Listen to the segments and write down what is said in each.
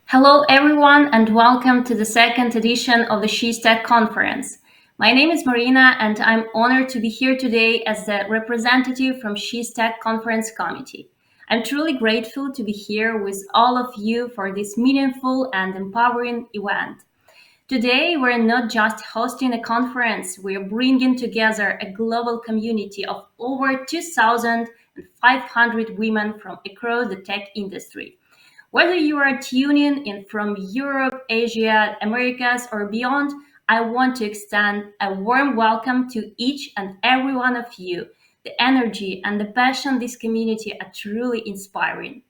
Hello, everyone, and welcome to the second edition of the She's Tech Conference. My name is Marina, and I'm honored to be here today as the representative from She's Tech Conference Committee. I'm truly grateful to be here with all of you for this meaningful and empowering event. Today, we're not just hosting a conference, we're bringing together a global community of over 2,500 women from across the tech industry. Whether you are tuning in from Europe, Asia, Americas, or beyond, I want to extend a warm welcome to each and every one of you. The energy and the passion this community are truly inspiring.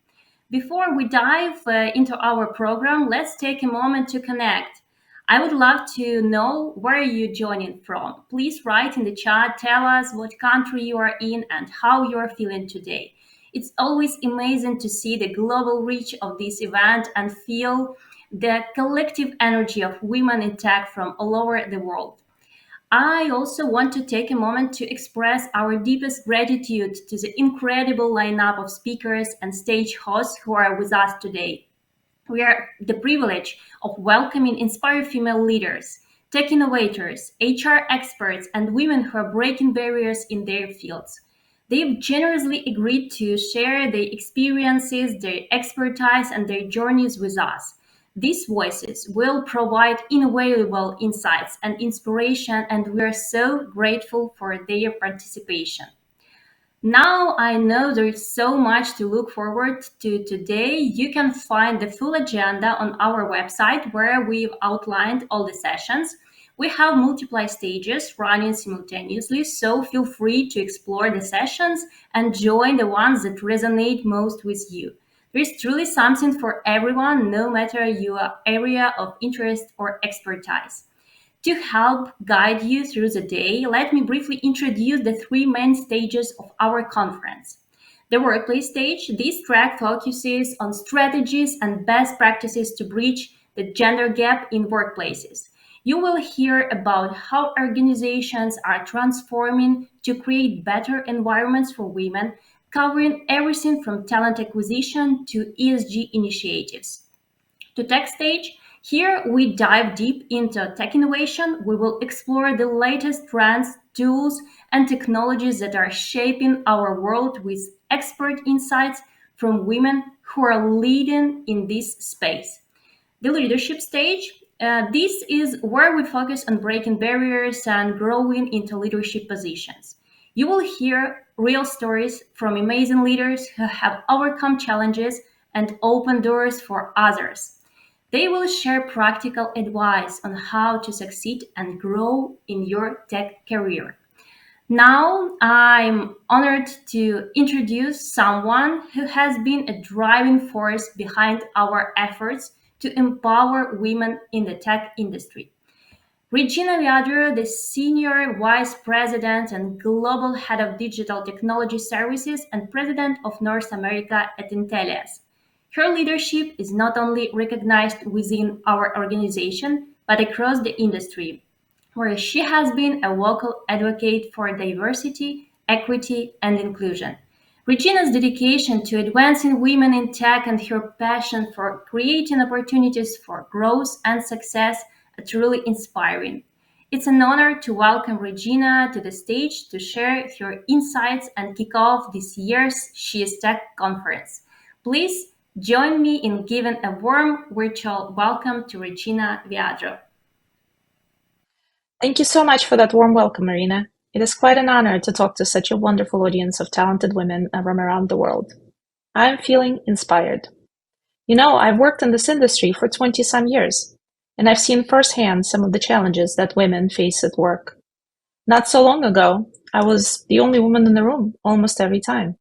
Before we dive into our program, let's take a moment to connect. I would love to know where you're joining from. Please write in the chat, tell us what country you are in and how you're feeling today. It's always amazing to see the global reach of this event and feel the collective energy of women in tech from all over the world. I also want to take a moment to express our deepest gratitude to the incredible lineup of speakers and stage hosts who are with us today. We are the privilege of welcoming inspired female leaders, tech innovators, HR experts, and women who are breaking barriers in their fields. They've generously agreed to share their experiences, their expertise, and their journeys with us. These voices will provide invaluable insights and inspiration, and we are so grateful for their participation. Now I know there's so much to look forward to today. You can find the full agenda on our website where we've outlined all the sessions. We have multiple stages running simultaneously, so feel free to explore the sessions and join the ones that resonate most with you. There is truly something for everyone, no matter your area of interest or expertise. To help guide you through the day, let me briefly introduce the three main stages of our conference. The workplace stage, this track focuses on strategies and best practices to bridge the gender gap in workplaces. You will hear about how organizations are transforming to create better environments for women, covering everything from talent acquisition to ESG initiatives. To tech stage, here we dive deep into tech innovation. We will explore the latest trends, tools, and technologies that are shaping our world with expert insights from women who are leading in this space. The leadership stage, this is where we focus on breaking barriers and growing into leadership positions. You will hear real stories from amazing leaders who have overcome challenges and opened doors for others. They will share practical advice on how to succeed and grow in your tech career. Now, I'm honored to introduce someone who has been a driving force behind our efforts to empower women in the tech industry. Regina Viadro, the Senior Vice President and Global Head of Digital Technology Services and President of North America at Intellias. Her leadership is not only recognized within our organization, but across the industry, where she has been a vocal advocate for diversity, equity, and inclusion. Regina's dedication to advancing women in tech and her passion for creating opportunities for growth and success are truly inspiring. It's an honor to welcome Regina to the stage to share her insights and kick off this year's She is Tech conference. Please join me in giving a warm virtual welcome to Regina Viadro. Thank you so much for that warm welcome, Marina. It is quite an honor to talk to such a wonderful audience of talented women from around the world. I am feeling inspired. I've worked in this industry for 20 some years, and I've seen firsthand some of the challenges that women face at work. Not so long ago, I was the only woman in the room almost every time.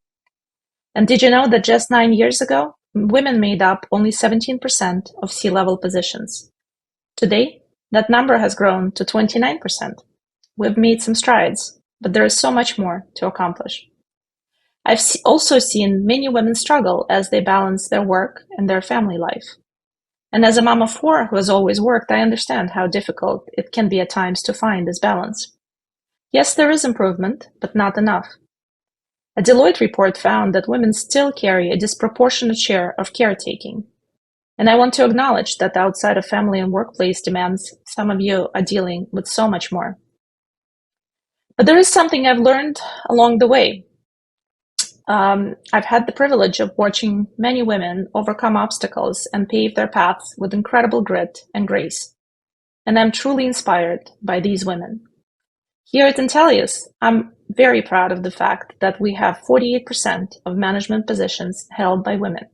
And did you know that just 9 years ago, women made up only 17% of C-level positions? Today, that number has grown to 29%. We've made some strides, but there is so much more to accomplish. I've also seen many women struggle as they balance their work and their family life. And as a mom of four who has always worked, I understand how difficult it can be at times to find this balance. Yes, there is improvement, but not enough. A Deloitte report found that women still carry a disproportionate share of caretaking. And I want to acknowledge that outside of family and workplace demands, some of you are dealing with so much more. But there is something I've learned along the way. I've had the privilege of watching many women overcome obstacles and pave their paths with incredible grit and grace. And I'm truly inspired by these women. Here at Intellias, I'm very proud of the fact that we have 48% of management positions held by women.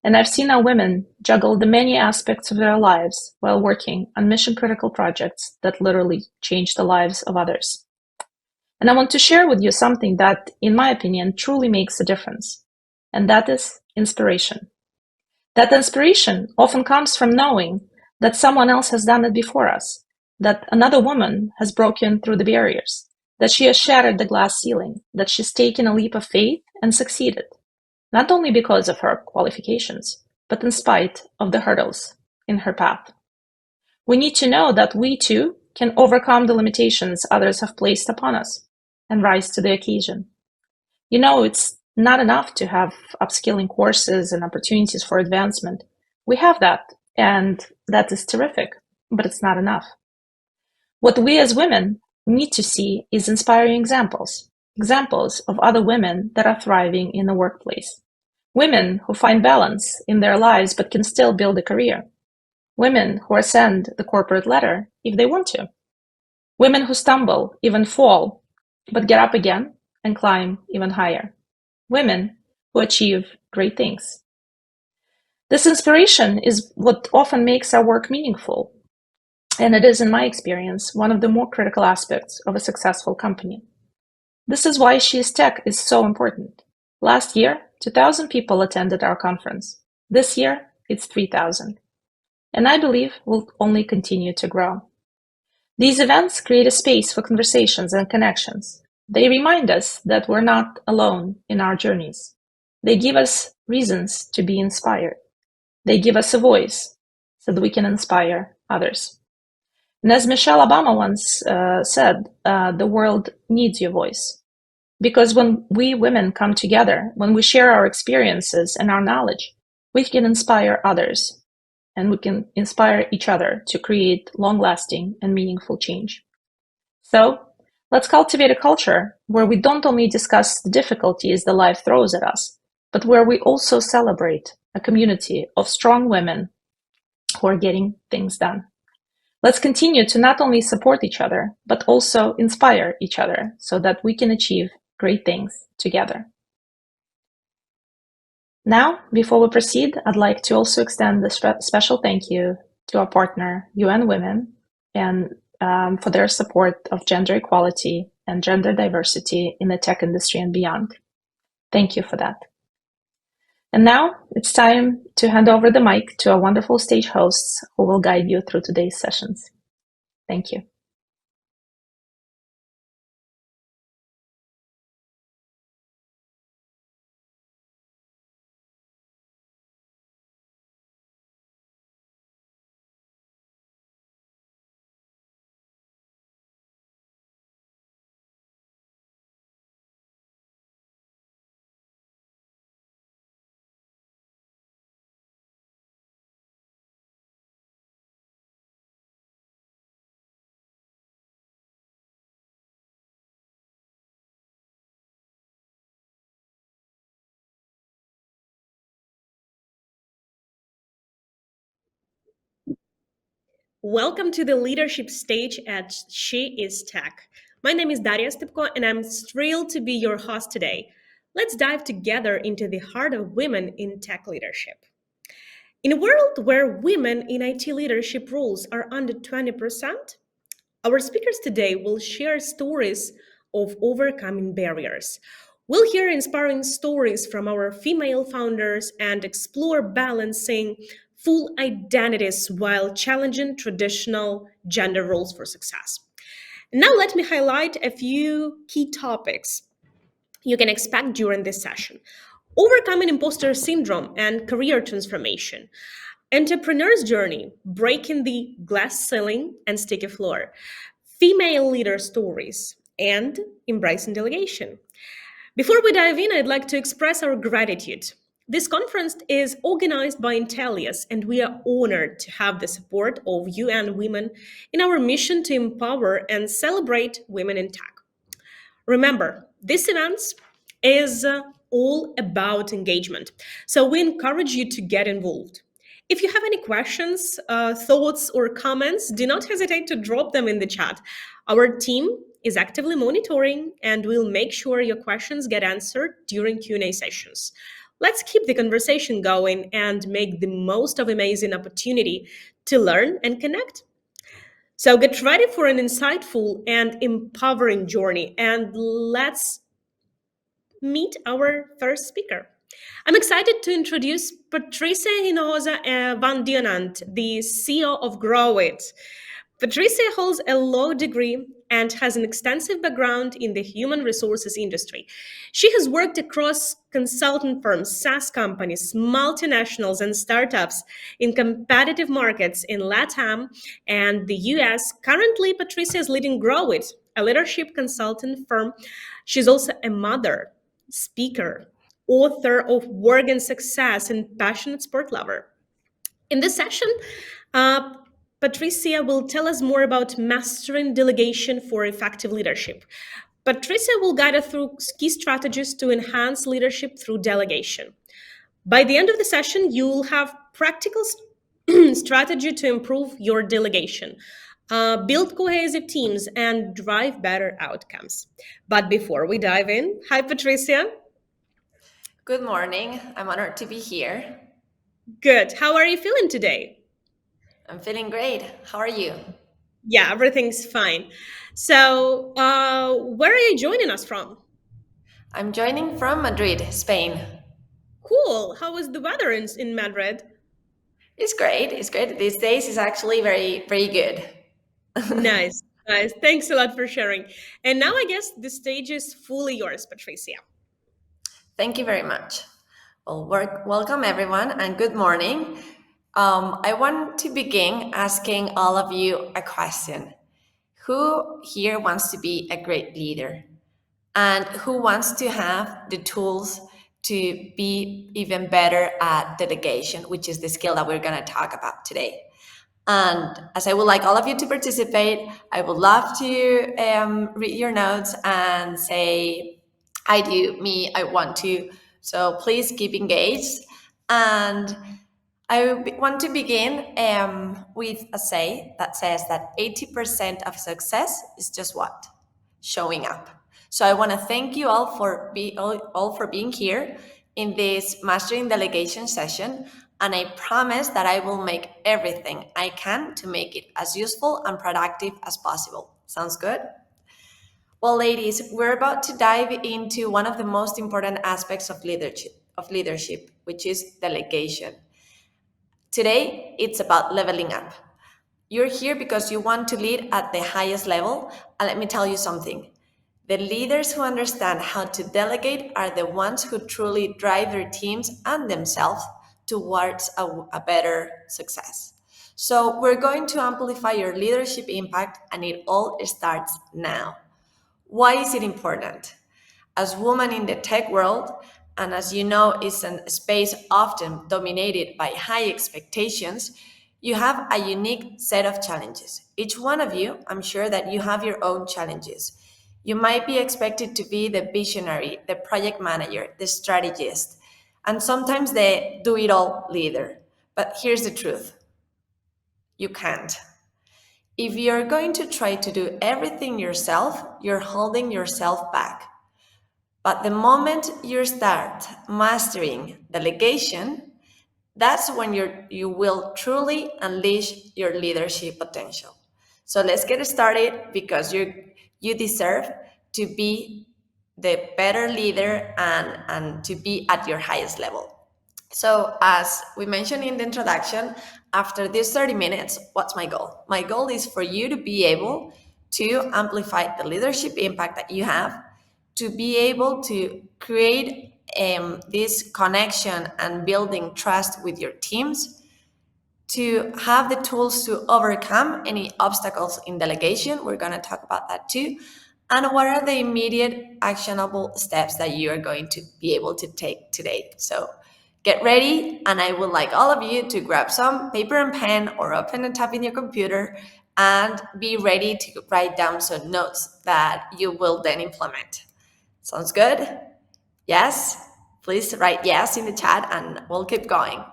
And I've seen our women juggle the many aspects of their lives while working on mission critical projects that literally change the lives of others. And I want to share with you something that, in my opinion, truly makes a difference. And that is inspiration. That inspiration often comes from knowing that someone else has done it before us, that another woman has broken through the barriers, that she has shattered the glass ceiling, that she's taken a leap of faith and succeeded, not only because of her qualifications, but in spite of the hurdles in her path. We need to know that we too can overcome the limitations others have placed upon us and rise to the occasion. You know, it's not enough to have upskilling courses and opportunities for advancement. We have that, and that is terrific, but it's not enough. What we as women need to see is inspiring examples, examples of other women that are thriving in the workplace. Women who find balance in their lives but can still build a career. Women who ascend the corporate ladder if they want to. Women who stumble, even fall, but get up again and climb even higher. Women who achieve great things. This inspiration is what often makes our work meaningful, and it is, in my experience, one of the more critical aspects of a successful company. This is why She is Tech is so important. Last year, 2,000 people attended our conference. This year, it's 3,000. And I believe will only continue to grow. These events create a space for conversations and connections. They remind us that we're not alone in our journeys. They give us reasons to be inspired. They give us a voice so that we can inspire others. And as Michelle Obama once said, the world needs your voice. Because when we women come together, when we share our experiences and our knowledge, we can inspire others and we can inspire each other to create long-lasting and meaningful change. So let's cultivate a culture where we don't only discuss the difficulties that life throws at us, but where we also celebrate a community of strong women who are getting things done. Let's continue to not only support each other, but also inspire each other so that we can achieve great things together. Now, before we proceed, I'd like to also extend a special thank you to our partner, UN Women, and for their support of gender equality and gender diversity in the tech industry and beyond. Thank you for that. And now it's time to hand over the mic to our wonderful stage hosts who will guide you through today's sessions. Thank you. Welcome to the leadership stage at She is Tech. My name is Daria Stepko, and I'm thrilled to be your host today. Let's dive together into the heart of women in tech leadership. In a world where women in IT leadership roles are under 20%, our speakers today will share stories of overcoming barriers. We'll hear inspiring stories from our female founders and explore balancing full identities while challenging traditional gender roles for success. Now, let me highlight a few key topics you can expect during this session: overcoming imposter syndrome and career transformation, entrepreneur's journey, breaking the glass ceiling and sticky floor, female leader stories, and embracing delegation. Before we dive in, I'd like to express our gratitude. This conference is organized by Intellias, and we are honored to have the support of you and women in our mission to empower and celebrate women in tech. Remember, this event is all about engagement. So we encourage you to get involved. If you have any questions, thoughts, or comments, do not hesitate to drop them in the chat. Our team is actively monitoring and we'll make sure your questions get answered during Q&A sessions. Let's keep the conversation going and make the most of amazing opportunity to learn and connect. So get ready for an insightful and empowering journey, and let's meet our first speaker. I'm excited to introduce Patricia Hinojosa van Dionant, the CEO of Grow It. Patricia holds a law degree and has an extensive background in the human resources industry. She has worked across consultant firms, SaaS companies, multinationals, and startups in competitive markets in LATAM and the US. Currently, Patricia is leading Grow It, a leadership consultant firm. She's also a mother, speaker, author of Work and Success, and passionate sport lover. In this session, uh, Patricia will tell us more about mastering delegation for effective leadership. Patricia will guide us through key strategies to enhance leadership through delegation. By the end of the session, you will have practical strategy to improve your delegation, build cohesive teams, and drive better outcomes. But before we dive in, hi, Patricia. Good morning. I'm honored to be here. Good. How are you feeling today? I'm feeling great. How are you? Yeah, everything's fine. So, where are you joining us from? I'm joining from Madrid, Spain. Cool. How was the weather in Madrid? It's great. It's great. These days is actually very, very good. Nice, nice. Thanks a lot for sharing. And now I guess the stage is fully yours, Patricia. Thank you very much. Well, welcome everyone and good morning. I want to begin asking all of you a question. Who here wants to be a great leader? And who wants to have the tools to be even better at delegation, which is the skill that we're going to talk about today? And as I would like all of you to participate, I would love to read your notes and say, I do, me, I want to. So please keep engaged. And want to begin with a say that says that 80% of success is just what? Showing up. So I want to thank you all for being here in this mastering delegation session, and I promise that I will make everything I can to make it as useful and productive as possible. Sounds good? Well, ladies, we're about to dive into one of the most important aspects of leadership, which is delegation. Today, it's about leveling up. You're here because you want to lead at the highest level, and let me tell you something. The leaders who understand how to delegate are the ones who truly drive their teams and themselves towards a better success. So, we're going to amplify your leadership impact, and it all starts now. Why is it important? As women in the tech world, and as you know, is a space often dominated by high expectations, you have a unique set of challenges. Each one of you, I'm sure that you have your own challenges. You might be expected to be the visionary, the project manager, the strategist, and sometimes the do it all leader. But here's the truth, you can't. If you're going to try to do everything yourself, you're holding yourself back. But the moment you start mastering delegation, that's when you will truly unleash your leadership potential. So let's get started because you deserve to be the better leader and to be at your highest level. So, as we mentioned in the introduction, after these 30 minutes, what's my goal? My goal is for you to be able to amplify the leadership impact that you have, to be able to create this connection and building trust with your teams, to have the tools to overcome any obstacles in delegation. We're going to talk about that too. And what are the immediate actionable steps that you are going to be able to take today? So Get ready, and I would like all of you to grab some paper and pen or open a tab in your computer and be ready to write down some notes that you will then implement. Sounds good? Yes? Please write yes in the chat and we'll keep going.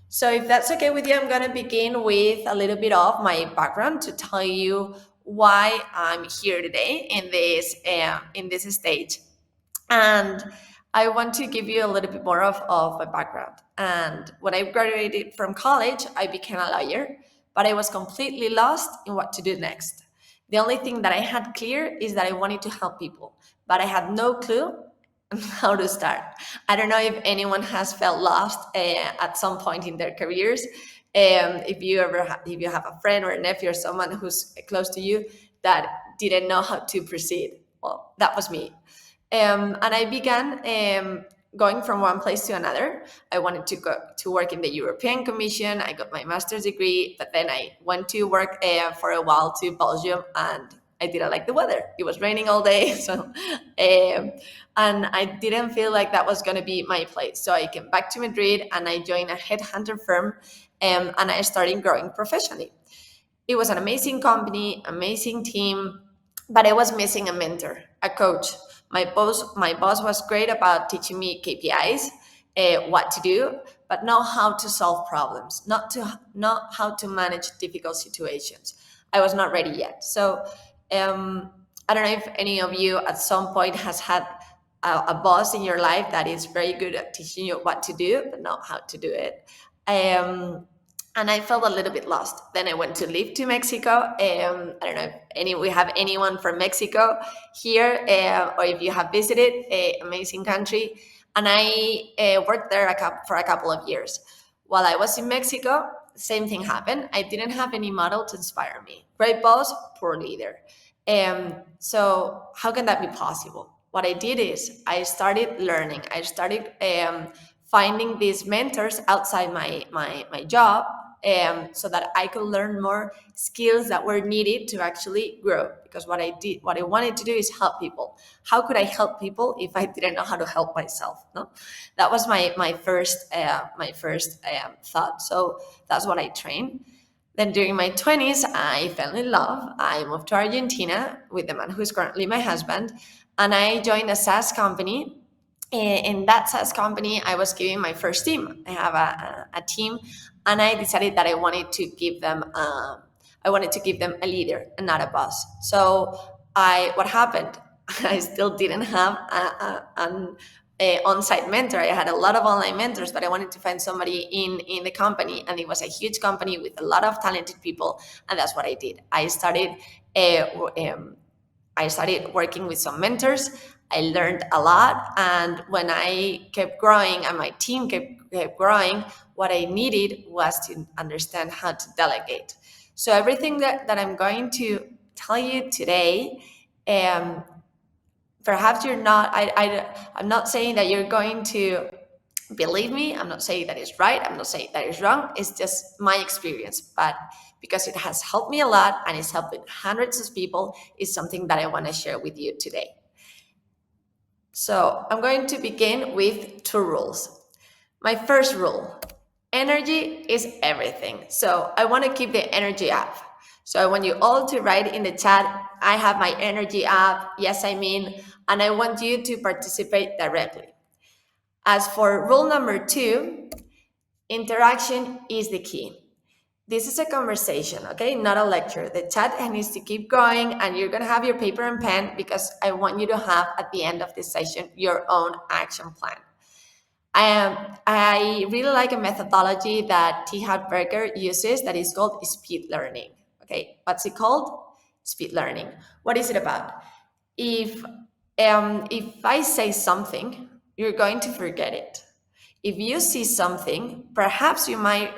So if that's okay with you, I'm going to begin with a little bit of my background to tell you why I'm here today in this stage. And I want to give you a little bit more of my background. And when I graduated from college, I became a lawyer, but I was completely lost in what to do next. The only thing that I had clear is that I wanted to help people, but I had no clue on how to start. I don't know if anyone has felt lost at some point in their careers. If you have a friend or a nephew or someone who's close to you that didn't know how to proceed, well, that was me. And I began going from one place to another. I wanted to go to work in the European Commission. I got my master's degree, but then I went to work for a while to Belgium, and I didn't like the weather. It was raining all day, and I didn't feel like that was going to be my place. So I came back to Madrid, and I joined a headhunter firm, and I started growing professionally. It was an amazing company, amazing team, but I was missing a mentor, a coach. My boss was great about teaching me KPIs, what to do, but not how to solve problems, not how to manage difficult situations. I was not ready yet. So I don't know if any of you at some point has had a boss in your life that is very good at teaching you what to do, but not how to do it. And I felt a little bit lost. Then I went to live to Mexico. I don't know if we have anyone from Mexico here, or if you have visited, amazing country. And I worked there for a couple of years. While I was in Mexico, same thing happened. I didn't have any model to inspire me. Great boss, poor leader. So how can that be possible? What I did is I started learning. I started finding these mentors outside my job, so that I could learn more skills that were needed to actually grow. Because what I wanted to do is help people. How could I help people if I didn't know how to help myself? No, that was my first thought. So that's what I trained. Then during my 20s, I fell in love. I moved to Argentina with the man who is currently my husband, and I joined a SaaS company. In that SaaS company, I was giving my first team. I have a team, and I decided that I wanted to give them a leader and not a boss. So what happened? I still didn't have an on-site mentor. I had a lot of online mentors, but I wanted to find somebody in the company, and it was a huge company with a lot of talented people, and that's what I did. I started working with some mentors. I learned a lot, and when I kept growing and my team kept growing, what I needed was to understand how to delegate. So everything that I'm going to tell you today, perhaps you're not, I'm not saying that you're going to believe me. I'm not saying that it's right. I'm not saying that it's wrong. It's just my experience. But because it has helped me a lot and it's helping hundreds of people, it's something that I want to share with you today. So I'm going to begin with 2 rules. My first rule, energy is everything. So I want to keep the energy up. So I want you all to write in the chat, I have my energy up. Yes, I mean, and I want you to participate directly. As for rule number 2, interaction is the key. This is a conversation, okay? Not a lecture. The chat needs to keep going, and you're going to have your paper and pen because I want you to have at the end of this session your own action plan. I really like a methodology that T. Hart Berger uses that is called speed learning. Okay, what's it called? Speed learning. What is it about? If I say something, you're going to forget it. If you see something, perhaps you might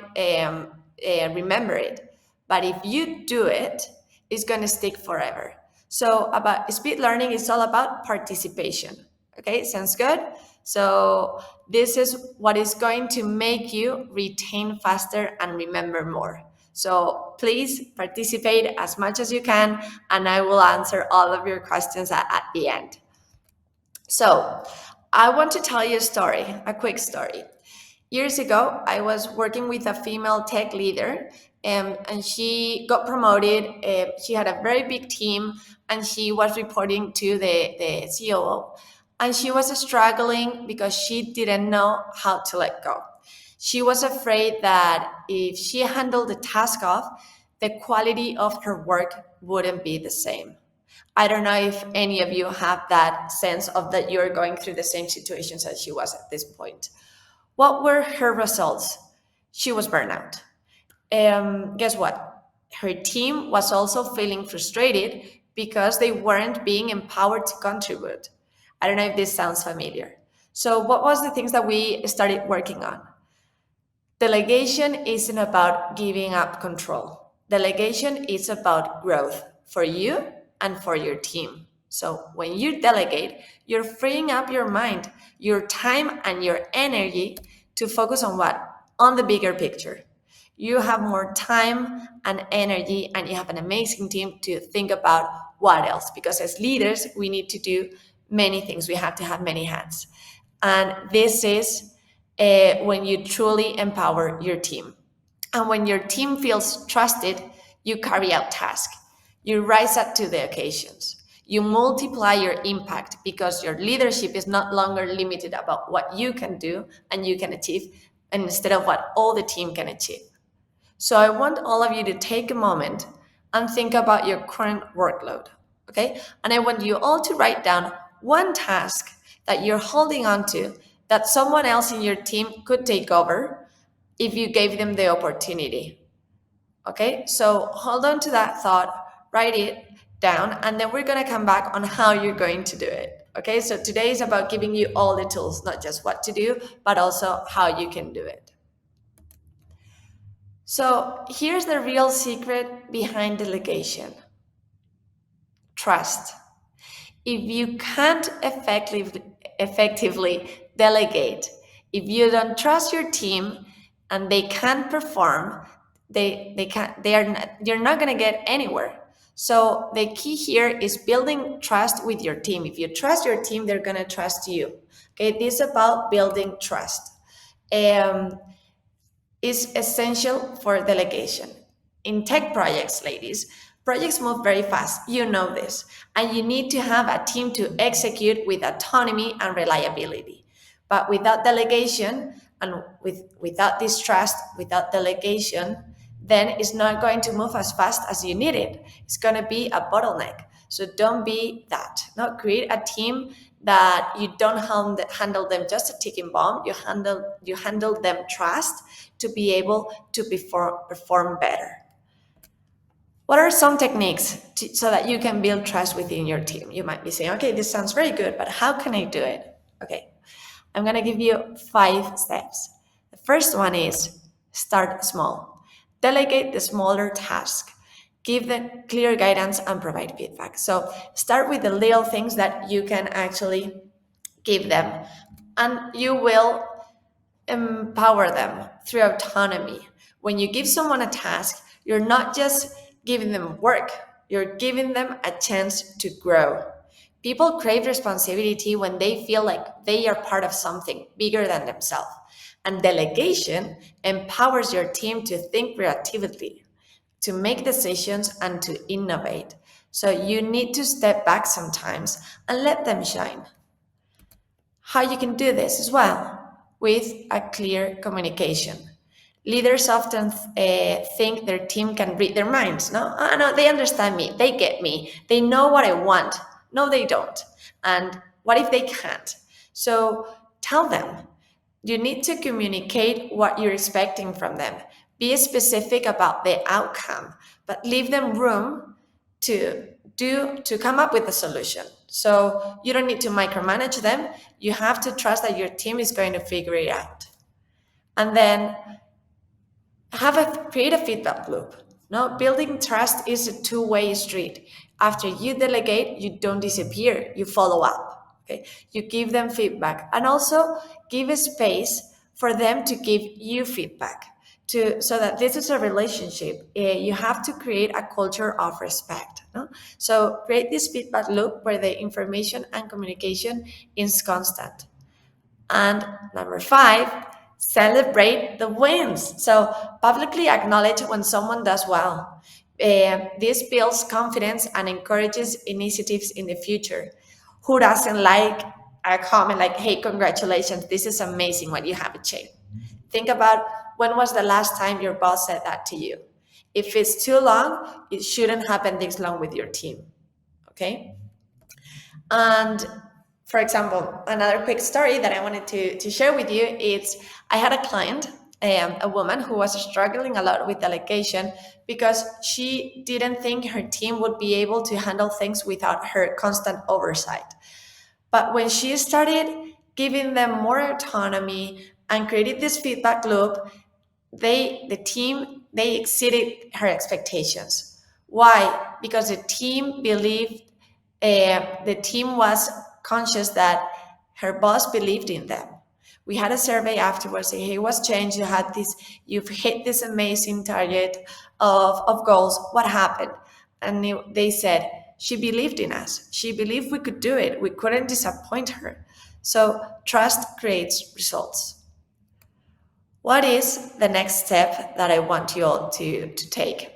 remember it, but if you do it, it's going to stick forever. So about speed learning is all about participation. Okay, sounds good? So this is what is going to make you retain faster and remember more. So please participate as much as you can, and I will answer all of your questions at the end. So I want to tell you a story, a quick story. Years ago, I was working with a female tech leader, and she got promoted. She had a very big team, and she was reporting to the COO. And she was struggling because she didn't know how to let go. She was afraid that if she handled the task off, the quality of her work wouldn't be the same. I don't know if any of you have that sense of that you're going through the same situations as she was at this point. What were her results? She was burnout. Guess what? Her team was also feeling frustrated because they weren't being empowered to contribute. I don't know if this sounds familiar. So, what was the things that we started working on? Delegation isn't about giving up control. Delegation is about growth for you and for your team. So when you delegate, you're freeing up your mind, your time, and your energy to focus on what? On the bigger picture. You have more time and energy, and you have an amazing team to think about what else. Because as leaders, we need to do many things, we have to have many hats. And this is when you truly empower your team. And when your team feels trusted, you carry out tasks, you rise up to the occasions, you multiply your impact because your leadership is not longer limited about what you can do and you can achieve, and instead of what all the team can achieve. So I want all of you to take a moment and think about your current workload, okay? And I want you all to write down one task that you're holding on to that someone else in your team could take over if you gave them the opportunity. Okay? So hold on to that thought, write it down, and then we're going to come back on how you're going to do it. Okay? So today is about giving you all the tools, not just what to do, but also how you can do it. So here's the real secret behind delegation: trust. If you can't effectively delegate, if you don't trust your team and they can't perform, you're not going to get anywhere. So the key here is building trust with your team. If you trust your team, they're going to trust you. Okay, this is about building trust. Is essential for delegation. In tech projects, ladies, projects move very fast. You know this. And you need to have a team to execute with autonomy and reliability. But without delegation and without this trust, without delegation, then it's not going to move as fast as you need it. It's going to be a bottleneck. So don't be that. No, create a team that you don't handle them just a ticking bomb. You handle them trust to be able to perform better. What are some techniques so that you can build trust within your team? You might be saying, okay, this sounds very good, but how can I do it? Okay, I'm going to give you 5 steps. The first one is start small. Delegate the smaller task. Give them clear guidance and provide feedback. So start with the little things that you can actually give them, and you will empower them through autonomy. When you give someone a task, you're not just giving them work, you're giving them a chance to grow. People crave responsibility when they feel like they are part of something bigger than themselves. And delegation empowers your team to think creatively, to make decisions, and to innovate. So you need to step back sometimes and let them shine. How you can do this as well? With a clear communication. Leaders often think their team can read their minds. No, no, they understand me. They get me. They know what I want. No, they don't. And what if they can't? So tell them. You need to communicate what you're expecting from them. Be specific about the outcome, but leave them room to come up with a solution. So you don't need to micromanage them. You have to trust that your team is going to figure it out. And then create a feedback loop. No, building trust is a two-way street. After you delegate, you don't disappear, you follow up. Okay, you give them feedback, and also give a space for them to give you feedback, so that this is a relationship. You have to create a culture of respect. No? So create this feedback loop where the information and communication is constant. And number 5, Celebrate the wins. So publicly acknowledge when someone does well. This builds confidence and encourages initiatives in the future. Who doesn't like a comment like, hey, congratulations, this is amazing what you have achieved? Think about when was the last time your boss said that to you. If it's too long, it shouldn't happen this long with your team. Okay? And for example, another quick story that I wanted to share with you is I had a client, a woman who was struggling a lot with delegation because she didn't think her team would be able to handle things without her constant oversight. But when she started giving them more autonomy and created this feedback loop, they exceeded her expectations. Why? Because the team was conscious that her boss believed in them. We had a survey afterwards saying, hey, what's changed? You've hit this amazing target of goals. What happened? And they said, she believed in us. She believed we could do it. We couldn't disappoint her. So trust creates results. What is the next step that I want you all to take?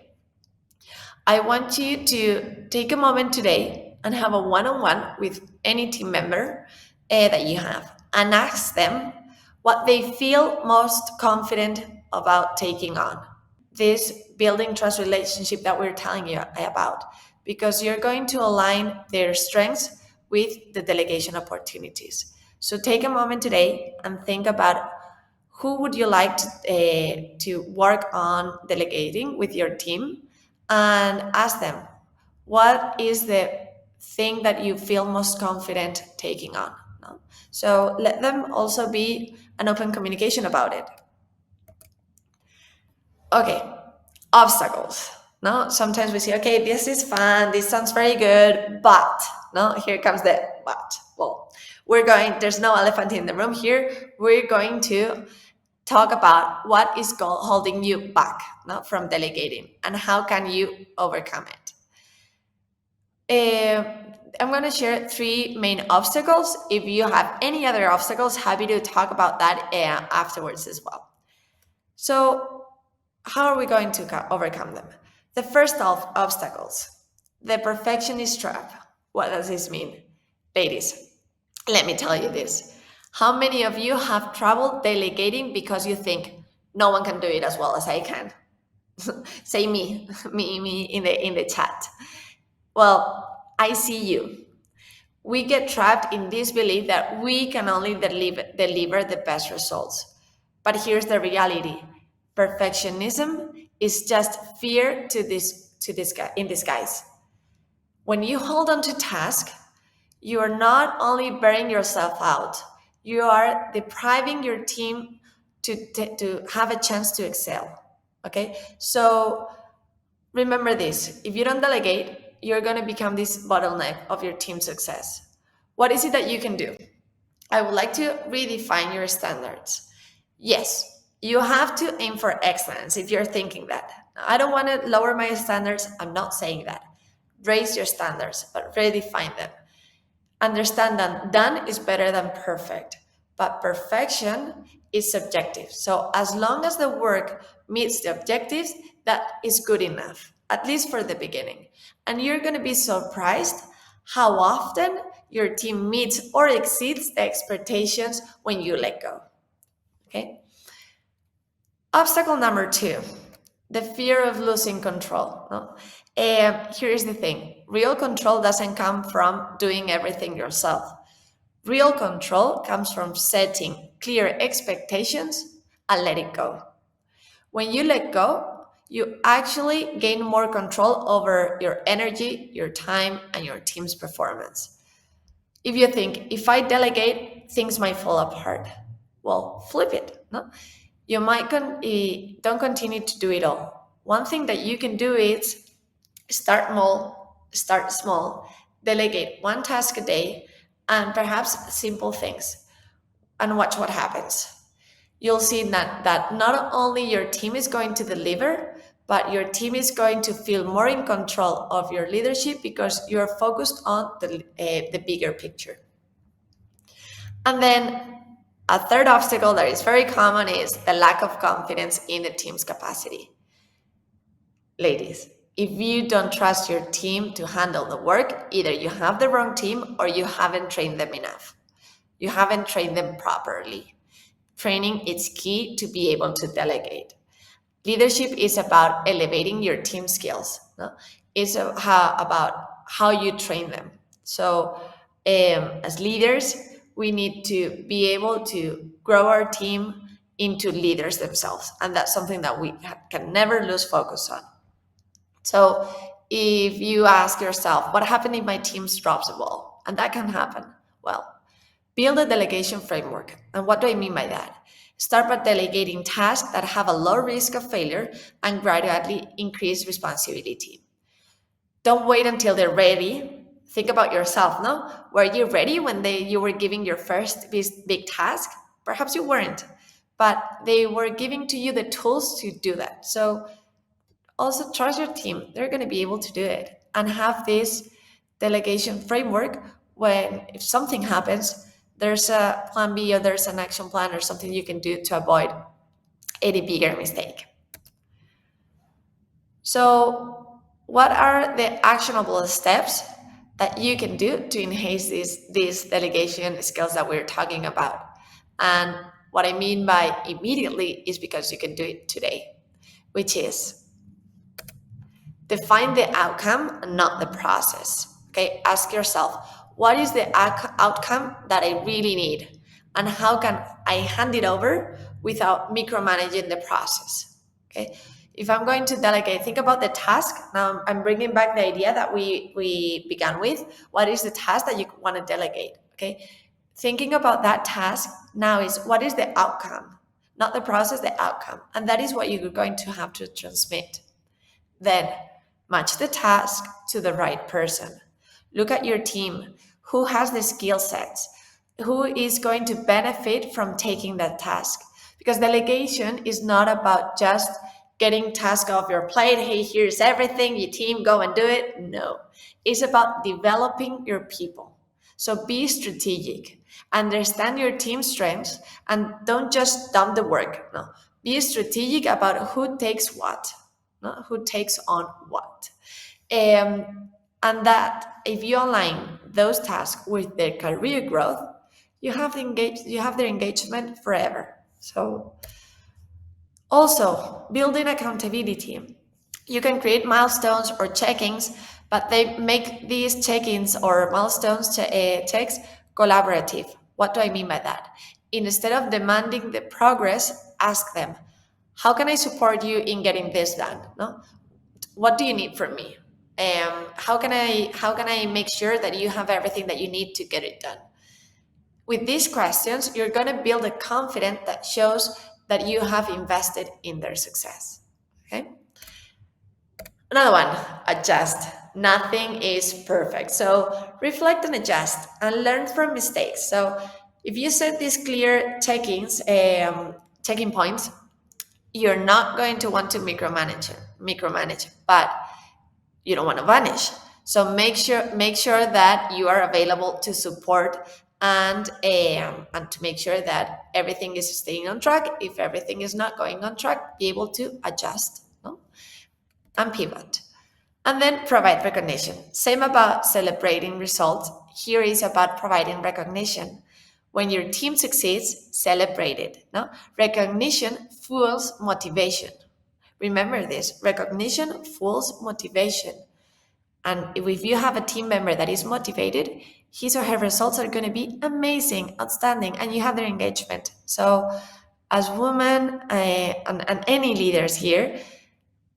I want you to take a moment today and have a one on one with any team member that you have and ask them what they feel most confident about taking on. This building trust relationship that we're telling you about, because you're going to align their strengths with the delegation opportunities. So take a moment today and think about who would you like to work on delegating with your team, and ask them what is the thing that you feel most confident taking on. No? So let them also be an open communication about it. Okay, obstacles. No, sometimes we say, okay, this is fun, this sounds very good, but no, here comes the but. Well, there's no elephant in the room here. We're going to talk about what is holding you back, no, from delegating, and how can you overcome it. I'm going to share three main obstacles. If you have any other obstacles, happy to talk about that afterwards as well. So how are we going to overcome them? The first of obstacles, the perfectionist trap. What does this mean? Ladies, let me tell you this. How many of you have trouble delegating because you think no one can do it as well as I can? Say me, me in the chat. Well, I see you. We get trapped in this belief that we can only deliver the best results. But here's the reality. Perfectionism is just fear in disguise. When you hold on to task, you are not only burning yourself out, you are depriving your team to have a chance to excel. Okay? So remember this. If you don't delegate, you're going to become this bottleneck of your team's success. What is it that you can do? I would like to redefine your standards. Yes, you have to aim for excellence if you're thinking that. I don't want to lower my standards. I'm not saying that. Raise your standards, but redefine them. Understand that done is better than perfect, but perfection is subjective. So as long as the work meets the objectives, that is good enough, at least for the beginning. And you're going to be surprised how often your team meets or exceeds the expectations when you let go. Okay? Obstacle number 2, the fear of losing control. No? Here is the thing. Real control doesn't come from doing everything yourself. Real control comes from setting clear expectations and let it go. When you let go, you actually gain more control over your energy, your time, and your team's performance. If you think, if I delegate, things might fall apart. Well, flip it. No? You might don't continue to do it all. One thing that you can do is start small, delegate one task a day, and perhaps simple things, and watch what happens. You'll see that not only your team is going to deliver, but your team is going to feel more in control of your leadership because you're focused on the bigger picture. And then A third obstacle that is very common is the lack of confidence in the team's capacity. Ladies, if you don't trust your team to handle the work, either you have the wrong team or you haven't trained them enough. You haven't trained them properly. Training is key to be able to delegate. Leadership is about elevating your team skills. No? It's about how you train them. So, as leaders, we need to be able to grow our team into leaders themselves. And that's something that we can never lose focus on. So if you ask yourself, what happened if my team drops the ball? And that can happen. Well, build a delegation framework. And what do I mean by that? Start by delegating tasks that have a low risk of failure and gradually increase responsibility. Don't wait until they're ready. Think about yourself, no? Were you ready when you were giving your first big task? Perhaps you weren't, but they were giving to you the tools to do that. So also trust your team. They're going to be able to do it and have this delegation framework when if something happens, there's a plan B or there's an action plan or something you can do to avoid any bigger mistake. So, what are the actionable steps that you can do to enhance these delegation skills that we're talking about? And what I mean by immediately is because you can do it today, which is define the outcome, not the process. Okay, ask yourself, what is the outcome that I really need? And how can I hand it over without micromanaging the process? Okay, if I'm going to delegate, think about the task. Now I'm bringing back the idea that we began with. What is the task that you want to delegate? Okay, thinking about that task now is what is the outcome, not the process, the outcome. And that is what you're going to have to transmit. Then match the task to the right person. Look at your team. Who has the skill sets? Who is going to benefit from taking that task? Because delegation is not about just getting task off your plate. Hey, here's everything. Your team, go and do it. No, it's about developing your people. So be strategic. Understand your team strengths and don't just dump the work. No, be strategic about who takes what, no? Who takes on what. And that if you align those tasks with their career growth, you have their engagement forever. So also building accountability. You can create milestones or check-ins, but they make these check-ins or milestones checks collaborative. What do I mean by that? Instead of demanding the progress, ask them, how can I support you in getting this done? No? What do you need from me? How can I make sure that you have everything that you need to get it done? With these questions, you're going to build a confidence that shows that you have invested in their success. Okay. Another one, adjust. Nothing is perfect. So reflect and adjust and learn from mistakes. So if you set these clear checking points, you're not going to want to micromanage, but you don't want to vanish. So make sure that you are available to support and to make sure that everything is staying on track. If everything is not going on track, be able to adjust, no? And pivot. And then provide recognition. Same about celebrating results. Here is about providing recognition. When your team succeeds, celebrate it. No? Recognition fuels motivation. Remember this, recognition fuels motivation. And if you have a team member that is motivated, his or her results are going to be amazing, outstanding, and you have their engagement. So, as women and any leaders here,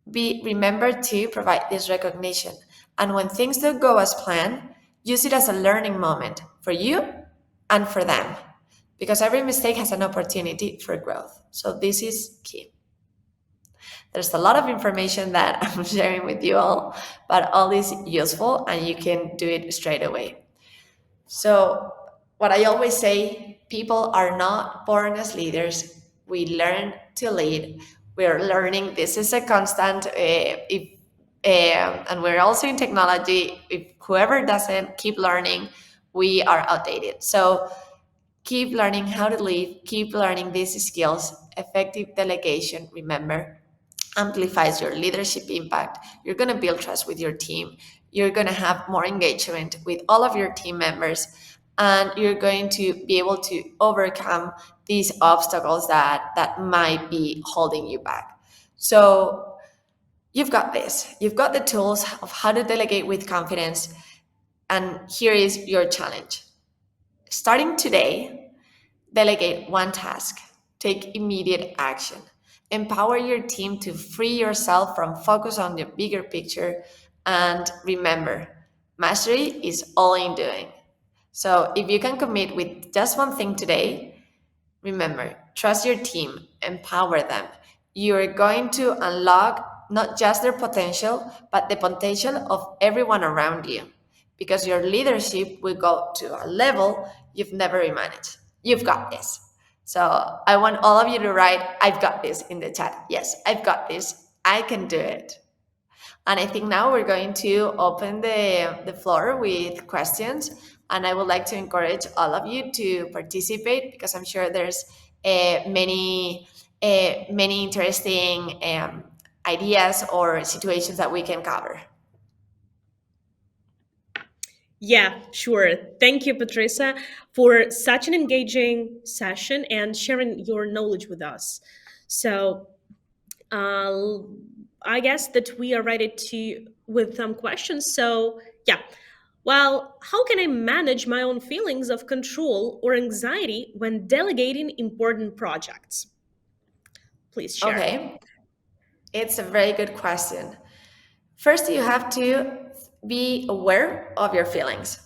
remember to provide this recognition. And when things don't go as planned, use it as a learning moment for you and for them, because every mistake has an opportunity for growth. So this is key. There's a lot of information that I'm sharing with you all, but all is useful and you can do it straight away. So, what I always say, people are not born as leaders. We learn to lead. We're learning. This is a constant. And we're also in technology. If whoever doesn't keep learning, we are outdated. So, Keep learning how to lead, keep learning these skills. Effective delegation, remember, amplifies your leadership impact. You're going to build trust with your team. You're going to have more engagement with all of your team members. And you're going to be able to overcome these obstacles that might be holding you back. So you've got this. You've got the tools of how to delegate with confidence. And here is your challenge. Starting today, delegate one task. Take immediate action. Empower your team to free yourself from focus on the bigger picture. And remember, mastery is all in doing. So if you can commit with just one thing today, remember, trust your team, empower them. You're going to unlock not just their potential, but the potential of everyone around you because your leadership will go to a level you've never imagined. You've got this. So I want all of you to write, I've got this in the chat. Yes, I've got this. I can do it. And I think now we're going to open the floor with questions. And I would like to encourage all of you to participate because I'm sure there's many interesting ideas or situations that we can cover. Yeah, sure. Thank you, Patricia, for such an engaging session and sharing your knowledge with us. So, uh, I guess that we are ready to with some questions. So, yeah. Well, how can I manage my own feelings of control or anxiety when delegating important projects? Please share. Okay, it's a very good question. First, you have to be aware of your feelings.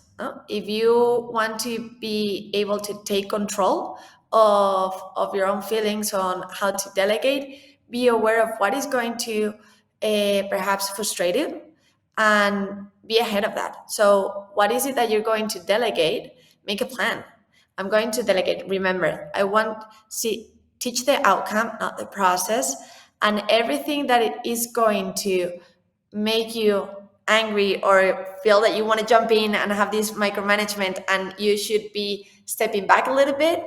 If you want to be able to take control of your own feelings on how to delegate, be aware of what is going to perhaps frustrate you and be ahead of that. So, what is it that you're going to delegate? Make a plan. I'm going to delegate. Remember, I want see teach the outcome, not the process, and everything that it is going to make you angry or feel that you want to jump in and have this micromanagement and you should be stepping back a little bit,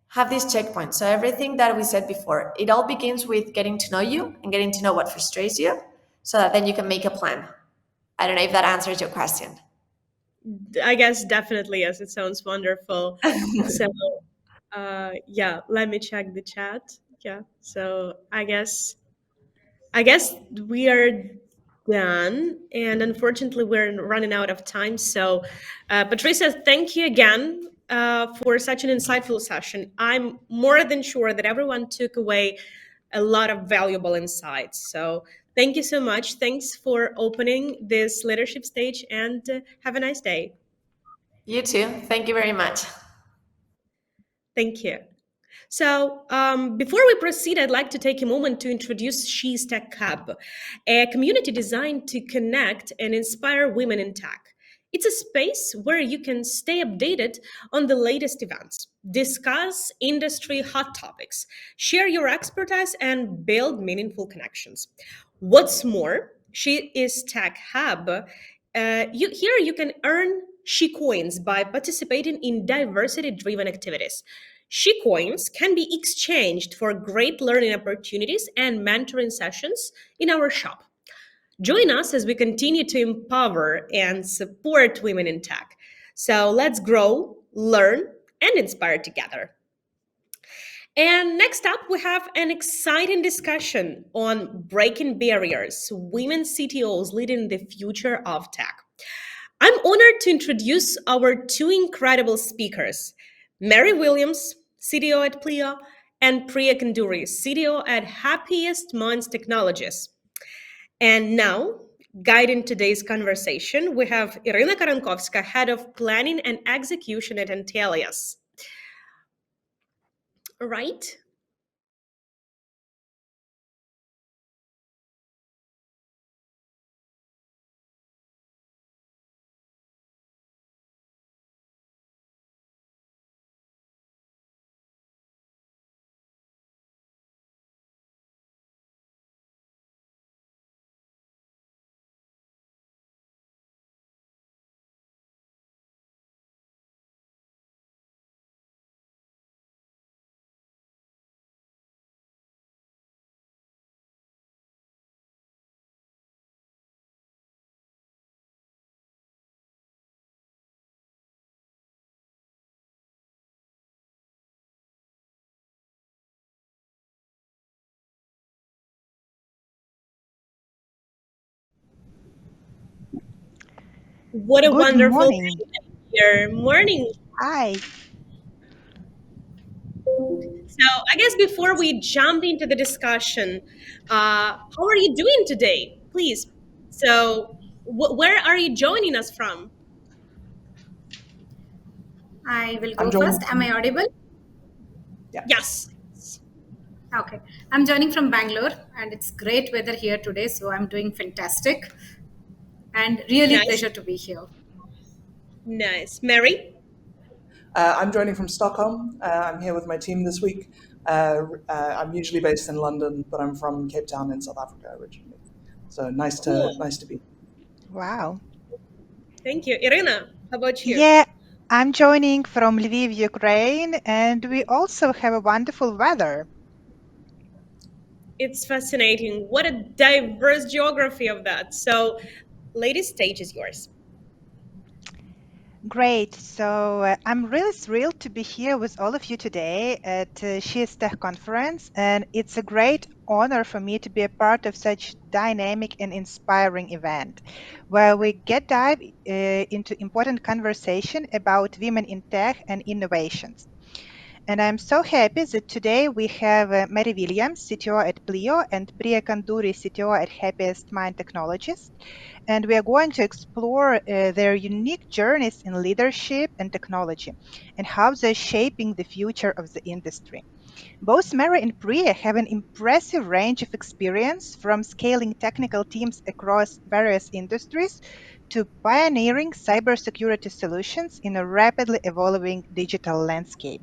have this checkpoint. So everything that we said before, it all begins with getting to know you and getting to know what frustrates you so that then you can make a plan. I don't know if that answers your question. I guess definitely, yes, it sounds wonderful. So, yeah, let me check the chat. Yeah, so I guess we are done, and unfortunately, we're running out of time. So, Patricia, thank you again for such an insightful session. I'm more than sure that everyone took away a lot of valuable insights. So, thank you so much. Thanks for opening this leadership stage, and have a nice day. You too. Thank you very much. Thank you. So, before we proceed, I'd like to take a moment to introduce She's Tech Hub, a community designed to connect and inspire women in tech. It's a space where you can stay updated on the latest events, discuss industry hot topics, share your expertise, and build meaningful connections. What's more, She is Tech Hub. Here you can earn She coins by participating in diversity driven activities. She coins can be exchanged for great learning opportunities and mentoring sessions in our shop. Join us as we continue to empower and support women in tech. So let's grow, learn, and inspire together. And next up, we have an exciting discussion on breaking barriers, women CTOs leading the future of tech. I'm honored to introduce our two incredible speakers, Mary Williams, CDO at Pleo, and Priya Kanduri, CDO at Happiest Minds Technologies. And now, guiding today's conversation, we have Irina Karankovska, Head of Planning and Execution at Intellias. Right? What a Good wonderful morning. day here. Morning. Hi. So, I guess before we jump into the discussion, how are you doing today? Please. So, where are you joining us from? I will I'm go joining first. Am I from, audible? yeah. Yes. Okay. I'm joining from Bangalore and it's great weather here today, so I'm doing fantastic and really Nice. pleasure to be here. Nice. Mary? I'm joining from Stockholm. I'm here with my team this week. I'm usually based in London, but I'm from Cape Town in South Africa originally. So Cool. nice to be. Wow. Thank you. Irina, how about you? Yeah, I'm joining from Lviv, Ukraine, and we also have a wonderful weather. It's fascinating. What a diverse geography of that. So, ladies, stage is yours. Great. So I'm really thrilled to be here with all of you today at She's Tech Conference, and it's a great honor for me to be a part of such dynamic and inspiring event, where we get dive into important conversation about women in tech and innovations. And I'm so happy that today we have Mary Williams, CTO at Plio, and Priya Kanduri, CTO at Happiest Mind Technologies. And we are going to explore their unique journeys in leadership and technology and how they're shaping the future of the industry. Both Mary and Priya have an impressive range of experience from scaling technical teams across various industries to pioneering cybersecurity solutions in a rapidly evolving digital landscape.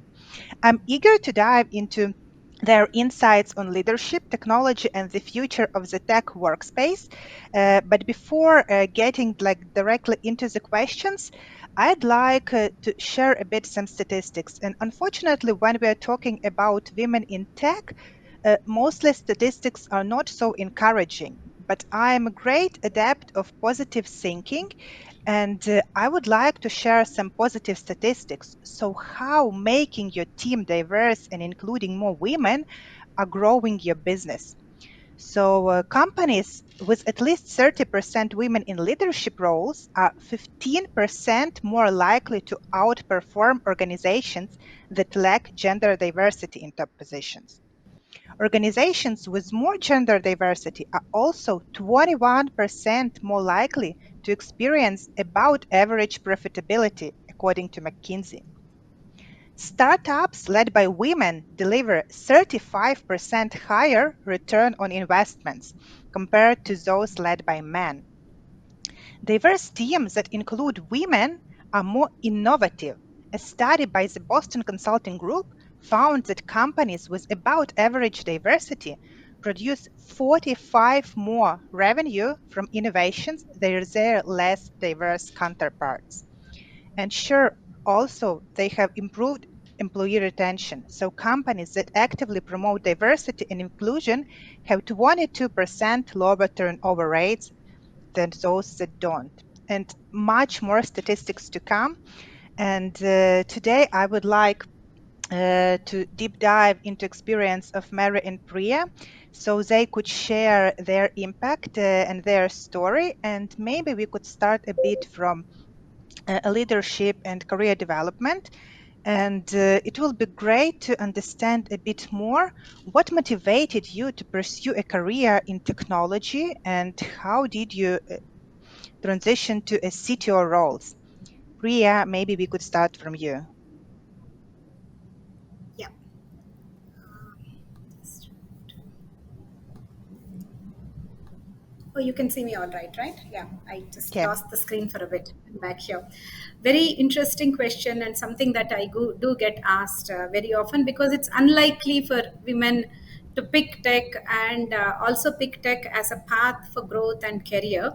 I'm eager to dive into their insights on leadership, technology, and the future of the tech workspace. But before getting directly into the questions, I'd like to share a bit some statistics. And unfortunately, when we are talking about women in tech, mostly statistics are not so encouraging. But I'm a great adept of positive thinking and I would like to share some positive statistics. So, how making your team diverse and including more women are growing your business. So, companies with at least 30% women in leadership roles are 15% more likely to outperform organizations that lack gender diversity in top positions. Organizations with more gender diversity are also 21% more likely to experience about average profitability, according to McKinsey. Startups led by women deliver 35% higher return on investments compared to those led by men. Diverse teams that include women are more innovative. A study by the Boston Consulting Group found that companies with about average diversity produce 45 more revenue from innovations than their less diverse counterparts. And sure, also they have improved employee retention. So companies that actively promote diversity and inclusion have 22% lower turnover rates than those that don't. And much more statistics to come. And today I would like to deep dive into experience of Mary and Priya so they could share their impact and their story. And maybe we could start a bit from leadership and career development. And it will be great to understand a bit more what motivated you to pursue a career in technology and how did you transition to a CTO roles. Priya, maybe we could start from you. Yeah. Oh, you can see me all right, right? Yeah, I just Yeah. lost the screen for a bit. I'm back here. Very interesting question and something that do get asked very often because it's unlikely for women to pick tech and also pick tech as a path for growth and career.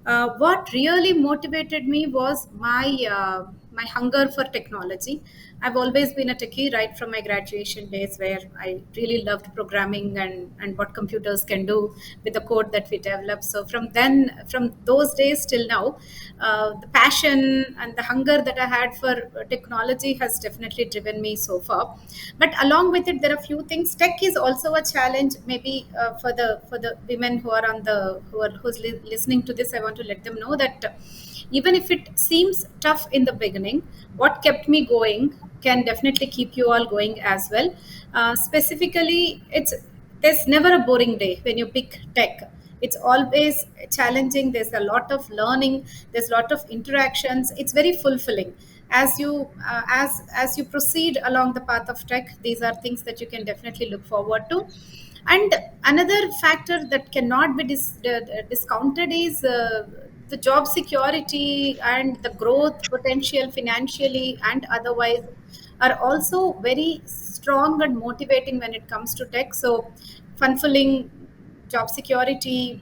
What really motivated me was my hunger for technology. I've always been a techie right from my graduation days, where I really loved programming and what computers can do with the code that we develop. So from those days till now, the passion and the hunger that I had for technology has definitely driven me so far. But along with it, there are few things. Tech is also a challenge, maybe for the women who are on the who are who's listening to this. I want to let them know that even if it seems tough in the beginning, what kept me going can definitely keep you all going as well. Specifically, it's there's never a boring day when you pick tech. It's always challenging. There's a lot of learning. There's a lot of interactions. It's very fulfilling. As you proceed along the path of tech, these are things that you can definitely look forward to. And another factor that cannot be discounted is the job security and the growth potential financially and otherwise are also very strong and motivating when it comes to tech. So fulfilling job security,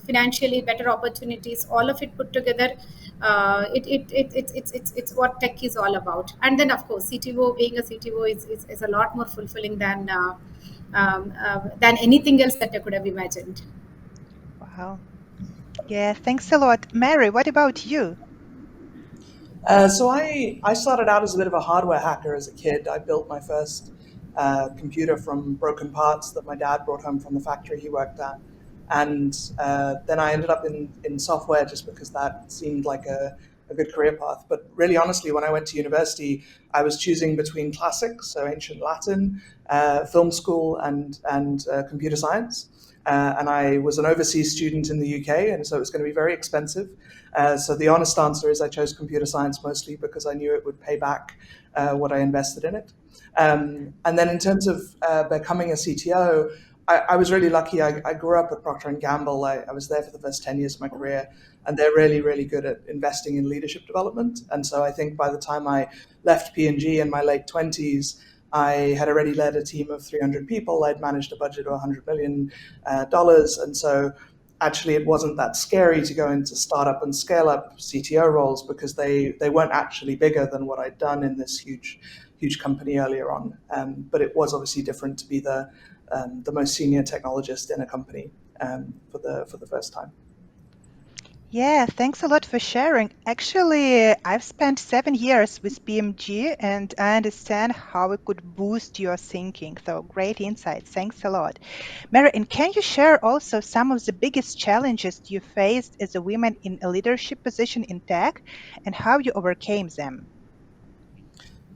financially better opportunities, all of it put together, it's what tech is all about. And then of course CTO, being a CTO is a lot more fulfilling than anything else that I could have imagined. Wow. Yeah, thanks a lot. Mary, what about you? So I started out as a bit of a hardware hacker as a kid. I built my first computer from broken parts that my dad brought home from the factory he worked at. And then I ended up in software just because that seemed like a good career path. But really, honestly, when I went to university, I was choosing between classics, so ancient Latin, film school, and computer science. And I was an overseas student in the UK, and so it was going to be very expensive. So the honest answer is I chose computer science mostly because I knew it would pay back what I invested in it. And then in terms of becoming a CTO, I was really lucky. I grew up at Procter and Gamble. I was there for the first 10 years of my career, and they're really, really good at investing in leadership development. And so I think by the time I left P&G in my late 20s, I had already led a team of 300 people. I'd managed a budget of $100 million, and so actually it wasn't that scary to go into startup and scale up CTO roles because they weren't actually bigger than what I'd done in this huge company earlier on. But it was obviously different to be the most senior technologist in a company for the first time. Yeah, thanks a lot for sharing. Actually, I've spent 7 years with PMG and I understand how it could boost your thinking. So, great insights. Thanks a lot. Mary, and can you share also some of the biggest challenges you faced as a woman in a leadership position in tech and how you overcame them?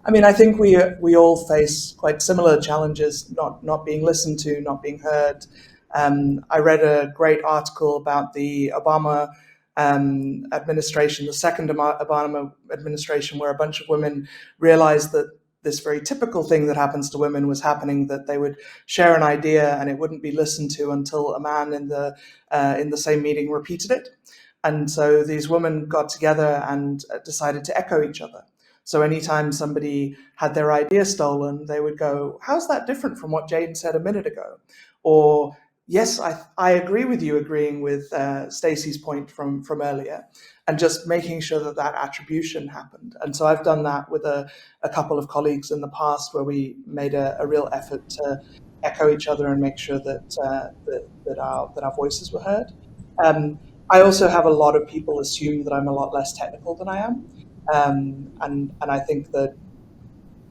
I mean, I think we all face quite similar challenges, not being listened to, not being heard. I read a great article about the Obama administration, the second Obama administration, where a bunch of women realized that this very typical thing that happens to women was happening, that they would share an idea and it wouldn't be listened to until a man in the same meeting repeated it. And so these women got together and decided to echo each other. So anytime somebody had their idea stolen, they would go, "How's that different from what Jane said a minute ago?" Or, "Yes, I agree with you, agreeing with Stacey's point from earlier," and just making sure that that attribution happened. And so I've done that with a couple of colleagues in the past, where we made a real effort to echo each other and make sure that our voices were heard. Um, I also have a lot of people assume that I'm a lot less technical than I am. And I think that,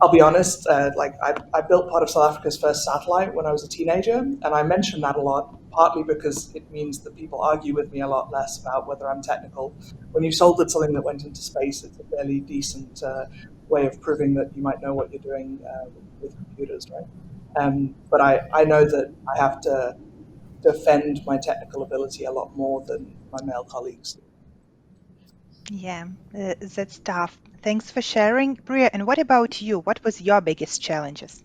I'll be honest, I built part of South Africa's first satellite when I was a teenager, and I mention that a lot, partly because it means that people argue with me a lot less about whether I'm technical. When you soldered something that went into space, it's a fairly decent way of proving that you might know what you're doing with computers, right? But I know that I have to defend my technical ability a lot more than my male colleagues do. Yeah, that's tough. Thanks for sharing, Priya. And what about you? What was your biggest challenges?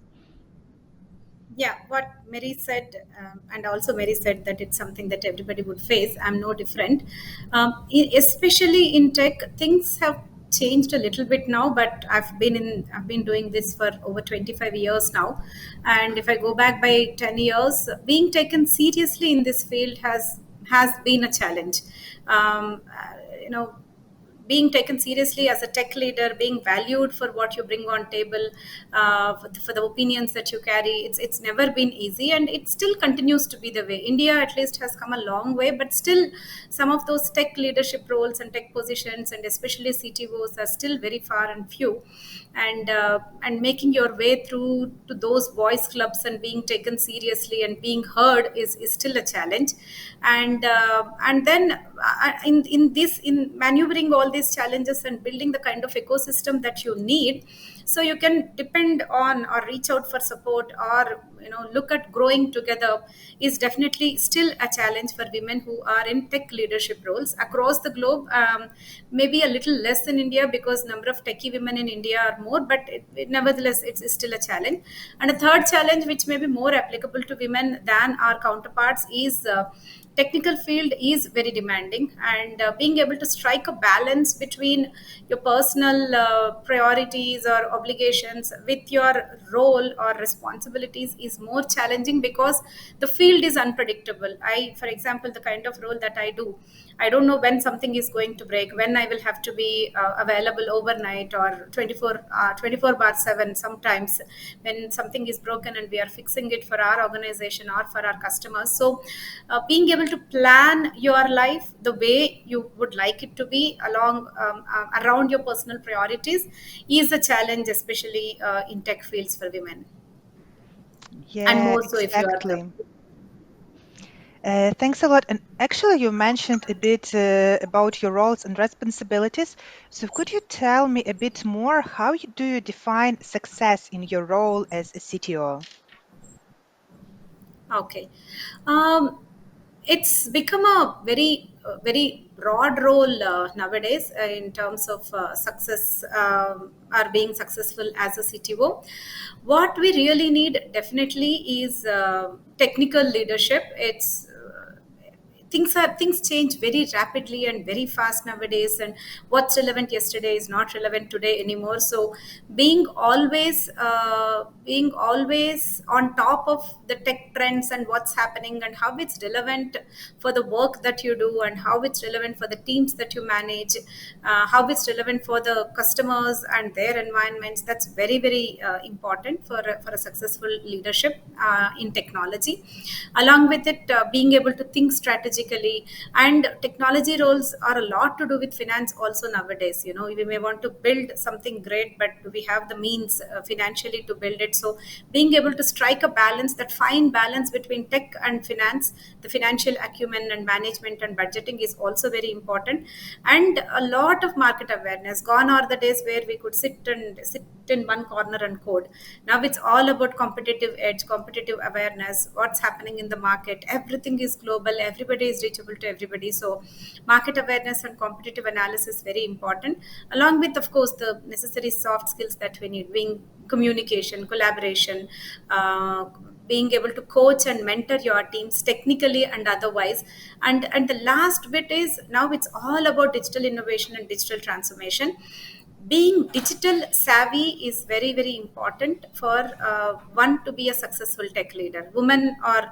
Yeah, what Mary said, and also Mary said that it's something that everybody would face. I'm no different. Especially in tech, things have changed a little bit now, but I've been doing this for over 25 years now. And if I go back by 10 years, being taken seriously in this field has been a challenge. You know being taken seriously as a tech leader, being valued for what you bring on table, for the opinions that you carry, it's never been easy, and it still continues to be the way. India at least has come a long way, but still some of those tech leadership roles and tech positions, and especially CTOs, are still very far and few. And making your way through to those boys clubs and being taken seriously and being heard is still a challenge. And then in maneuvering all these challenges and building the kind of ecosystem that you need, so you can depend on or reach out for support, or look at growing together, is definitely still a challenge for women who are in tech leadership roles across the globe. Maybe a little less in India, because number of techie women in India are more, but nevertheless it's still a challenge. And a third challenge, which may be more applicable to women than our counterparts, is technical field is very demanding, and being able to strike a balance between your personal priorities or obligations with your role or responsibilities is more challenging, because the field is unpredictable. For example, the kind of role that I do, I don't know when something is going to break, when I will have to be available overnight or 24 bar 7 sometimes, when something is broken and we are fixing it for our organization or for our customers. So being able to plan your life the way you would like it to be around your personal priorities is a challenge, especially in tech fields for women, and Yeah, more so if you are the. exactly. Thanks a lot. And actually, you mentioned a bit about your roles and responsibilities. So, could you tell me a bit more? Do you define success in your role as a CTO? Okay. Um, it's become a very broad role nowadays in terms of success, or being successful as a CTO. What we really need definitely is technical leadership. Things change very rapidly and very fast nowadays, and what's relevant yesterday is not relevant today anymore. So being always on top of the tech trends and what's happening, and how it's relevant for the work that you do, and how it's relevant for the teams that you manage, how it's relevant for the customers and their environments, that's very important for a successful leadership in technology. Along with it, being able to think strategically. And technology roles are a lot to do with finance also nowadays. We may want to build something great, but do we have the means financially to build it? So being able to strike a balance, that fine balance between tech and finance, the financial acumen and management and budgeting, is also very important. And a lot of market awareness. Gone are the days where we could sit in one corner and code. Now it's all about competitive edge, competitive awareness, what's happening in the market. Everything is global, everybody is reachable to everybody. So market awareness and competitive analysis is very important, along with, of course, the necessary soft skills that we need, being communication, collaboration, being able to coach and mentor your teams technically and otherwise. And the last bit is, now it's all about digital innovation and digital transformation. Being digital savvy is very important for one to be a successful tech leader, woman or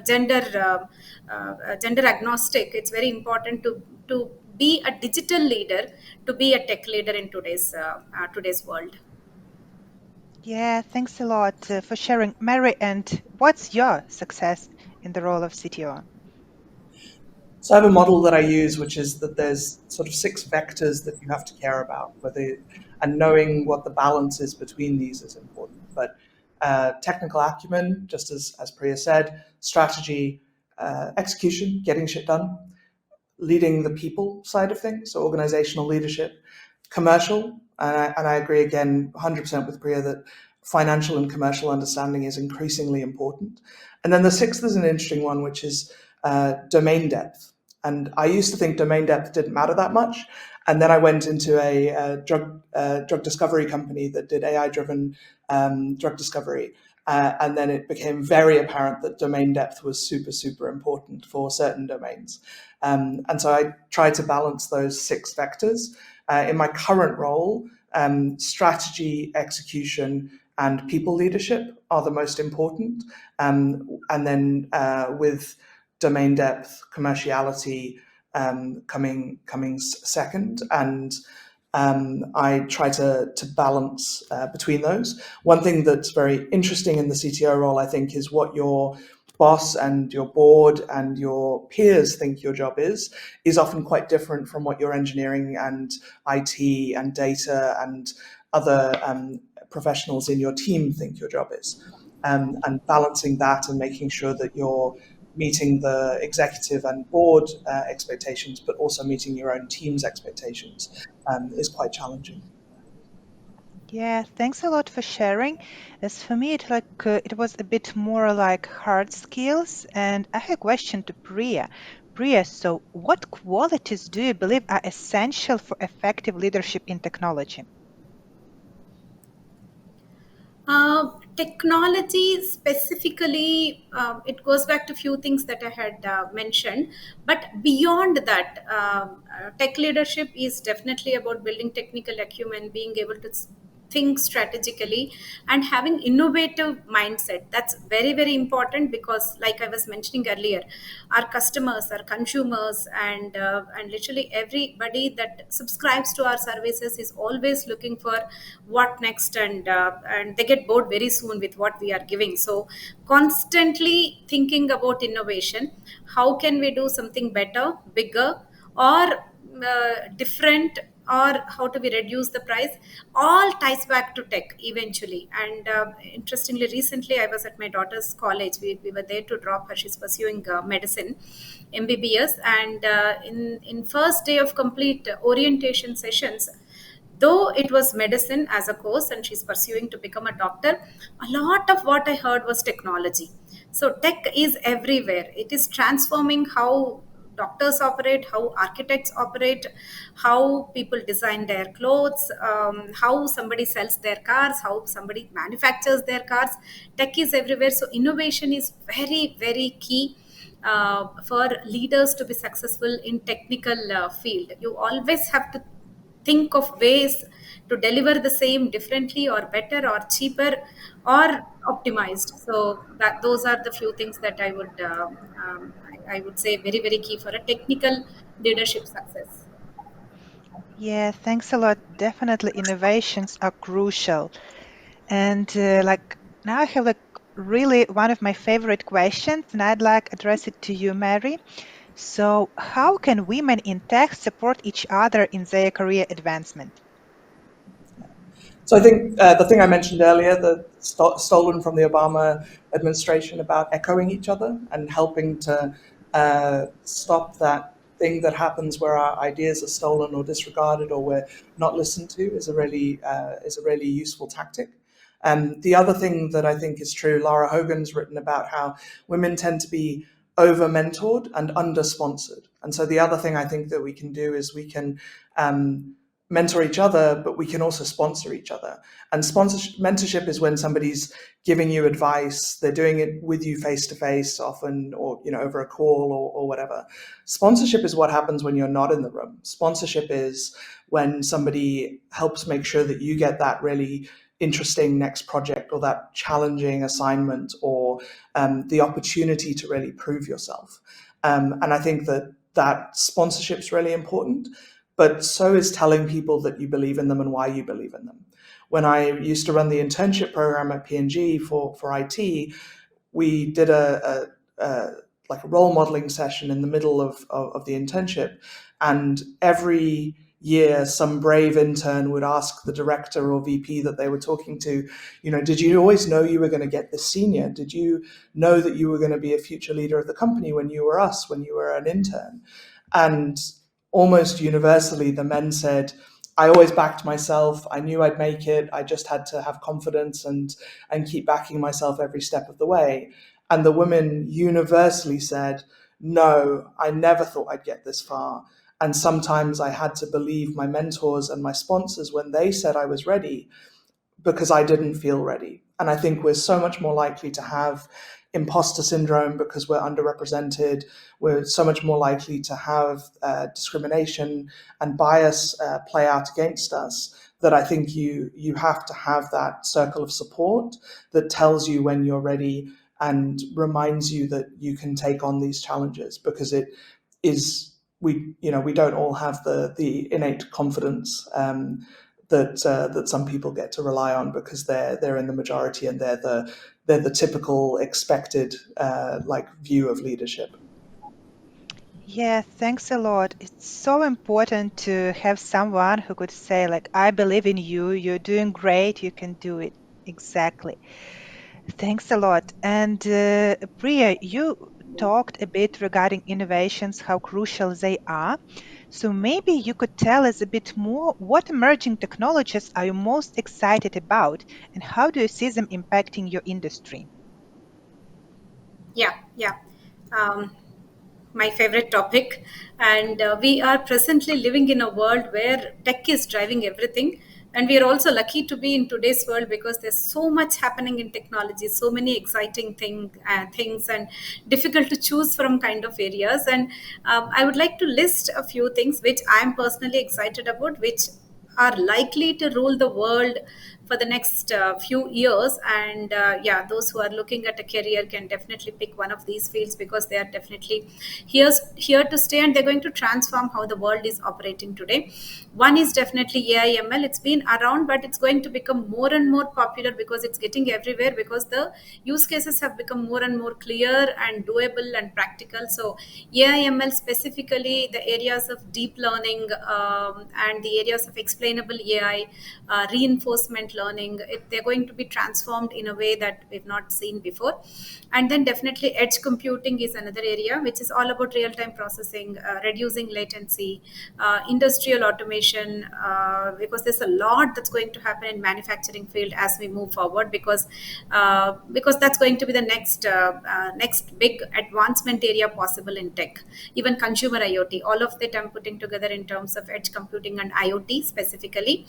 gender agnostic. It's very important to be a digital leader, to be a tech leader in today's world. Yeah, thanks a lot for sharing, Mary. And what's your success in the role of CTO? So I have a model that I use, which is that there's sort of six vectors that you have to care about, and knowing what the balance is between these is important. But technical acumen, just as Priya said, strategy, execution, getting shit done, leading the people side of things, so organizational leadership, commercial, and I agree again 100% with Priya that financial and commercial understanding is increasingly important. And then the sixth is an interesting one, which is domain depth. And I used to think domain depth didn't matter that much. And then I went into a drug discovery company that did AI-driven drug discovery. And then it became very apparent that domain depth was super important for certain domains. And so I try to balance those six vectors. In my current role, strategy, execution, and people leadership are the most important. And then with domain depth, commerciality, coming second, and I try to balance between those. One thing that's very interesting in the CTO role, I think, is what your boss and your board and your peers think your job is often quite different from what your engineering and IT and data and other professionals in your team think your job is. And balancing that and making sure that you're meeting the executive and board expectations, but also meeting your own team's expectations is quite challenging. Yeah, thanks a lot for sharing. As for me, it was a bit more like hard skills, and I have a question to Priya. Priya, so what qualities do you believe are essential for effective leadership in technology? Technology specifically, it goes back to a few things that I had mentioned. But beyond that, tech leadership is definitely about building technical acumen, being able to think strategically, and having innovative mindset. That's very, very important because, like I was mentioning earlier, our customers, our consumers, and literally everybody that subscribes to our services is always looking for what next, and they get bored very soon with what we are giving. So constantly thinking about innovation, how can we do something better, bigger, or different, or how do we reduce the price, all ties back to tech eventually. And interestingly, recently I was at my daughter's college. We were there to drop her. She's pursuing medicine, MBBS, and in first day of complete orientation sessions, though it was medicine as a course and she's pursuing to become a doctor, a lot of what I heard was technology. So tech is everywhere. It is transforming how doctors operate, how architects operate, how people design their clothes, how somebody sells their cars, how somebody manufactures their cars. Tech is everywhere. So innovation is very, very key for leaders to be successful in technical field. You always have to think of ways to deliver the same differently or better or cheaper or optimized. So that those are the few things that I would say very, very key for a technical leadership success. Yeah, thanks a lot. Definitely, innovations are crucial. And now I have really one of my favorite questions, and I'd like address it to you, Mary. So, how can women in tech support each other in their career advancement? So I think the thing I mentioned earlier, stolen from the Obama administration about echoing each other and helping to stop that thing that happens where our ideas are stolen or disregarded or we're not listened to is a really useful tactic. The other thing that I think is true, Lara Hogan's written about how women tend to be over mentored and under sponsored. And so the other thing I think that we can do is we can mentor each other, but we can also sponsor each other. And mentorship is when somebody's giving you advice, they're doing it with you face to face often, or over a call or whatever. Sponsorship is what happens when you're not in the room. Sponsorship is when somebody helps make sure that you get that really interesting next project or that challenging assignment or the opportunity to really prove yourself. And I think that sponsorship is really important, but so is telling people that you believe in them and why you believe in them. When I used to run the internship program at P&G for IT, we did a like a role modeling session in the middle of the internship, and every year some brave intern would ask the director or VP that they were talking to, did you always know you were going to get this senior? Did you know that you were going to be a future leader of the company when you were an intern? And almost universally the men said, I always backed myself. I knew I'd make it. I just had to have confidence and keep backing myself every step of the way. And the women universally said, no, I never thought I'd get this far. And sometimes I had to believe my mentors and my sponsors when they said I was ready, because I didn't feel ready. And I think we're so much more likely to have imposter syndrome because we're underrepresented. We're so much more likely to have discrimination and bias play out against us, that I think you have to have that circle of support that tells you when you're ready and reminds you that you can take on these challenges, because it is we don't all have the innate confidence that some people get to rely on because they're in the majority and they're the typical expected like view of leadership. Yeah, thanks a lot. It's so important to have someone who could say, like, I believe in you, you're doing great, you can do it. Exactly. Thanks a lot. And Priya, you talked a bit regarding innovations, how crucial they are. So maybe you could tell us a bit more what emerging technologies are you most excited about and how do you see them impacting your industry? Yeah, yeah. Um, my favorite topic. And we are presently living in a world where tech is driving everything. And we are also lucky to be in today's world because there's so much happening in technology, so many exciting things, and difficult to choose from kind of areas. And I would like to list a few things which I'm personally excited about, which are likely to rule the world for the next few years. And yeah, those who are looking at a career can definitely pick one of these fields because they are definitely here to stay, and they're going to transform how the world is operating today. One is definitely AI/ML. It's been around, but it's going to become more and more popular because it's getting everywhere, because the use cases have become more and more clear and doable and practical. So AI/ML, specifically the areas of deep learning, and the areas of explainable AI, reinforcement learning, they're going to be transformed in a way that we've not seen before. And then definitely edge computing is another area, which is all about real-time processing, reducing latency, industrial automation, because there's a lot that's going to happen in manufacturing field as we move forward, because that's going to be the next big advancement area possible in tech. Even consumer IoT, all of that I'm putting together in terms of edge computing and IoT specifically.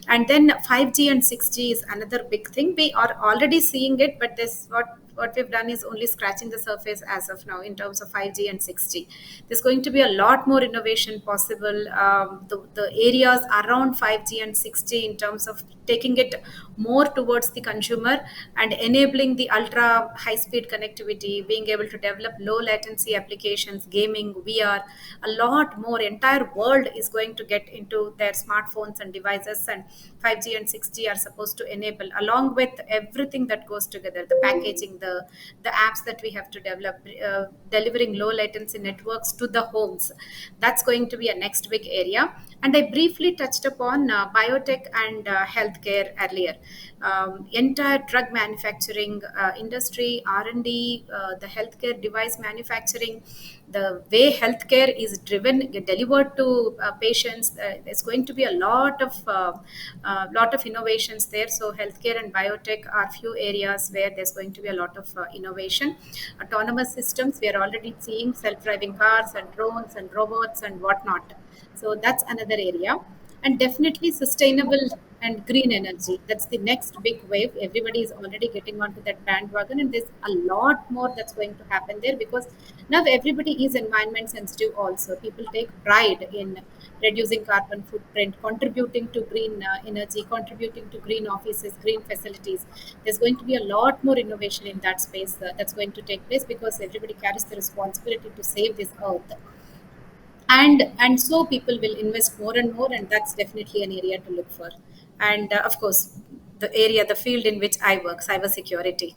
And then 5G and 6G is another big thing. We are already seeing it, but this what we've done is only scratching the surface as of now in terms of 5G and 6G. There's going to be a lot more innovation possible. The areas around 5G and 6G in terms of taking it more towards the consumer and enabling the ultra high speed connectivity, being able to develop low latency applications, gaming, VR, a lot more. Entire world is going to get into their smartphones and devices, and 5G and 6G are supposed to enable, along with everything that goes together, the packaging, the apps that we have to develop, delivering low latency networks to the homes. That's going to be a next big area. And I briefly touched upon biotech and healthcare earlier. Entire drug manufacturing industry, R&D, the healthcare device manufacturing, the way healthcare is delivered to patients, there's going to be a lot of innovations there. So healthcare and biotech are few areas where there's going to be a lot of innovation. Autonomous systems, we are already seeing self-driving cars and drones and robots and whatnot. So that's another area. And definitely sustainable and green energy, that's the next big wave. Everybody is already getting onto that bandwagon, and there's a lot more that's going to happen there, because now everybody is environment sensitive also. People take pride in reducing carbon footprint, contributing to green energy, contributing to green offices, green facilities. There's going to be a lot more innovation in that space that's going to take place, because everybody carries the responsibility to save this earth. And so people will invest more and more, and that's definitely an area to look for. And of course, the field in which I work, cybersecurity,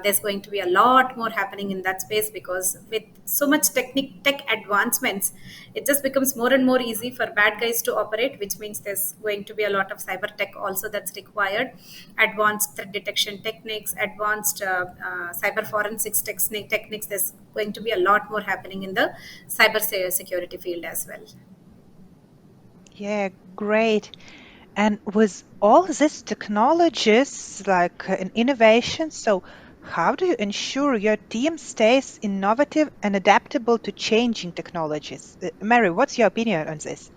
there's going to be a lot more happening in that space, because with so much tech advancements, it just becomes more and more easy for bad guys to operate, which means there's going to be a lot of cyber tech also that's required. Advanced threat detection techniques, advanced cyber forensics techniques. There's going to be a lot more happening in the security field as well. Yeah, great. And with all these technologies, like an innovation, so how do you ensure your team stays innovative and adaptable to changing technologies? Mary, what's your opinion on this?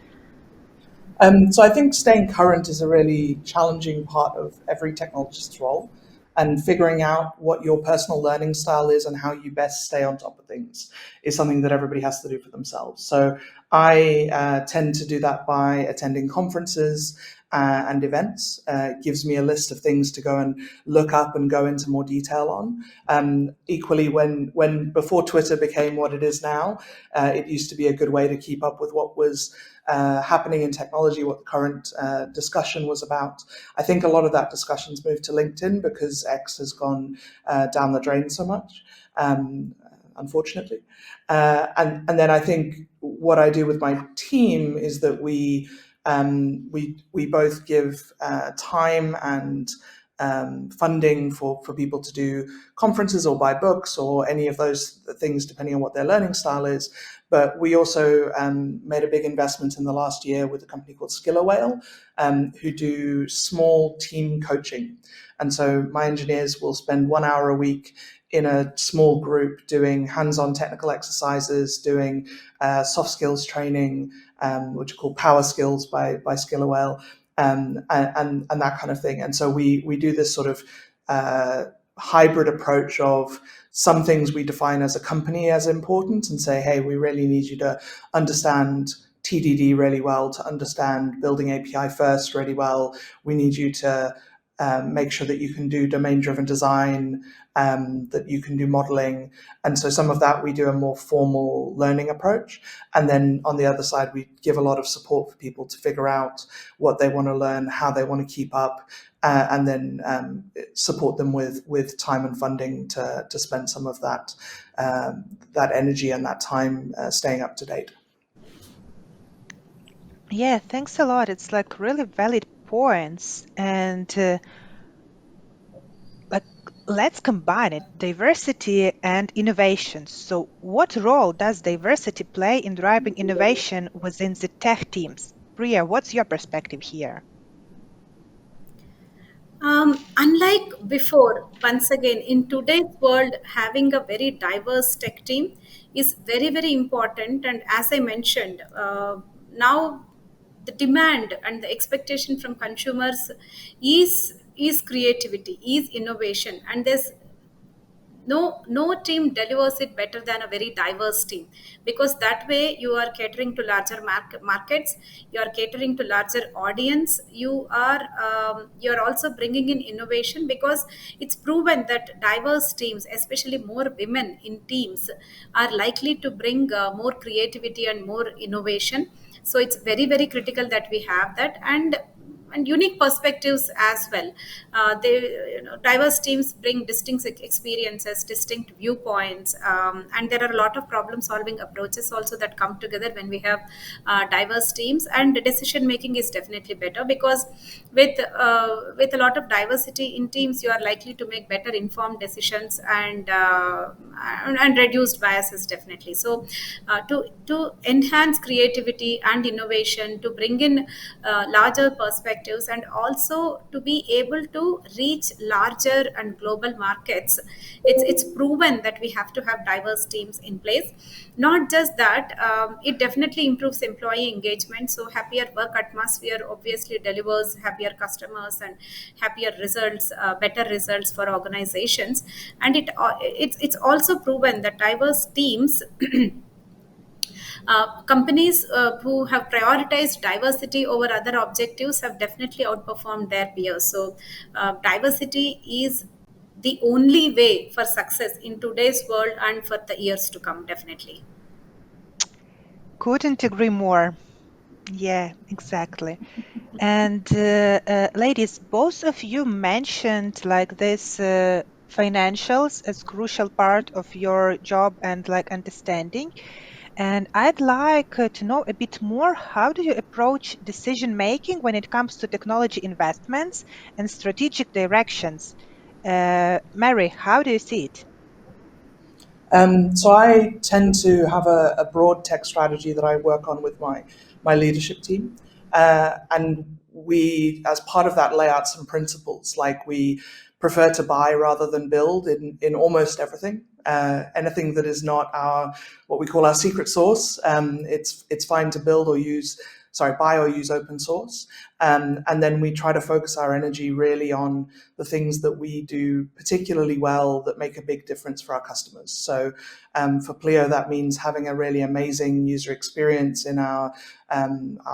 So I think staying current is a really challenging part of every technologist's role, and figuring out what your personal learning style is and how you best stay on top of things is something that everybody has to do for themselves. So I tend to do that by attending conferences and events. It gives me a list of things to go and look up and go into more detail on. Equally, when before Twitter became what it is now, it used to be a good way to keep up with what was happening in technology, what the current discussion was about. I think a lot of that discussion's moved to LinkedIn because X has gone down the drain so much, unfortunately. And then I think what I do with my team is that we both give time and funding for people to do conferences or buy books or any of those things, depending on what their learning style is. But we also made a big investment in the last year with a company called Skiller Whale, who do small team coaching. And so my engineers will spend 1 hour a week in a small group doing hands-on technical exercises, doing soft skills training, which are called power skills by Skiller Whale, and that kind of thing. And so we do this sort of hybrid approach of some things we define as a company as important and say, hey, we really need you to understand TDD really well, to understand building API first really well. We need you to make sure that you can do domain-driven design, that you can do modeling. And so some of that we do a more formal learning approach. And then on the other side, we give a lot of support for people to figure out what they want to learn, how they want to keep up, and then support them with time and funding to spend some of that that energy and that time staying up to date. Yeah, thanks a lot. It's like really valid points. And like let's combine it, diversity and innovation. So what role does diversity play in driving innovation within the tech teams? Priya, what's your perspective here? Unlike before, once again, in today's world, having a very diverse tech team is very, very important. And as I mentioned, now the demand and the expectation from consumers is creativity, is innovation, and there's no team delivers it better than a very diverse team, because that way you are catering to larger markets, you are catering to larger audience, you are also bringing in innovation, because it's proven that diverse teams, especially more women in teams, are likely to bring more creativity and more innovation. So it's very, very critical that we have that, and unique perspectives as well. They, diverse teams bring distinct experiences, distinct viewpoints, and there are a lot of problem-solving approaches also that come together when we have diverse teams. And decision making is definitely better, because with a lot of diversity in teams, you are likely to make better informed decisions and reduced biases definitely. So to enhance creativity and innovation, to bring in larger perspectives, and also to be able to reach larger and global markets, it's proven that we have to have diverse teams in place. Not just that, it definitely improves employee engagement. So happier work atmosphere obviously delivers happier customers and happier results, better results for organizations. And it's also proven that diverse teams, companies who have prioritized diversity over other objectives have definitely outperformed their peers. So, diversity is the only way for success in today's world and for the years to come, definitely. Couldn't agree more. Yeah, exactly. And ladies, both of you mentioned like this financials as crucial part of your job and like understanding. And I'd like to know a bit more, how do you approach decision making when it comes to technology investments and strategic directions? Mary, how do you see it? So I tend to have a broad tech strategy that I work on with my leadership team, and we, as part of that, lay out some principles. Like we prefer to buy rather than build in almost everything. Anything that is not our what we call our secret sauce, it's fine to build or use. Sorry, buy or use open source. And then we try to focus our energy really on the things that we do particularly well that make a big difference for our customers. So for Pleo, that means having a really amazing user experience in our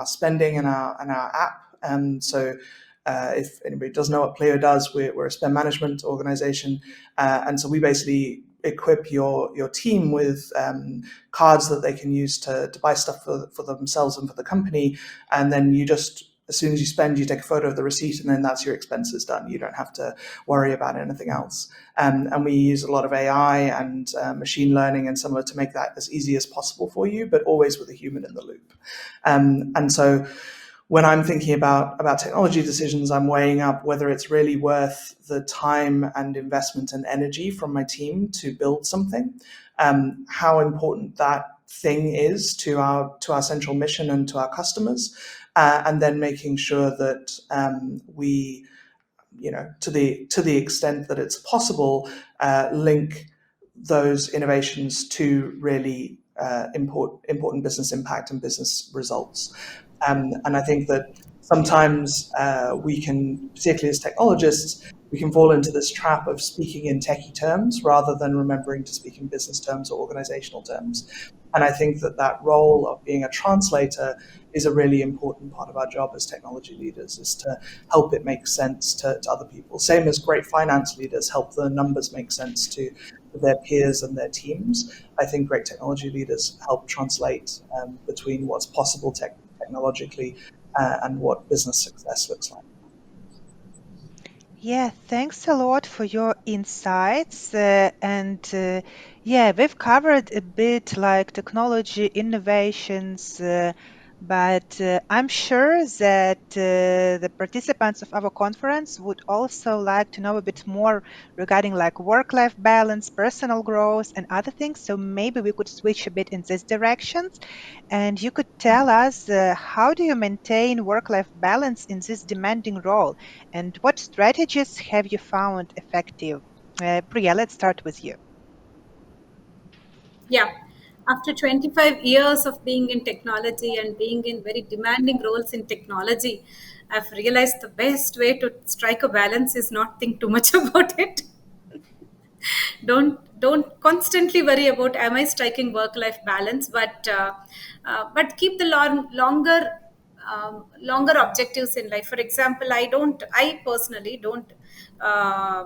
spending and our app. If anybody doesn't know what Pleo does, we're a spend management organization, and so we basically equip your team with cards that they can use to buy stuff for themselves and for the company, and then you just, as soon as you spend, you take a photo of the receipt, and then that's your expenses done. You don't have to worry about anything else. And we use a lot of AI and machine learning and similar to make that as easy as possible for you, but always with a human in the loop. And so when I'm thinking about technology decisions, I'm weighing up whether it's really worth the time and investment and energy from my team to build something, how important that thing is to our central mission and to our customers, and then making sure that we, to the extent that it's possible, link those innovations to really important business impact and business results. And I think that sometimes we can, particularly as technologists, we can fall into this trap of speaking in techie terms rather than remembering to speak in business terms or organizational terms. And I think that role of being a translator is a really important part of our job as technology leaders, is to help it make sense to other people. Same as great finance leaders help the numbers make sense to their peers and their teams. I think great technology leaders help translate between what's possible technologically and what business success looks like. Yeah, thanks a lot for your insights. Yeah, we've covered a bit like technology innovations, but I'm sure that the participants of our conference would also like to know a bit more regarding like work-life balance, personal growth, and other things. So maybe we could switch a bit in this directions, and you could tell us how do you maintain work-life balance in this demanding role? And what strategies have you found effective? Priya, let's start with you. Yeah. After 25 years of being in technology and being in very demanding roles in technology, I've realized the best way to strike a balance is not think too much about it. Don't constantly worry about am I striking work life balance, but keep the longer objectives in life. For example, I personally uh,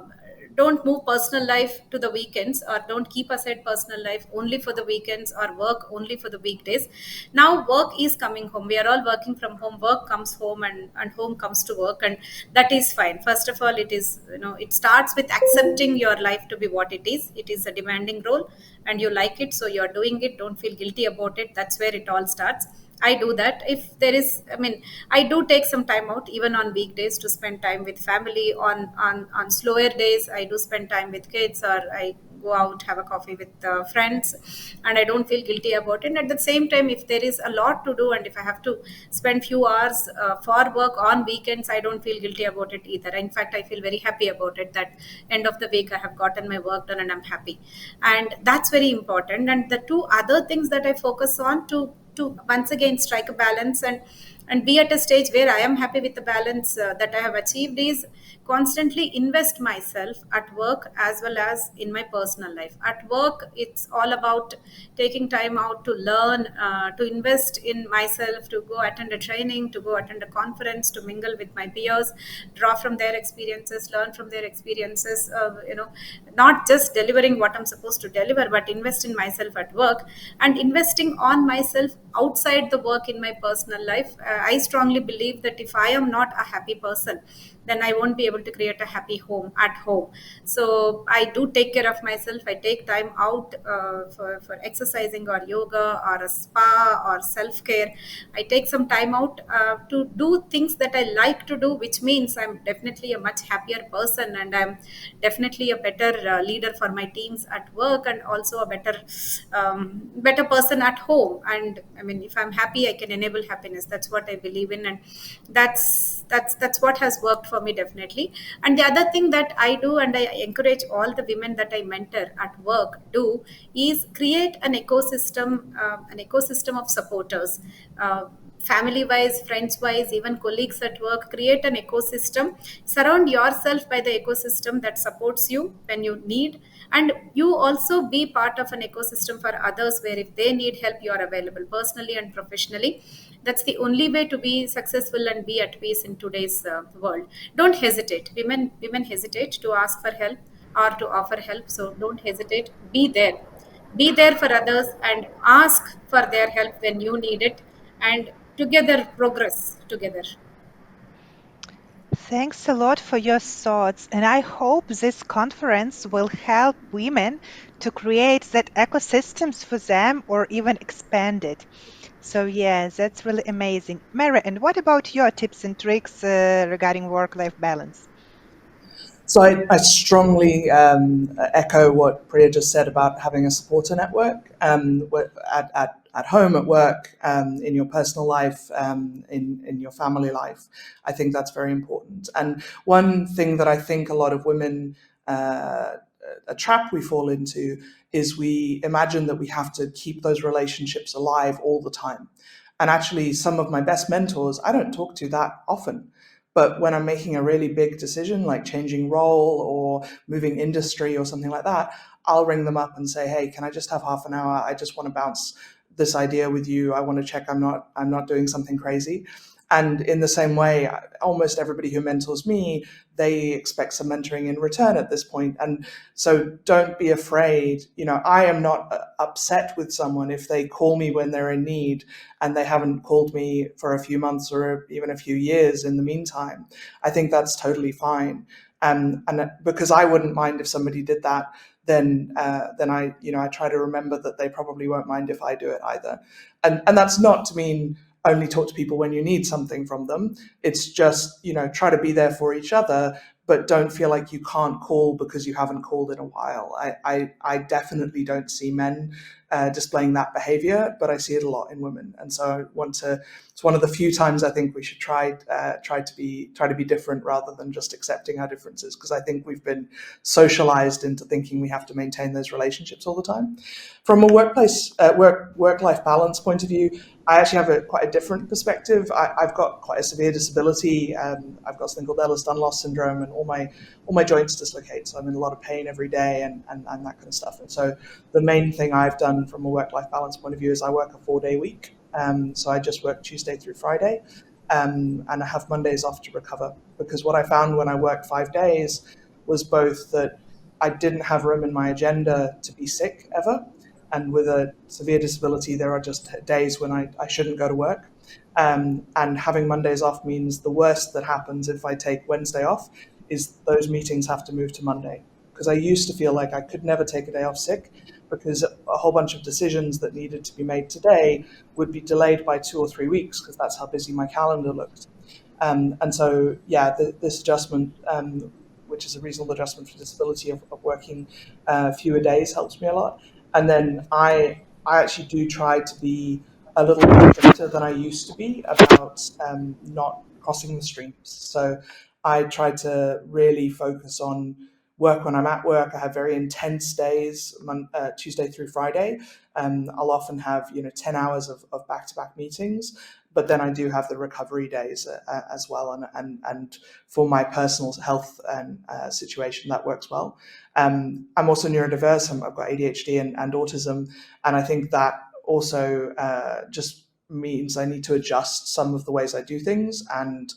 don't move personal life to the weekends, or don't keep aside personal life only for the weekends or work only for the weekdays. Now work is coming home, we are all working from home, work comes home, and home comes to work, and that is fine. First of all, it starts with accepting your life to be what it is. It is a demanding role and you like it, so you're doing it. Don't feel guilty about it. That's where it all starts. I do that. If there is, I mean, I do take some time out even on weekdays to spend time with family. On slower days, I do spend time with kids, or I go out, have a coffee with friends, and I don't feel guilty about it. At the same time, if there is a lot to do and if I have to spend few hours for work on weekends, I don't feel guilty about it either. In fact, I feel very happy about it, that end of the week I have gotten my work done and I'm happy. And that's very important. And the two other things that I focus on to once again strike a balance and be at a stage where I am happy with the balance that I have achieved is constantly invest myself at work as well as in my personal life. At work, it's all about taking time out to learn, to invest in myself, to go attend a training, to go attend a conference, to mingle with my peers, draw from their experiences, learn from their experiences. Not just delivering what I'm supposed to deliver, but invest in myself at work, and investing on myself outside the work in my personal life. I strongly believe that if I am not a happy person, then I won't be able to create a happy home at home. So I do take care of myself. I take time out for exercising or yoga or a spa or self-care. I take some time out to do things that I like to do, which means I'm definitely a much happier person, and I'm definitely a better leader for my teams at work, and also a better person at home. And I mean, if I'm happy, I can enable happiness. That's what I believe in, and that's what has worked for me, definitely. And the other thing that I do, and I encourage all the women that I mentor at work do, is create an ecosystem of supporters. Family wise, friends wise, even colleagues at work. Create an ecosystem. Surround yourself by the ecosystem that supports you when you need, and you also be part of an ecosystem for others, where if they need help, you are available personally and professionally. That's the only way to be successful and be at peace in today's world. Don't hesitate. Women hesitate to ask for help or to offer help, so don't hesitate. Be there for others and ask for their help when you need it, and together progress together. Thanks a lot for your thoughts, and I hope this conference will help women to create that ecosystems for them or even expand it. So, yeah, that's really amazing. Mary, and what about your tips and tricks regarding work-life balance? So I strongly echo what Priya just said about having a supporter network at home, at work, in your personal life, in your family life. I think that's very important. And one thing that I think a lot of women, a trap we fall into, is we imagine that we have to keep those relationships alive all the time. And actually, some of my best mentors, I don't talk to that often. But when I'm making a really big decision, like changing role or moving industry or something like that, I'll ring them up and say, "Hey, can I just have half an hour? I just want to bounce this idea with you. I want to check I'm not doing something crazy." And in the same way, almost everybody who mentors me, they expect some mentoring in return at this point. And so don't be afraid. I am not upset with someone if they call me when they're in need and they haven't called me for a few months or even a few years in the meantime. I think that's totally fine. And because I wouldn't mind if somebody did that, then I try to remember that they probably won't mind if I do it either. And that's not to mean only talk to people when you need something from them. It's just, try to be there for each other, but don't feel like you can't call because you haven't called in a while. I definitely don't see men displaying that behavior, but I see it a lot in women. And so I want to. It's one of the few times I think we should try to be different rather than just accepting our differences, because I think we've been socialized into thinking we have to maintain those relationships all the time. From a work life balance point of view, I actually have quite a different perspective. I've got quite a severe disability. I've got something called Ehlers-Danlos syndrome, and all my joints dislocate. So I'm in a lot of pain every day and that kind of stuff. And so the main thing I've done from a work-life balance point of view is I work a 4-day week. So I just work Tuesday through Friday, and I have Mondays off to recover. Because what I found when I worked 5 days was both that I didn't have room in my agenda to be sick ever. And with a severe disability, there are just days when I shouldn't go to work. And having Mondays off means the worst that happens if I take Wednesday off is those meetings have to move to Monday. Because I used to feel like I could never take a day off sick because a whole bunch of decisions that needed to be made today would be delayed by 2 or 3 weeks because that's how busy my calendar looked. And so, yeah, this adjustment, which is a reasonable adjustment for disability of working fewer days, helps me a lot. And then I actually do try to be a little bit stricter than I used to be about not crossing the streams. So I try to really focus on work when I'm at work. I have very intense days, Tuesday through Friday. I'll often have 10 hours of back-to-back meetings, but then I do have the recovery days as well. And for my personal health and situation, that works well. I'm also neurodiverse. I've got ADHD and autism, and I think that also just means I need to adjust some of the ways I do things and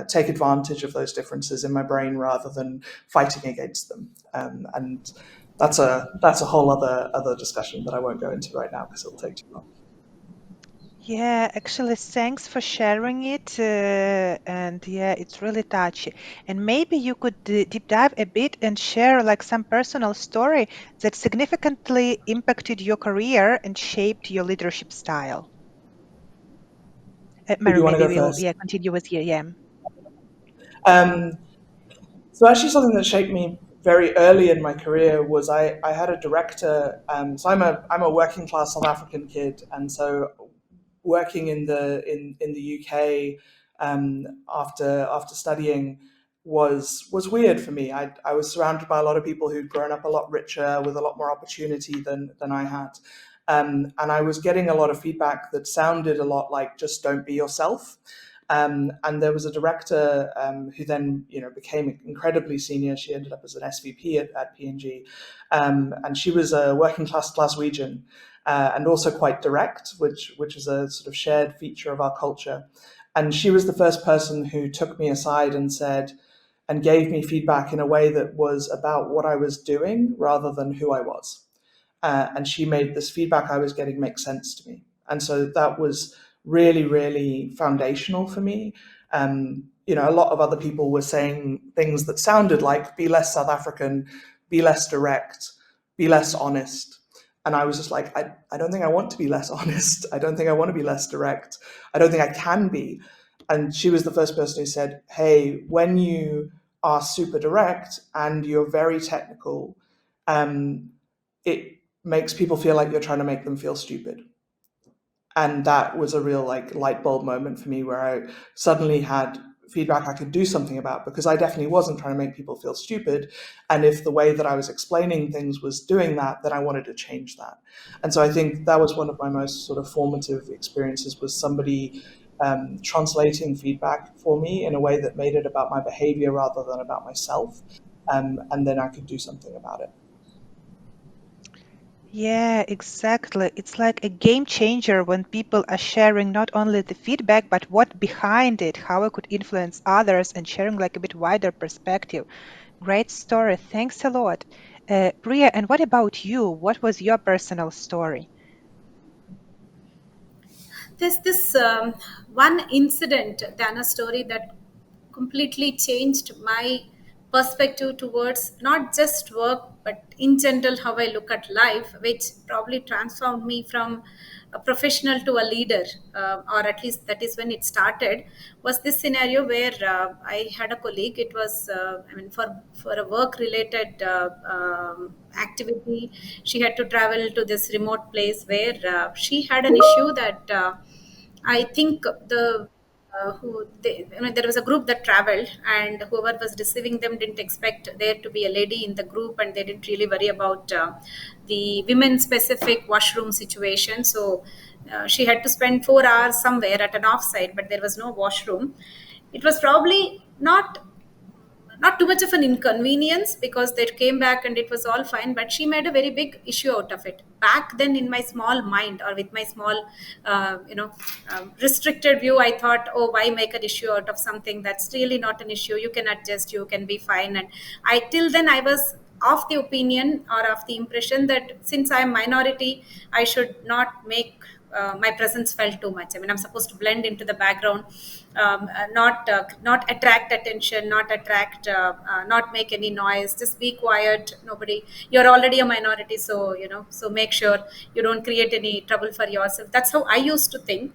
take advantage of those differences in my brain rather than fighting against them. And that's a whole other discussion that I won't go into right now because it'll take too long. Yeah, actually, thanks for sharing it. And yeah, it's really touchy. And maybe you could deep dive a bit and share like some personal story that significantly impacted your career and shaped your leadership style. Who do Mary, you want to maybe go we'll first? continue with you. Yeah. Um, So actually, something that shaped me very early in my career was I had a director. So I'm a working class South African kid, and so working in the UK after studying was weird for me. I was surrounded by a lot of people who'd grown up a lot richer with a lot more opportunity than I had. And I was getting a lot of feedback that sounded a lot like just don't be yourself. And there was a director who then, became incredibly senior. She ended up as an SVP at P&G, and she was a working class Glaswegian, and also quite direct, which is a sort of shared feature of our culture. And she was the first person who took me aside and said, and gave me feedback in a way that was about what I was doing rather than who I was. And she made this feedback I was getting make sense to me. And so that was really, really foundational for me. A lot of other people were saying things that sounded like be less South African, be less direct, be less honest. And I was just like, I don't think I want to be less honest. I don't think I want to be less direct. I don't think I can be. And she was the first person who said, hey, when you are super direct and you're very technical, it makes people feel like you're trying to make them feel stupid. And that was a real light bulb moment for me, where I suddenly had feedback I could do something about, because I definitely wasn't trying to make people feel stupid. And if the way that I was explaining things was doing that, then I wanted to change that. And so I think that was one of my most sort of formative experiences, was somebody translating feedback for me in a way that made it about my behavior rather than about myself. And then I could do something about it. Yeah, exactly. It's like a game changer when people are sharing not only the feedback, but what behind it, how it could influence others, and sharing like a bit wider perspective. Great story. Thanks a lot. Priya, and what about you? What was your personal story? There's this one incident, Dana story, that completely changed my perspective towards not just work, but in general, how I look at life, which probably transformed me from a professional to a leader, or at least that is when it started. Was this scenario where I had a colleague. It was, I mean, for a work related activity, she had to travel to this remote place where she had an issue that. I think I mean, there was a group that traveled, and whoever was receiving them didn't expect there to be a lady in the group, and they didn't really worry about the women specific washroom situation. So she had to spend 4 hours somewhere at an offsite, but there was no washroom. It was probably not too much of an inconvenience, because they came back and it was all fine, but she made a very big issue out of it. Back then, in my small mind, or with my small restricted view, I thought, oh, why make an issue out of something that's really not an issue? You can adjust, you can be fine. And I till then I was of the opinion, or of the impression, that since I'm minority, I should not make my presence felt too much. I mean, I'm supposed to blend into the background, not attract attention, not make any noise, just be quiet. Nobody, you're already a minority, so so make sure you don't create any trouble for yourself. That's how I used to think.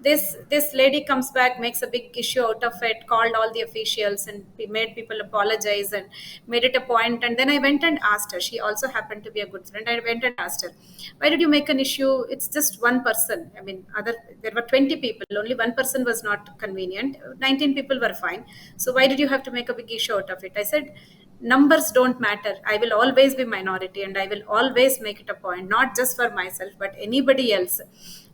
This lady comes back, makes a big issue out of it, called all the officials, and we made people apologize, and made it a point. And then I went and asked her. She also happened to be a good friend. I went and asked her, why did you make an issue? It's just one person. I mean, other there were 20 people, only one person was not convenient, 19 people were fine. So why did you have to make a big issue out of it? I said, numbers don't matter. I will always be minority, and I will always make it a point, not just for myself, but anybody else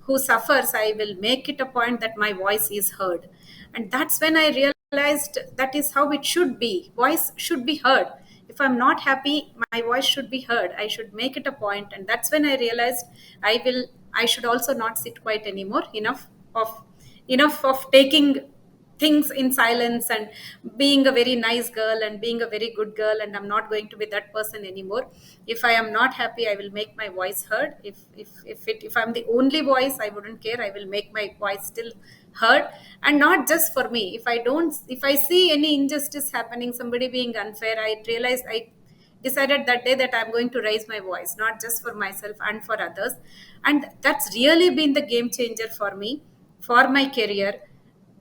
who suffers. I will make it a point that my voice is heard. And that's when I realized that is how it should be. Voice should be heard. If I'm not happy, my voice should be heard. I should make it a point. And that's when I realized I should also not sit quiet anymore. Of enough of taking things in silence, and being a very nice girl and being a very good girl, and I'm not going to be that person anymore. If I am not happy, I will make my voice heard. If I'm the only voice, I wouldn't care. I will make my voice still heard. And not just for me. If I see any injustice happening, somebody being unfair, I realize I decided that day that I'm going to raise my voice, not just for myself and for others. And that's really been the game changer for me, for my career.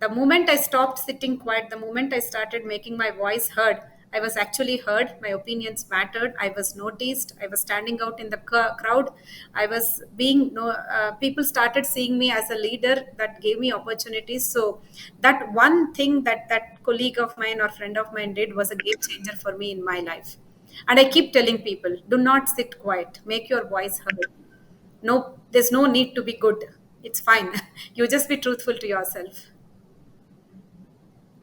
The moment I stopped sitting quiet, the moment I started making my voice heard, I was actually heard. My opinions mattered. I was noticed. I was standing out in the crowd. I was being, no, people started seeing me as a leader. That gave me opportunities. So, that one thing that colleague of mine or friend of mine did was a game changer for me in my life. And I keep telling people, do not sit quiet. Make your voice heard. No, there's no need to be good. It's fine. You just be truthful to yourself.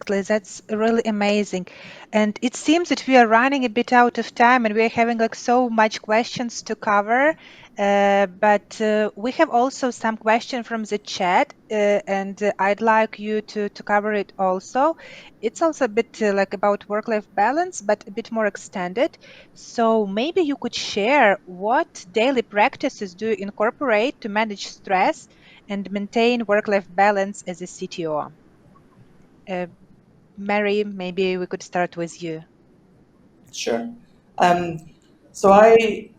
Absolutely. That's really amazing. And it seems that we are running a bit out of time and we're having like so much questions to cover. But we have also some question from the chat, and I'd like you to cover it also. It's also a bit like about work-life balance, but a bit more extended. So maybe you could share what daily practices do you incorporate to manage stress and maintain work-life balance as a CTO? Uh, Mary, maybe we could start with you. Sure. Um, so I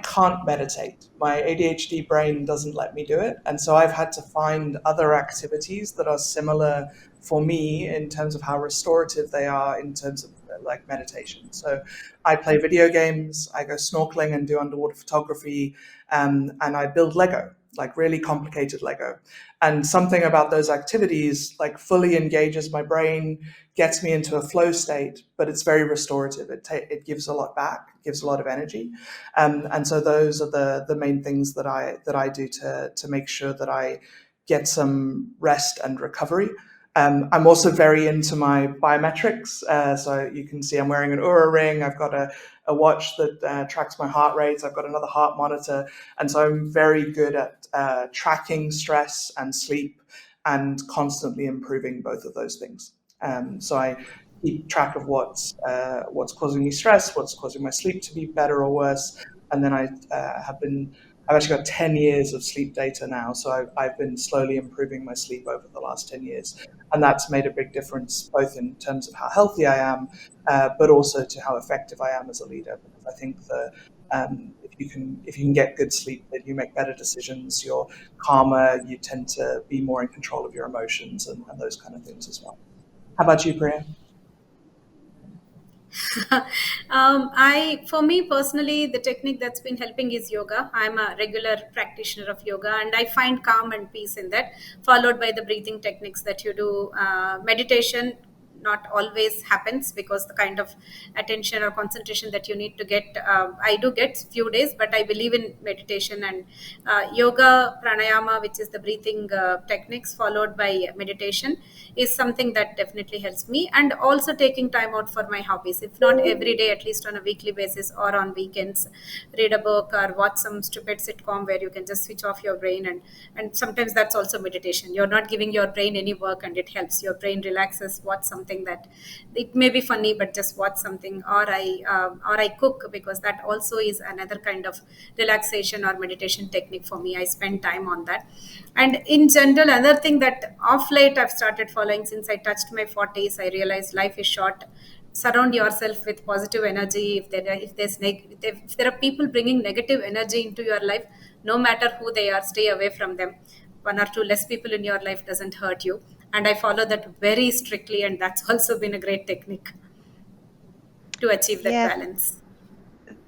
can't meditate. My ADHD brain doesn't let me do it. And so I've had to find other activities that are similar for me in terms of how restorative they are in terms of like meditation. So I play video games, I go snorkeling and do underwater photography, and I build Lego, like really complicated Lego. And something about those activities like fully engages my brain, gets me into a flow state, but it's very restorative. It gives a lot back, gives a lot of energy. And so those are the main things that I do to make sure that I get some rest and recovery. I'm also very into my biometrics. So you can see I'm wearing an Oura ring. I've got a watch that tracks my heart rate. I've got another heart monitor. And so I'm very good at tracking stress and sleep and constantly improving both of those things. So I keep track of what's causing me stress, what's causing my sleep to be better or worse, and then I've actually got 10 years of sleep data now, so I've been slowly improving my sleep over the last 10 years, and that's made a big difference both in terms of how healthy I am, but also to how effective I am as a leader. Because I think if you can get good sleep, then you make better decisions. You're calmer. You tend to be more in control of your emotions and those kind of things as well. How about you, Priya? For me personally, the technique that's been helping is yoga. I'm a regular practitioner of yoga, and I find calm and peace in that. Followed by the breathing techniques that you do. Meditation not always happens because the kind of attention or concentration that you need to get. I do get few days, but I believe in meditation and yoga, pranayama, which is the breathing techniques, followed by meditation, is something that definitely helps me. And also taking time out for my hobbies, if not every day, at least on a weekly basis or on weekends, read a book or watch some stupid sitcom where you can just switch off your brain. And sometimes that's also meditation. You're not giving your brain any work, and it helps your brain relaxes. Watch something that it may be funny, but just watch something. Or I cook, because that also is another kind of relaxation or meditation technique for me. I spend time on that. And in general, another thing that off late I've started following since I touched my 40s, I realized life is short. Surround yourself with positive energy. If there are people bringing negative energy into your life, no matter who they are, stay away from them. One or two less people in your life doesn't hurt you, and I follow that very strictly, and that's also been a great technique to achieve that Yes, balance.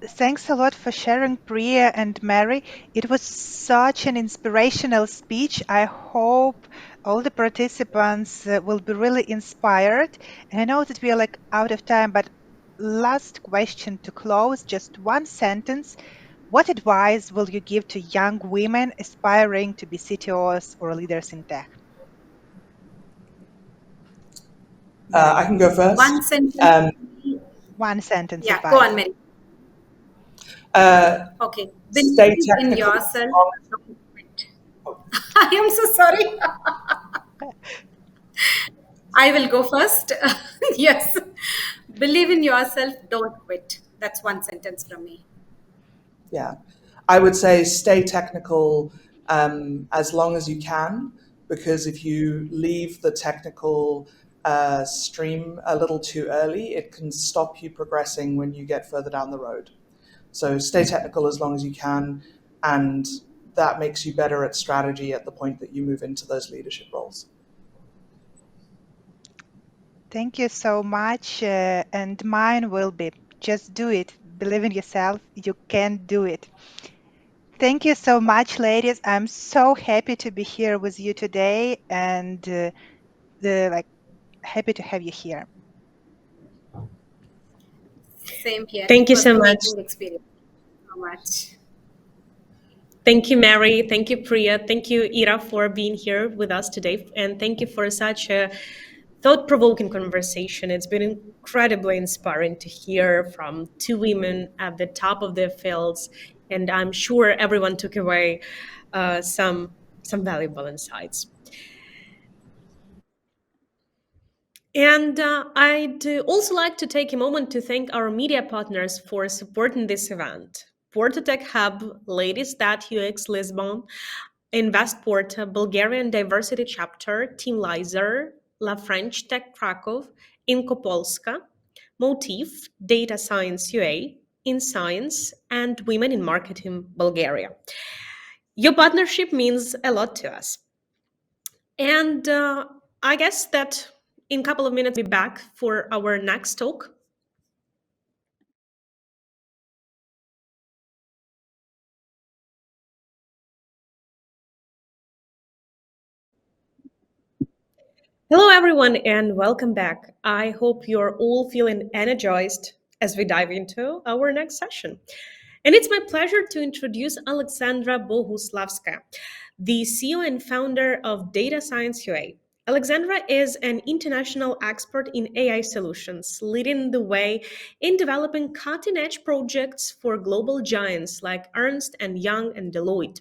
thanks a lot for sharing, Priya and Mary. It was such an inspirational speech. I hope all the participants will be really inspired. And I know that we are like out of time, but last question to close, just one sentence. What advice will you give to young women aspiring to be CTOs or leaders in tech? I Mary, can go One first. sentence. Um, one sentence Yeah, go on, advice. Mary. uh, Okay. Stay Believe in technical as yourself. long Don't quit. as. I am so sorry. I will go first. Yes. Believe in yourself. Don't quit. That's one sentence from me. Yeah, I would say stay technical as long as you can, because if you leave the technical stream a little too early, it can stop you progressing when you get further down the road. So stay technical as long as you can, and that makes you better at strategy at the point that you move into those leadership roles. Thank you so much. And mine will be just do it. Believe in yourself. You can do it. Thank you so much, ladies. I'm so happy to be here with you today, and the like happy to have you here. Same here. Thank It you was so an much. amazing experience. So much. Thank you, Mary. Thank you, Priya. Thank you, Ira, for being here with us today. And thank you for such a thought-provoking conversation. It's been incredibly inspiring to hear from two women at the top of their fields, and I'm sure everyone took away some valuable insights. And I'd also like to take a moment to thank our media partners for supporting this event. Porto Tech Hub, Ladies That UX Lisbon, Investport, Bulgarian Diversity Chapter, Team Lizer, La French Tech Krakow, Inko Polska, Motif, Data Science UA, In Science, and Women in Marketing Bulgaria. Your partnership means a lot to us. And I guess that in a couple of minutes, we'll be back for our next talk. Hello, everyone, and welcome back. I hope you're all feeling energized as we dive into our next session. And it's my pleasure to introduce Alexandra Bohuslavska, the CEO and founder of Data Science UA. Alexandra is an international expert in AI solutions, leading the way in developing cutting edge projects for global giants like Ernst and Young and Deloitte.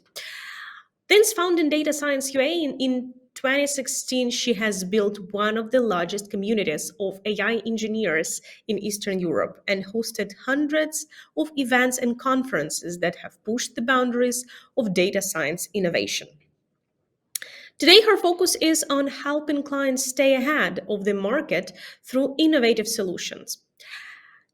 Since founding Data Science UA in 2016, she has built one of the largest communities of AI engineers in Eastern Europe and hosted hundreds of events and conferences that have pushed the boundaries of data science innovation. Today, her focus is on helping clients stay ahead of the market through innovative solutions.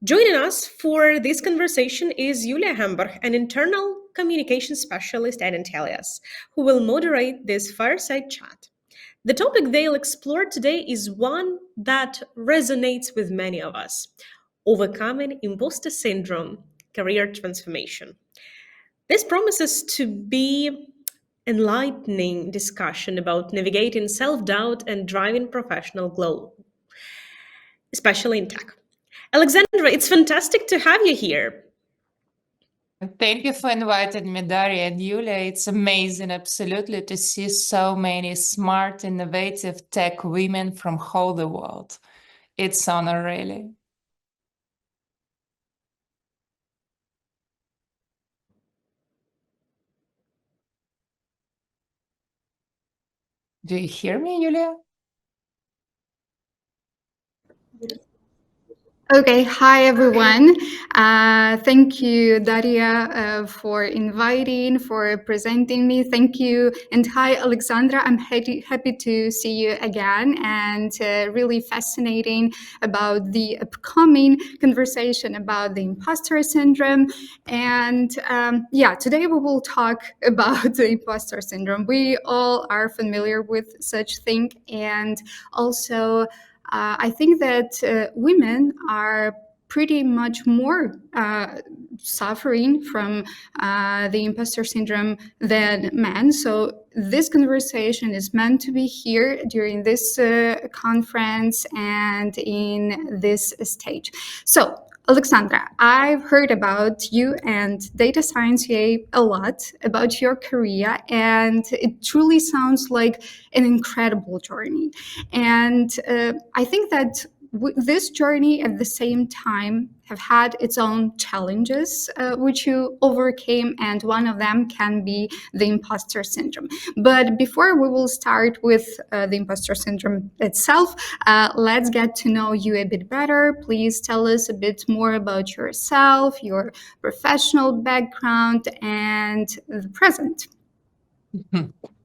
Joining us for this conversation is Julia Hamburg, an internal communication specialist at Intellias, who will moderate this fireside chat. The topic they'll explore today is one that resonates with many of us: overcoming imposter syndrome, career transformation. This promises to be enlightening discussion about navigating self-doubt and driving professional growth, especially in tech. Alexandra, it's fantastic to have you here. Thank you for inviting me, Daria and Yulia. It's amazing, absolutely, to see so many smart, innovative tech women from whole the world. It's honor, really. Do you hear me, Yulia? Okay, hi everyone. Thank you, Daria, for inviting, for presenting me. Thank you. And hi, Alexandra. I'm happy to see you again, and really fascinating about the upcoming conversation about the imposter syndrome. And yeah, today we will talk about the imposter syndrome. We all are familiar with such thing, and also I think that women are pretty much more suffering from the imposter syndrome than men. So this conversation is meant to be here during this conference and in this stage. So Alexandra, I've heard about you and Data Science UA a lot, about your career, and it truly sounds like an incredible journey. And I think that this journey at the same time have had its own challenges which you overcame, and one of them can be the imposter syndrome. But before we will start with the imposter syndrome itself, let's get to know you a bit better. Please tell us a bit more about yourself, your professional background, and the present.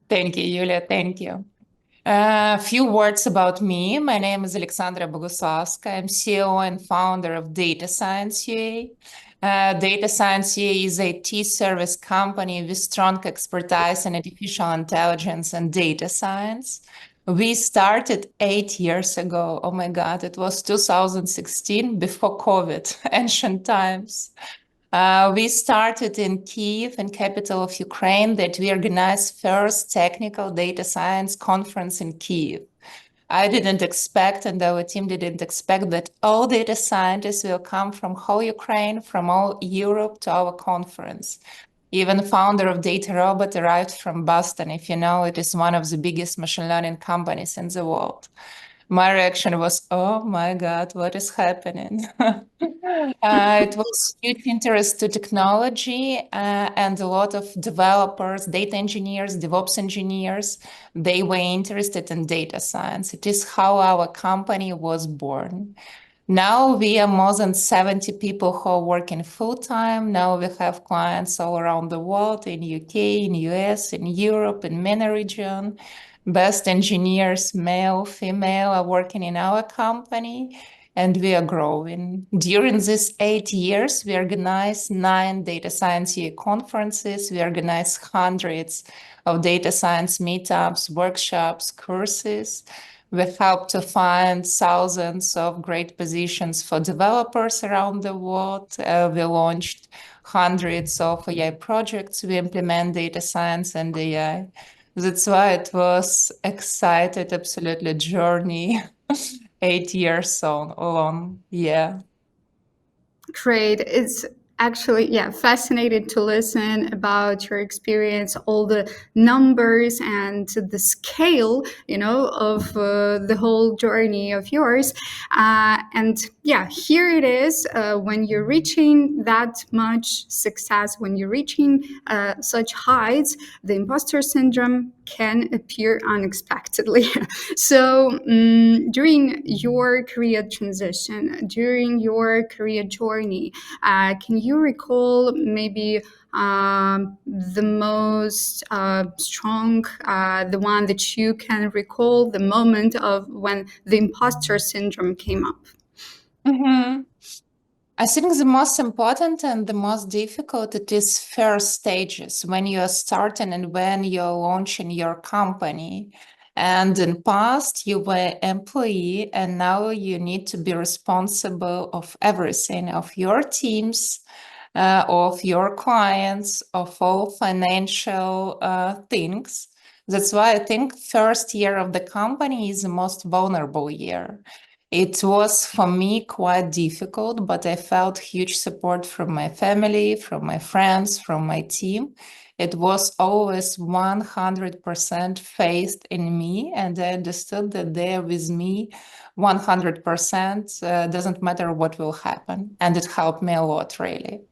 Thank you, Yulia. Thank you. A few words about me. My name is Alexandra Boguslavska. I'm CEO and founder of Data Science UA. Data Science UA is a IT service company with strong expertise in artificial intelligence and data science. We started 8 years ago. Oh my God, it was 2016, before COVID, ancient times. We started in Kiev, in capital of Ukraine, that we organized first technical data science conference in Kiev. I didn't expect, and our team didn't expect, that all data scientists will come from whole Ukraine, from all Europe to our conference. Even the founder of Data Robot arrived from Boston. If you know, it is one of the biggest machine learning companies in the world. My reaction was, oh my God, what is happening? It was huge interest to technology and a lot of developers, data engineers, DevOps engineers, they were interested in data science. It is how our company was born. Now we are more than 70 people who are working full time. Now we have clients all around the world in UK, in US, in Europe, in many regions. Best engineers, male, female, are working in our company and we are growing. During these 8 years, we organized 9 data science year conferences. We organized hundreds of data science meetups, workshops, courses. We help to find thousands of great positions for developers around the world. We launched hundreds of AI projects. We implement data science and AI. That's why it was excited, absolutely journey, 8 years long. Yeah. Great. It's actually, yeah, fascinated to listen about your experience, all the numbers and the scale, of the whole journey of yours. And yeah, here it is. When you're reaching that much success, when you're reaching such heights, the imposter syndrome can appear unexpectedly. So, during your career transition, during your career journey, can you recall maybe the most strong, the one that you can recall, the moment of when the imposter syndrome came up? Mhm. I think the most important and the most difficult it is first stages when you are starting and when you're launching your company. And in past you were employee and now you need to be responsible of everything, of your teams, of your clients, of all financial things. That's why I think first year of the company is the most vulnerable year. It was for me quite difficult, but I felt huge support from my family, from my friends, from my team. It was always 100% faith in me, and I understood that they're with me 100%, doesn't matter what will happen. And it helped me a lot, really.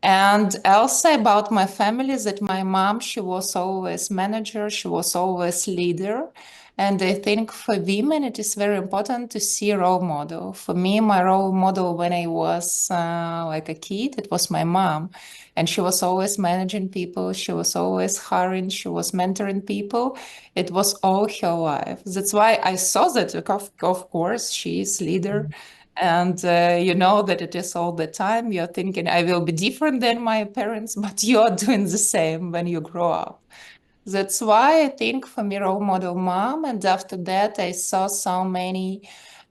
And also about my family, that my mom, she was always manager, she was always leader. And I think for women, it is very important to see a role model. For me, my role model when I was like a kid, it was my mom. And she was always managing people. She was always hiring. She was mentoring people. It was all her life. That's why I saw that, of course, she is leader. And you know that it is all the time. You're thinking, I will be different than my parents, but you're doing the same when you grow up. That's why I think for me, role model mom. And after that, I saw so many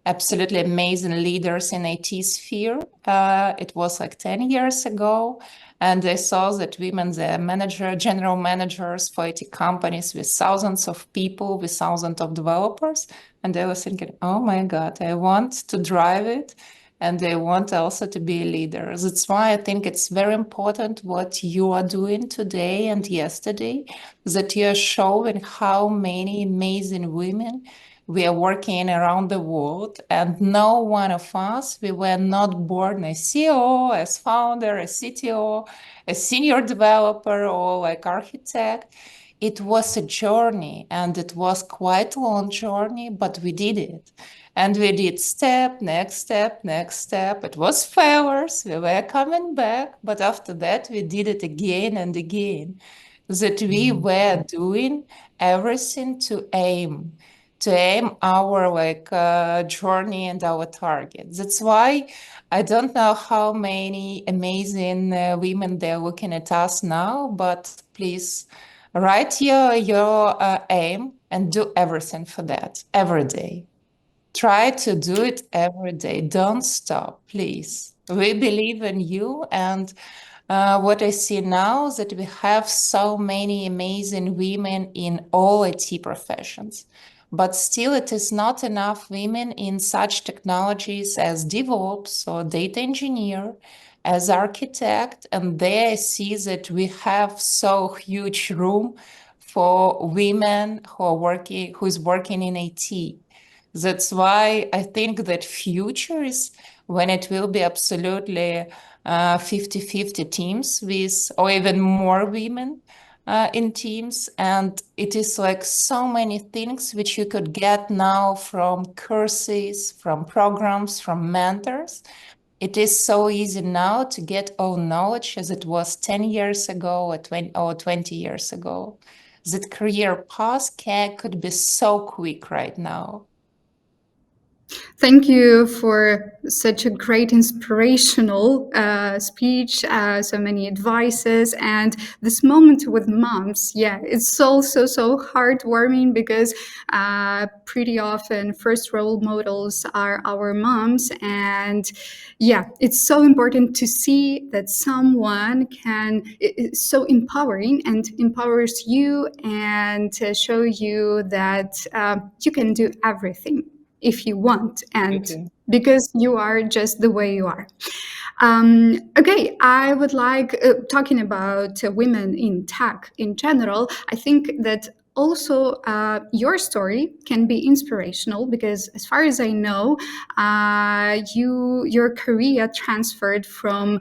absolutely amazing leaders in IT sphere. It was like 10 years ago. And I saw that women, the manager, general managers for IT companies with thousands of people, with thousands of developers. And I was thinking, oh my God, I want to drive it. And I want also to be a leader. That's why I think it's very important what you are doing today and yesterday, that you are showing how many amazing women we are working around the world, and no one of us, we were not born as CEO, as founder, as CTO, a senior developer, or like architect. It was a journey, and it was quite a long journey, but we did it. And we did step, next step, next step. It was failures, we were coming back, but after that, we did it again and again. That we were doing everything to aim our like journey and our target. That's why I don't know how many amazing women they're looking at us now, but please write your aim and do everything for that every day. Try to do it every day. Don't stop, please. We believe in you. And what I see now is that we have so many amazing women in all IT professions. But still, it is not enough women in such technologies as DevOps or data engineer, as architect. And there I see that we have so huge room for women who is working in IT. That's why I think that future is when it will be absolutely 50-50 teams with, or even more women in teams. And it is like so many things which you could get now from courses, from programs, from mentors. It is so easy now to get all knowledge as it was 10 years ago or 20 years ago. That career path could be so quick right now. Thank you for such a great inspirational speech, so many advices, and this moment with moms. Yeah, it's so heartwarming because pretty often first role models are our moms, and yeah, it's so important to see that someone it's so empowering and empowers you and show you that you can do everything if you want, and because you are just the way you are. Okay, I would like talking about women in tech in general. I think that also your story can be inspirational because, as far as I know, your career transferred from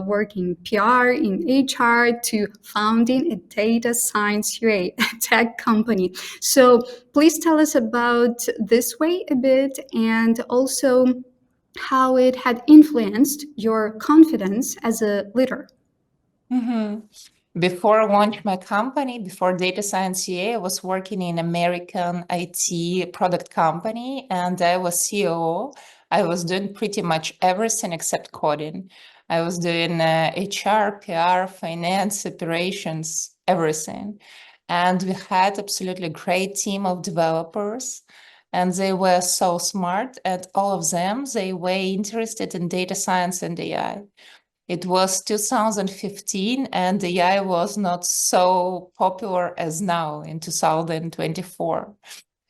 working PR in HR to founding a data science UA tech company. So please tell us about this way a bit, and also how it had influenced your confidence as a leader. Mm-hmm. Before I launched my company, before Data Science EA, I was working in American IT product company and I was COO. I was doing pretty much everything except coding. I was doing HR, PR, finance, operations, everything. And we had absolutely great team of developers and they were so smart and all of them, they were interested in data science and AI. It was 2015 and AI was not so popular as now in 2024.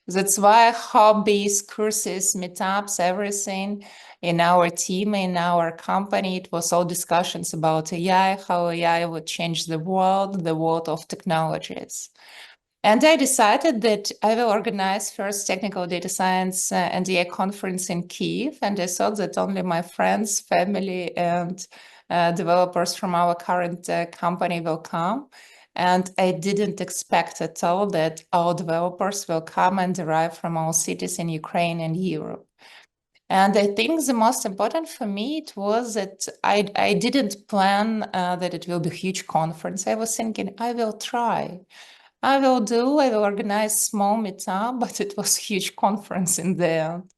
That's why hobbies, courses, meetups, everything in our team, in our company, it was all discussions about AI, how AI would change the world of technologies. And I decided that I will organize first technical data science and AI conference in Kyiv. And I thought that only my friends, family, and developers from our current company will come. And I didn't expect at all that all developers will come and arrive from all cities in Ukraine and Europe. And I think the most important for me it was that I didn't plan that it will be a huge conference. I was thinking I will try. I will organize small meetup, but it was huge conference in the end.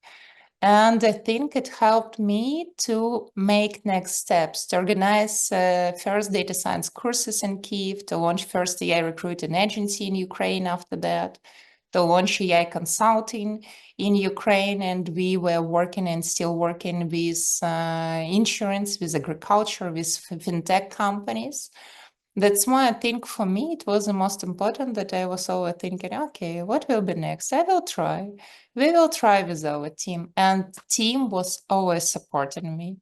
And I think it helped me to make next steps, to organize first data science courses in Kyiv, to launch first AI recruiting agency in Ukraine after that, to launch AI consulting in Ukraine. And we were working and still working with insurance, with agriculture, with fintech companies. That's why I think for me it was the most important that I was always thinking, okay, what will be next? I will try. We will try with our team. And team was always supporting me.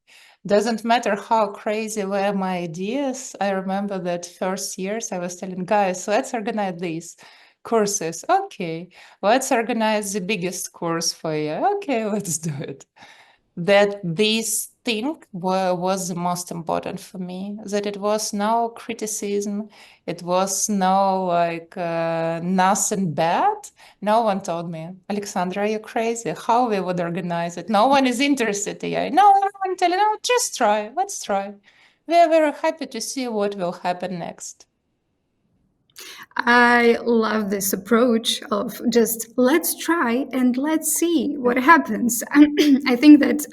Doesn't matter how crazy were my ideas. I remember that first years I was telling guys, let's organize these courses. Okay, let's organize the biggest course for you. Okay, let's do it. That this thing was the most important for me, that it was no criticism, it was no like nothing bad. No one told me, Alexandra, are you crazy? How we would organize it? No one is interested here. No one telling, no, just try, let's try. We are very happy to see what will happen next. I love this approach of just let's try and let's see what happens. I think that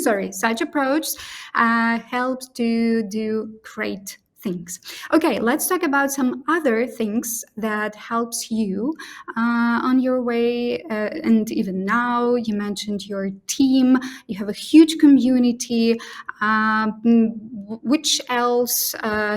sorry, such approach helps to do great things. Okay, let's talk about some other things that helps you on your way. And even now, you mentioned your team. You have a huge community. Which else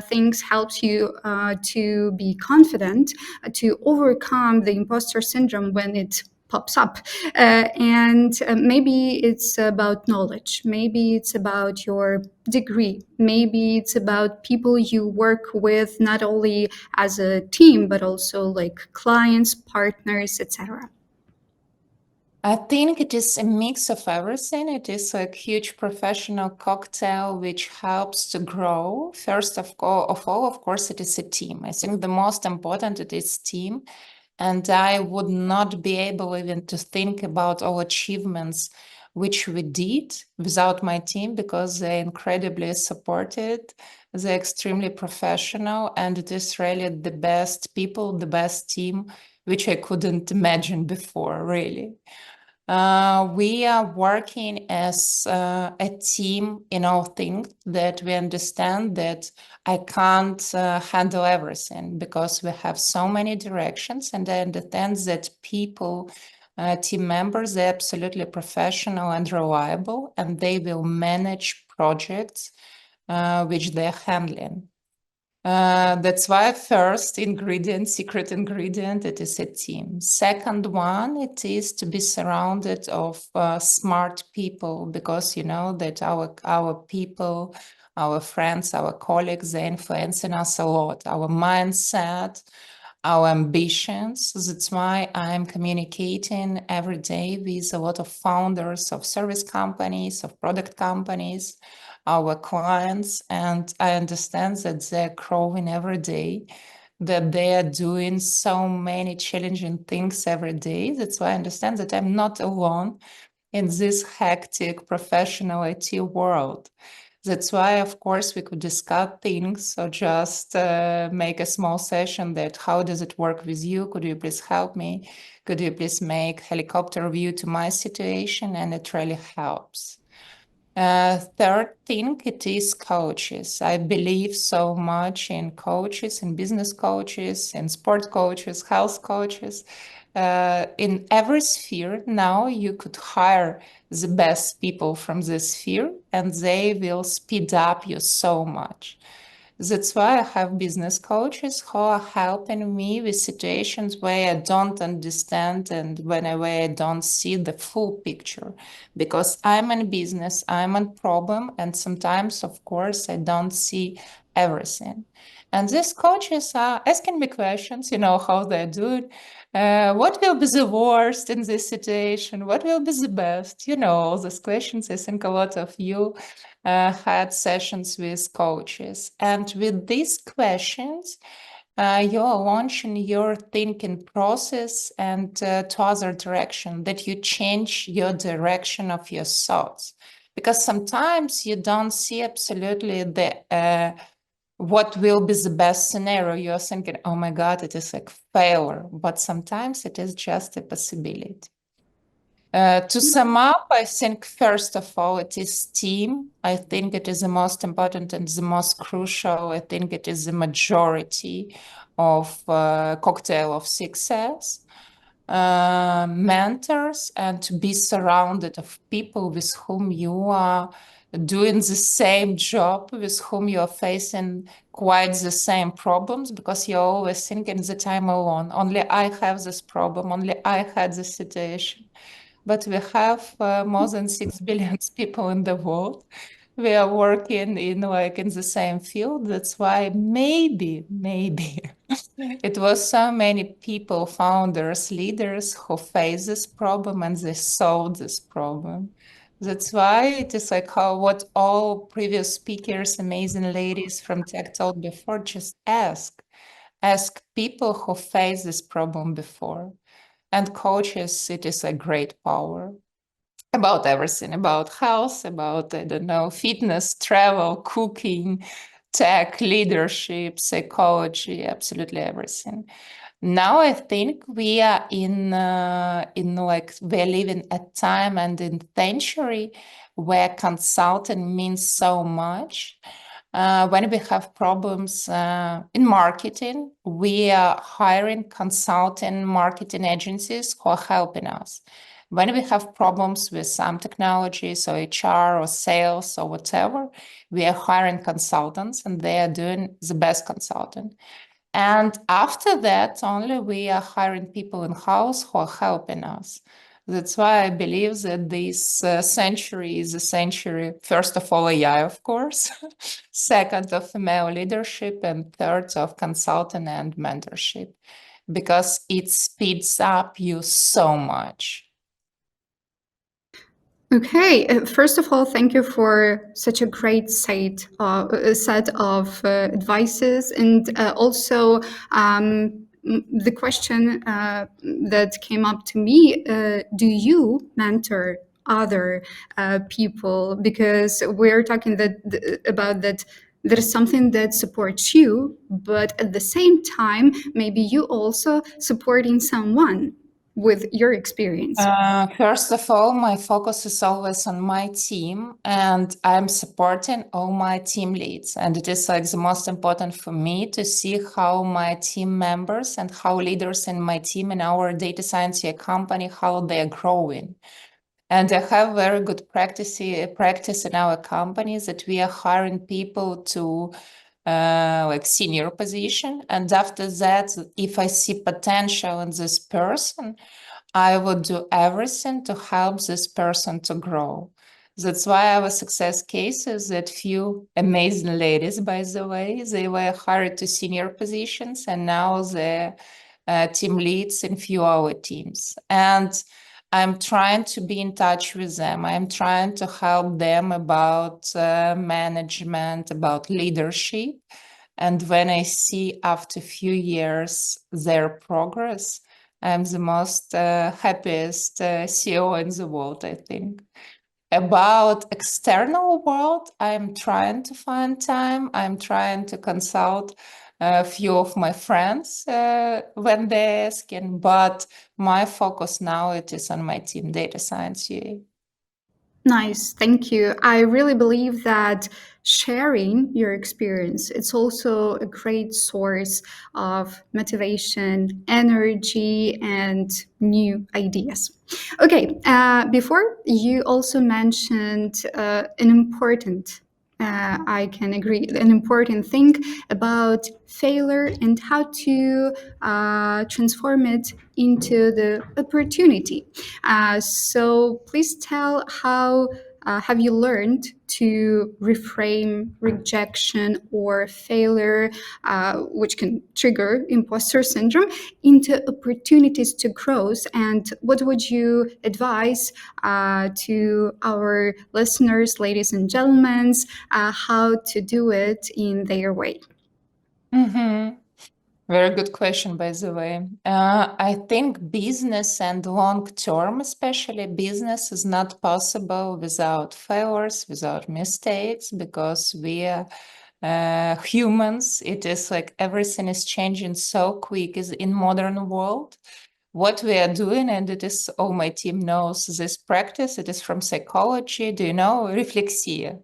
things helps you to be confident, to overcome the imposter syndrome when it pops up, and maybe it's about knowledge, maybe it's about your degree, maybe it's about people you work with not only as a team but also like clients, partners, etc. I think it is a mix of everything. It is a huge professional cocktail which helps to grow. First of all, of course, it is a team. I think the most important it is team. And I would not be able even to think about all achievements which we did without my team, because they're incredibly supported. They're extremely professional, and it is really the best people, the best team, which I couldn't imagine before, really. We are working as a team in all things, that we understand that I can't handle everything because we have so many directions, and I understand that people, team members, they're absolutely professional and reliable, and they will manage projects which they're handling. That's why first ingredient, secret ingredient, it is a team. Second one, it is to be surrounded of smart people, because you know that our people, our friends, our colleagues, they're influencing us a lot. Our mindset, our ambitions. That's why I'm communicating every day with a lot of founders of service companies, of product companies, our clients, and I understand that they're growing every day, that they are doing so many challenging things every day. That's why I understand that I'm not alone in this hectic professional IT world. That's why, of course, we could discuss things or just make a small session that how does it work with you? Could you please help me? Could you please make helicopter view to my situation? And it really helps. Third thing, it is coaches. I believe so much in coaches, in business coaches, in sport coaches, health coaches. In every sphere now, you could hire the best people from this sphere, and they will speed up you so much. That's why I have business coaches who are helping me with situations where I don't understand and where I don't see the full picture. Because I'm in business, I'm in problem, and sometimes, of course, I don't see everything. And these coaches are asking me questions, you know, how they do it. What will be the worst in this situation? What will be the best? You know, all these questions. I think a lot of you had sessions with coaches. And with these questions, you're launching your thinking process and to other direction, that you change your direction of your thoughts. Because sometimes you don't see absolutely the what will be the best scenario. You're thinking, oh my God, it is like failure. But sometimes it is just a possibility. To sum up, I think first of all, it is team. I think it is the most important and the most crucial. I think it is the majority of cocktail of success. Mentors, and to be surrounded of people with whom you are doing the same job, with whom you are facing quite the same problems, because you're always thinking that I'm alone. Only I have this problem. Only I had this situation. But we have more than 6 billion people in the world. We are working in the same field. That's why maybe it was so many people, founders, leaders who face this problem and they solved this problem. That's why it is like how what all previous speakers, amazing ladies from Tech told before, just ask people who face this problem before. And coaches, it is a great power about everything, about health, about, I don't know, fitness, travel, cooking, tech, leadership, psychology, absolutely everything. Now I think we are in like we're living a time and in century where consulting means so much. When we have problems in marketing, we are hiring consulting marketing agencies who are helping us. When we have problems with some technologies or HR or sales or whatever, we are hiring consultants and they are doing the best consulting. And after that, only we are hiring people in-house who are helping us. That's why I believe that this century is a century, first of all, AI, of course, second of female leadership, and third of consulting and mentorship, because it speeds up you so much. Okay, first of all, thank you for such a great set of advices, and also the question that came up to me: do you mentor other people? Because we're talking about that. There is something that supports you, but at the same time, maybe you also supporting someone with your experience. First of all, my focus is always on my team, and I'm supporting all my team leads. And it is like the most important for me to see how my team members and how leaders in my team in our data science company, how they're growing. And I have very good practice in our company that we are hiring people to like senior position. And after that, if I see potential in this person, I would do everything to help this person to grow. That's why our success cases that few amazing ladies, by the way, they were hired to senior positions and now they're team leads in few our teams. And I'm trying to be in touch with them. I'm trying to help them about management, about leadership. And when I see after a few years their progress, I'm the most happiest CEO in the world, I think. About external world, I'm trying to find time. I'm trying to consult a few of my friends when they're asking, but my focus now it is on my team data science UA. Nice, thank you. I really believe that sharing your experience, it's also a great source of motivation, energy, and new ideas. Okay, before you also mentioned an important I can agree. An important thing about failure and how to transform it into the opportunity. So please tell how have you learned to reframe rejection or failure, which can trigger imposter syndrome, into opportunities to growth? And what would you advise to our listeners, ladies and gentlemen, how to do it in their way? Mm-hmm. Very good question, by the way. I think business and long term, especially business, is not possible without failures, without mistakes, because we are humans. It is like everything is changing so quick is in modern world. What we are doing, and it is all my team knows this practice. It is from psychology. Do you know reflexia?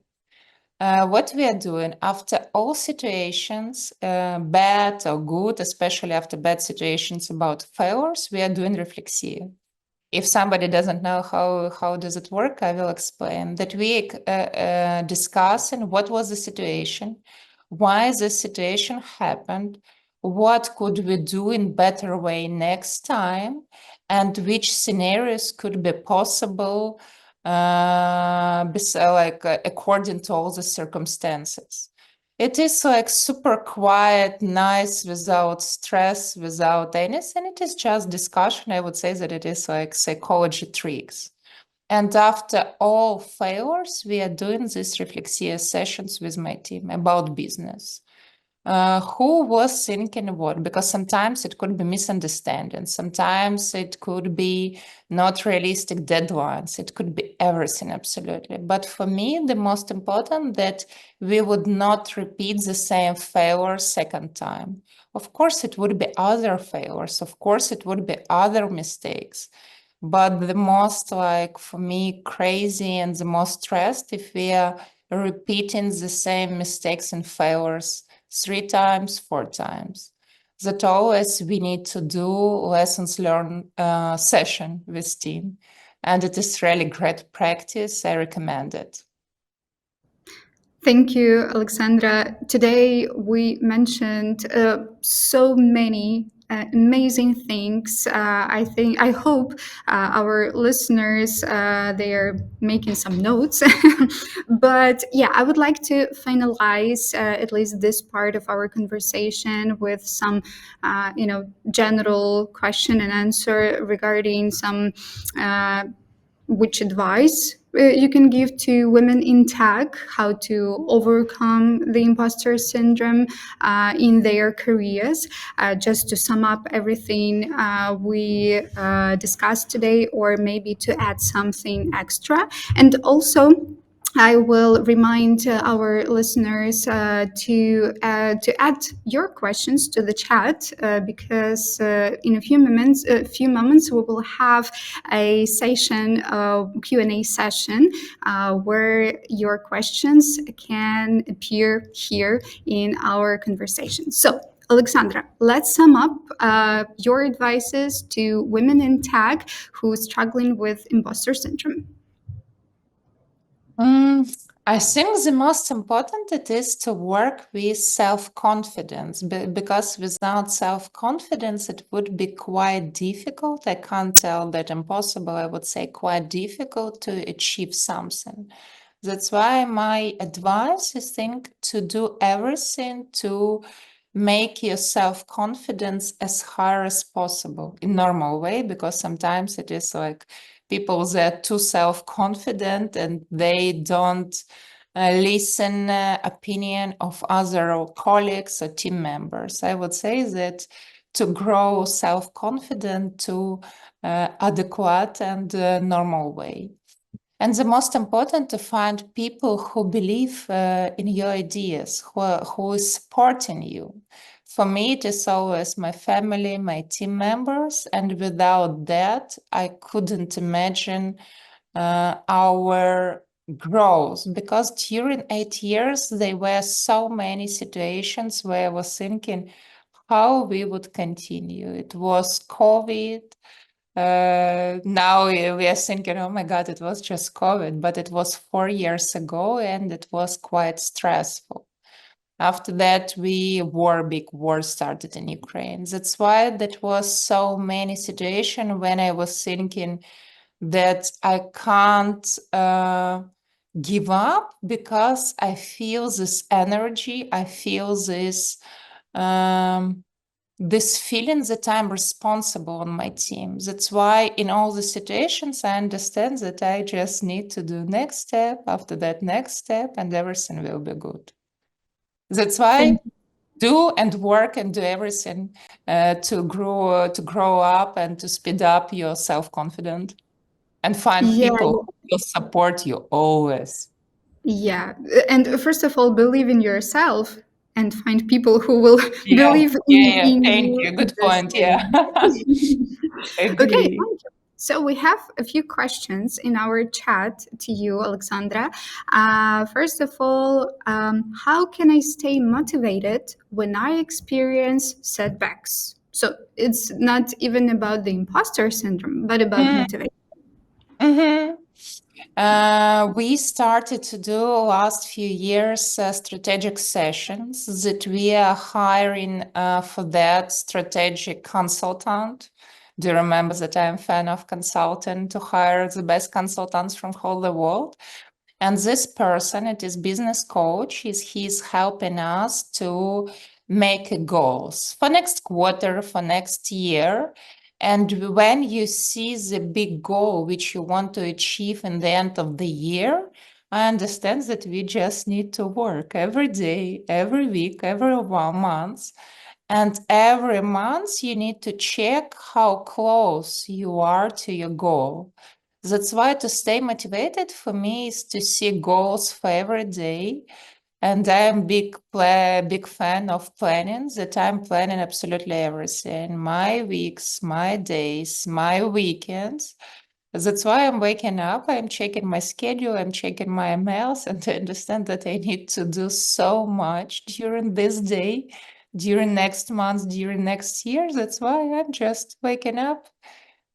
What we are doing after all situations, bad or good, especially after bad situations about failures, we are doing reflexia. If somebody doesn't know how does it work, I will explain that we discussing what was the situation, why this situation happened, what could we do in better way next time, and which scenarios could be possible according to all the circumstances. It is like super quiet, nice, without stress, without anything. It is just discussion. I would say that it is like psychology tricks. And after all failures, we are doing these reflexia sessions with my team about business. Who was thinking what? Because sometimes it could be misunderstanding. Sometimes it could be not realistic deadlines. It could be everything, absolutely. But for me, the most important that we would not repeat the same failure second time. Of course, it would be other failures. Of course, it would be other mistakes. But the most like for me crazy and the most stressed if we are repeating the same mistakes and failures 3 times, 4 times. That always we need to do lessons learned session with team. And it is really great practice. I recommend it. Thank you, Alexandra. Today we mentioned so many amazing things. I hope our listeners they are making some notes. But yeah, I would like to finalize at least this part of our conversation with some, general question and answer regarding some. Which advice you can give to women in tech, how to overcome the imposter syndrome in their careers. Just to sum up everything we discussed today, or maybe to add something extra. And also, I will remind our listeners to add your questions to the chat because in a few moments we will have a session, Q&A session, where your questions can appear here in our conversation. So, Alexandra, let's sum up your advices to women in tech who are struggling with imposter syndrome. I think the most important it is to work with self-confidence because without self-confidence it would be quite difficult. I can't tell that impossible. I would say quite difficult to achieve something. That's why my advice is think to do everything to make your self-confidence as high as possible in normal way, because sometimes it is like people that are too self-confident and they don't listen opinion of other colleagues or team members. I would say that to grow self-confident to adequate and normal way. And the most important to find people who believe in your ideas, who is supporting you. For me, it is always my family, my team members, and without that, I couldn't imagine our growth, because during 8 years, there were so many situations where I was thinking how we would continue. It was COVID. Now we are thinking, oh my God, it was just COVID, but it was 4 years ago and it was quite stressful. After that, big war started in Ukraine. That's why that was so many situations when I was thinking that I can't give up, because I feel this energy, I feel this feeling that I'm responsible on my team. That's why in all the situations, I understand that I just need to do next step, after that next step, and everything will be good. That's why do and work and do everything to grow up and to speed up your self-confidence and find people who will support you always. Yeah. And first of all, believe in yourself and find people who will believe in Thank you you. at Good the point. Yeah. same. Okay, thank Agree. you. So we have a few questions in our chat to you, Alexandra. First of all, how can I stay motivated when I experience setbacks? So it's not even about the imposter syndrome, but about motivation. Mm-hmm. We started to do last few years strategic sessions that we are hiring for that strategic consultant. Do you remember that I'm a fan of consultant to hire the best consultants from whole the world? And this person, it is business coach, he's helping us to make goals for next quarter, for next year. And when you see the big goal which you want to achieve in the end of the year, I understand that we just need to work every day, every week, every 1 month. And every month you need to check how close you are to your goal. That's why to stay motivated for me is to see goals for every day. And I'm big fan of planning, that I'm planning absolutely everything, my weeks, my days, my weekends. That's why I'm waking up, I'm checking my schedule, I'm checking my emails, and I understand that I need to do so much during this day, during next month, during next year. That's why I'm just waking up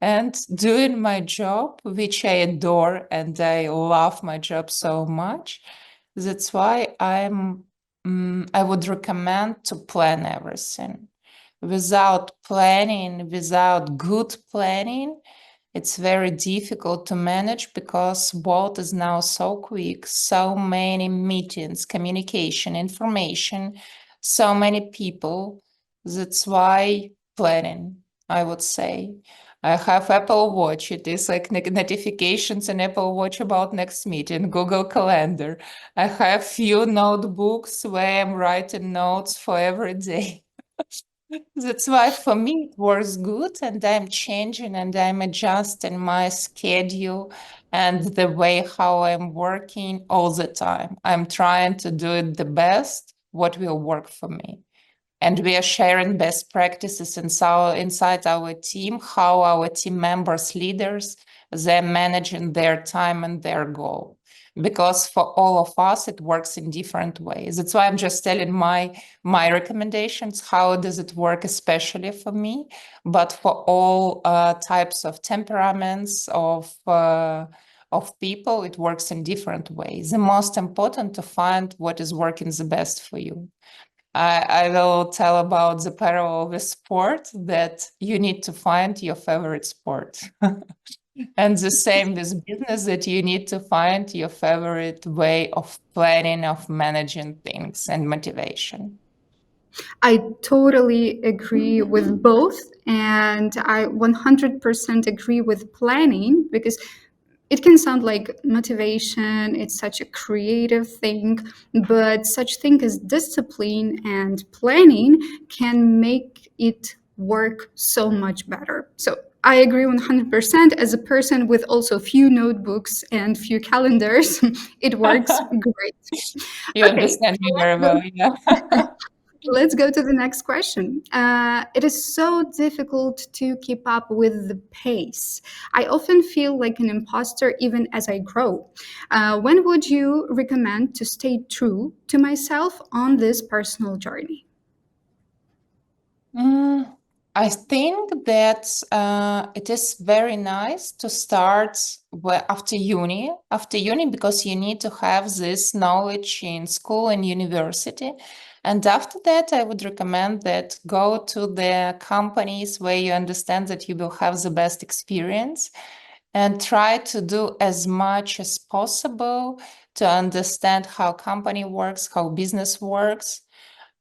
and doing my job, which I adore, and I love my job so much. That's why I would recommend to plan everything. Without planning, without good planning, it's very difficult to manage, because world is now so quick, so many meetings, communication, information, so many people. That's why planning. I would say. I have Apple Watch. It is like notifications in Apple Watch about next meeting, Google Calendar. I have few notebooks where I'm writing notes for every day. That's why for me it works good, and I'm changing and I'm adjusting my schedule and the way how I'm working all the time. I'm trying to do it the best, what will work for me. And we are sharing best practices inside our team, how our team members, leaders, they're managing their time and their goal. Because for all of us, it works in different ways. That's why I'm just telling my recommendations. How does it work, especially for me? But for all types of temperaments of people, it works in different ways. The most important to find what is working the best for you. I will tell about the parallel with sport, that you need to find your favorite sport. And the same with business, that you need to find your favorite way of planning, of managing things and motivation. I totally agree with both. And I 100% agree with planning, because it can sound like motivation, it's such a creative thing, but such thing as discipline and planning can make it work so much better. So I agree 100%. As a person with also few notebooks and few calendars, it works great. You Okay, understand me let's very go. well, yeah. Let's go to the next question. It is so difficult to keep up with the pace. I often feel like an imposter even as I grow. When would you recommend to stay true to myself on this personal journey? Mm, I think that it is very nice to start after uni. After uni, because you need to have this knowledge in school and university. And after that, I would recommend that go to the companies where you understand that you will have the best experience, and try to do as much as possible to understand how company works, how business works.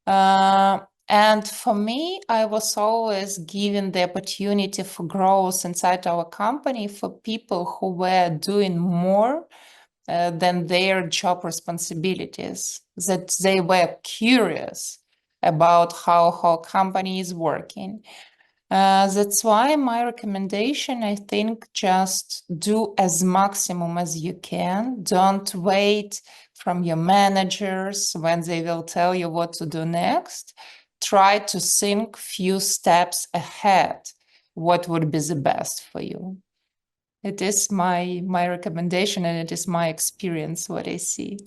uh, and for me, I was always given the opportunity for growth inside our company for people who were doing more than their job responsibilities, that they were curious about how company is working. That's why my recommendation, I think, just do as maximum as you can. Don't wait from your managers when they will tell you what to do next. Try to think few steps ahead, what would be the best for you. It is my recommendation, and it is my experience, what I see.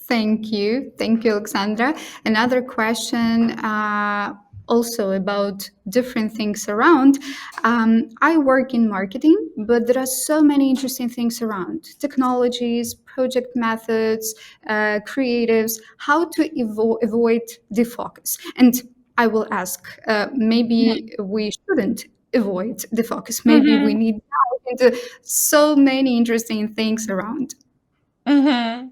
Thank you. Thank you, Alexandra. Another question, also about different things around. I work in marketing, but there are so many interesting things around technologies, project methods, creatives, how to avoid defocus. And I will ask, maybe we shouldn't avoid defocus. Maybe we Mm-hmm. need to dive into so many interesting things around. Mm-hmm.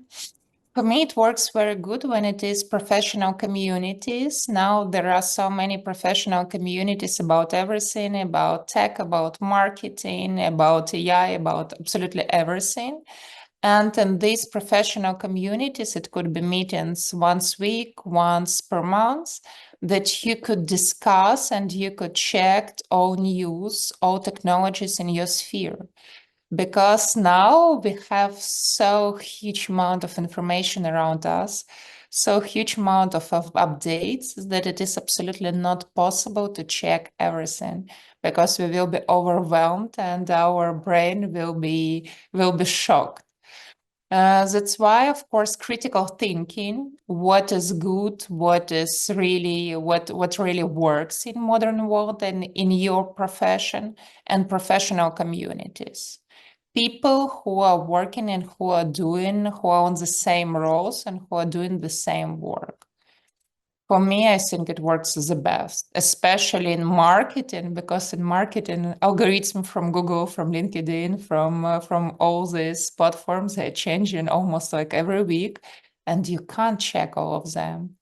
For me, it works very good when it is professional communities. Now there are so many professional communities about everything, about tech, about marketing, about AI, about absolutely everything. And in these professional communities, it could be meetings once a week, once per month, that you could discuss and you could check all news, all technologies in your sphere. Because now we have so huge amount of information around us, so huge amount of updates, that it is absolutely not possible to check everything, because we will be overwhelmed and our brain will be shocked. That's why, of course, critical thinking, what is good, what really works in modern world and in your profession and professional communities. People who are working and who are on the same roles and who are doing the same work. For me, I think it works the best, especially in marketing, because in marketing, algorithm from Google, from LinkedIn, from all these platforms, they're changing almost like every week, and you can't check all of them.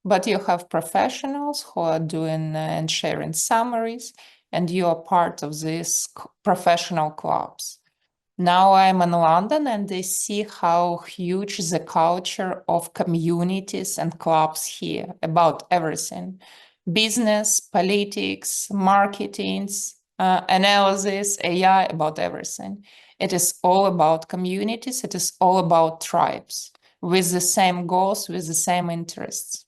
but you have professionals who are doing and sharing summaries, and you are part of these professional clubs. Now I'm in London and I see how huge the culture of communities and clubs here about everything: business, politics, marketing, analysis, AI, about everything. It is all about communities, it is all about tribes with the same goals, with the same interests.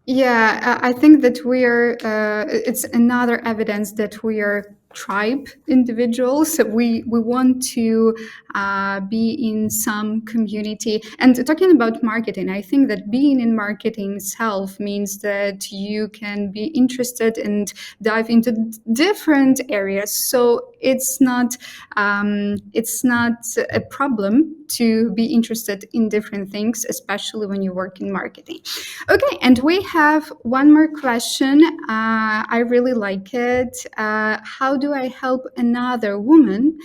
Yeah, I think that we are, it's another evidence that we are tribe individuals. We want to be in some community. And talking about marketing, I think that being in marketing itself means that you can be interested and dive into different areas. So it's not a problem to be interested in different things, especially when you work in marketing. Okay, and we have one more question. I really like it. How do I help another woman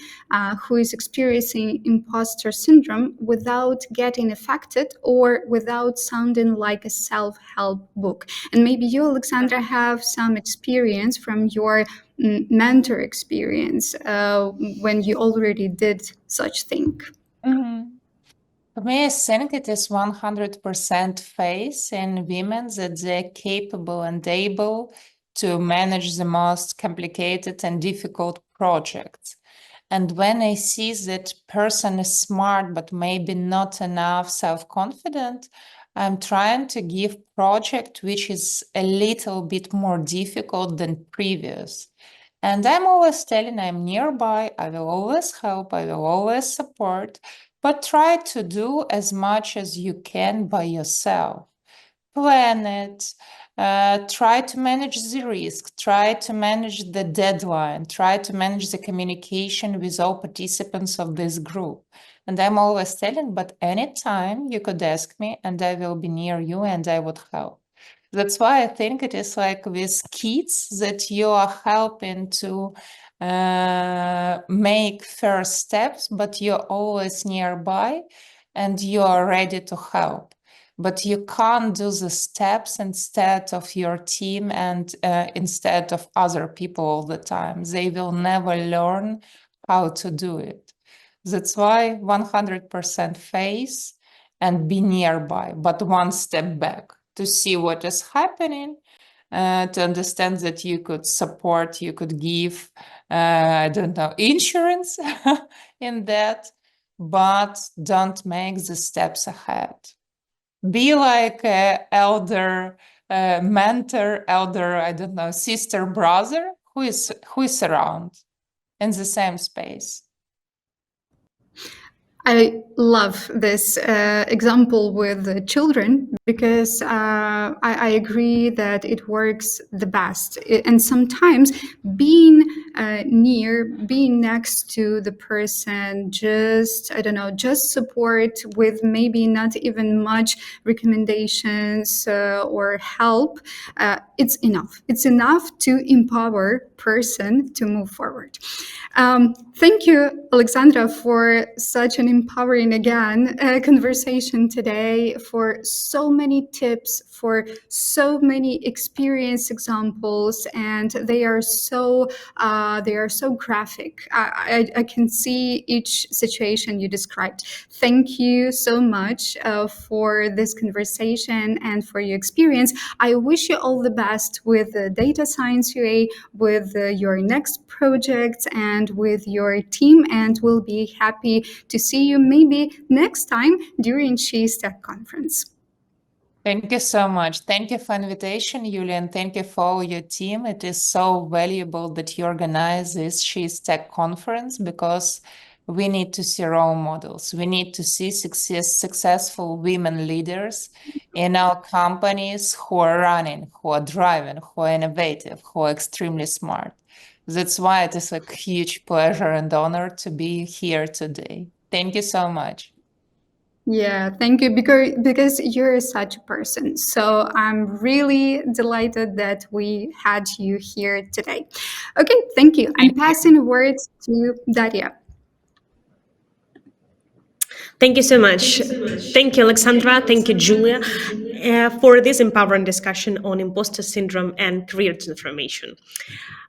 who is experiencing imposter syndrome without getting affected or without sounding like a self-help book? And maybe you, Alexandra, have some experience from your mentor experience when you already did such thing. Mhm. For me, I think it is 100% faith in women that they're capable and able to manage the most complicated and difficult projects. And when I see that person is smart but maybe not enough self-confident, I'm trying to give project which is a little bit more difficult than previous. And I'm always telling I'm nearby, I will always help, I will always support, but try to do as much as you can by yourself. Plan it, try to manage the risk, try to manage the deadline, try to manage the communication with all participants of this group. And I'm always telling, but anytime you could ask me and I will be near you and I would help. That's why I think it is like with kids that you are helping to make first steps, but you're always nearby and you are ready to help. But you can't do the steps instead of your team and instead of other people all the time. They will never learn how to do it. That's why 100% face and be nearby, but one step back to see what is happening, to understand that you could support, you could give, I don't know, insurance in that, but don't make the steps ahead. Be like a elder mentor, elder, I don't know, sister, brother who is around in the same space. I love this example with the children because I agree that it works the best. And sometimes being being next to the person, just, I don't know, just support with maybe not even much recommendations or help, it's enough. It's enough to empower person to move forward. Thank you, Alexandra, for such an empowering again conversation today, for so many tips, for so many experience examples, and they are so graphic. I can see each situation you described. Thank you so much for this conversation and for your experience. I wish you all the best with the data science UA, with your next projects and with your team, and we'll be happy to see you maybe next time during She's Tech Conference. Thank you so much. Thank you for invitation, Yulia, and thank you for all your team. It is so valuable that you organize this She's Tech Conference because we need to see role models. We need to see successful women leaders in our companies who are running, who are driving, who are innovative, who are extremely smart. That's why it is a huge pleasure and honor to be here today. Thank you so much. Yeah, thank you, because you're such a person. So I'm really delighted that we had you here today. Okay, thank you. I'm passing the words to Daria. Thank you so much. Thank you, Alexandra. Thank you, Julia, for this empowering discussion on imposter syndrome and career transformation.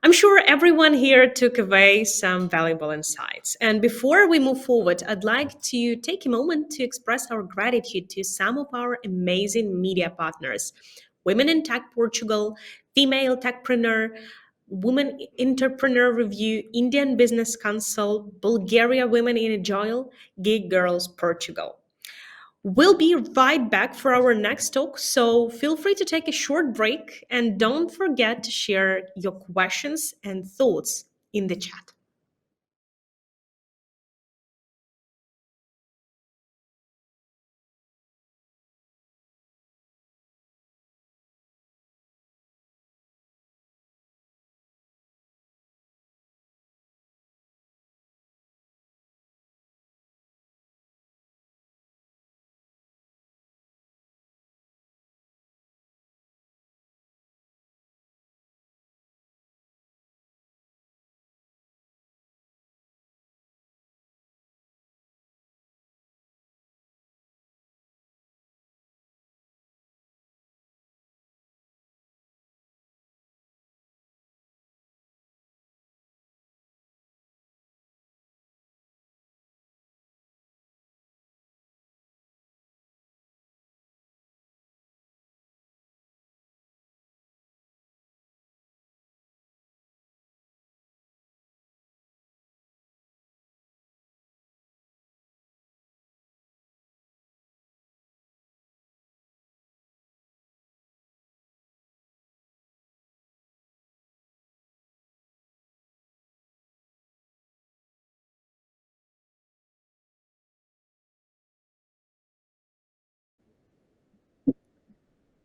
I'm sure everyone here took away some valuable insights. And before we move forward, I'd like to take a moment to express our gratitude to some of our amazing media partners: Women in Tech Portugal, Female Techpreneur, Women Entrepreneur Review, Indian Business Council, Bulgaria Women in Agile, Gig Girls Portugal. We'll be right back for our next talk, so feel free to take a short break and don't forget to share your questions and thoughts in the chat.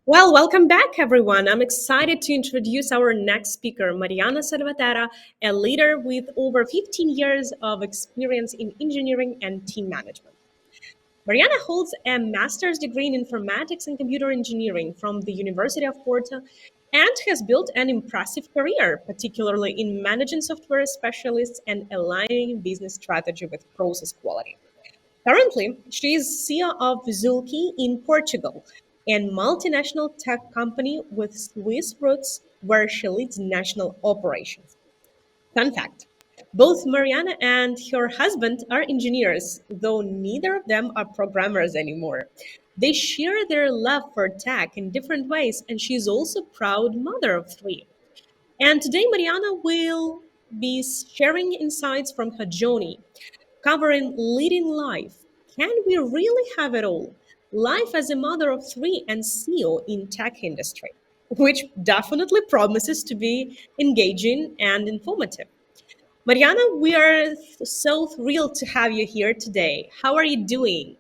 Well, welcome back, everyone. I'm excited to introduce our next speaker, Mariana Salvatera, a leader with over 15 years of experience in engineering and team management. Mariana holds a master's degree in informatics and computer engineering from the University of Porto and has built an impressive career, particularly in managing software specialists and aligning business strategy with process quality. Currently, she is CEO of Zulki in Portugal, a multinational tech company with Swiss roots where she leads national operations. Fun fact: both Mariana and her husband are engineers, though neither of them are programmers anymore. They share their love for tech in different ways, and she's also a proud mother of three. And today, Mariana will be sharing insights from her journey, covering leading life. Can we really have it all? Life as a mother of three and CEO in tech industry, which definitely promises to be engaging and informative. Mariana, we are so thrilled to have you here today. How are you doing?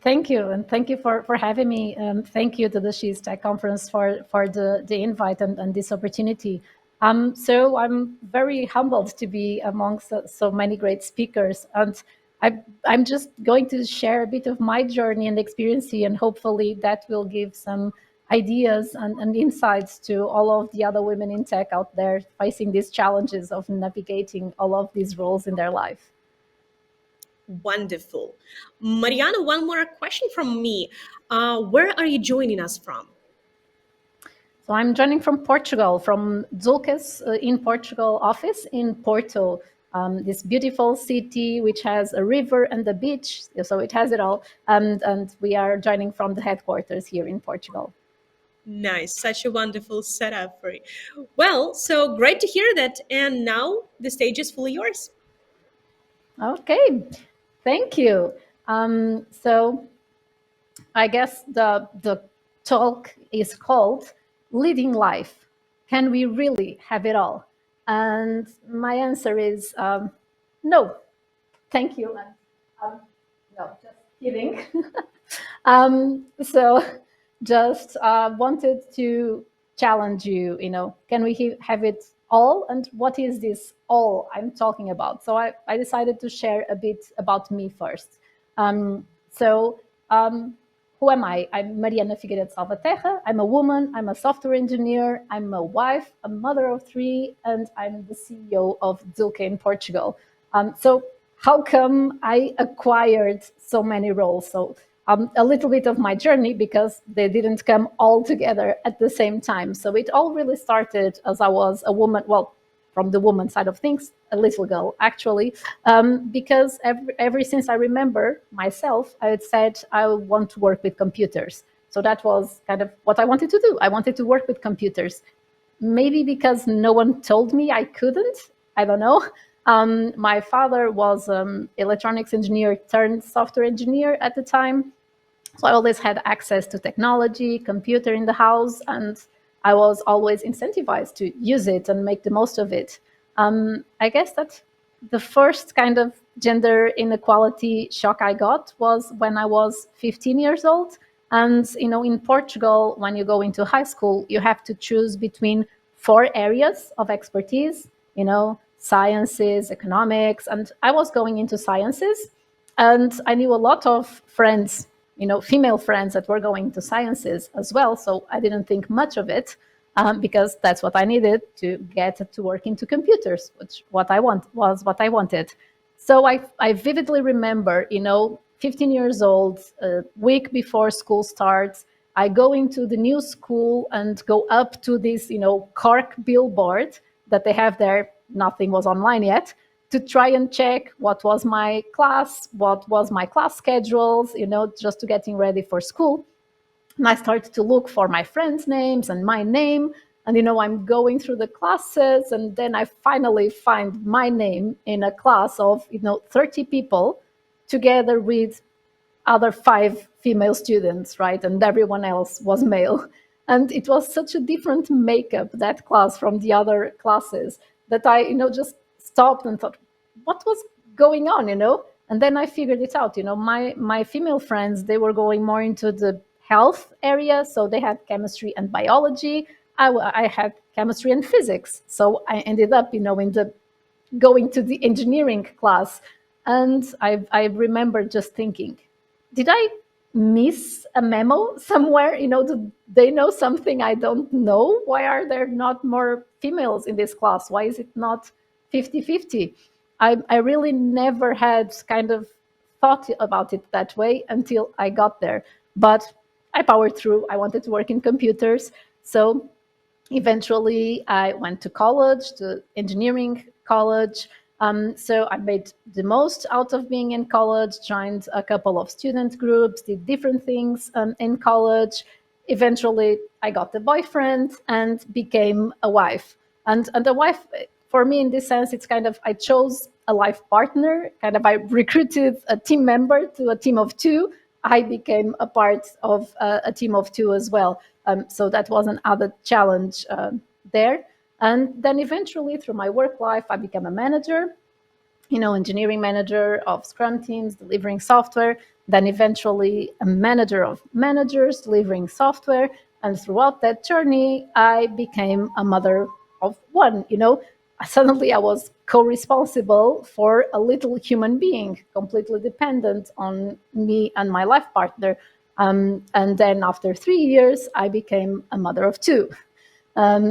Thank you, and thank you for having me. Thank you to the She's Tech Conference for the invite and this opportunity. So I'm very humbled to be amongst so many great speakers, and I'm just going to share a bit of my journey and experience, and hopefully that will give some ideas and insights to all of the other women in tech out there facing these challenges of navigating all of these roles in their life. Wonderful. Mariana, one more question from me. Where are you joining us from? So I'm joining from Portugal, from Zulcas in Portugal office in Porto, this beautiful city which has a river and a beach, so it has it all. And we are joining from the headquarters here in Portugal. Nice, such a wonderful setup for you. Well, so great to hear that. And now the stage is fully yours. Okay, thank you. So I guess the talk is called Leading Life. Can we really have it all? And my answer is no. Thank you. No, just kidding. So just wanted to challenge you, can we have it all? And what is this all I'm talking about? So I decided to share a bit about me first. So who am I? I'm Mariana Figueiredo Salvaterra. I'm a woman, I'm a software engineer, I'm a wife, a mother of three, and I'm the CEO of Zulke in Portugal. So how come I acquired so many roles? So a little bit of my journey, because they didn't come all together at the same time. So it all really started as I was a woman, well, from the woman side of things, a little girl actually, because ever since I remember myself, I had said I want to work with computers. So that was kind of what I wanted to do. I wanted to work with computers. Maybe because no one told me I couldn't. I don't know. My father was electronics engineer turned software engineer at the time. So I always had access to technology, computer in the house, and I was always incentivized to use it and make the most of it. I guess that the first kind of gender inequality shock I got was when I was 15 years old. And, in Portugal, when you go into high school, you have to choose between 4 areas of expertise, sciences, economics. And I was going into sciences, and I knew a lot of friends, female friends that were going to sciences as well. So I didn't think much of it, because that's what I needed to get to work into computers, which what I wanted. So I vividly remember, 15 years old, a week before school starts, I go into the new school and go up to this, cork billboard that they have there. Nothing was online yet, to try and check what was my class schedules, just to getting ready for school. And I started to look for my friends' names and my name. And, I'm going through the classes, and then I finally find my name in a class of, 30 people, together with other 5 female students, right? And everyone else was male. And it was such a different makeup, that class, from the other classes, that I, just stopped and thought, what was going on, And then I figured it out. My female friends, they were going more into the health area. So they had chemistry and biology. I had chemistry and physics. So I ended up, in the going to the engineering class. And I remember just thinking, did I miss a memo somewhere? Do they know something I don't know? Why are there not more females in this class? Why is it not 50-50? I really never had kind of thought about it that way until I got there. But I powered through. I wanted to work in computers. So eventually I went to college, to engineering college. So I made the most out of being in college, joined a couple of student groups, did different things in college. Eventually I got a boyfriend and became a wife. And a wife, for me, in this sense, it's kind of, I chose a life partner, kind of, I recruited a team member to a team of 2. I became a part of a team of 2 as well. So that was another challenge there. And then eventually, through my work life, I became a manager, engineering manager of Scrum teams, delivering software, then eventually a manager of managers, delivering software. And throughout that journey, I became a mother of 1. Suddenly I was co-responsible for a little human being, completely dependent on me and my life partner. And then after 3 years, I became a mother of 2.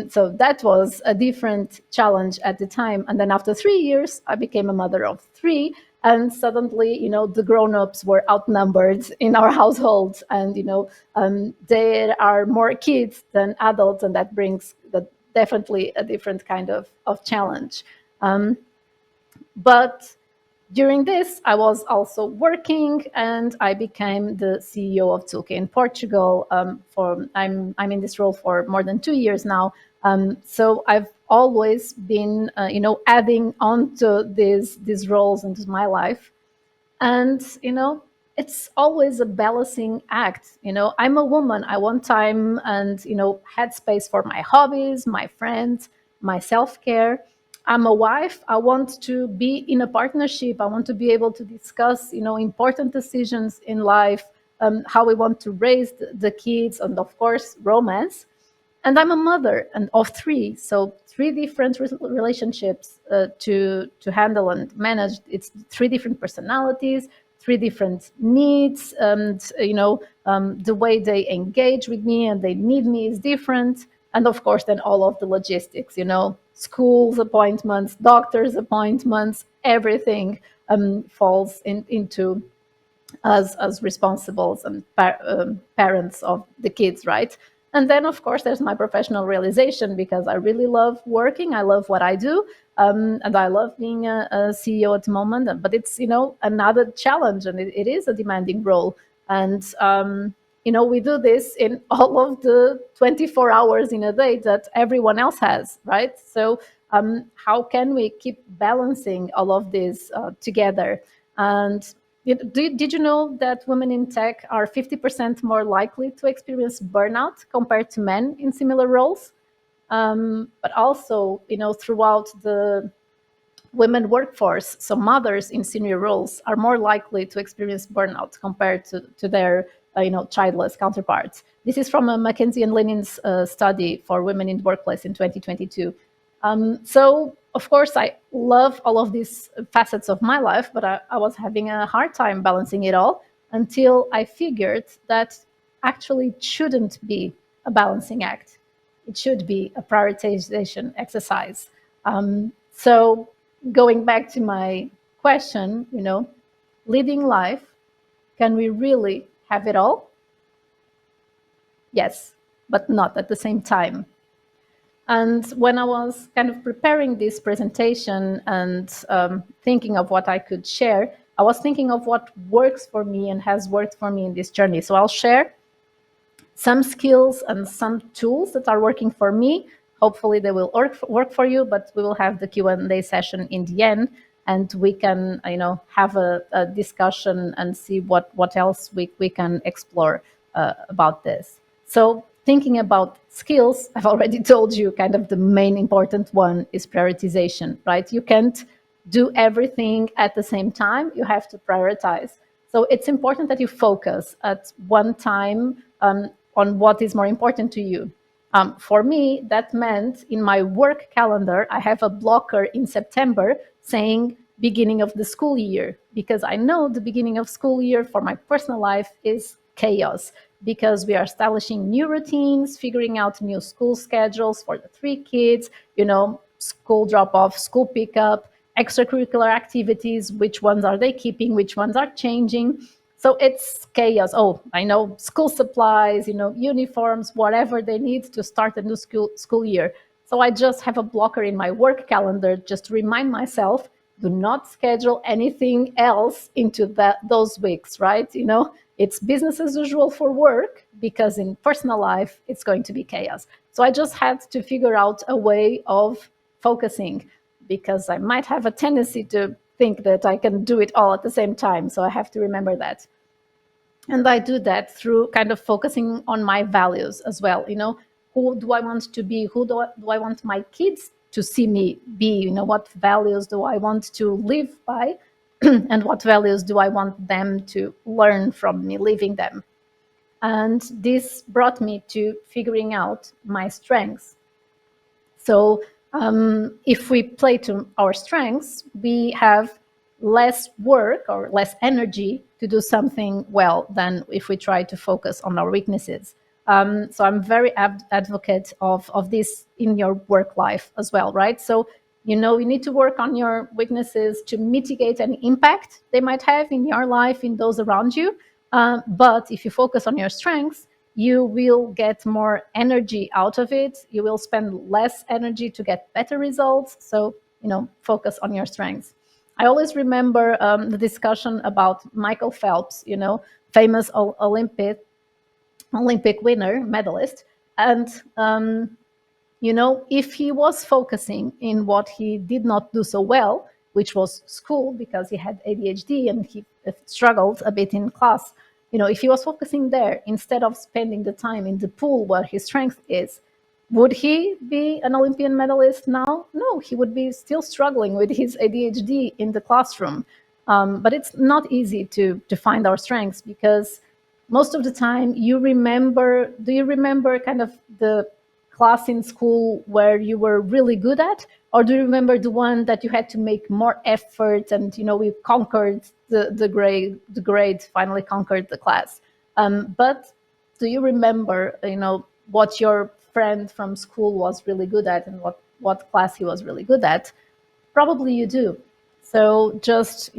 So that was a different challenge at the time. And then after 3 years, I became a mother of 3. And suddenly, the grown-ups were outnumbered in our household. And, there are more kids than adults, and that brings definitely a different kind of challenge. But during this, I was also working, and I became the CEO of Tulke in Portugal. I'm in this role for more than 2 years now. So I've always been, adding on to these roles into my life. And it's always a balancing act. I'm a woman. I want time and headspace for my hobbies, my friends, my self-care. I'm a wife. I want to be in a partnership. I want to be able to discuss important decisions in life, how we want to raise the kids, and of course romance. And I'm a mother and of 3, so 3 different relationships to handle and manage. It's 3 different personalities, 3 different needs, and the way they engage with me and they need me is different. And of course, then all of the logistics, schools appointments, doctors appointments, everything falls into us as responsibles and parents of the kids, right? And then, of course, there's my professional realization, because I really love working. I love what I do, and I love being a CEO at the moment. But it's another challenge, and it is a demanding role. And we do this in all of the 24 hours in a day that everyone else has, right? So how can we keep balancing all of this together? And did you know that women in tech are 50% more likely to experience burnout compared to men in similar roles? But also, throughout the women workforce, so mothers in senior roles are more likely to experience burnout compared to their childless counterparts. This is from a McKinsey and Lenin's study for women in the workplace in 2022. So of course I love all of these facets of my life, but I was having a hard time balancing it all until I figured that actually it shouldn't be a balancing act. It should be a prioritization exercise. So going back to my question, leading life, can we really have it all? Yes, but not at the same time. And when I was kind of preparing this presentation and thinking of what I could share, I was thinking of what works for me and has worked for me in this journey. So I'll share some skills and some tools that are working for me. Hopefully they will work for you, but we will have the Q&A session in the end, and we can have a discussion and see what else we can explore about this. So thinking about skills, I've already told you kind of the main important one is prioritization, right? You can't do everything at the same time. You have to prioritize. So it's important that you focus at one time on what is more important to you. For me, that meant in my work calendar, I have a blocker in September saying beginning of the school year, because I know the beginning of school year for my personal life is chaos, because we are establishing new routines, figuring out new school schedules for the 3 kids, school drop-off, school pickup, extracurricular activities, which ones are they keeping, which ones are changing. So it's chaos. Oh, I know, school supplies, uniforms, whatever they need to start a new school year. So I just have a blocker in my work calendar just to remind myself, do not schedule anything else into those weeks, right? It's business as usual for work, because in personal life, it's going to be chaos. So I just had to figure out a way of focusing, because I might have a tendency to think that I can do it all at the same time. So I have to remember that. And I do that through kind of focusing on my values as well. Who do I want to be? Who do I want my kids to see me be? What values do I want to live by? And what values do I want them to learn from me living them? And this brought me to figuring out my strengths. So if we play to our strengths, we have less work or less energy to do something well than if we try to focus on our weaknesses. So I'm very advocate of this in your work life as well, right? So, you need to work on your weaknesses to mitigate any impact they might have in your life, in those around you. But if you focus on your strengths, you will get more energy out of it. You will spend less energy to get better results. So, focus on your strengths. I always remember the discussion about Michael Phelps, famous Olympic winner, medalist. And if he was focusing in what he did not do so well, which was school, because he had ADHD and he struggled a bit in class, if he was focusing there instead of spending the time in the pool where his strength is, would he be an Olympian medalist now? No, he would be still struggling with his ADHD in the classroom. But it's not easy to find our strengths, because most of the time do you remember kind of the class in school where you were really good at, or do you remember the one that you had to make more effort and we conquered the grade finally conquered the class? But do you remember what your friend from school was really good at and what class he was really good at? Probably you do. So just,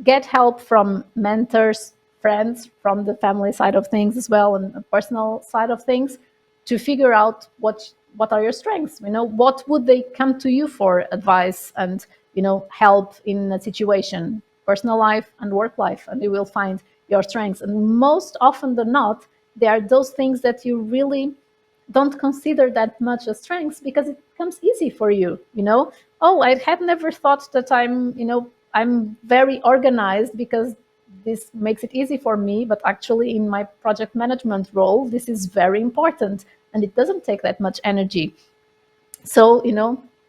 get help from mentors, friends, from the family side of things as well, and the personal side of things, to figure out what are your strengths. What would they come to you for advice and help in a situation, personal life and work life, and you will find your strengths. And most often than not, they are those things that you really don't consider that much as strengths because it comes easy for you. Oh, I had never thought that I'm very organized because this makes it easy for me, but actually in my project management role this is very important and it doesn't take that much energy. So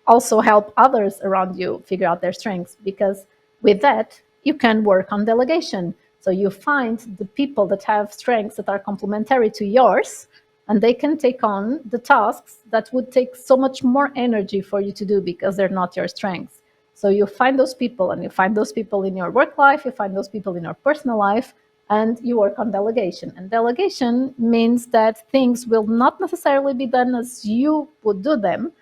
also help others around you figure out their strengths, because with that you can work on delegation. So you find the people that have strengths that are complementary to yours, and they can take on the tasks that would take so much more energy for you to do because they're not your strengths. So you find those people, and you find those people in your work life, you find those people in your personal life, and you work on delegation. And delegation means that things will not necessarily be done as you would do them.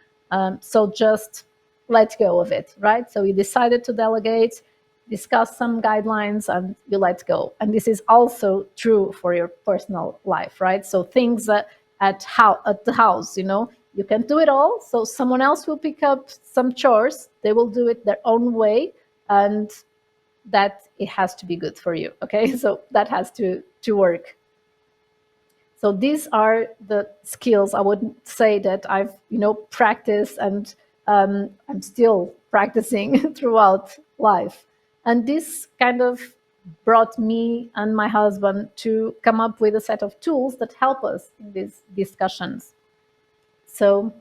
So just let go of it, right? So you decided to delegate, discuss some guidelines, and you let go. And this is also true for your personal life, right? So things that at the house, you can do it all. So someone else will pick up some chores. They will do it their own way, and that it has to be good for you. Okay, so that has to work. So these are the skills I would say that I've practiced, and I'm still practicing throughout life. And this kind of brought me and my husband to come up with a set of tools that help us in these discussions. So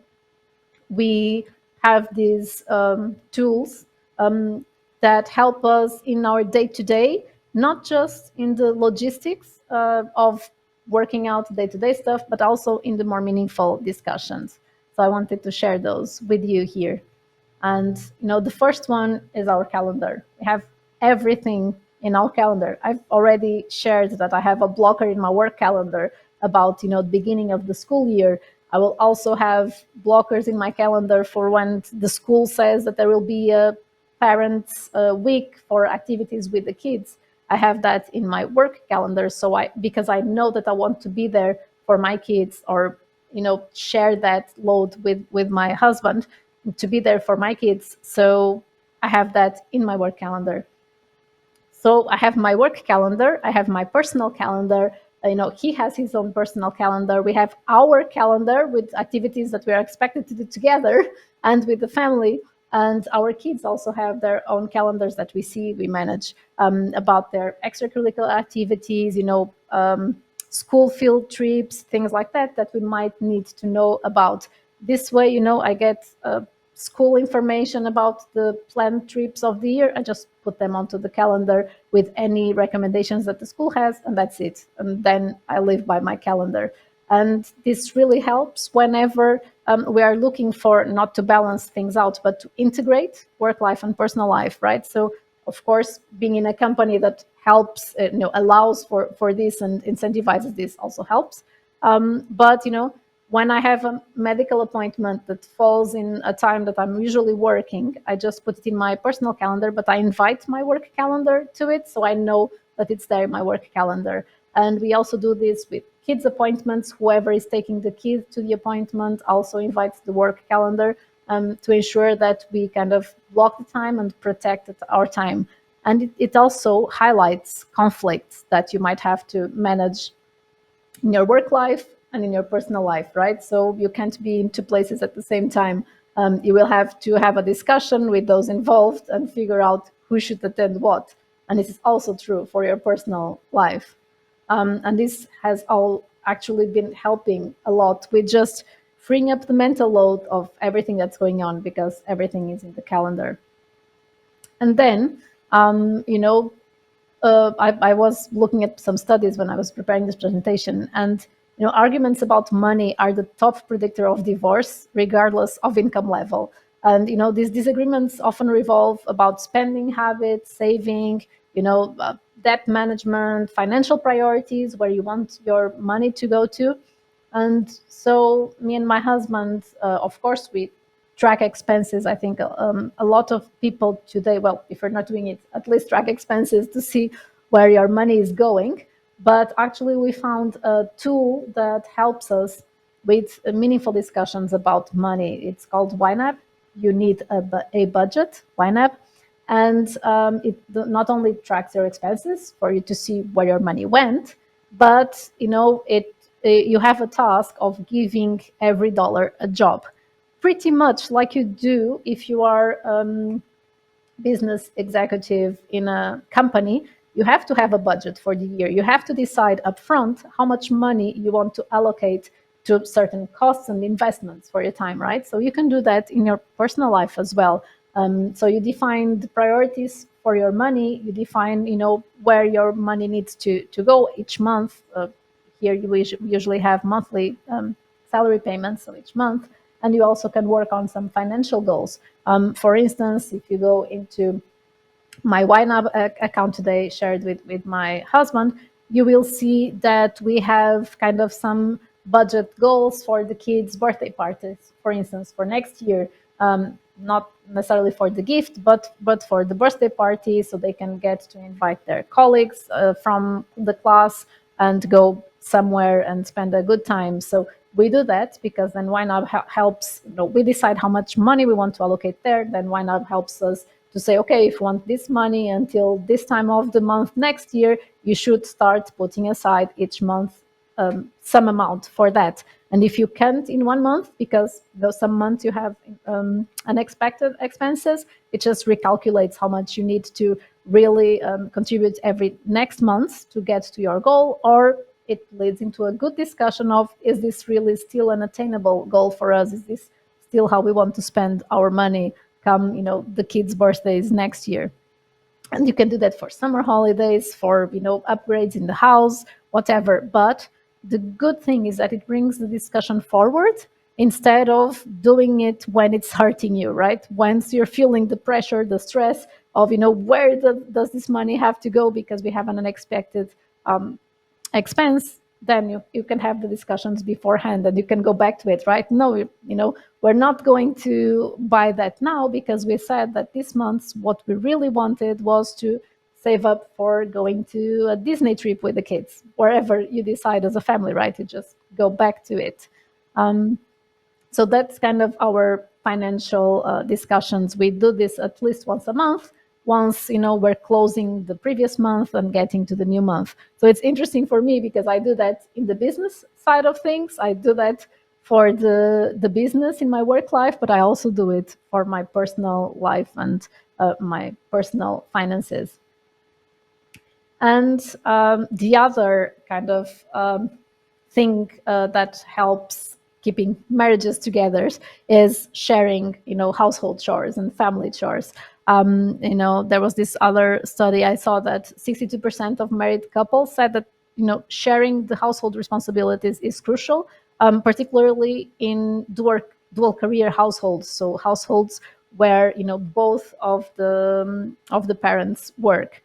we have these tools that help us in our day-to-day, not just in the logistics of working out day-to-day stuff, but also in the more meaningful discussions. So I wanted to share those with you here. And the first one is our calendar. We have everything in our calendar. I've already shared that I have a blocker in my work calendar about the beginning of the school year. I will also have blockers in my calendar for when the school says that there will be a parents week for activities with the kids. I have that in my work calendar, because I know that I want to be there for my kids, or share that load with my husband, to be there for my kids. So I have that in my work calendar. So I have my work calendar, I have my personal calendar. He has his own personal calendar. We have our calendar with activities that we are expected to do together and with the family. And our kids also have their own calendars that we manage about their extracurricular activities, school field trips, things like that we might need to know about. This way, I get school information about the planned trips of the year. I just put them onto the calendar with any recommendations that the school has, and that's it. And then I live by my calendar. And this really helps whenever we are looking for not to balance things out, but to integrate work life and personal life, right? So, of course, being in a company that helps, allows for this and incentivizes this also helps. But when I have a medical appointment that falls in a time that I'm usually working, I just put it in my personal calendar, but I invite my work calendar to it, so I know that it's there in my work calendar. And we also do this with kids' appointments. Whoever is taking the kids to the appointment also invites the work calendar to ensure that we kind of block the time and protect our time. And it also highlights conflicts that you might have to manage in your work life and in your personal life, right? So you can't be in two places at the same time. You will have to have a discussion with those involved and figure out who should attend what. And this is also true for your personal life. And this has all actually been helping a lot with just freeing up the mental load of everything that's going on, because everything is in the calendar. And then, I was looking at some studies when I was preparing this presentation, and arguments about money are the top predictor of divorce, regardless of income level. And these disagreements often revolve about spending habits, saving, debt management, financial priorities, where you want your money to go to. And so me and my husband, of course, we track expenses. I think a lot of people today, well, if you're not doing it, at least track expenses to see where your money is going. But actually, we found a tool that helps us with meaningful discussions about money. It's called YNAB. You need a budget, YNAB. And it not only tracks your expenses for you to see where your money went, but you have a task of giving every dollar a job, pretty much like you do if you are business executive in a company. You have to have a budget for the year. You have to decide upfront how much money you want to allocate to certain costs and investments for your time, right? So you can do that in your personal life as well. So you define the priorities for your money. You define, where your money needs to go each month. Here we usually have monthly salary payments, so each month. And you also can work on some financial goals. For instance, if you go into my YNAB account today, shared with my husband, you will see that we have kind of some budget goals for the kids' birthday parties, for instance, for next year. Not necessarily for the gift, but for the birthday party, so they can get to invite their colleagues from the class and go somewhere and spend a good time. So we do that because then YNAB helps, we decide how much money we want to allocate there. Then YNAB helps us to say, okay, if you want this money until this time of the month next year, you should start putting aside each month some amount for that. And if you can't in 1 month, because some months you have unexpected expenses, it just recalculates how much you need to really contribute every next month to get to your goal, or it leads into a good discussion of, is this really still an attainable goal for us? Is this still how we want to spend our money come, the kids' birthdays next year? And you can do that for summer holidays, for, upgrades in the house, whatever. But the good thing is that it brings the discussion forward instead of doing it when it's hurting you, right? Once you're feeling the pressure, the stress of, where does this money have to go because we have an unexpected expense, then you can have the discussions beforehand and you can go back to it, right? No, we're not going to buy that now because we said that this month what we really wanted was to save up for going to a Disney trip with the kids, wherever you decide as a family, right? You just go back to it. So that's kind of our financial discussions. We do this at least once a month. Once we're closing the previous month and getting to the new month. So it's interesting for me because I do that in the business side of things. I do that for the business in my work life, but I also do it for my personal life and my personal finances. And the other kind of thing that helps keeping marriages together is sharing, household chores and family chores. There was this other study I saw that 62% of married couples said that, sharing the household responsibilities is crucial, particularly in dual career households. So households where, both of the parents work.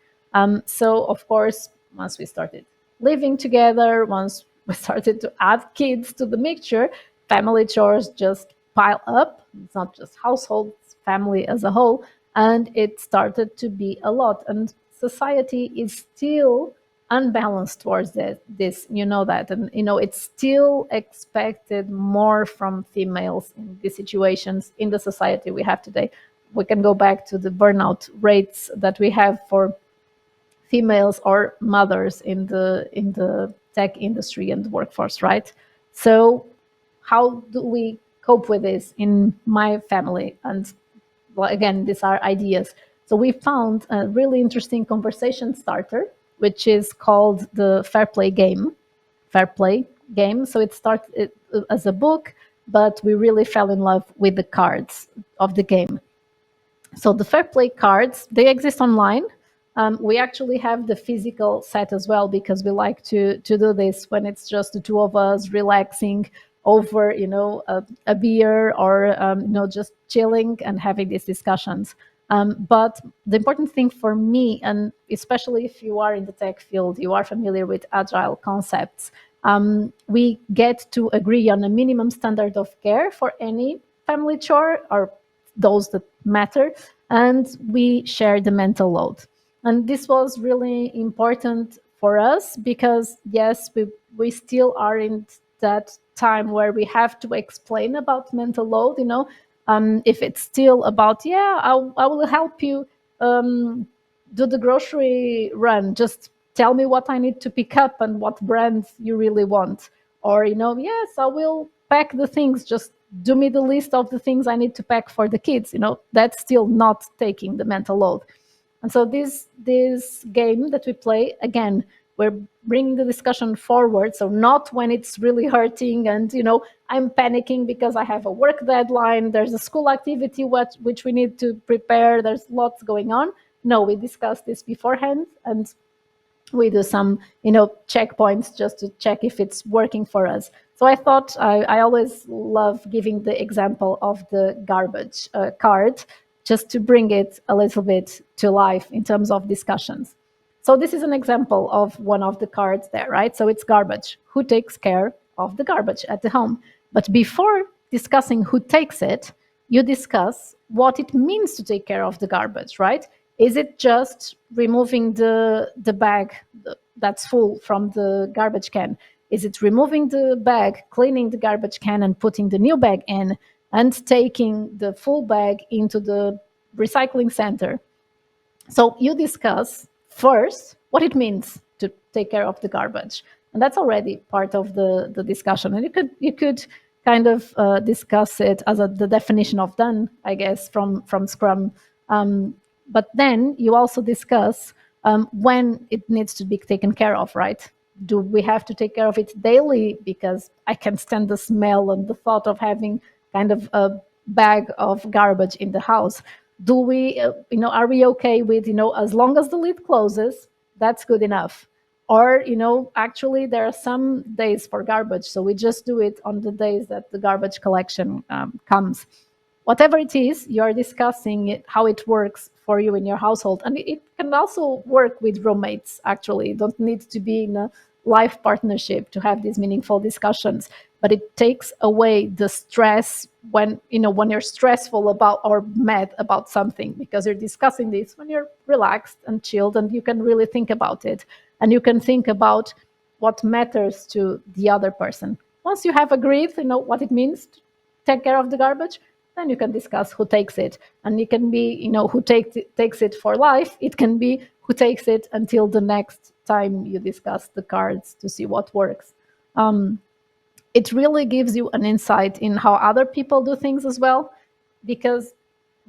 So of course, once we started living together, once we started to add kids to the mixture, family chores just pile up. It's not just household, it's family as a whole. And it started to be a lot. And society is still unbalanced towards this, that. And, it's still expected more from females in these situations in the society we have today. We can go back to the burnout rates that we have for females or mothers in the tech industry and the workforce, right? So how do we cope with this in my family? And again, these are ideas. So we found a really interesting conversation starter, which is called the Fair Play game. Fair Play game. So it started as a book, but we really fell in love with the cards of the game. So the Fair Play cards, they exist online. We actually have the physical set as well because we like to do this when it's just the two of us relaxing over, a beer or, just chilling and having these discussions. But the important thing for me, and especially if you are in the tech field, you are familiar with agile concepts, we get to agree on a minimum standard of care for any family chore or those that matter, and we share the mental load. And this was really important for us because, yes, we still are in that time where we have to explain about mental load, if it's still about, yeah, I will help you do the grocery run, just tell me what I need to pick up and what brands you really want. Or, yes, I will pack the things, just do me the list of the things I need to pack for the kids. That's still not taking the mental load. And so this game that we play, again, we're bringing the discussion forward. So not when it's really hurting and, I'm panicking because I have a work deadline, there's a school activity which we need to prepare, there's lots going on. No, we discussed this beforehand, and we do some checkpoints just to check if it's working for us. So I thought I always love giving the example of the garbage card, just to bring it a little bit to life in terms of discussions. So this is an example of one of the cards there, right? So it's garbage. Who takes care of the garbage at the home? But before discussing who takes it, you discuss what it means to take care of the garbage, right? Is it just removing the bag that's full from the garbage can? Is it removing the bag, cleaning the garbage can and putting the new bag in and taking the full bag into the recycling center? So you discuss first what it means to take care of the garbage. And that's already part of the discussion. And you could kind of discuss it as the definition of done, I guess, from Scrum. But then you also discuss when it needs to be taken care of, right? Do we have to take care of it daily because I can stand the smell and the thought of having kind of a bag of garbage in the house? Do we, are we okay with, as long as the lid closes, that's good enough? Or, actually there are some days for garbage, so we just do it on the days that the garbage collection comes. Whatever it is, you're discussing it, how it works for you in your household. And it can also work with roommates, actually. You don't need to be in a life partnership to have these meaningful discussions. But it takes away the stress when you're stressful about or mad about something, because you're discussing this when you're relaxed and chilled and you can really think about it. And you can think about what matters to the other person. Once you have agreed, what it means to take care of the garbage, then you can discuss who takes it. And it can be, who takes it for life. It can be who takes it until the next time you discuss the cards to see what works. It really gives you an insight in how other people do things as well, because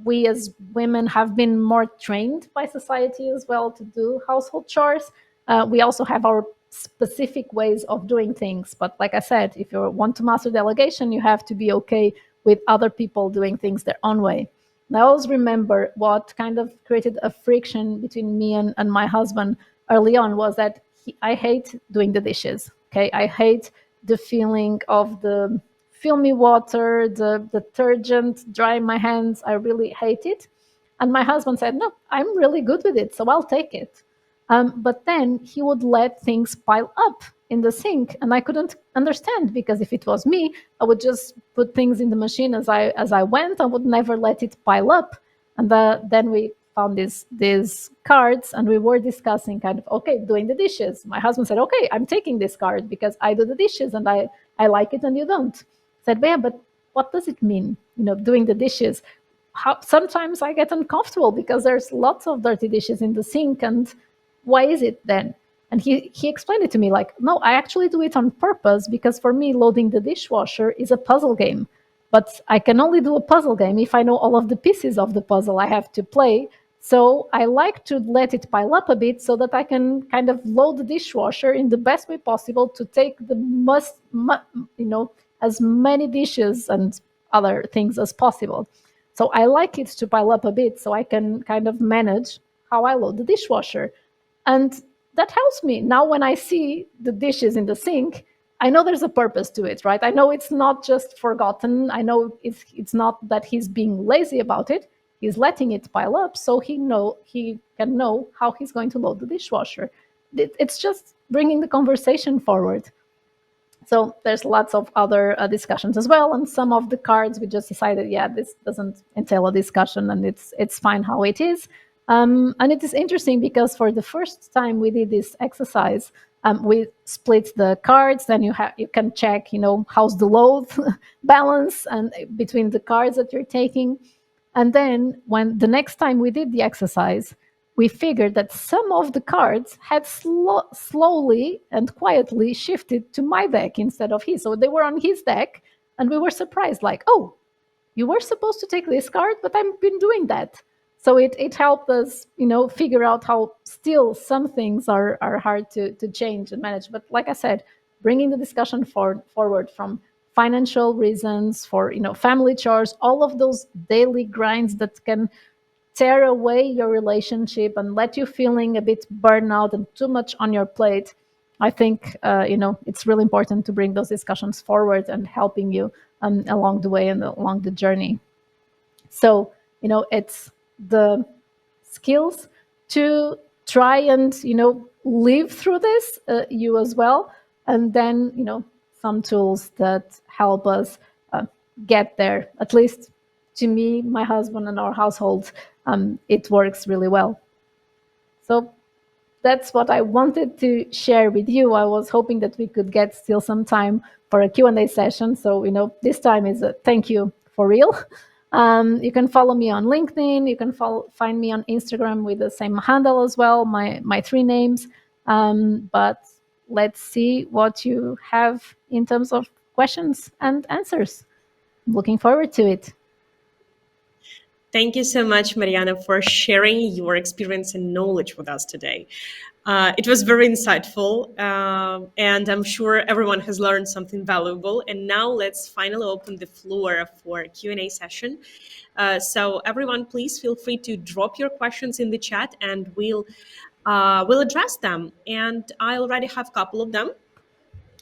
we as women have been more trained by society as well to do household chores. We also have our specific ways of doing things. But like I said, if you want to master delegation, you have to be okay with other people doing things their own way. And I always remember what kind of created a friction between me and my husband early on was that I hate doing the dishes. Okay, I hate the feeling of the filmy water, the detergent drying my hands. I really hate it. And my husband said, no, I'm really good with it, so I'll take it. But then he would let things pile up in the sink, and I couldn't understand, because if it was me, I would just put things in the machine as I went. I would never let it pile up. And then we found these cards, and we were discussing kind of, okay, doing the dishes. My husband said, okay, I'm taking this card because I do the dishes and I like it and you don't. I said, yeah, but what does it mean, doing the dishes? Sometimes I get uncomfortable because there's lots of dirty dishes in the sink, and why is it then? And he explained it to me like, no, I actually do it on purpose, because for me, loading the dishwasher is a puzzle game. But I can only do a puzzle game if I know all of the pieces of the puzzle I have to play. So I like to let it pile up a bit so that I can kind of load the dishwasher in the best way possible to take as many dishes and other things as possible. So I like it to pile up a bit so I can kind of manage how I load the dishwasher. And that helps me. Now when I see the dishes in the sink, I know there's a purpose to it, right? I know it's not just forgotten. I know it's not that he's being lazy about it. He's letting it pile up so he can know how he's going to load the dishwasher. It's just bringing the conversation forward. So there's lots of other discussions as well, and some of the cards we just decided, yeah, this doesn't entail a discussion, and it's fine how it is. And it is interesting because for the first time we did this exercise, we split the cards. Then you can check, how's the load balance and between the cards that you're taking. And then when the next time we did the exercise, we figured that some of the cards had slowly and quietly shifted to my deck instead of his. So they were on his deck, and we were surprised, like, oh, you were supposed to take this card, but I've been doing that. So it helped us, figure out how still some things are hard to change and manage. But like I said, bringing the discussion forward from financial reasons, for family chores, all of those daily grinds that can tear away your relationship and let you feeling a bit burnout and too much on your plate. I think it's really important to bring those discussions forward and helping you along the way and along the journey. So it's the skills to try and live through this, you as well, and then some tools that help us get there. At least to me, my husband, and our household, it works really well. So that's what I wanted to share with you. I was hoping that we could get still some time for a Q&A session. So, this time is a thank you for real. You can follow me on LinkedIn. You can find me on Instagram with the same handle as well, my three names. But let's see what you have in terms of questions and answers. I'm looking forward to it. Thank you so much, Mariana, for sharing your experience and knowledge with us today. It was very insightful, and I'm sure everyone has learned something valuable. And now let's finally open the floor for a Q&A session. So everyone, please feel free to drop your questions in the chat, and we'll address them. And I already have a couple of them.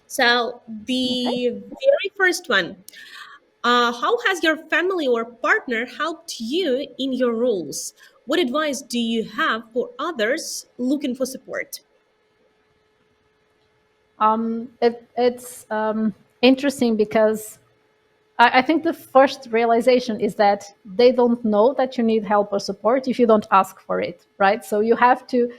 So the very first one. How has your family or partner helped you in your roles? What advice do you have for others looking for support? It's interesting because I think the first realization is that they don't know that you need help or support if you don't ask for it, right? So you have to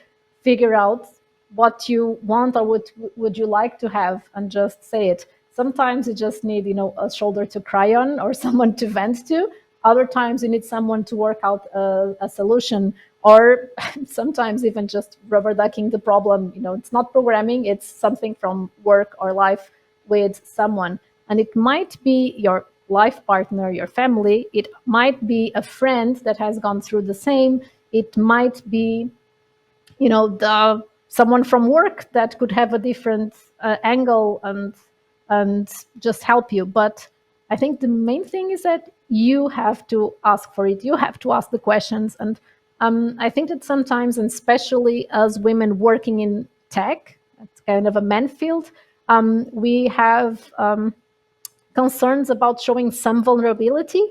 figure out what you want or what would you like to have and just say it. Sometimes you just need, a shoulder to cry on or someone to vent to. Other times you need someone to work out a solution, or sometimes even just rubber ducking the problem. It's not programming, it's something from work or life with someone. And it might be your life partner, your family. It might be a friend that has gone through the same. It might be, someone from work that could have a different angle and just help you. But I think the main thing is that you have to ask for it. You have to ask the questions. And I think that sometimes, and especially as women working in tech, it's kind of a man field, we have concerns about showing some vulnerability,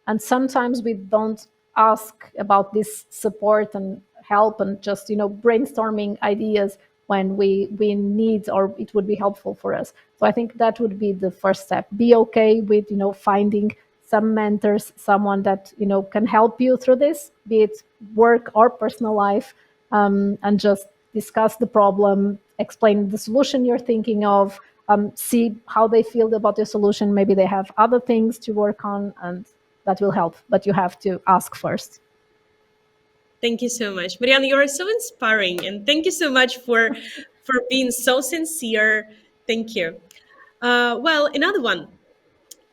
and sometimes we don't ask about this support and help and just brainstorming ideas when we need, or it would be helpful for us. So I think that would be the first step. Be okay with finding some mentors, someone that can help you through this, be it work or personal life, and just discuss the problem, explain the solution you're thinking of, see how they feel about the solution. Maybe they have other things to work on, and that will help. But you have to ask first. Thank you so much, Mariana. You are so inspiring, and thank you so much for being so sincere. Thank you. Well, another one.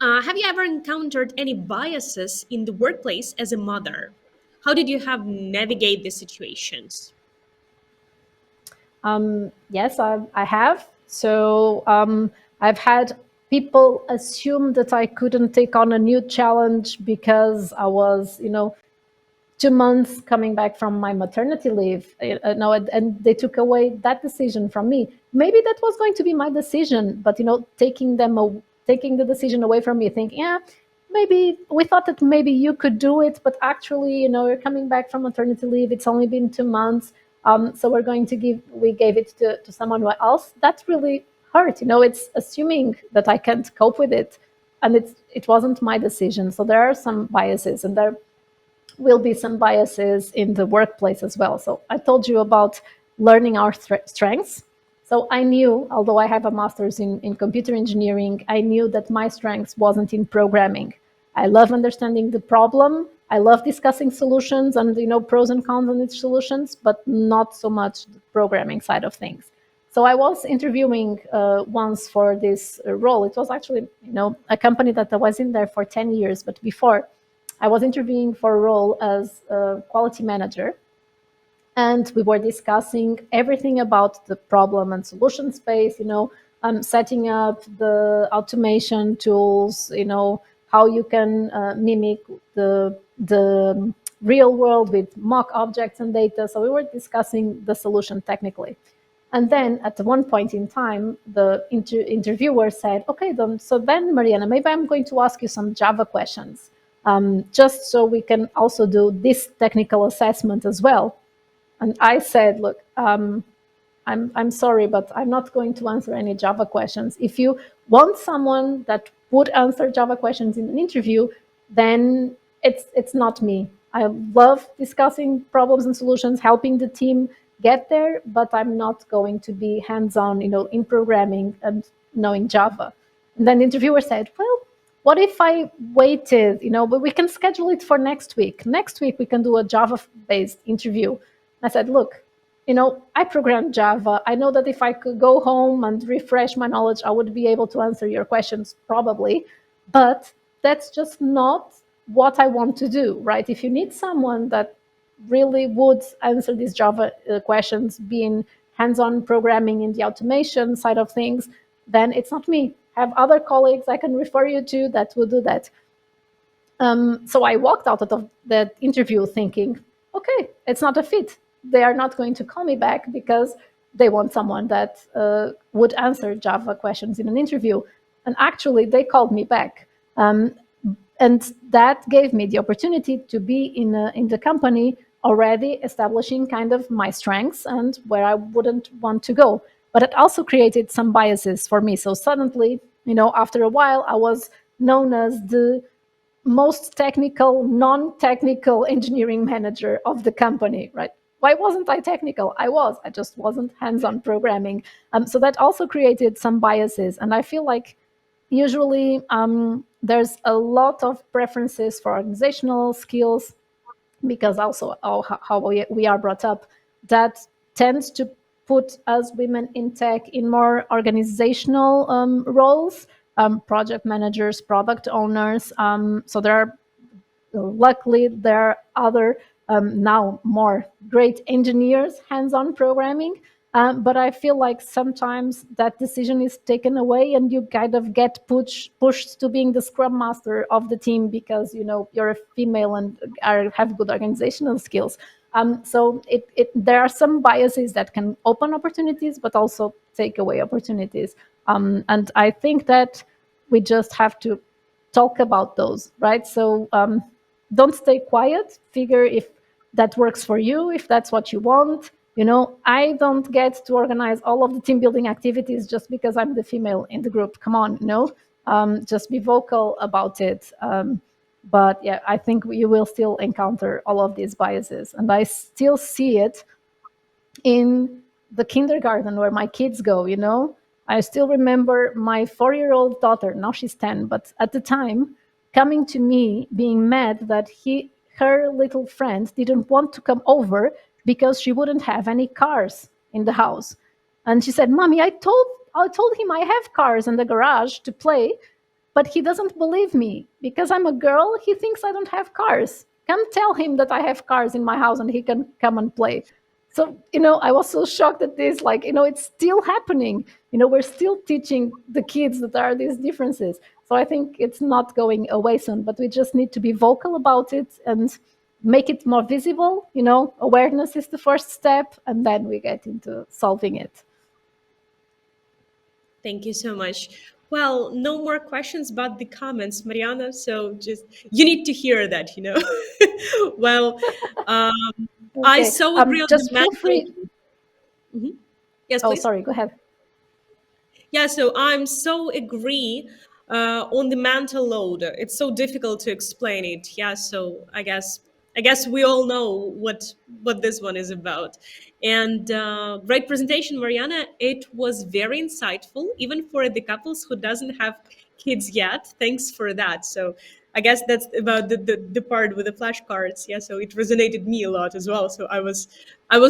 Have you ever encountered any biases in the workplace as a mother? How did you have navigate these situations? Yes, I have. So I've had people assume that I couldn't take on a new challenge because I was, 2 months coming back from my maternity leave, and they took away that decision from me. Maybe that was going to be my decision, but taking the decision away from me, think, yeah, maybe we thought that maybe you could do it, but actually, you're coming back from maternity leave. It's only been 2 months, so we gave it to someone else. That really hurt. It's assuming that I can't cope with it, and it wasn't my decision. So there are some biases, and there will be some biases in the workplace as well. So I told you about learning our strengths. So I knew, although I have a master's in computer engineering, I knew that my strengths wasn't in programming. I love understanding the problem. I love discussing solutions and pros and cons on each solutions, but not so much the programming side of things. So I was interviewing once for this role. It was actually a company that I was in there for 10 years, but before I was interviewing for a role as a quality manager, and we were discussing everything about the problem and solution space, setting up the automation tools, how you can mimic the real world with mock objects and data. So we were discussing the solution technically. And then at one point in time, the interviewer said, okay, so then, Mariana, maybe I'm going to ask you some Java questions, just so we can also do this technical assessment as well. And I said, look, I'm sorry, but I'm not going to answer any Java questions. If you want someone that would answer Java questions in an interview, then it's not me. I love discussing problems and solutions, helping the team get there, but I'm not going to be hands-on, in programming and knowing Java. And then the interviewer said, well, what if I waited, but we can schedule it for next week. Next week, we can do a Java-based interview. I said, look, I programmed Java. I know that if I could go home and refresh my knowledge, I would be able to answer your questions probably, but that's just not what I want to do, right? If you need someone that really would answer these Java questions, being hands-on programming in the automation side of things, then it's not me. I have other colleagues I can refer you to that will do that. So I walked out of that interview thinking, okay, it's not a fit. They are not going to call me back because they want someone that would answer Java questions in an interview. And actually, they called me back. And that gave me the opportunity to be in the company already establishing kind of my strengths and where I wouldn't want to go. But it also created some biases for me. So suddenly, after a while, I was known as the most technical, non-technical engineering manager of the company, right? Why wasn't I technical? I just wasn't hands-on programming. So that also created some biases. And I feel like usually there's a lot of preferences for organizational skills, because also how we are brought up, that tends to put us women in tech in more organizational roles, project managers, product owners. So luckily there are other now more great engineers hands-on programming, but I feel like sometimes that decision is taken away and you kind of get pushed to being the scrum master of the team because you're a female and have good organizational skills. So there are some biases that can open opportunities but also take away opportunities, and I think that we just have to talk about those, right? So don't stay quiet. Figure if that works for you, if that's what you want. I don't get to organize all of the team building activities just because I'm the female in the group. Come on, just be vocal about it. But yeah, I think you will still encounter all of these biases, and I still see it in the kindergarten where my kids go. I still remember my 4-year-old daughter, now she's 10, but at the time, coming to me being mad that her little friend didn't want to come over because she wouldn't have any cars in the house. And she said, Mommy, I told him I have cars in the garage to play, but he doesn't believe me. Because I'm a girl, he thinks I don't have cars. Come tell him that I have cars in my house and he can come and play. So, I was so shocked at this, it's still happening. We're still teaching the kids that there are these differences. So I think it's not going away soon, but we just need to be vocal about it and make it more visible. Awareness is the first step, and then we get into solving it. Thank you so much. Well, no more questions about the comments, Mariana. So just you need to hear that, Well, I Okay. so agree on the Just feel free. matchmaking. Mhm. Yes, Oh, please. sorry. Go ahead. Yeah, so I'm so agree on the mental load. It's so difficult to explain it. Yeah, so I guess we all know what this one is about. And great presentation, Mariana. It was very insightful, even for the couples who doesn't have kids yet. Thanks for that. So I guess that's about the part with the flashcards. Yeah, so it resonated me a lot as well. So I was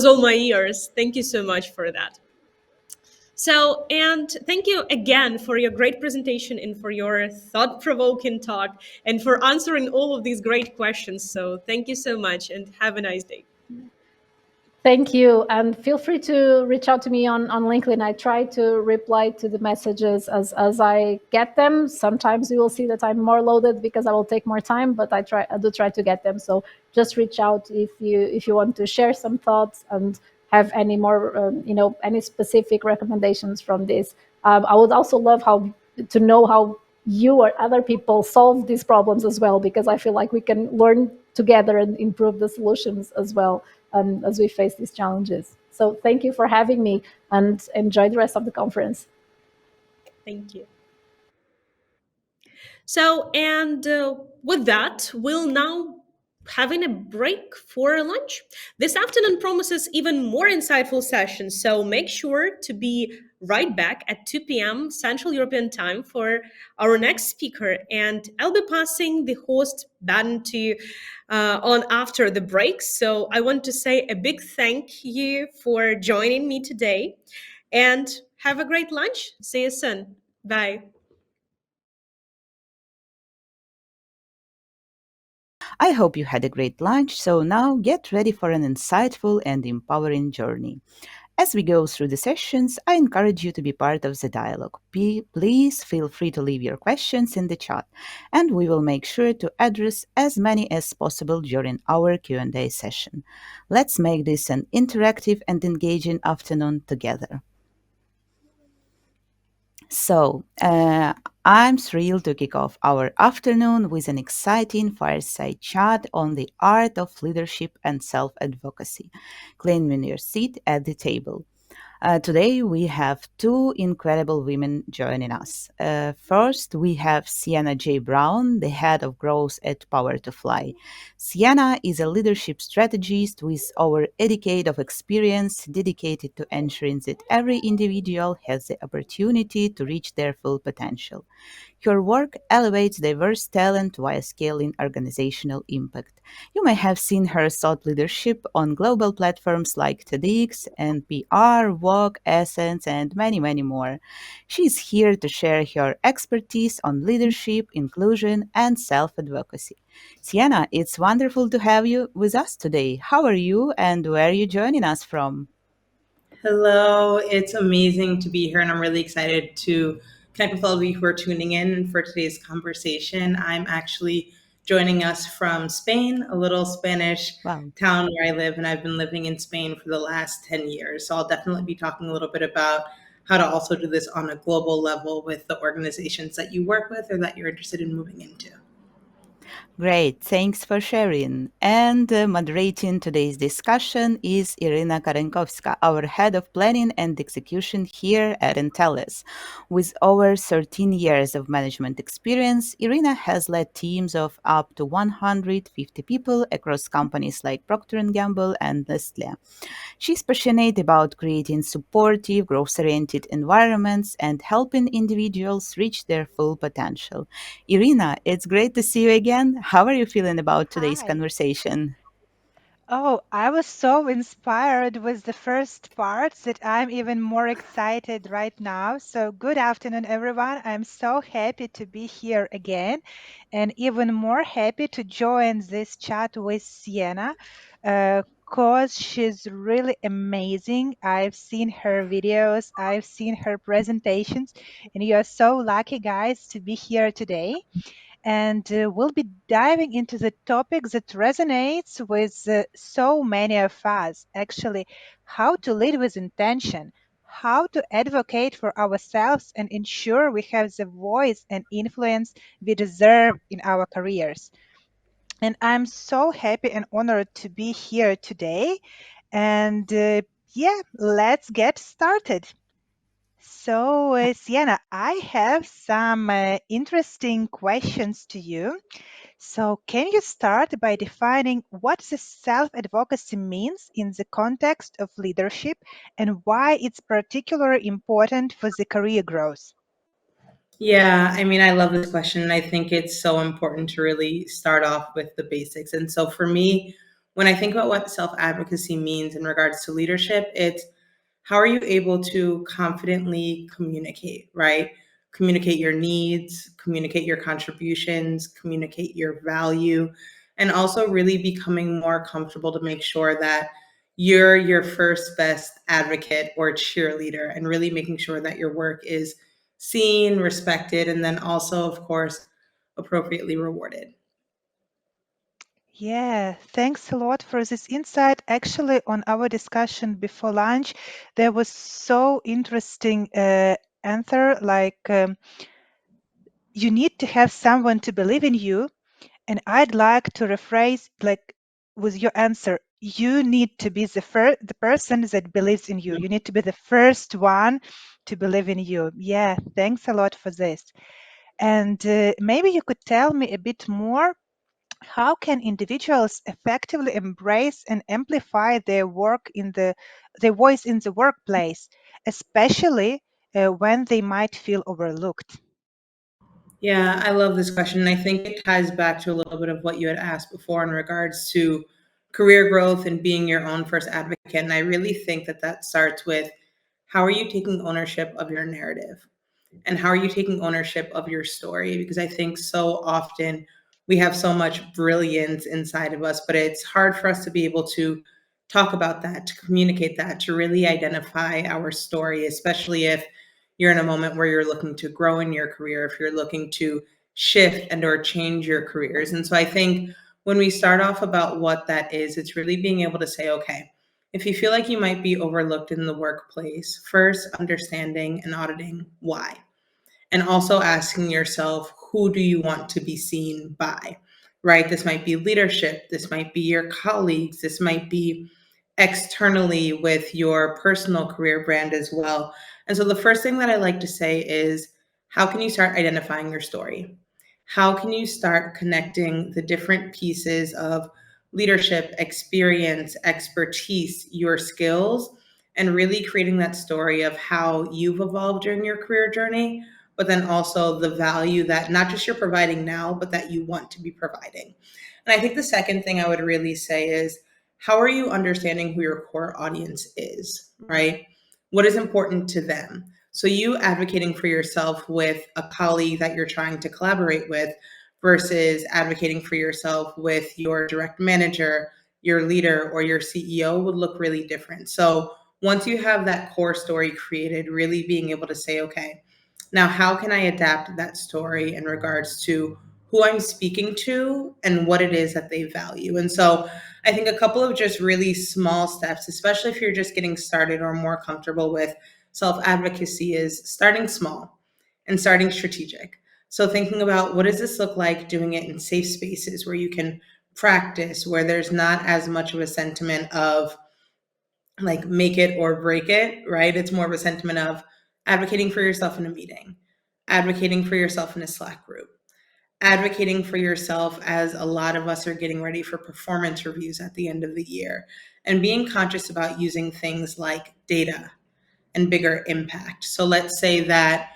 all my ears. Thank you so much for that. So, and thank you again for your great presentation and for your thought provoking talk and for answering all of these great questions. So, thank you so much and have a nice day. Thank you. And feel free to reach out to me on LinkedIn. I try to reply to the messages as I get them. Sometimes you will see that I'm more loaded because I will take more time, but I do try to get them. So just reach out if you want to share some thoughts and have any more any specific recommendations from this. I would also love how to know how you or other people solve these problems as well, because I feel like we can learn together and improve the solutions as well, as we face these challenges. So thank you for having me and enjoy the rest of the conference. Thank you. So, and with that, we'll now having a break for lunch. This afternoon promises even more insightful sessions, so make sure to be right back at 2 p.m. Central European Time for our next speaker. And I'll be passing the host baton to on after the break. So I want to say a big thank you for joining me today, and have a great lunch. See you soon. Bye. I hope you had a great lunch, so now get ready for an insightful and empowering journey. As we go through the sessions, I encourage you to be part of the dialogue. Please feel free to leave your questions in the chat, and we will make sure to address as many as possible during our Q&A session. Let's make this an interactive and engaging afternoon together. So, I'm thrilled to kick off our afternoon with an exciting fireside chat on the art of leadership and self advocacy. Claiming your seat at the table. Today, we have two incredible women joining us. First, we have Sienna J. Brown, the head of growth at Power to Fly. Sienna is a leadership strategist with over a decade of experience dedicated to ensuring that every individual has the opportunity to reach their full potential. Her work elevates diverse talent while scaling organizational impact. You may have seen her thought leadership on global platforms like TEDx, NPR, Vogue, Essence, and many, many more. She is here to share her expertise on leadership, inclusion, and self advocacy. Sienna, it's wonderful to have you with us today. How are you and where are you joining us from? Hello, it's amazing to be here, and I'm really excited to connect with all of you who are tuning in for today's conversation. I'm actually joining us from Spain, a little Spanish Wow. town where I live, and I've been living in Spain for the last 10 years. So I'll definitely be talking a little bit about how to also do this on a global level with the organizations that you work with or that you're interested in moving into. Great, thanks for sharing. And moderating today's discussion is Irina Karenkovska, our head of planning and execution here at Intellias. With over 13 years of management experience, Irina has led teams of up to 150 people across companies like Procter& Gamble and Nestle. She's passionate about creating supportive, growth oriented environments and helping individuals reach their full potential. Irina, it's great to see you again. How are you feeling about today's Hi. conversation? Oh, I was so inspired with the first parts that I'm even more excited right now. So, good afternoon, everyone. I'm so happy to be here again and even more happy to join this chat with Sienna because she's really amazing. I've seen her videos, I've seen her presentations, and you are so lucky, guys, to be here today. And we'll be diving into the topic that resonates with so many of us, actually, how to lead with intention, how to advocate for ourselves and ensure we have the voice and influence we deserve in our careers. And I'm so happy and honored to be here today. And yeah, let's get started. So, Sienna, I have some interesting questions to you. So, can you start by defining what the self advocacy means in the context of leadership and why it's particularly important for the career growth? Yeah, I mean, I love this question. And I think it's so important to really start off with the basics. And so for me, when I think about what self advocacy means in regards to leadership, it's how are you able to confidently communicate, right? Communicate your needs, communicate your contributions, communicate your value, and also really becoming more comfortable to make sure that you're your first best advocate or cheerleader and really making sure that your work is seen, respected, and then also, of course, appropriately rewarded. Yeah, thanks a lot for this insight. Actually, on our discussion before lunch, there was so interesting answer like you need to have someone to believe in you. And I'd like to rephrase like with your answer. You need to be the person that believes in you. You need to be the first one to believe in you. Yeah, thanks a lot for this. And maybe you could tell me a bit more. How can individuals effectively embrace and amplify their voice in the workplace, especially when they might feel overlooked? Yeah, I love this question. And I think it ties back to a little bit of what you had asked before in regards to career growth and being your own first advocate. And I really think that that starts with how are you taking ownership of your narrative? And how are you taking ownership of your story? Because I think so often we have so much brilliance inside of us, but it's hard for us to be able to talk about that, to communicate that, to really identify our story, especially if you're in a moment where you're looking to grow in your career, if you're looking to shift and or change your careers. And so I think when we start off about what that is, it's really being able to say, okay, if you feel like you might be overlooked in the workplace, first understanding and auditing why, and also asking yourself, who do you want to be seen by, right? This might be leadership, this might be your colleagues, this might be externally with your personal career brand as well. And so the first thing that I like to say is, how can you start identifying your story? How can you start connecting the different pieces of leadership, experience, expertise, your skills, and really creating that story of how you've evolved during your career journey, but then also the value that not just you're providing now, but that you want to be providing. And I think the second thing I would really say is, how are you understanding who your core audience is, right? What is important to them? So, you advocating for yourself with a colleague that you're trying to collaborate with versus advocating for yourself with your direct manager, your leader, or your CEO would look really different. So, once you have that core story created, really being able to say, okay, now how can I adapt that story in regards to who I'm speaking to and what it is that they value? And so I think a couple of just really small steps, especially if you're just getting started or more comfortable with self advocacy, is starting small and starting strategic. So thinking about what does this look like doing it in safe spaces where you can practice, where there's not as much of a sentiment of like make it or break it, right? It's more of a sentiment of advocating for yourself in a meeting, advocating for yourself in a Slack group, advocating for yourself as a lot of us are getting ready for performance reviews at the end of the year, and being conscious about using things like data and bigger impact. So let's say that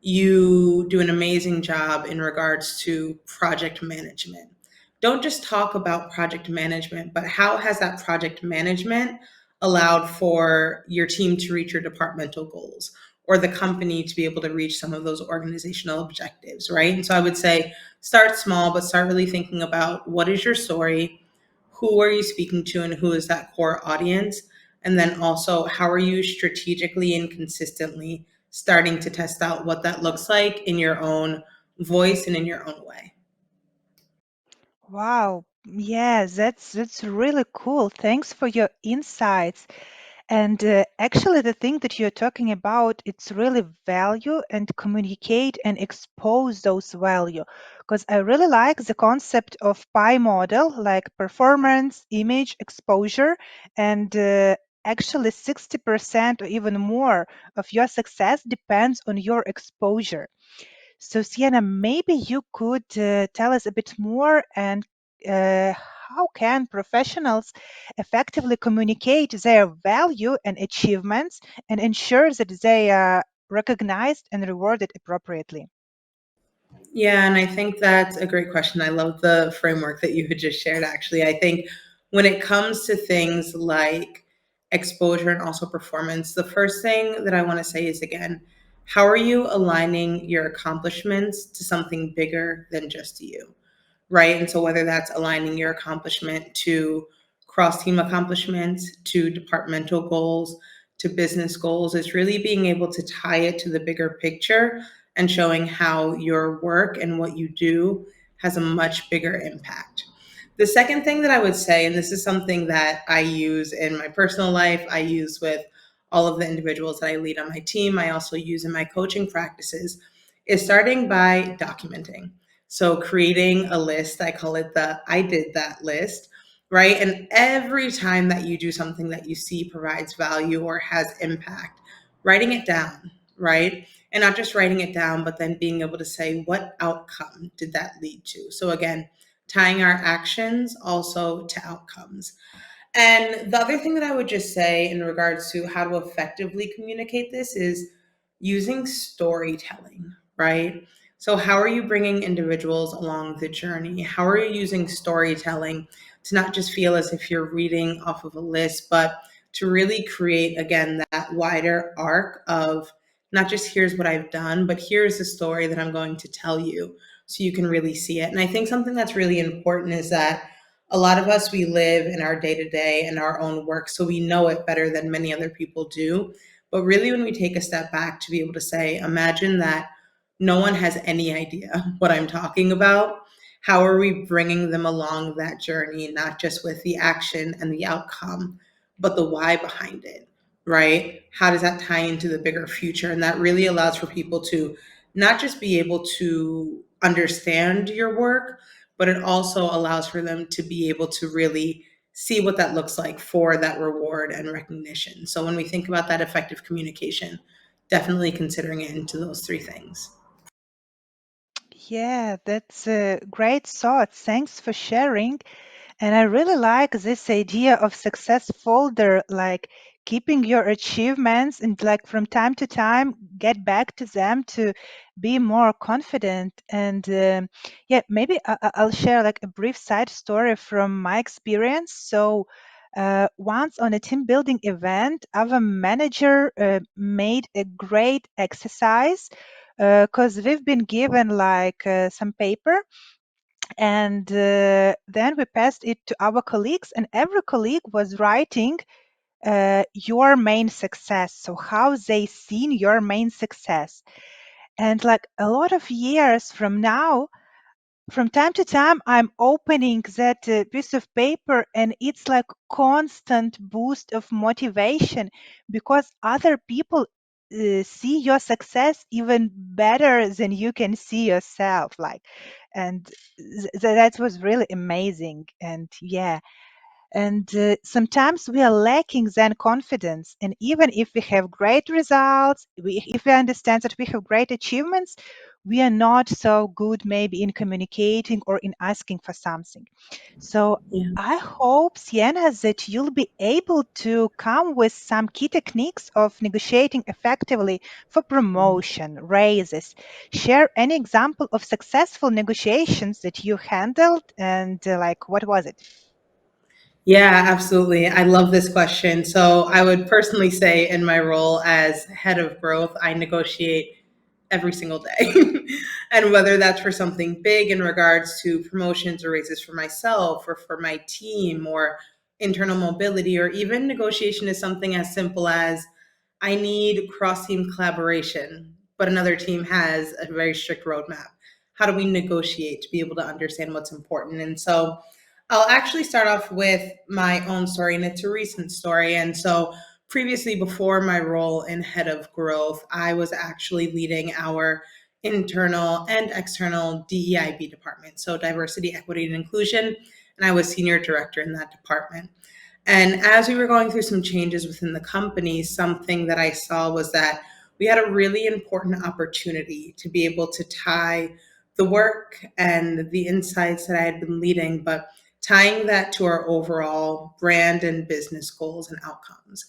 you do an amazing job in regards to project management. Don't just talk about project management, but how has that project management allowed for your team to reach your departmental goals or the company to be able to reach some of those organizational objectives, right? And so I would say start small, but start really thinking about what is your story, who are you speaking to, and who is that core audience? And then also, how are you strategically and consistently starting to test out what that looks like in your own voice and in your own way? Wow. Yeah, that's really cool. Thanks for your insights. And actually, the thing that you're talking about, it's really value and communicate and expose those value. Because I really like the concept of pie model, like performance, image, exposure, and actually 60% or even more of your success depends on your exposure. So, Sienna, maybe you could tell us a bit more and how can professionals effectively communicate their value and achievements and ensure that they are recognized and rewarded appropriately? Yeah, and I think that's a great question. I love the framework that you had just shared, actually. I think when it comes to things like exposure and also performance, the first thing that I want to say is again, how are you aligning your accomplishments to something bigger than just you? Right? And so whether that's aligning your accomplishment to cross team accomplishments, to departmental goals, to business goals, it's really being able to tie it to the bigger picture and showing how your work and what you do has a much bigger impact. The second thing that I would say, and this is something that I use in my personal life, I use with all of the individuals that I lead on my team, I also use in my coaching practices, is starting by documenting. So creating a list, I call it the I did that list, right? And every time that you do something that you see provides value or has impact, writing it down, right? And not just writing it down, but then being able to say, what outcome did that lead to? So again, tying our actions also to outcomes. And the other thing that I would just say in regards to how to effectively communicate this is using storytelling, right? So, how are you bringing individuals along the journey? How are you using storytelling to not just feel as if you're reading off of a list, but to really create, again, that wider arc of not just here's what I've done, but here's the story that I'm going to tell you so you can really see it. And I think something that's really important is that a lot of us, we live in our day to day and our own work, so we know it better than many other people do. But really, when we take a step back to be able to say, imagine that no one has any idea what I'm talking about. How are we bringing them along that journey, not just with the action and the outcome, but the why behind it, right? How does that tie into the bigger future? And that really allows for people to not just be able to understand your work, but it also allows for them to be able to really see what that looks like for that reward and recognition. So when we think about that effective communication, definitely considering it into those three things. Yeah, that's a great thought. Thanks for sharing. And I really like this idea of success folder, like keeping your achievements and like from time to time get back to them to be more confident. And yeah, maybe I'll share like a brief side story from my experience. So once on a team building event, our manager made a great exercise because we've been given like some paper and then we passed it to our colleagues and every colleague was writing your main success, so how they seen your main success. And like a lot of years from now, from time to time I'm opening that piece of paper and it's like constant boost of motivation because other people see your success even better than you can see yourself, like. And that was really amazing. And yeah, and sometimes we are lacking then confidence. And even if we have great results, if we understand that we have great achievements, we are not so good maybe in communicating or in asking for something. So Yeah. I hope, Sienna, that you'll be able to come with some key techniques of negotiating effectively for promotion, raises. Share any example of successful negotiations that you handled and like what was it? Yeah, absolutely. I love this question. So, I would personally say, in my role as head of growth, I negotiate every single day. And whether that's for something big in regards to promotions or raises for myself or for my team or internal mobility, or even negotiation is something as simple as I need cross team collaboration, but another team has a very strict roadmap. How do we negotiate to be able to understand what's important? And so I'll actually start off with my own story, and it's a recent story. And so previously, before my role in head of growth, I was actually leading our internal and external DEIB department, so diversity, equity, and inclusion. And I was senior director in that department. And as we were going through some changes within the company, something that I saw was that we had a really important opportunity to be able to tie the work and the insights that I had been leading, but tying that to our overall brand and business goals and outcomes.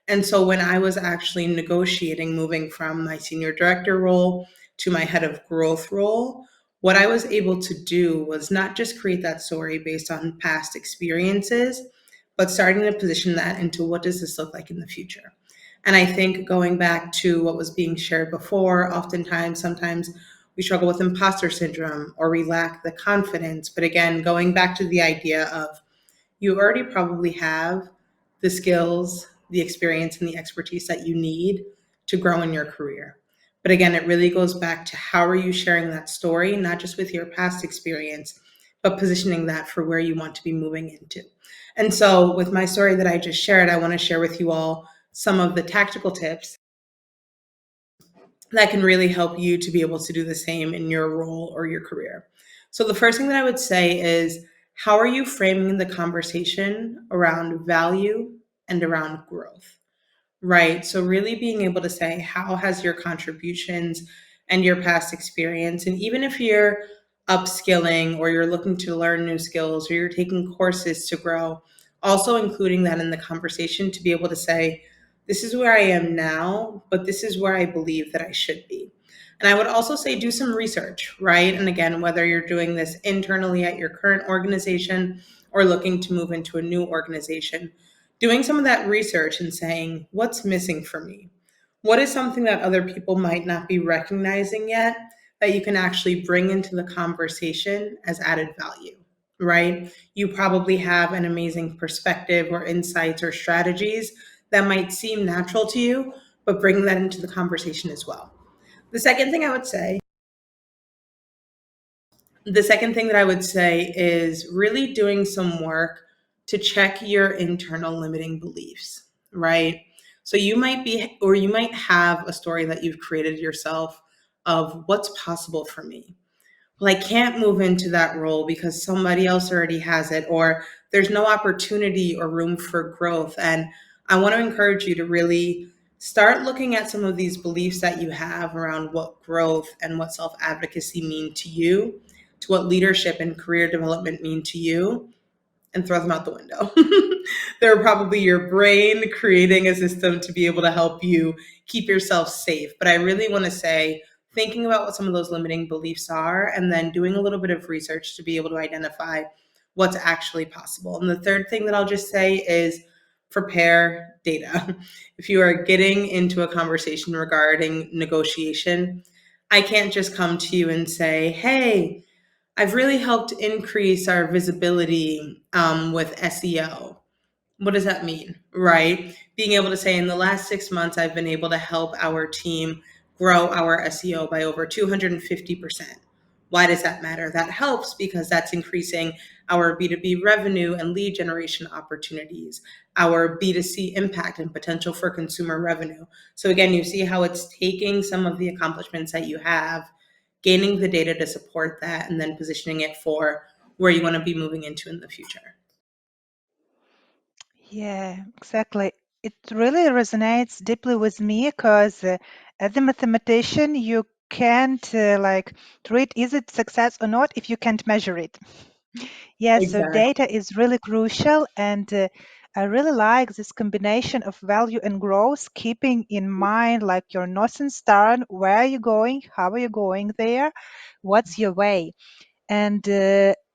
And so when I was actually negotiating moving from my senior director role to my head of growth role, what I was able to do was not just create that story based on past experiences, but starting to position that into what does this look like in the future. And I think going back to what was being shared before, oftentimes, sometimes we struggle with imposter syndrome or we lack the confidence. But again, going back to the idea of you already probably have the skills, the experience, and the expertise that you need to grow in your career. But again, it really goes back to how are you sharing that story, not just with your past experience, but positioning that for where you want to be moving into. And so, with my story that I just shared, I want to share with you all some of the tactical tips that can really help you to be able to do the same in your role or your career. So, the first thing that I would say is how are you framing the conversation around value and around growth? Right. So, really being able to say, how has your contributions and your past experience, and even if you're upskilling or you're looking to learn new skills or you're taking courses to grow, also including that in the conversation to be able to say, this is where I am now, but this is where I believe that I should be. And I would also say do some research, right? And again, whether you're doing this internally at your current organization or looking to move into a new organization, doing some of that research and saying, what's missing for me? What is something that other people might not be recognizing yet that you can actually bring into the conversation as added value, right? You probably have an amazing perspective or insights or strategies that might seem natural to you, but bring that into the conversation as well. The second thing I would say the second thing that I would say is really doing some work to check your internal limiting beliefs, right? So you might be, or you might have a story that you've created yourself of what's possible for me. Well, I can't move into that role because somebody else already has it, or there's no opportunity or room for growth. And I want to encourage you to really start looking at some of these beliefs that you have around what growth and what self advocacy mean to you, to what leadership and career development mean to you, and throw them out the window. They're probably your brain creating a system to be able to help you keep yourself safe. But I really want to say, thinking about what some of those limiting beliefs are, and then doing a little bit of research to be able to identify what's actually possible. And the third thing that I'll just say is prepare data. If you are getting into a conversation regarding negotiation, I can't just come to you and say, hey, I've really helped increase our visibility with SEO. What does that mean, right? Being able to say in the last 6 months, I've been able to help our team grow our SEO by over 250%. Why does that matter? That helps because that's increasing our B2B revenue and lead generation opportunities, our B2C impact and potential for consumer revenue. So again, you see how it's taking some of the accomplishments that you have, gaining the data to support that, and then positioning it for where you want to be moving into in the future. Yeah, exactly. It really resonates deeply with me because as a mathematician, you can't treat is it success or not if you can't measure it. Yeah, so Exactly. data is really crucial, and I really like this combination of value and growth, keeping in mind like your North Star, where are you going, how are you going there, what's your way. And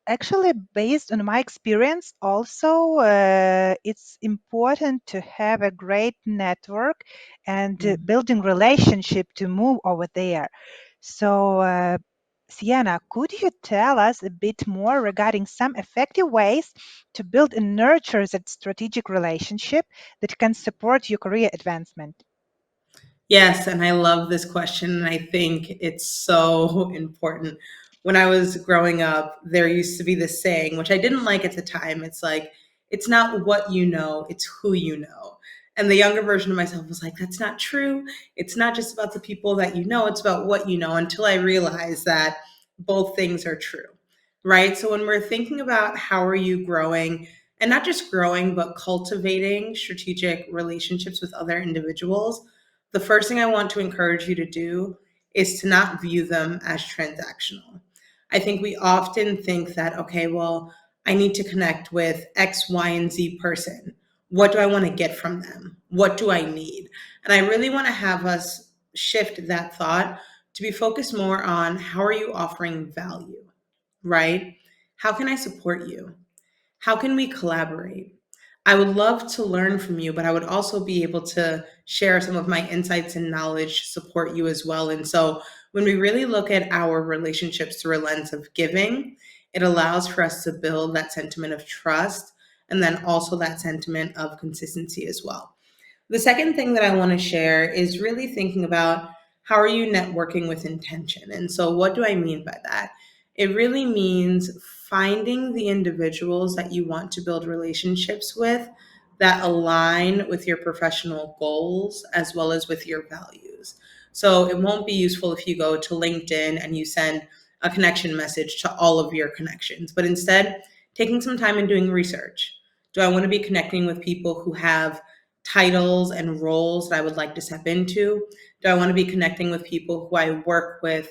actually, based on my experience, also, it's important to have a great network and building relationship to move over there. So, Sienna, could you tell us a bit more regarding some effective ways to build and nurture that strategic relationship that can support your career advancement? Yes, and I love this question, and I think it's so important. When I was growing up, there used to be this saying, which I didn't like at the time. It's like, it's not what you know, it's who you know. And the younger version of myself was like, that's not true. It's not just about the people that you know, it's about what you know, until I realized that both things are true, right? So when we're thinking about how are you growing and not just growing, but cultivating strategic relationships with other individuals, the first thing I want to encourage you to do is to not view them as transactional. I think we often think that, okay, well, I need to connect with X, Y, and Z person. What do I want to get from them? What do I need? And I really want to have us shift that thought to be focused more on how are you offering value, right? How can I support you? How can we collaborate? I would love to learn from you, but I would also be able to share some of my insights and knowledge to support you as well. And so when we really look at our relationships through a lens of giving, it allows for us to build that sentiment of trust and then also that sentiment of consistency as well. The second thing that I want to share is really thinking about how are you networking with intention? And so, what do I mean by that? It really means finding the individuals that you want to build relationships with that align with your professional goals as well as with your values. So, it won't be useful if you go to LinkedIn and you send a connection message to all of your connections, but instead, taking some time and doing research. Do I want to be connecting with people who have titles and roles that I would like to step into? Do I want to be connecting with people who I work with,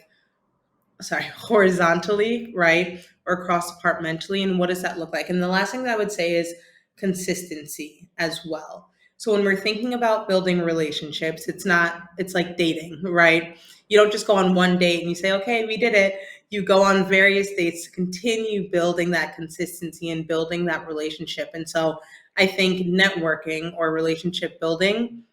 horizontally, right? Or cross departmentally? And what does that look like? And the last thing that I would say is consistency as well. So when we're thinking about building relationships, it's like dating, right? You don't just go on one date and you say, okay, we did it. You go on various dates to continue building that consistency and building that relationship. And so I think networking or relationship building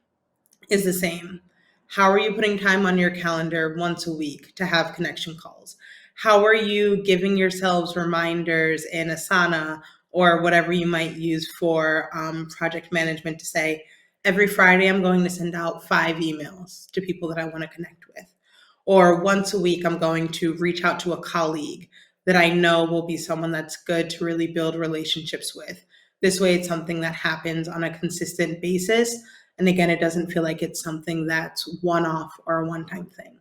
is the same. How are you putting time on your calendar once a week to have connection calls? How are you giving yourselves reminders in Asana or whatever you might use for project management to say, every Friday I'm going to send out 5 emails to people that I want to connect with? Or once a week, I'm going to reach out to a colleague that I know will be someone that's good to really build relationships with. This way, it's something that happens on a consistent basis. And again, it doesn't feel like it's something that's one off or a one time thing.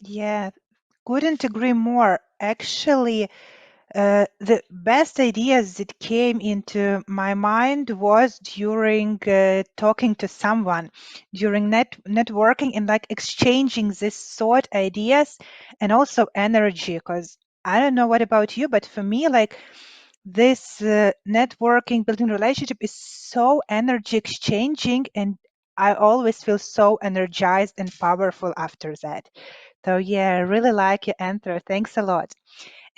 Yeah, couldn't agree more. Actually, the best ideas that came into my mind was during talking to someone, during networking and like exchanging this thought ideas and also energy. Because I don't know what about you, but for me, like this networking, building relationship is so energy exchanging, and I always feel so energized and powerful after that. So yeah, I really like your answer. Thanks a lot.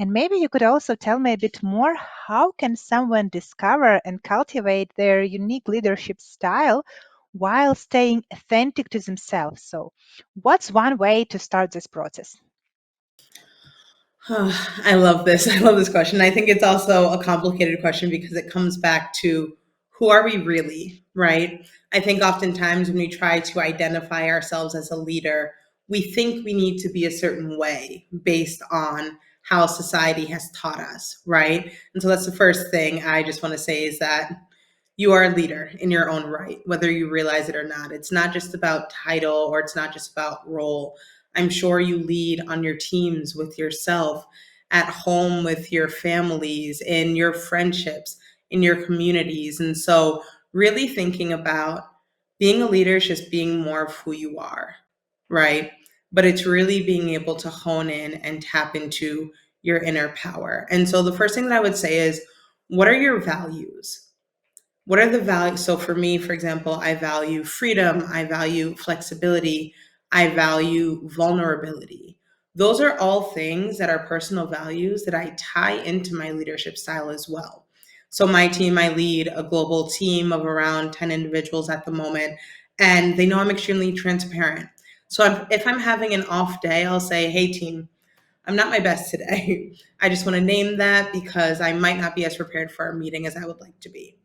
And maybe you could also tell me a bit more, how can someone discover and cultivate their unique leadership style while staying authentic to themselves? So, what's one way to start this process? I love this. I love this question. I think it's also a complicated question because it comes back to who are we really, right? I think oftentimes when we try to identify ourselves as a leader, we think we need to be a certain way based on how society has taught us, right? And so that's the first thing I just want to say is that you are a leader in your own right, whether you realize it or not. It's not just about title or it's not just about role. I'm sure you lead on your teams with yourself, at home with your families, in your friendships, in your communities. And so, really thinking about being a leader is just being more of who you are, right? But it's really being able to hone in and tap into your inner power. And so, the first thing that I would say is, what are your values? What are the values? So for me, for example, I value freedom, I value flexibility, I value vulnerability. Those are all things that are personal values that I tie into my leadership style as well. So my team, I lead a global team of around 10 individuals at the moment, and they know I'm extremely transparent. So if I'm having an off day, I'll say, hey team, I'm not my best today. I just want to name that because I might not be as prepared for our meeting as I would like to be.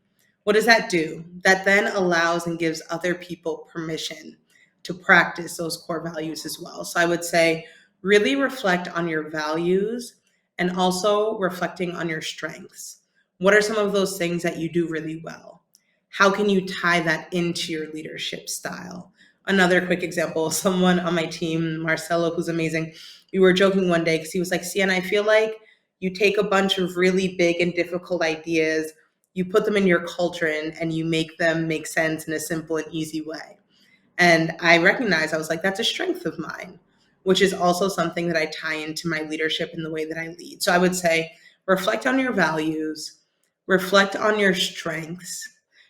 What does that do? That then allows and gives other people permission to practice those core values as well. So I would say really reflect on your values and also reflecting on your strengths. What are some of those things that you do really well? How can you tie that into your leadership style? Another quick example, someone on my team, Marcelo, who's amazing, we were joking one day because he was like, Sienna, I feel like you take a bunch of really big and difficult ideas, you put them in your cauldron, and you make them make sense in a simple and easy way. And I recognized, I was like, that's a strength of mine, which is also something that I tie into my leadership in the way that I lead. So I would say, reflect on your values, reflect on your strengths.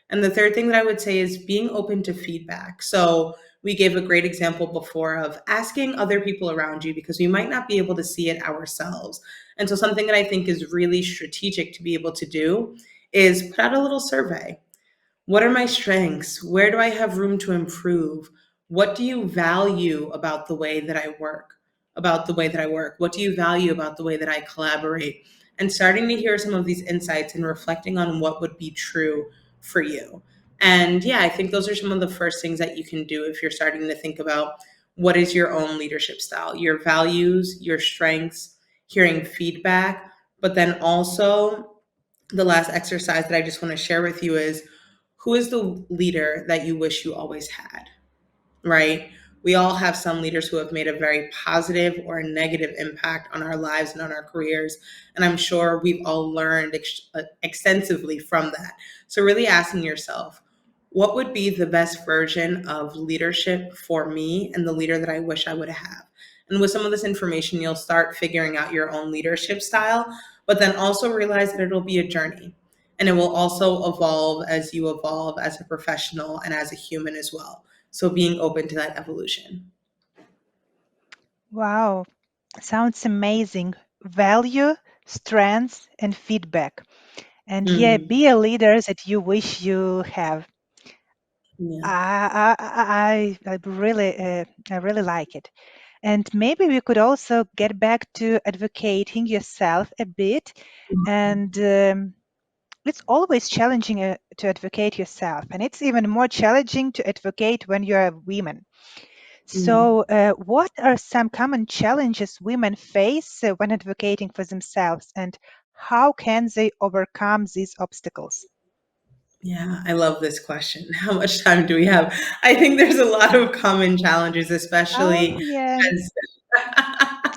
And the third thing that I would say is being open to feedback. So we gave a great example before of asking other people around you because we might not be able to see it ourselves. And so something that I think is really strategic to be able to do is put out a little survey. What are my strengths? Where do I have room to improve? What do you value about the way that I work? What do you value about the way that I collaborate? And starting to hear some of these insights and reflecting on what would be true for you. And yeah, I think those are some of the first things that you can do if you're starting to think about what is your own leadership style, your values, your strengths, hearing feedback, but then also the last exercise that I just want to share with you is who is the leader that you wish you always had, right? We all have some leaders who have made a very positive or a negative impact on our lives and on our careers. And I'm sure we've all learned extensively from that. So, really asking yourself, what would be the best version of leadership for me and the leader that I wish I would have? And with some of this information, you'll start figuring out your own leadership style, but then also realize that it'll be a journey. And it will also evolve as you evolve as a professional and as a human as well. So being open to that evolution. Wow, sounds amazing. Value, strengths, and feedback. And yeah, Mm, be a leader that you wish you have. yeah. I really like it. And maybe we could also get back to advocating yourself a bit. And it's always challenging to advocate yourself, and it's even more challenging to advocate when you're a woman. Mm. So, what are some common challenges women face when advocating for themselves, and how can they overcome these obstacles? Yeah, I love this question. How much time do we have? I think there's a lot of common challenges, Oh, especially yeah. as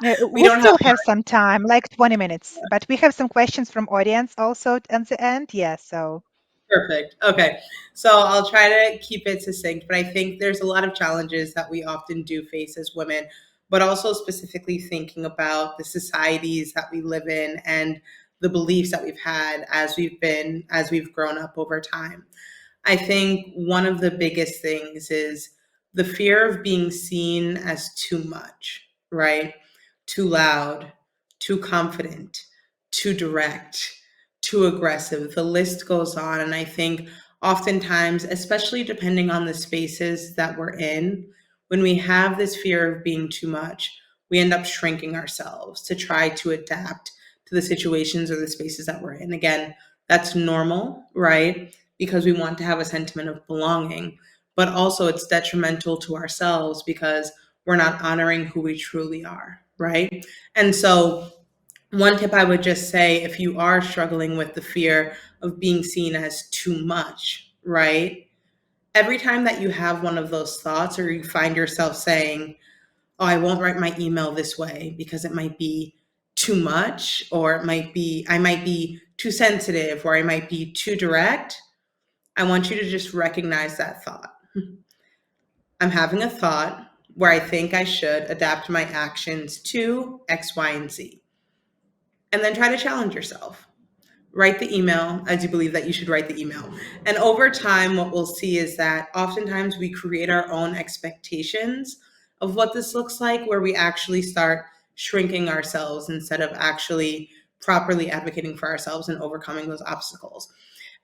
we We don't have still have some time, like 20 minutes, but we have some questions from audience also at the end. Yeah, so perfect. Okay. So I'll try to keep it succinct, but I think there's a lot of challenges that we often do face as women, but also specifically thinking about the societies that we live in and the beliefs that we've had as we've grown up over time. I think one of the biggest things is the fear of being seen as too much, right? Too loud, too confident, too direct, too aggressive. The list goes on. And I think oftentimes, especially depending on the spaces that we're in, when we have this fear of being too much, we end up shrinking ourselves to try to adapt to the situations or the spaces that we're in. Again, that's normal, right? Because we want to have a sentiment of belonging, but also it's detrimental to ourselves because we're not honoring who we truly are, right? And so, one tip I would just say if you are struggling with the fear of being seen as too much, right? Every time that you have one of those thoughts or you find yourself saying, oh, I won't write my email this way because it might be too much, or I might be too sensitive, or I might be too direct. I want you to just recognize that thought. I'm having a thought where I think I should adapt my actions to X, Y, and Z. And then try to challenge yourself. Write the email as you believe that you should write the email. And over time, what we'll see is that oftentimes we create our own expectations of what this looks like, where we actually start shrinking ourselves instead of actually properly advocating for ourselves and overcoming those obstacles.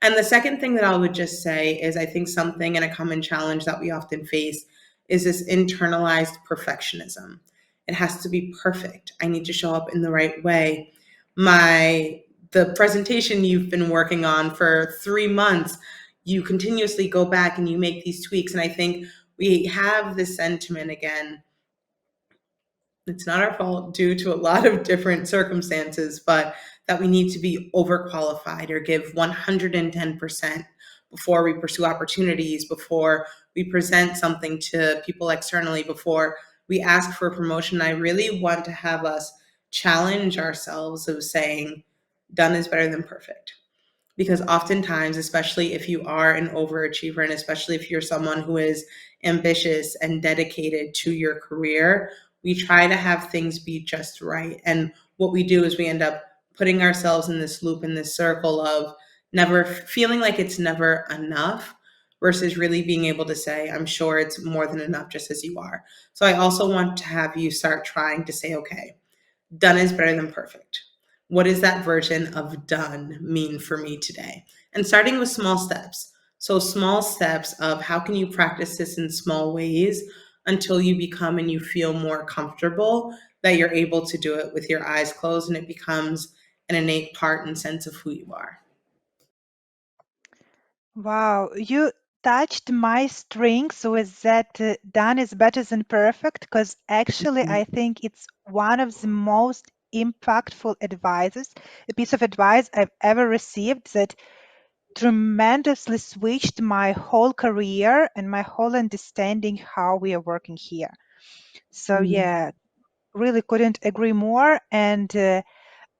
And the second thing that I would just say is I think something and a common challenge that we often face is this internalized perfectionism. It has to be perfect. I need to show up in the right way. The presentation you've been working on for 3 months, you continuously go back and you make these tweaks. And I think we have this sentiment again, it's not our fault due to a lot of different circumstances, but that we need to be overqualified or give 110% before we pursue opportunities, before we present something to people externally, before we ask for a promotion. I really want to have us challenge ourselves of saying done is better than perfect. Because oftentimes, especially if you are an overachiever and especially if you're someone who is ambitious and dedicated to your career, we try to have things be just right. And what we do is we end up putting ourselves in this loop, in this circle of never feeling like it's never enough versus really being able to say, I'm sure it's more than enough just as you are. So I also want to have you start trying to say, okay, done is better than perfect. What does that version of done mean for me today? And starting with small steps. So, small steps of how can you practice this in small ways until you become and you feel more comfortable that you're able to do it with your eyes closed and it becomes an innate part and sense of who you are. Wow, you touched my strings with that done is better than perfect, because actually I think it's one of the most impactful advices, a piece of advice I've ever received that tremendously switched my whole career and my whole understanding how we are working here. So yeah, really couldn't agree more. And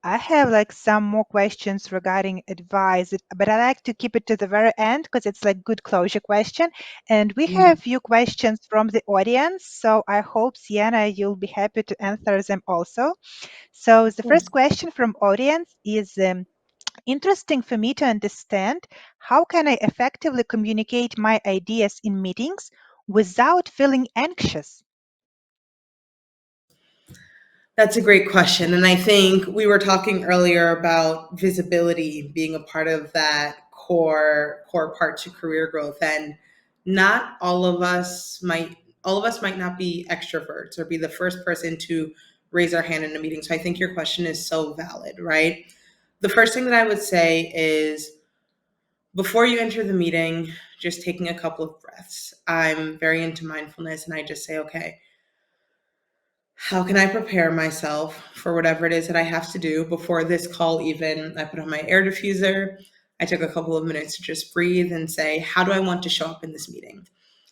I have like some more questions regarding advice, but I like to keep it to the very end because it's like good closure question. And we have few questions from the audience, so I hope Sienna, you'll be happy to answer them also. So the first question from audience is interesting for me to understand how can I effectively communicate my ideas in meetings without feeling anxious? That's a great question. And I think we were talking earlier about visibility being a part of that core part to career growth. And not all of us might not be extroverts or be the first person to raise our hand in a meeting. So I think your question is so valid, right? The first thing that I would say is before you enter the meeting, just taking a couple of breaths. I'm very into mindfulness and I just say, okay, how can I prepare myself for whatever it is that I have to do before this call even? I put on my air diffuser. I took a couple of minutes to just breathe and say, how do I want to show up in this meeting?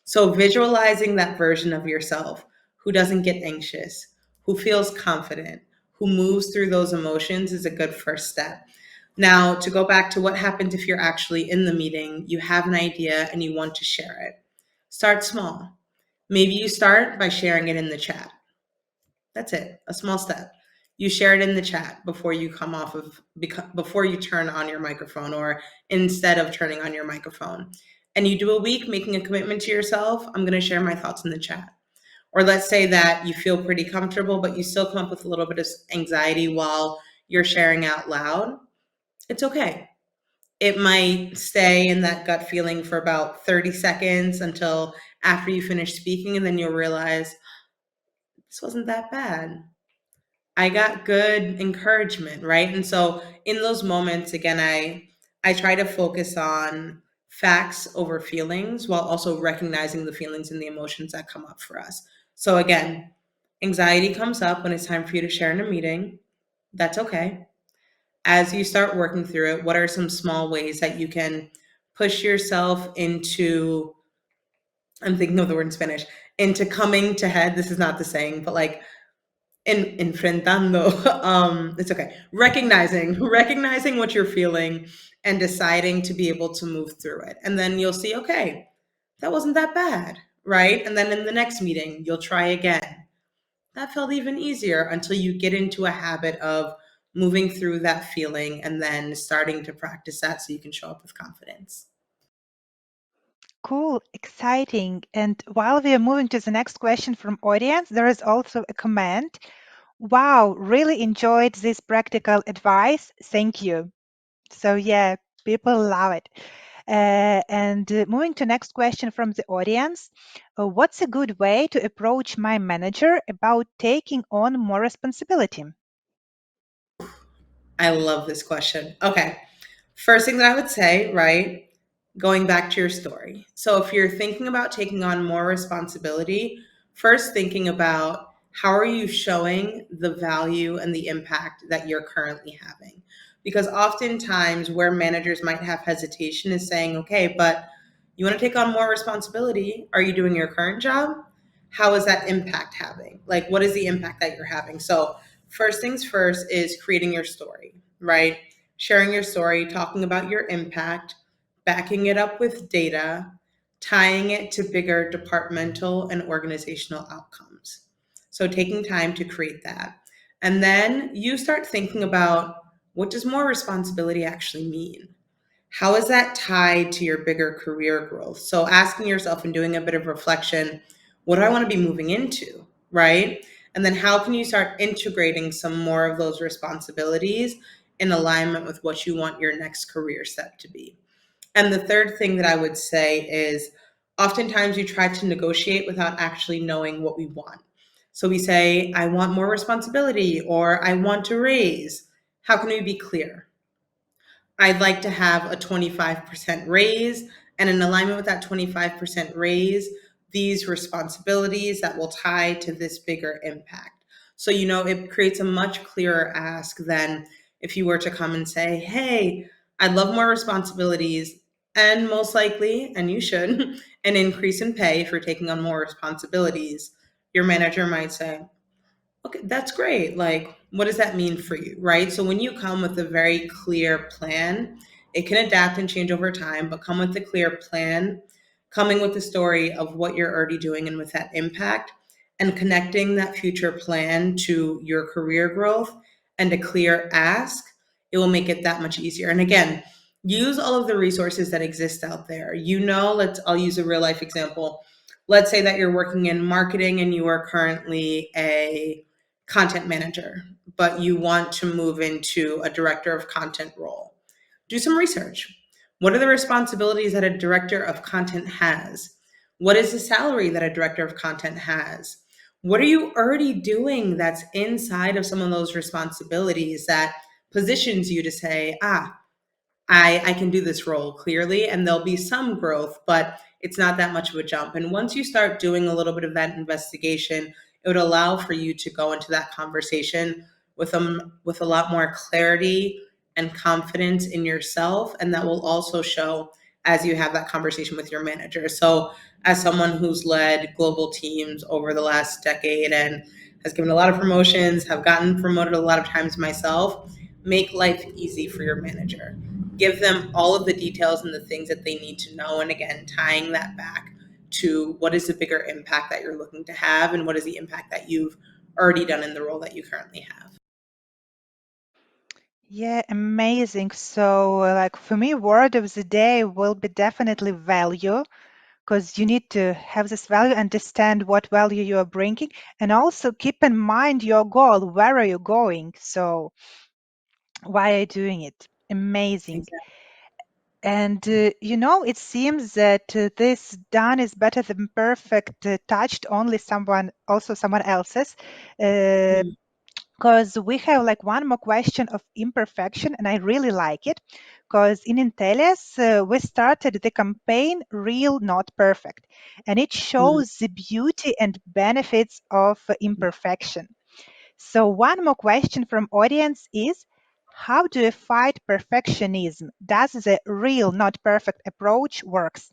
So visualizing that version of yourself who doesn't get anxious, who feels confident, who moves through those emotions is a good first step. Now, to go back to what happens if you're actually in the meeting, you have an idea and you want to share it. Start small. Maybe you start by sharing it in the chat. That's it, a small step. You share it in the chat before you before you turn on your microphone or instead of turning on your microphone. And you do a week making a commitment to yourself, I'm going to share my thoughts in the chat. Or let's say that you feel pretty comfortable, but you still come up with a little bit of anxiety while you're sharing out loud. It's okay. It might stay in that gut feeling for about 30 seconds until after you finish speaking, and then you'll realize this wasn't that bad. I got good encouragement, right? And so in those moments, again, I try to focus on facts over feelings while also recognizing the feelings and the emotions that come up for us. So again, anxiety comes up when it's time for you to share in a meeting. That's okay. As you start working through it, what are some small ways that you can push yourself into, I'm thinking of the word in Spanish, into coming to head. This is not the saying, but like enfrentando, it's okay, recognizing what you're feeling and deciding to be able to move through it, and then you'll see, okay, that wasn't that bad, right? And then in the next meeting you'll try again. That felt even easier until you get into a habit of moving through that feeling and then starting to practice that so you can show up with confidence. Cool, exciting. And while we are moving to the next question from audience, there is also a comment. Wow, really enjoyed this practical advice. Thank you. So yeah, people love it. And moving to next question from the audience. What's a good way to approach my manager about taking on more responsibility? I love this question. Okay. First thing that I would say, right, going back to your story. So if you're thinking about taking on more responsibility, first thinking about how are you showing the value and the impact that you're currently having? Because oftentimes where managers might have hesitation is saying, okay, but you want to take on more responsibility. Are you doing your current job? How is that impact having? Like, what is the impact that you're having? So First things first is creating your story, right? Sharing your story, talking about your impact, backing it up with data, tying it to bigger departmental and organizational outcomes. So taking time to create that. And then you start thinking about, what does more responsibility actually mean? How is that tied to your bigger career growth? So asking yourself and doing a bit of reflection, what do I want to be moving into, right? And then how can you start integrating some more of those responsibilities in alignment with what you want your next career step to be? And the third thing that I would say is, oftentimes you try to negotiate without actually knowing what we want. So we say, I want more responsibility, or I want to raise. How can we be clear? I'd like to have a 25% raise, and in alignment with that 25% raise, these responsibilities that will tie to this bigger impact. So, it creates a much clearer ask than if you were to come and say, hey, I'd love more responsibilities, and most likely, and you should, an increase in pay if you're taking on more responsibilities. Your manager might say, okay, that's great. Like, what does that mean for you, right? So when you come with a very clear plan, it can adapt and change over time, but come with a clear plan, coming with the story of what you're already doing and with that impact, and connecting that future plan to your career growth and a clear ask, it will make it that much easier. And again, use all of the resources that exist out there. I'll use a real life example. Let's say that you're working in marketing and you are currently a content manager, but you want to move into a director of content role. Do some research. What are the responsibilities that a director of content has? What is the salary that a director of content has? What are you already doing that's inside of some of those responsibilities that positions you to say, I can do this role clearly, and there'll be some growth, but it's not that much of a jump. And once you start doing a little bit of that investigation, it would allow for you to go into that conversation with a lot more clarity and confidence in yourself, and that will also show as you have that conversation with your manager. So, as someone who's led global teams over the last decade and has given a lot of promotions, have gotten promoted a lot of times myself, make life easy for your manager. Give them all of the details and the things that they need to know. And again, tying that back to what is the bigger impact that you're looking to have and what is the impact that you've already done in the role that you currently have. Yeah, amazing. So, like for me, word of the day will be definitely value, because you need to have this value, understand what value you are bringing, and also keep in mind your goal. Where are you going? So, why are you doing it? Amazing. Exactly. And it seems that this done is better than perfect, touched only someone else's. Mm. Because we have like one more question of imperfection, and I really like it. Because in Intellias, we started the campaign Real Not Perfect, and it Mm. shows the beauty and benefits of imperfection. So one more question from audience is, how do you fight perfectionism? Does the real not perfect approach works?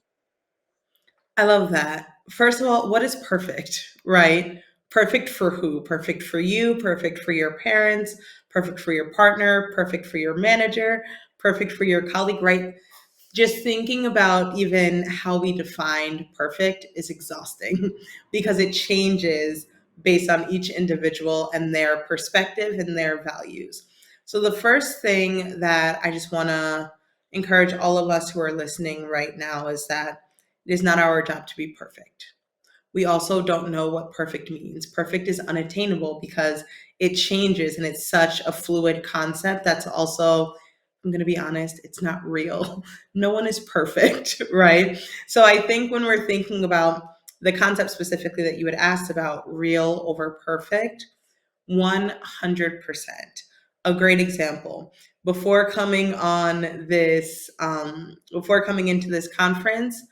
I love that. First of all, what is perfect, right? Perfect for who? Perfect for you, perfect for your parents, perfect for your partner, perfect for your manager, perfect for your colleague, right? Just thinking about even how we defined perfect is exhausting because it changes based on each individual and their perspective and their values. So, the first thing that I just want to encourage all of us who are listening right now is that it is not our job to be perfect. We also don't know what perfect means. Perfect is unattainable because it changes and it's such a fluid concept that's also, I'm going to be honest, it's not real. No one is perfect, right? So I think when we're thinking about the concept specifically that you had asked about, real over perfect, 100%. A great example. Before coming into this conference,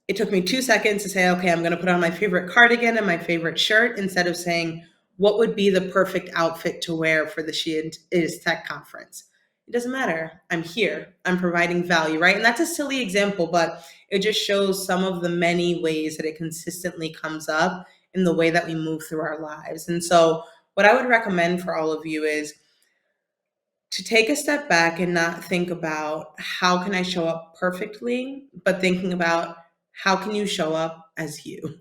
it took me 2 seconds to say, okay, I'm going to put on my favorite cardigan and my favorite shirt instead of saying, what would be the perfect outfit to wear for the She Is Tech conference? It doesn't matter. I'm here. I'm providing value, right? And that's a silly example, but it just shows some of the many ways that it consistently comes up in the way that we move through our lives. And so what I would recommend for all of you is to take a step back and not think about how can I show up perfectly, but thinking about how can you show up as you.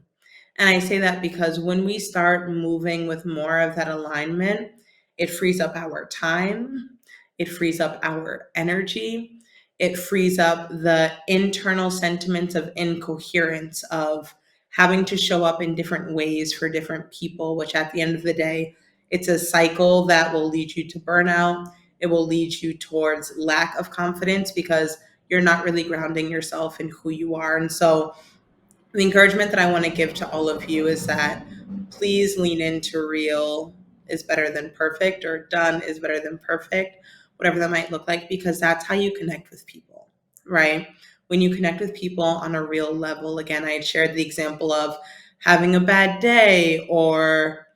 And I say that because when we start moving with more of that alignment, it frees up our time, it frees up our energy, it frees up the internal sentiments of incoherence, of having to show up in different ways for different people, which at the end of the day, it's a cycle that will lead you to burnout. It will lead you towards lack of confidence because you're not really grounding yourself in who you are. And so, the encouragement that I want to give to all of you is that please lean into real is better than perfect, or done is better than perfect, whatever that might look like, because that's how you connect with people, right? When you connect with people on a real level, again, I had shared the example of having a bad day, or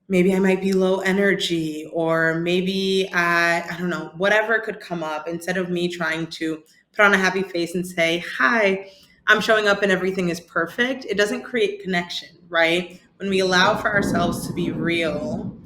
maybe I might be low energy, or maybe I don't know, whatever could come up. Instead of me trying to put on a happy face and say, hi, I'm showing up and everything is perfect, it doesn't create connection, right? When we allow for ourselves to be real,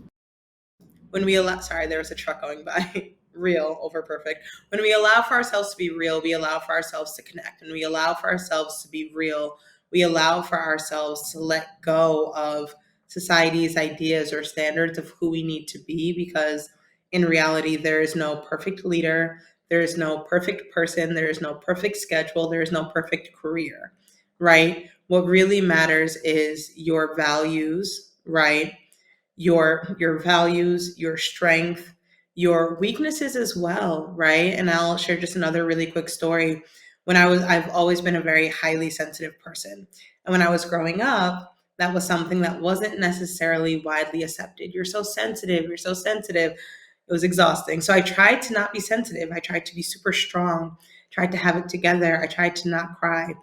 when we allow, sorry, there was a truck going by, real over perfect. When we allow for ourselves to be real, we allow for ourselves to connect. When we allow for ourselves to be real, we allow for ourselves to let go of society's ideas or standards of who we need to be, because in reality, there is no perfect leader, there is no perfect person, there is no perfect schedule, there is no perfect career, right? What really matters is your values, right? Your values, your strength, your weaknesses as well, right? And I'll share just another really quick story. I've always been a very highly sensitive person. And when I was growing up, that was something that wasn't necessarily widely accepted. You're so sensitive, you're so sensitive. It was exhausting. So I tried to not be sensitive. I tried to be super strong, tried to have it together. I tried to not cry.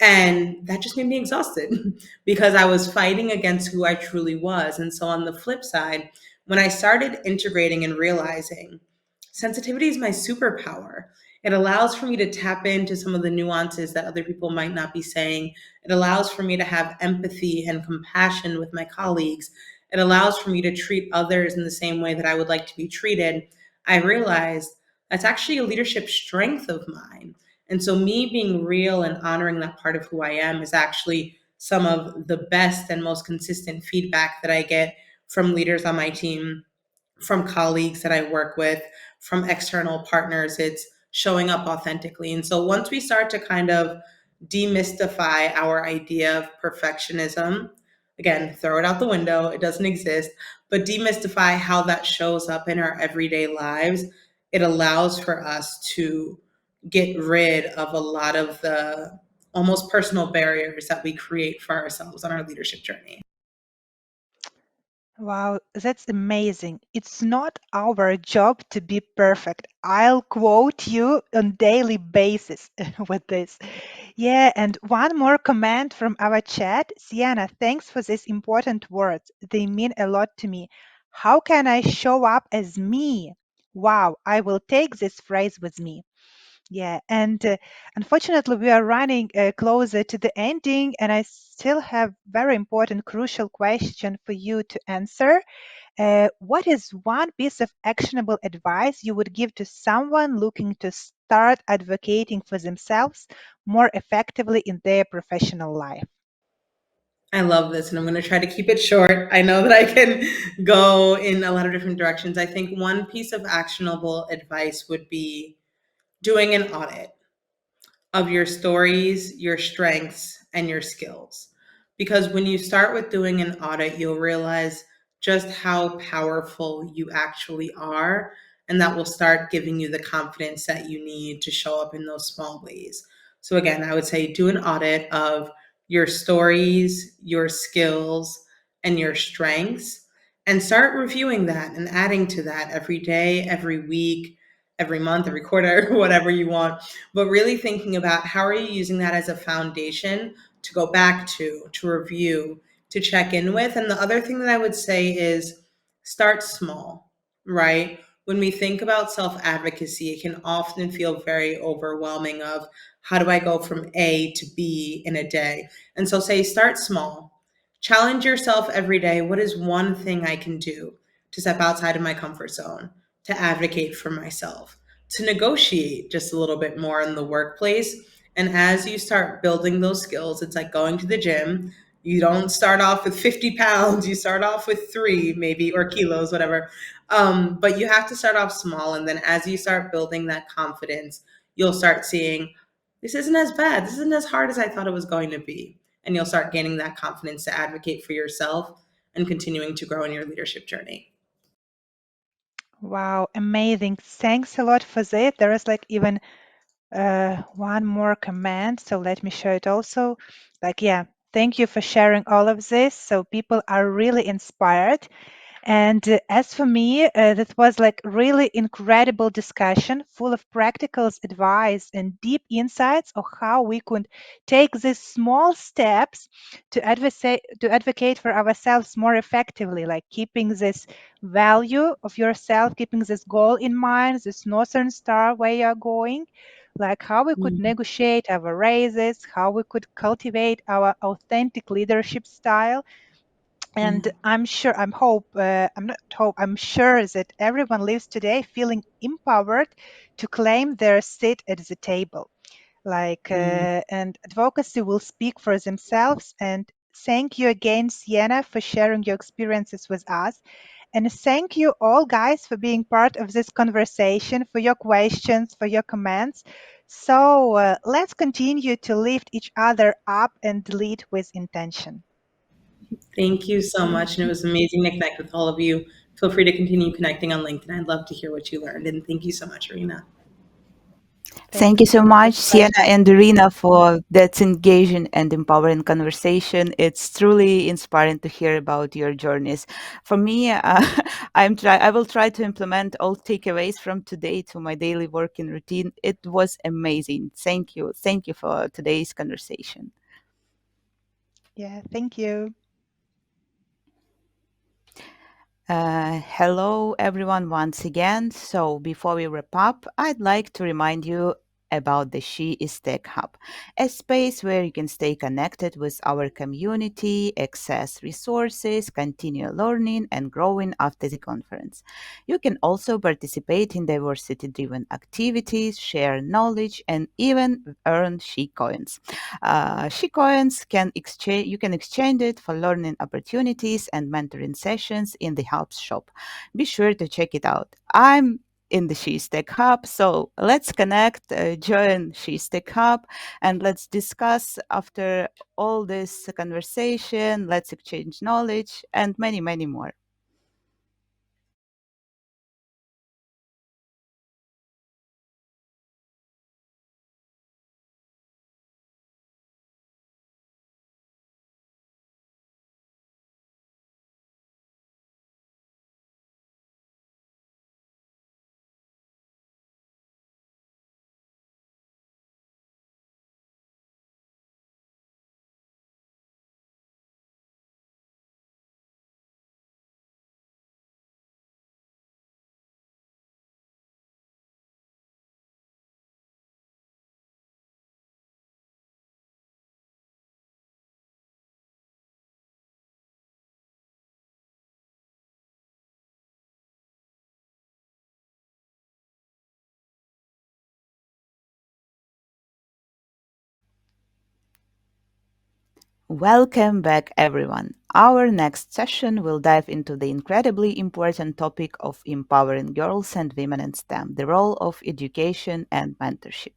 And that just made me exhausted because I was fighting against who I truly was. And so, on the flip side, when I started integrating and realizing sensitivity is my superpower, it allows for me to tap into some of the nuances that other people might not be saying. It allows for me to have empathy and compassion with my colleagues. It allows for me to treat others in the same way that I would like to be treated. I realized that's actually a leadership strength of mine. And so, me being real and honoring that part of who I am is actually some of the best and most consistent feedback that I get from leaders on my team, from colleagues that I work with, from external partners. It's showing up authentically. And so, once we start to kind of demystify our idea of perfectionism, again, throw it out the window, it doesn't exist, but demystify how that shows up in our everyday lives, it allows for us to get rid of a lot of the almost personal barriers that we create for ourselves on our leadership journey. Wow, that's amazing. It's not our job to be perfect. I'll quote you on daily basis with this. Yeah, and one more comment from our chat. Sienna, thanks for these important words. They mean a lot to me. How can I show up as me? Wow, I will take this phrase with me. Yeah, and unfortunately, we are running closer to the ending, and I still have very important, crucial question for you to answer. What is one piece of actionable advice you would give to someone looking to start advocating for themselves more effectively in their professional life? I love this, and I'm going to try to keep it short. I know that I can go in a lot of different directions. I think one piece of actionable advice would be doing an audit of your stories, your strengths, and your skills. Because when you start with doing an audit, you'll realize just how powerful you actually are. And that will start giving you the confidence that you need to show up in those small ways. So, again, I would say do an audit of your stories, your skills, and your strengths, and start reviewing that and adding to that every day, every week, every month, every quarter, whatever you want, but really thinking about how are you using that as a foundation to go back to review, to check in with. And the other thing that I would say is start small, right? When we think about self-advocacy, it can often feel very overwhelming of how do I go from A to B in a day? And so say start small. Challenge yourself every day. What is one thing I can do to step outside of my comfort zone, to advocate for myself, to negotiate just a little bit more in the workplace? And as you start building those skills, it's like going to the gym. You don't start off with 50 pounds, you start off with three, maybe, or kilos, whatever. But you have to start off small. And then as you start building that confidence, you'll start seeing this isn't as bad. This isn't as hard as I thought it was going to be. And you'll start gaining that confidence to advocate for yourself and continuing to grow in your leadership journey. Wow, amazing. Thanks a lot for that. There is like even one more comment, so let me show it also. Like, yeah, thank you for sharing all of this. So people are really inspired. And as for me, that was like really incredible discussion full of practical advice and deep insights of how we could take these small steps to advocate for ourselves more effectively, like keeping this value of yourself, keeping this goal in mind, this northern star where you're going, like how we could Mm, negotiate our raises, how we could cultivate our authentic leadership style. And mm, I'm not hope, I'm sure that everyone lives today feeling empowered to claim their seat at the table. mm. And advocacy will speak for themselves. And thank you again, Sienna, for sharing your experiences with us. And thank you all, guys, for being part of this conversation, for your questions, for your comments. So let's continue to lift each other up and lead with intention. Thank you so much. And it was amazing to connect with all of you. Feel free to continue connecting on LinkedIn. I'd love to hear what you learned. And thank you so much, Arena. Thank Thank you so you. It much, was a Sienna pleasure. and Irina, for that engaging and empowering conversation. It's truly inspiring to hear about your journeys. For me, I will try to implement all takeaways from today to my daily working routine. It was amazing. Thank you for today's conversation. Yeah, thank you. Hello, everyone, once again. So, before we wrap up, I'd like to remind you about the She is Tech Hub, a space where you can stay connected with our community, access resources, continue learning, and growing after the conference. You can also participate in diversity driven activities, share knowledge, and even earn She coins. She coins can exchange. You can exchange it for learning opportunities and mentoring sessions in the Hub's shop. Be sure to check it out. I'm in the She's Tech Hub, so let's connect, join She's Tech Hub, and let's discuss after all this conversation. Let's exchange knowledge and many, many more. Welcome back, everyone. Our next session will dive into the incredibly important topic of empowering girls and women in STEM, the role of education and mentorship.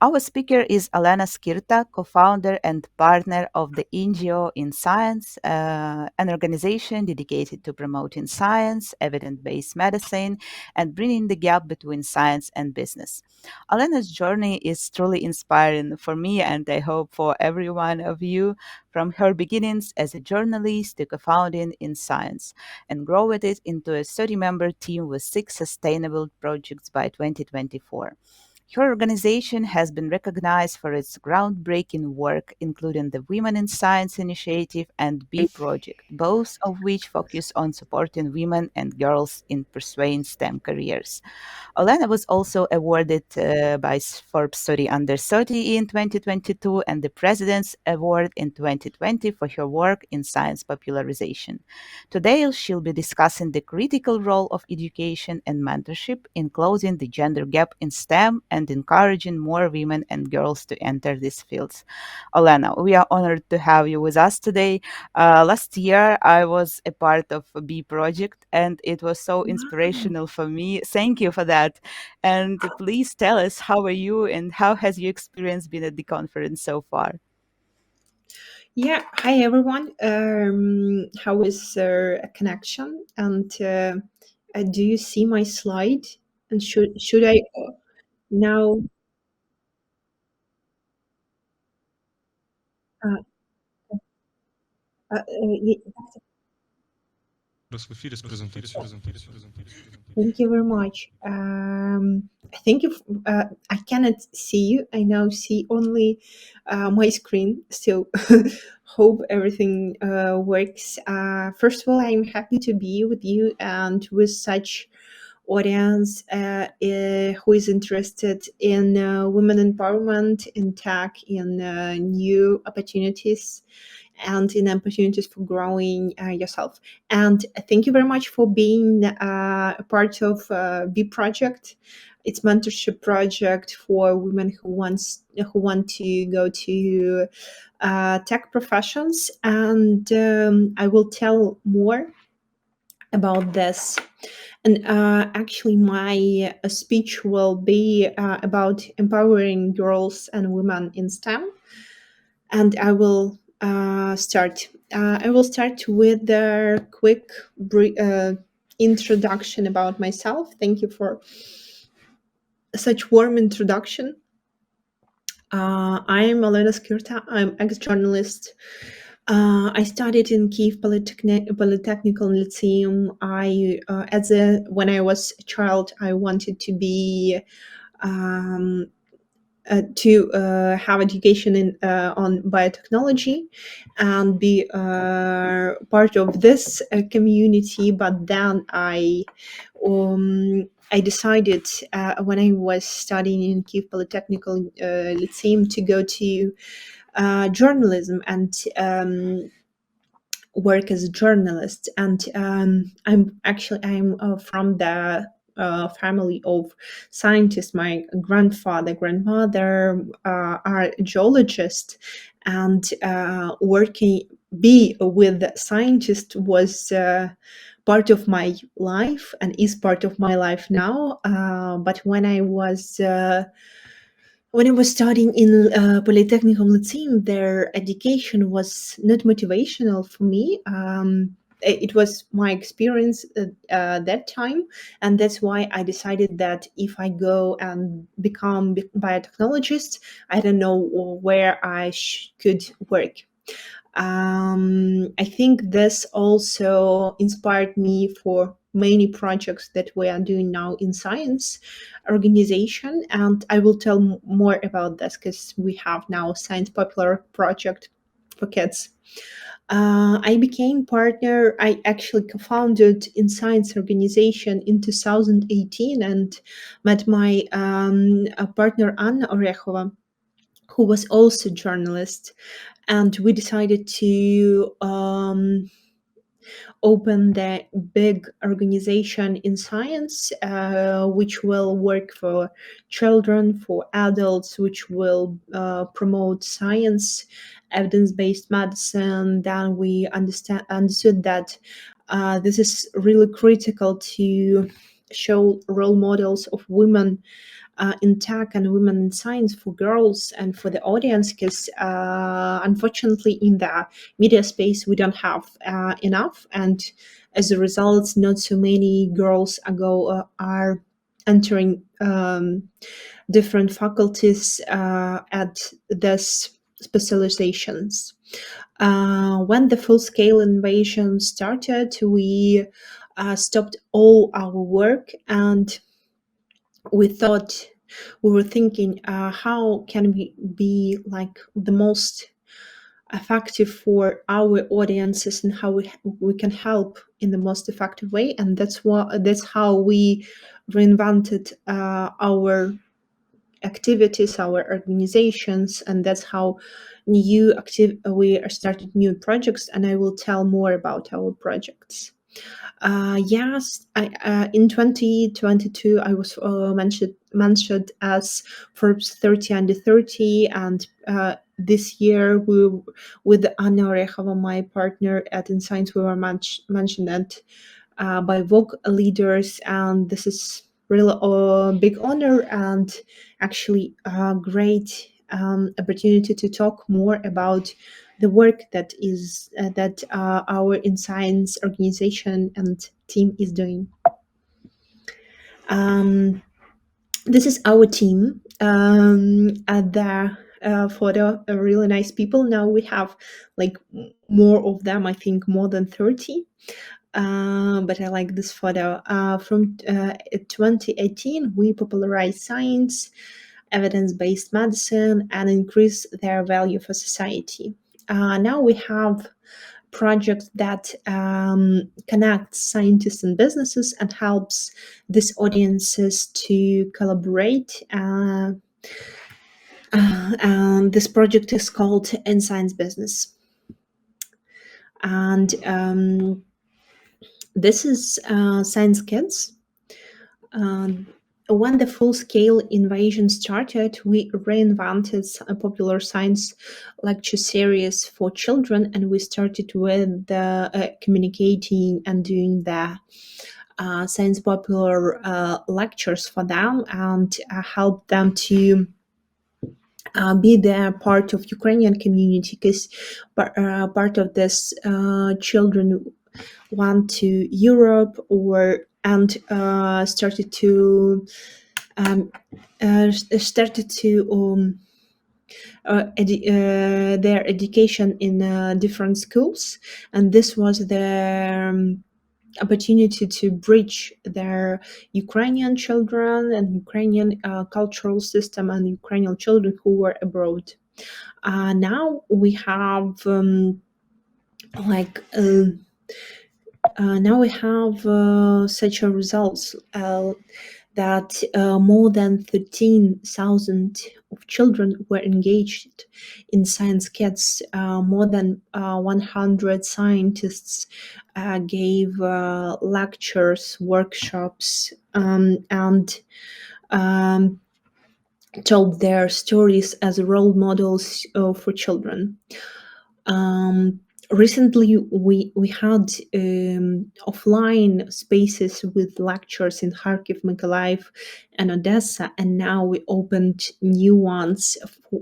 Our speaker is Alena Skirta, co founder and partner of the NGO in Science, an organization dedicated to promoting science, evidence based medicine, and bridging the gap between science and business. Alena's journey is truly inspiring for me and I hope for every one of you, from her beginnings as a journalist to co founding in science and growing it into a 30-member team with 6 sustainable projects by 2024. Her organization has been recognized for its groundbreaking work, including the Women in Science Initiative and B Project, both of which focus on supporting women and girls in pursuing STEM careers. Olena was also awarded by Forbes Study Under 30 in 2022 and the President's Award in 2020 for her work in science popularization. Today, she'll be discussing the critical role of education and mentorship in closing the gender gap in STEM and encouraging more women and girls to enter these fields. Olena, we are honored to have you with us today. Last year, I was a part of a B project, and it was so inspirational for me. Thank you for that. And please tell us, how are you, and how has your experience been at the conference so far? Yeah, hi everyone. How is a connection? And do you see my slide? And should I now? Uh, y- Thank you very much. I think if I cannot see you, I now see only my screen. Still, hope everything works. First of all, I'm happy to be with you and with such audience who is interested in women empowerment, in tech, in new opportunities, and in opportunities for growing yourself. And thank you very much for being a part of B Project. It's mentorship project for women who want to go to tech professions, and I will tell more about this. And actually, my speech will be about empowering girls and women in STEM. And I will start. I will start with a quick introduction about myself. Thank you for such warm introduction. I'm Elena Skirta. I'm ex-journalist. I studied in Kiev Polytechnical Lyceum. When I was a child, I wanted to be um, to have education on biotechnology and be part of this community. But then I decided when I was studying in Kiev Polytechnical Lyceum to go to journalism and work as a journalist. And I'm from the family of scientists. My grandmother are geologists, and working be with scientists was part of my life and is part of my life now. But when I was studying in Polytechnical Lyceum, their education was not motivational for me. It was my experience that time, and that's why I decided that if I go and become biotechnologist, I don't know where I could work. I think this also inspired me for many projects that we are doing now in science organization, and I will tell more about this because we have now science popular project for kids. I became partner. I actually co-founded in science organization in 2018 and met my partner Anna Orechova, who was also journalist, and we decided to open the big organization in science, which will work for children, for adults, which will promote science, evidence-based medicine. Then we understood that this is really critical to show role models of women in tech and women in science for girls and for the audience, because unfortunately in the media space we don't have enough, and as a result not so many girls are entering different faculties at this specializations. When the full-scale invasion started, we stopped all our work, and we thought we were thinking, how can we be like the most effective for our audiences and how we can help in the most effective way. And that's how we reinvented our activities, our organizations, and that's how we started new projects. And I will tell more about our projects. Yes, in 2022, I was mentioned as Forbes 30 under 30, and this year, with Anna Orechova, my partner at InScience, we were mentioned by Vogue leaders, and this is really a big honor and actually a great opportunity to talk more about the work that our InScience organization and team is doing. This is our team at the photo. Really nice people. Now we have like more of them. I think more than 30. But I like this photo. From 2018, we popularized science, evidence-based medicine, and increase their value for society. Now we have project that connects scientists and businesses and helps these audiences to collaborate. And this project is called In Science Business. And this is Science Kids. When the full-scale invasion started, we reinvented a popular science lecture series for children, and we started with communicating and doing the science popular lectures for them and help them to be their part of Ukrainian community, because part of this children went to Europe and started to their education in different schools, and this was their opportunity to bridge their Ukrainian children and Ukrainian cultural system and Ukrainian children who were abroad. Now we have such a results that more than 13,000 of children were engaged in Science Kids. More than 100 scientists gave lectures, workshops, and told their stories as role models for children. Recently, we had offline spaces with lectures in Kharkiv, Mykolaiv, and Odessa, and now we opened new ones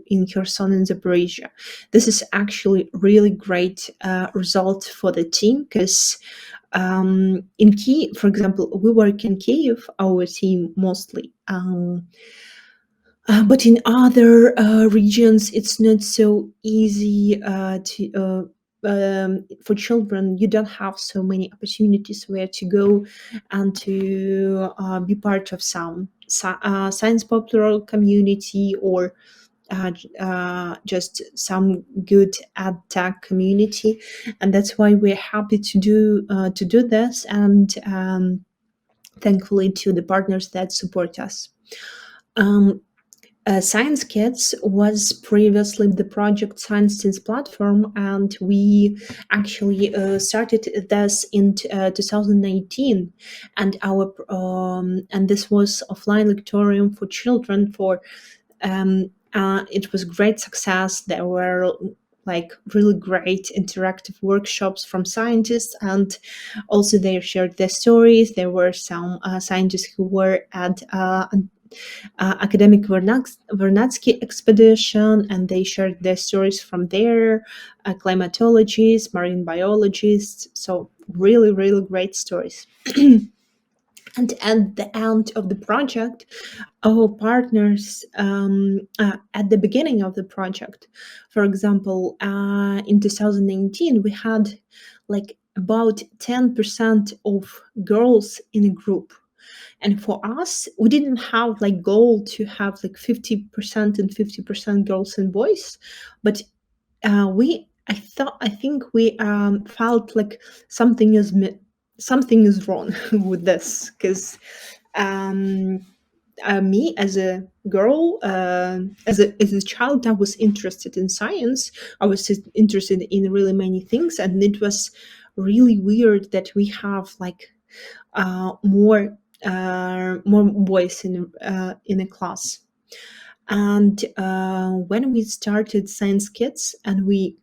in Kherson and Zaporizhia. This is actually really great result for the team, because in Kiev, for example, we work in Kiev, our team mostly. But in other regions, it's not so easy for children. You don't have so many opportunities where to go and to be part of some science popular community or just some good ad tech community, and that's why we're happy to do this, and thankfully to the partners that support us. Science Kids was previously the project Science Teens platform, and we actually started this in 2019. And and this was offline lectorium for children. It was great success. There were like really great interactive workshops from scientists, and also they shared their stories. There were some scientists who were at academic Vernadsky expedition, and they shared their stories from there, climatologists, marine biologists, so really, really great stories. And at the end of the project, our partners, at the beginning of the project, for example, in 2019, we had like about 10% of girls in a group. And for us, we didn't have like goal to have like 50% and 50% girls and boys, but I think we felt like something is wrong with this, because um, me as a girl, as a child, I was interested in science. I was interested in really many things, and it was really weird that we have like more boys in a class. And when we started Science Kids, and we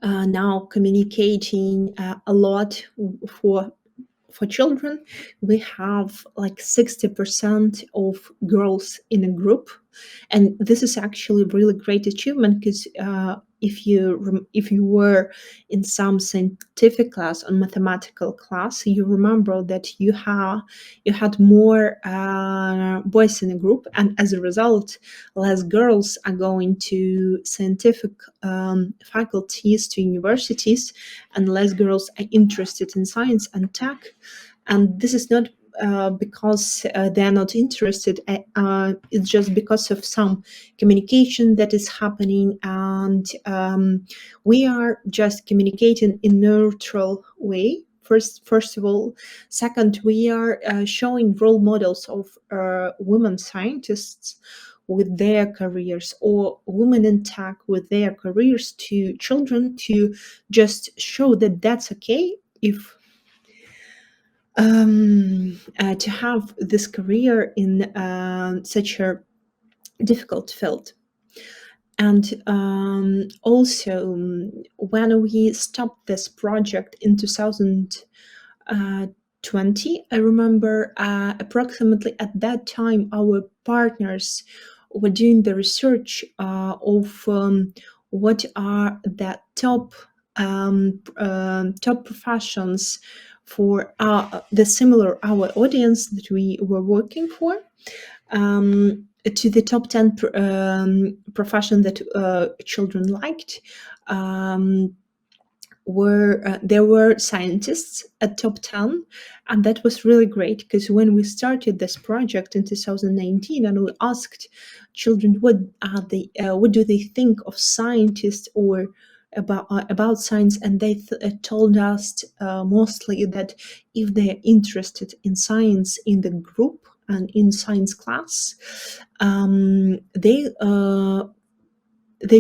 now communicating a lot for children, we have like 60% of girls in a group, and this is actually a really great achievement, because if you were in some scientific class or mathematical class, you remember that you had more boys in a group, and as a result, less girls are going to scientific faculties, to universities, and less girls are interested in science and tech. And this is not because they're not interested. It's just because of some communication that is happening, and we are just communicating in neutral way. First of all, second, we are showing role models of women scientists with their careers, or women in tech with their careers, to children, to just show that that's okay if to have this career in such a difficult field. And also, when we stopped this project in 2020, I remember approximately at that time our partners were doing the research of what are the top professions for the similar our audience that we were working for, to the top 10 profession that children liked. There were scientists at top 10, and that was really great, because when we started this project in 2019 and we asked children what do they think of scientists or about science, and they told us mostly that if they're interested in science in the group and in science class, they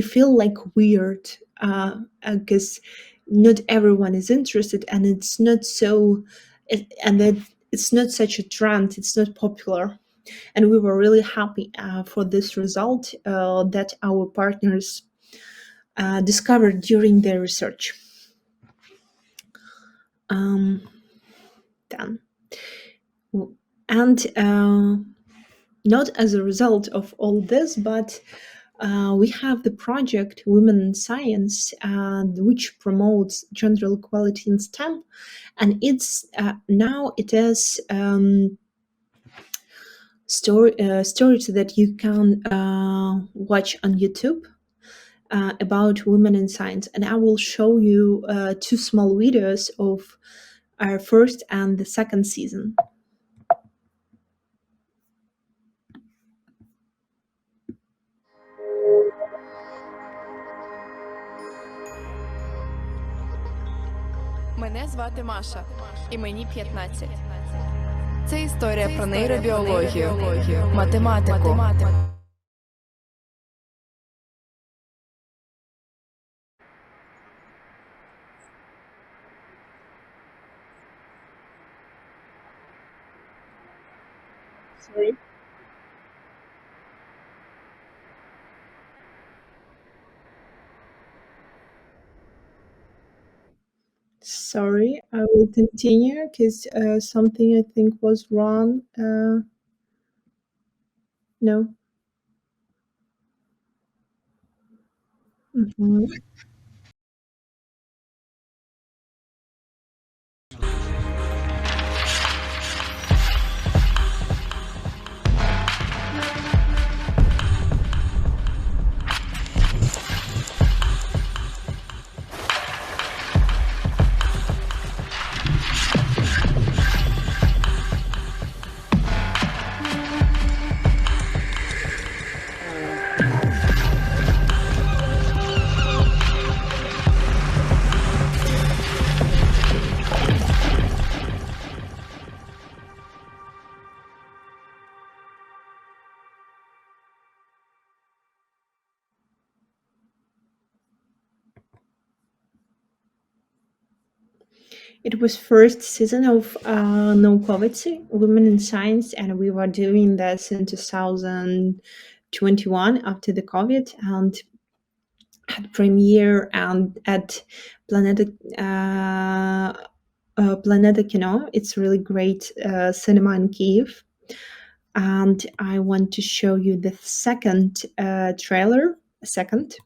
feel like weird, because not everyone is interested, and it's not so, and that it's not such a trend, it's not popular. And we were really happy for this result that our partners discovered during their research. Then, and not as a result of all this, but we have the project Women in Science, which promotes gender equality in STEM, and it's now it is stories that you can watch on YouTube about women in science. And I will show you two small videos of our first and the second season. Мене звати Маша, і мені 15. Це історія про нейробіологію, математику. Sorry. Sorry, I will continue because something I think was wrong. No. Mhm. It was first season of No Poverty, Women in Science, and we were doing this in 2021 after the COVID, and had premiere and at Planeta Planeta Kino. It's really great cinema in Kiev. And I want to show you the second trailer. A second.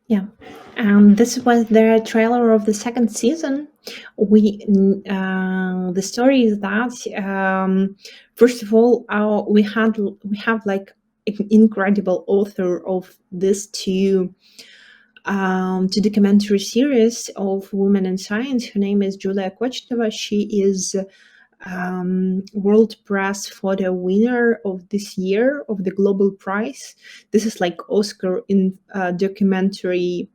Yeah, this was the trailer of the second season. The story is that first of all, we have like an incredible author of this two documentary series of women in science. Her name is Julia Kochtova. She is World Press Photo winner of this year of the Global Prize. This is like Oscar in documentary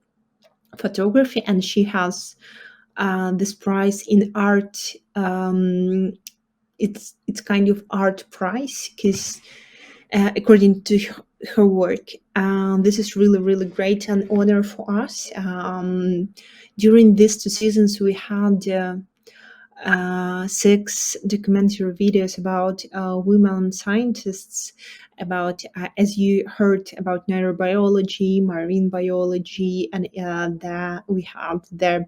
photography, and she has this prize in art. It's kind of art prize because according to her work, this is really really great and honor for us. During these two seasons, we had 6 documentary videos about women scientists, about as you heard, about neurobiology, marine biology, and we had the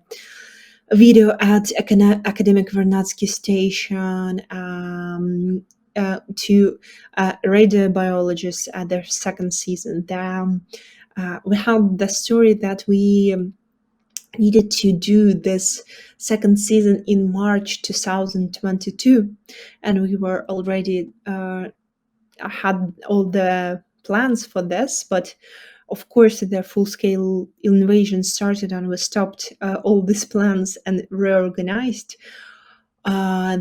video at academic Vernadsky station, to radio biologists at their second season. We had the story that we needed to do this second season in March 2022, and we were already had all the plans for this, but of course the full-scale invasion started, and we stopped all these plans and reorganized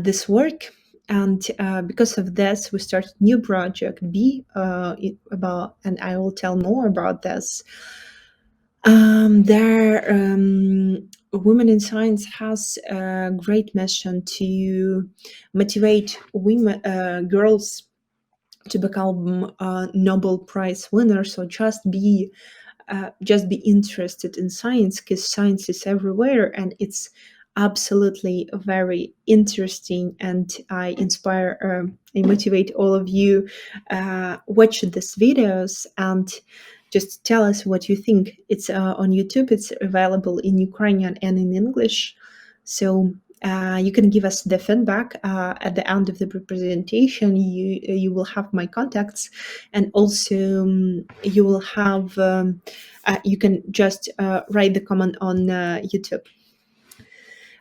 this work. And because of this, we started new project B about, and I will tell more about this. Women in Science has a great mission to motivate women, girls, to become Nobel Prize winners. So just be interested in science, because science is everywhere and it's absolutely very interesting. And I motivate all of you watch these videos and just tell us what you think. It's on YouTube. It's available in Ukrainian and in English. So you can give us the feedback at the end of the presentation. You will have my contacts, and also you will have you can just write the comment on YouTube.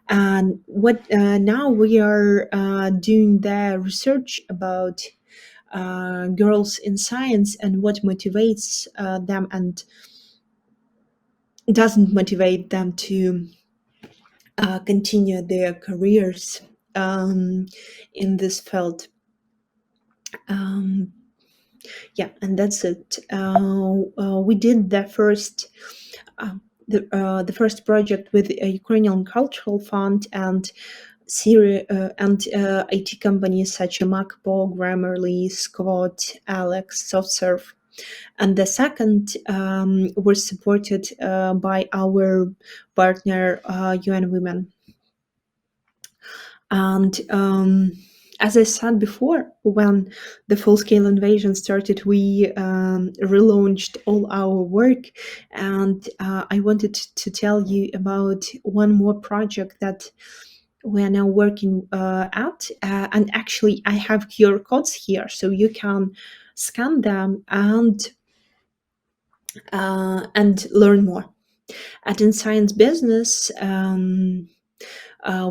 And what now we are doing the research about girls in science and what motivates them, and doesn't motivate them to continue their careers in this field. Um, yeah, and that's it. We did the first project with a Ukrainian Cultural Fund and IT companies such as Macpo, Grammarly, Scott, Alex, SoftServe. And the second was supported by our partner, UN Women. And as I said before, when the full-scale invasion started, we relaunched all our work. And I wanted to tell you about one more project that we are now working at. And actually, I have QR codes here, so you can scan them and learn more. At In Science Business,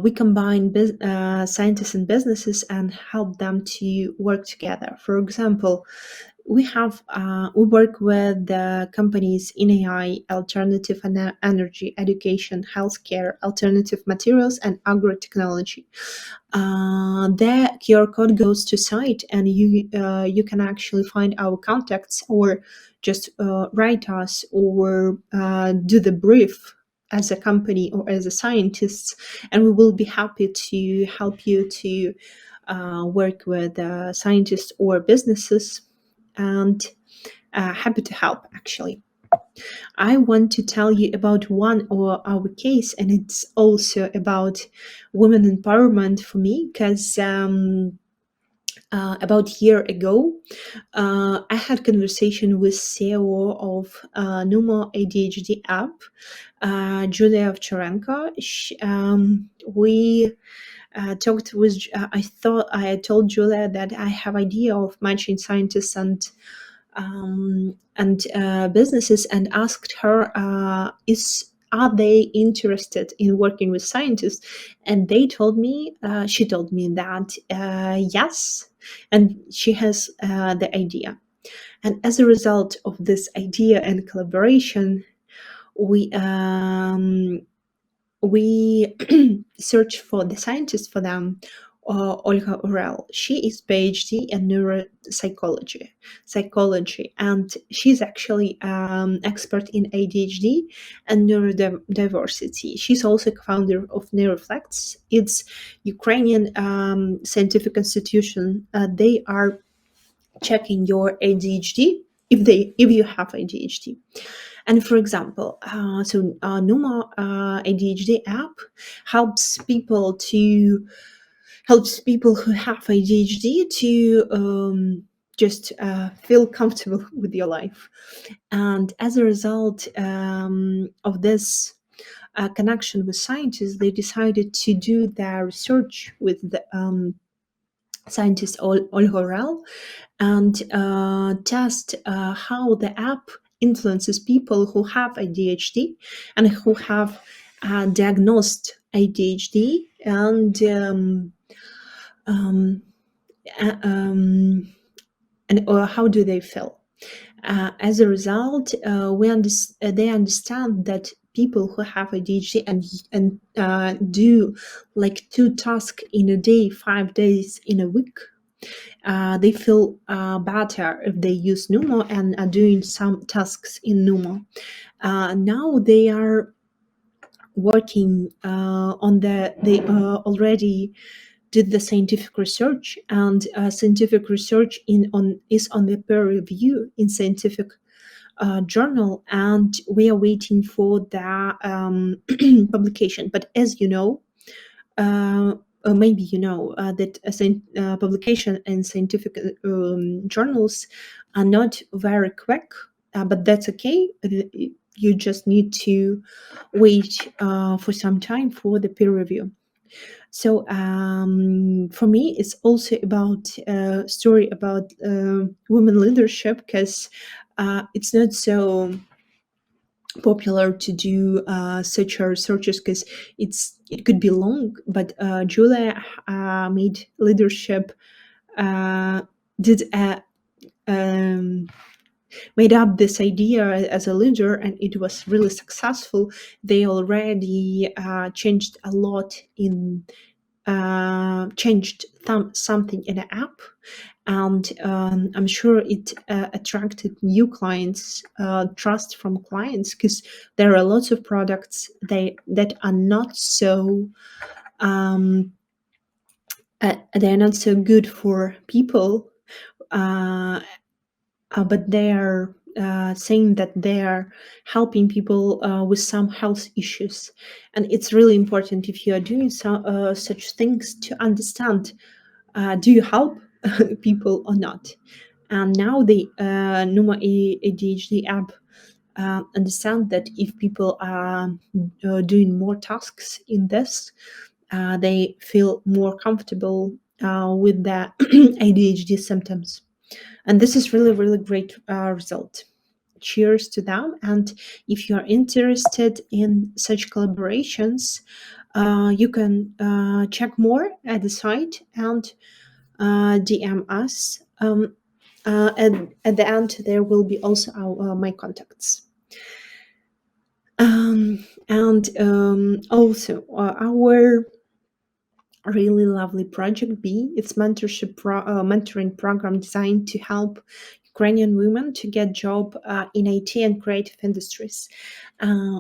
we combine scientists and businesses and help them to work together. For example, we work with companies in AI, alternative energy, education, healthcare, alternative materials, and agrotechnology. The QR code goes to site, and you can actually find our contacts, or just write us, or do the brief as a company or as a scientist, and we will be happy to help you to work with scientists or businesses, and happy to help. Actually, I want to tell you about one of our case, and it's also about women empowerment for me, because about a year ago, I had conversation with CEO of Numo ADHD app, Julia Ovcharenko. We talked with. I told Julia that I have idea of matching scientists and businesses, and asked her, are they interested in working with scientists? And she told me that yes, and she has the idea. And as a result of this idea and collaboration, we search for the scientist for them, Olga Orel. She is PhD in psychology, and she's actually expert in ADHD and neurodiversity. She's also co-founder of Neuroflects. It's Ukrainian scientific institution. They are checking your ADHD if you have ADHD. And for example, Numa ADHD app helps people who have ADHD to just feel comfortable with your life. And as a result of this connection with scientists, they decided to do their research with the scientist Olga Orel, and test how the app influences people who have ADHD and who have diagnosed ADHD, and how do they feel. As a result, they understand that people who have ADHD and do like 2 tasks in a day, 5 days in a week, they feel better if they use Numo and are doing some tasks in Numo. Now they are working they already did the scientific research, and scientific research is on the peer review in scientific journal, and we are waiting for the publication. But as you know, maybe you know that publication in scientific journals are not very quick, but that's okay. You just need to wait for some time for the peer review. So for me, it's also about a story about women leadership, because it's not so popular to do such researches, because it could be long. But Julia did a made up this idea as a leader, and it was really successful. They already changed a lot in changed something in the app, and I'm sure it attracted new clients, trust from clients, because there are lots of products that are not so they're not so good for people, but they are saying that they are helping people with some health issues. And it's really important, if you are doing such things, to understand, do you help people or not. And now the Numa ADHD app understand that if people are doing more tasks in this, they feel more comfortable with the ADHD symptoms. And this is really, really great result. Cheers to them. And if you're interested in such collaborations, you can check more at the site and DM us. And at the end, there will be also my contacts. And also our really lovely project B. It's mentoring program designed to help Ukrainian women to get job in IT and creative industries.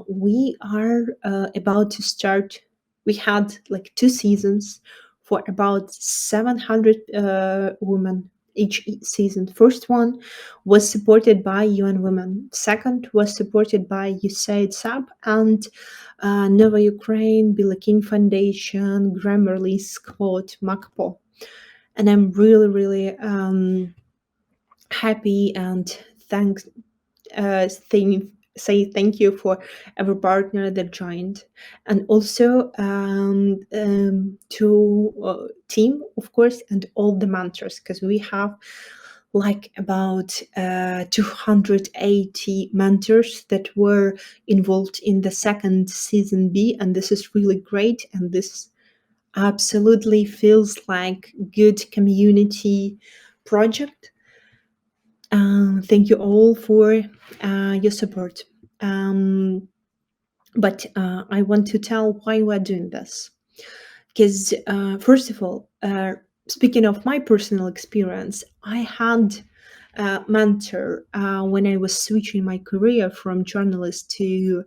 We are about to start. We had like 2 seasons for about 700 women each season. First one was supported by UN Women. Second was supported by USAID SAB and Nova Ukraine, Bilakin Foundation, Grammarly, Squad, Makpo. And I'm really, really happy and say thank you for every partner that joined, and also to team, of course, and all the mentors, because we have like about 280 mentors that were involved in the second season B, and this is really great, and this absolutely feels like good community project. Thank you all for your support. But I want to tell why we're doing this. Because first of all, speaking of my personal experience, I had a mentor when I was switching my career from journalist to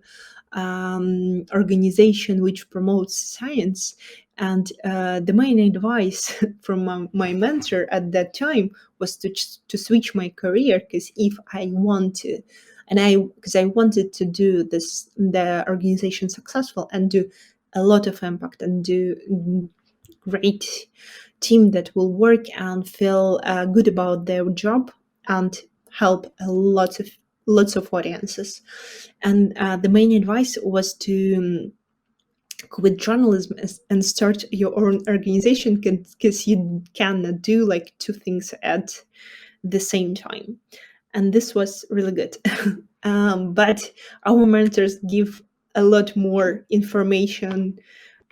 organization which promotes science. And the main advice from my mentor at that time was to switch my career, because if I want to, because I wanted to do the organization successful and do a lot of impact and do great team that will work and feel good about their job and help lots of audiences. And the main advice was to quit journalism and start your own organization, because you cannot do like 2 things at the same time. And this was really good. But our mentors give a lot more information,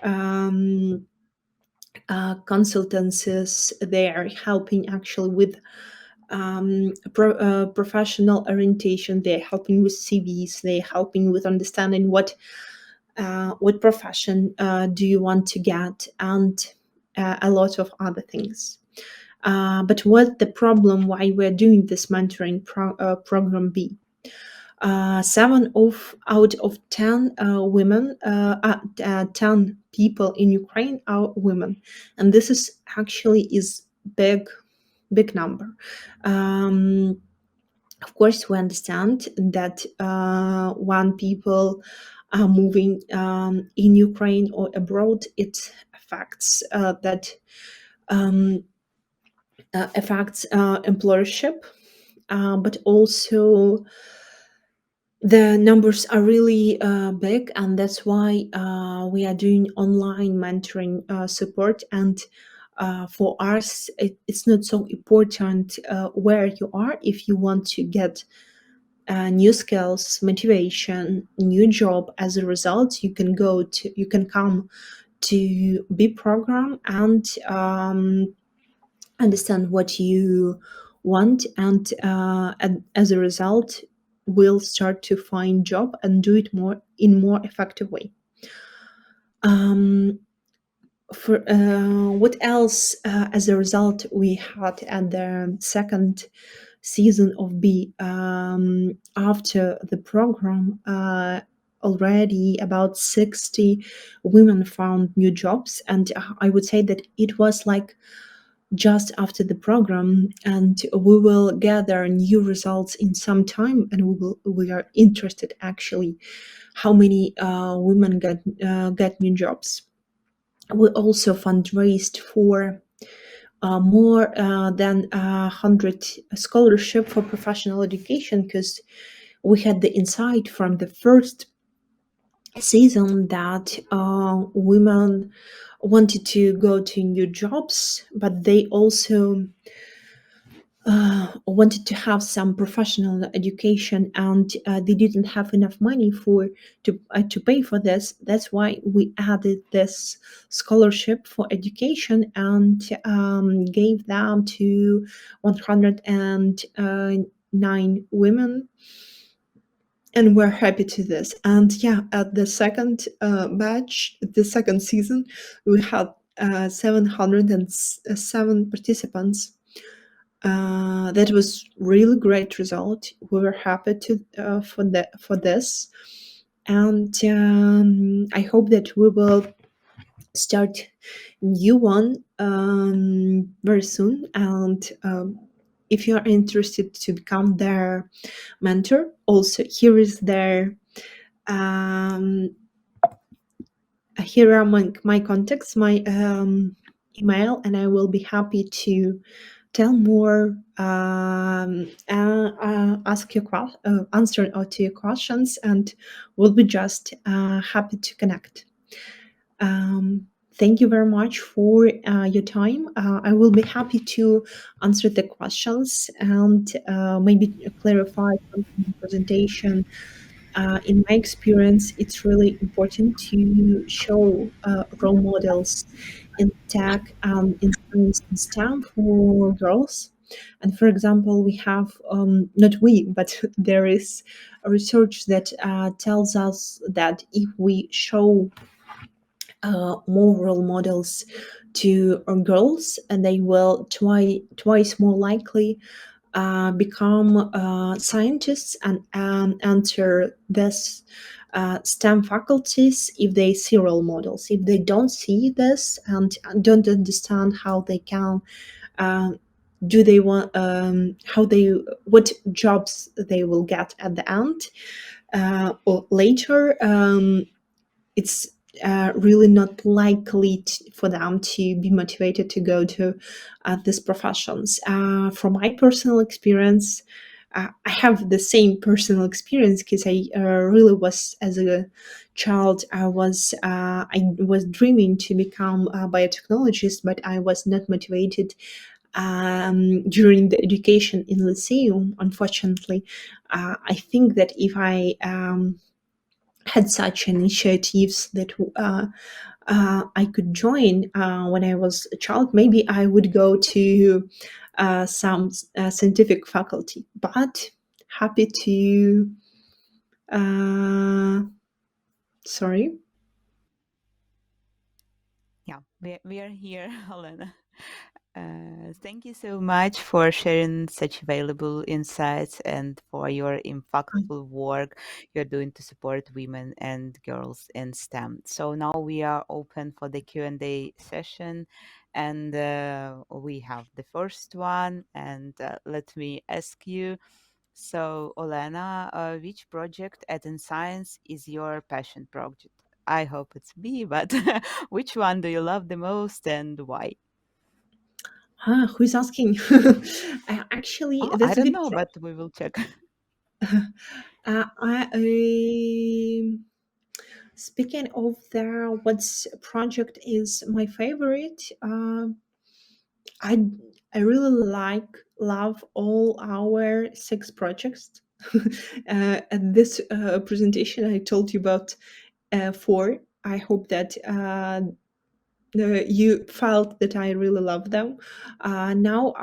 consultancies. They are helping actually with professional orientation. They're helping with CVs. They're helping with understanding what profession do you want to get, and a lot of other things. But what the problem why we're doing this mentoring program B? 7 out of 10 women, 10 people in Ukraine are women, and this is actually big number. Of course, we understand that when people are moving in Ukraine or abroad, it affects affects employership, but also the numbers are really big, and that's why we are doing online mentoring support. And for us, it's not so important where you are. If you want to get new skills, motivation, new job as a result, you can come to B program and understand what you want, and as a result will start to find job and do it more effective way. um, for what else, as a result we had at the second season of B, after the program, already about 60 women found new jobs, and I would say that it was like just after the program, and we will gather new results in some time, and we are interested actually how many women get new jobs. We also fundraised for more than 100 scholarship for professional education, because we had the insight from the first season that women wanted to go to new jobs, but they also wanted to have some professional education, and they didn't have enough money to pay for this. That's why we added this scholarship for education and gave them to 109 women, and we're happy to this. And yeah, at the second batch, the second season, we had 707 participants. That was really great result. We were happy to for this, and I hope that we will start new one very soon. And if you are interested to become their mentor, also here is their here are my contacts, my email, and I will be happy to tell more, ask your answer to your questions, and we'll be just happy to connect. Thank you very much for your time. I will be happy to answer the questions and maybe clarify something in the presentation. In my experience, it's really important to show role models in tech, in science and STEM for girls. And for example, we have, not we, but there is a research that tells us that if we show more role models to girls, and they will twice more likely become scientists and enter this STEM faculties if they see role models. If they don't see this and don't understand how they can, do they want, how they, what jobs they will get at the end or later, it's really not likely for them to be motivated to go to these professions. From my personal experience, I have the same personal experience because I really was, as a child, I was dreaming to become a biotechnologist, but I was not motivated during the education in Lyceum. Unfortunately, I think that if I had such initiatives that I could join when I was a child, maybe I would go to some scientific faculty. But happy to, sorry. Yeah, we are here, Helena. Thank you so much for sharing such valuable insights and for your impactful work you're doing to support women and girls in STEM. So now we are open for the Q&A session, and we have the first one. And let me ask you, so Olena, which project at InScience is your passion project? I hope it's B, but which one do you love the most and why? Who's asking? Actually, Oh, I that's a don't good know, question. but we will check. Speaking of the what's project is my favorite, I I really love all our 6 projects. At this presentation, I told you about 4. I hope that you felt that I really love them. Now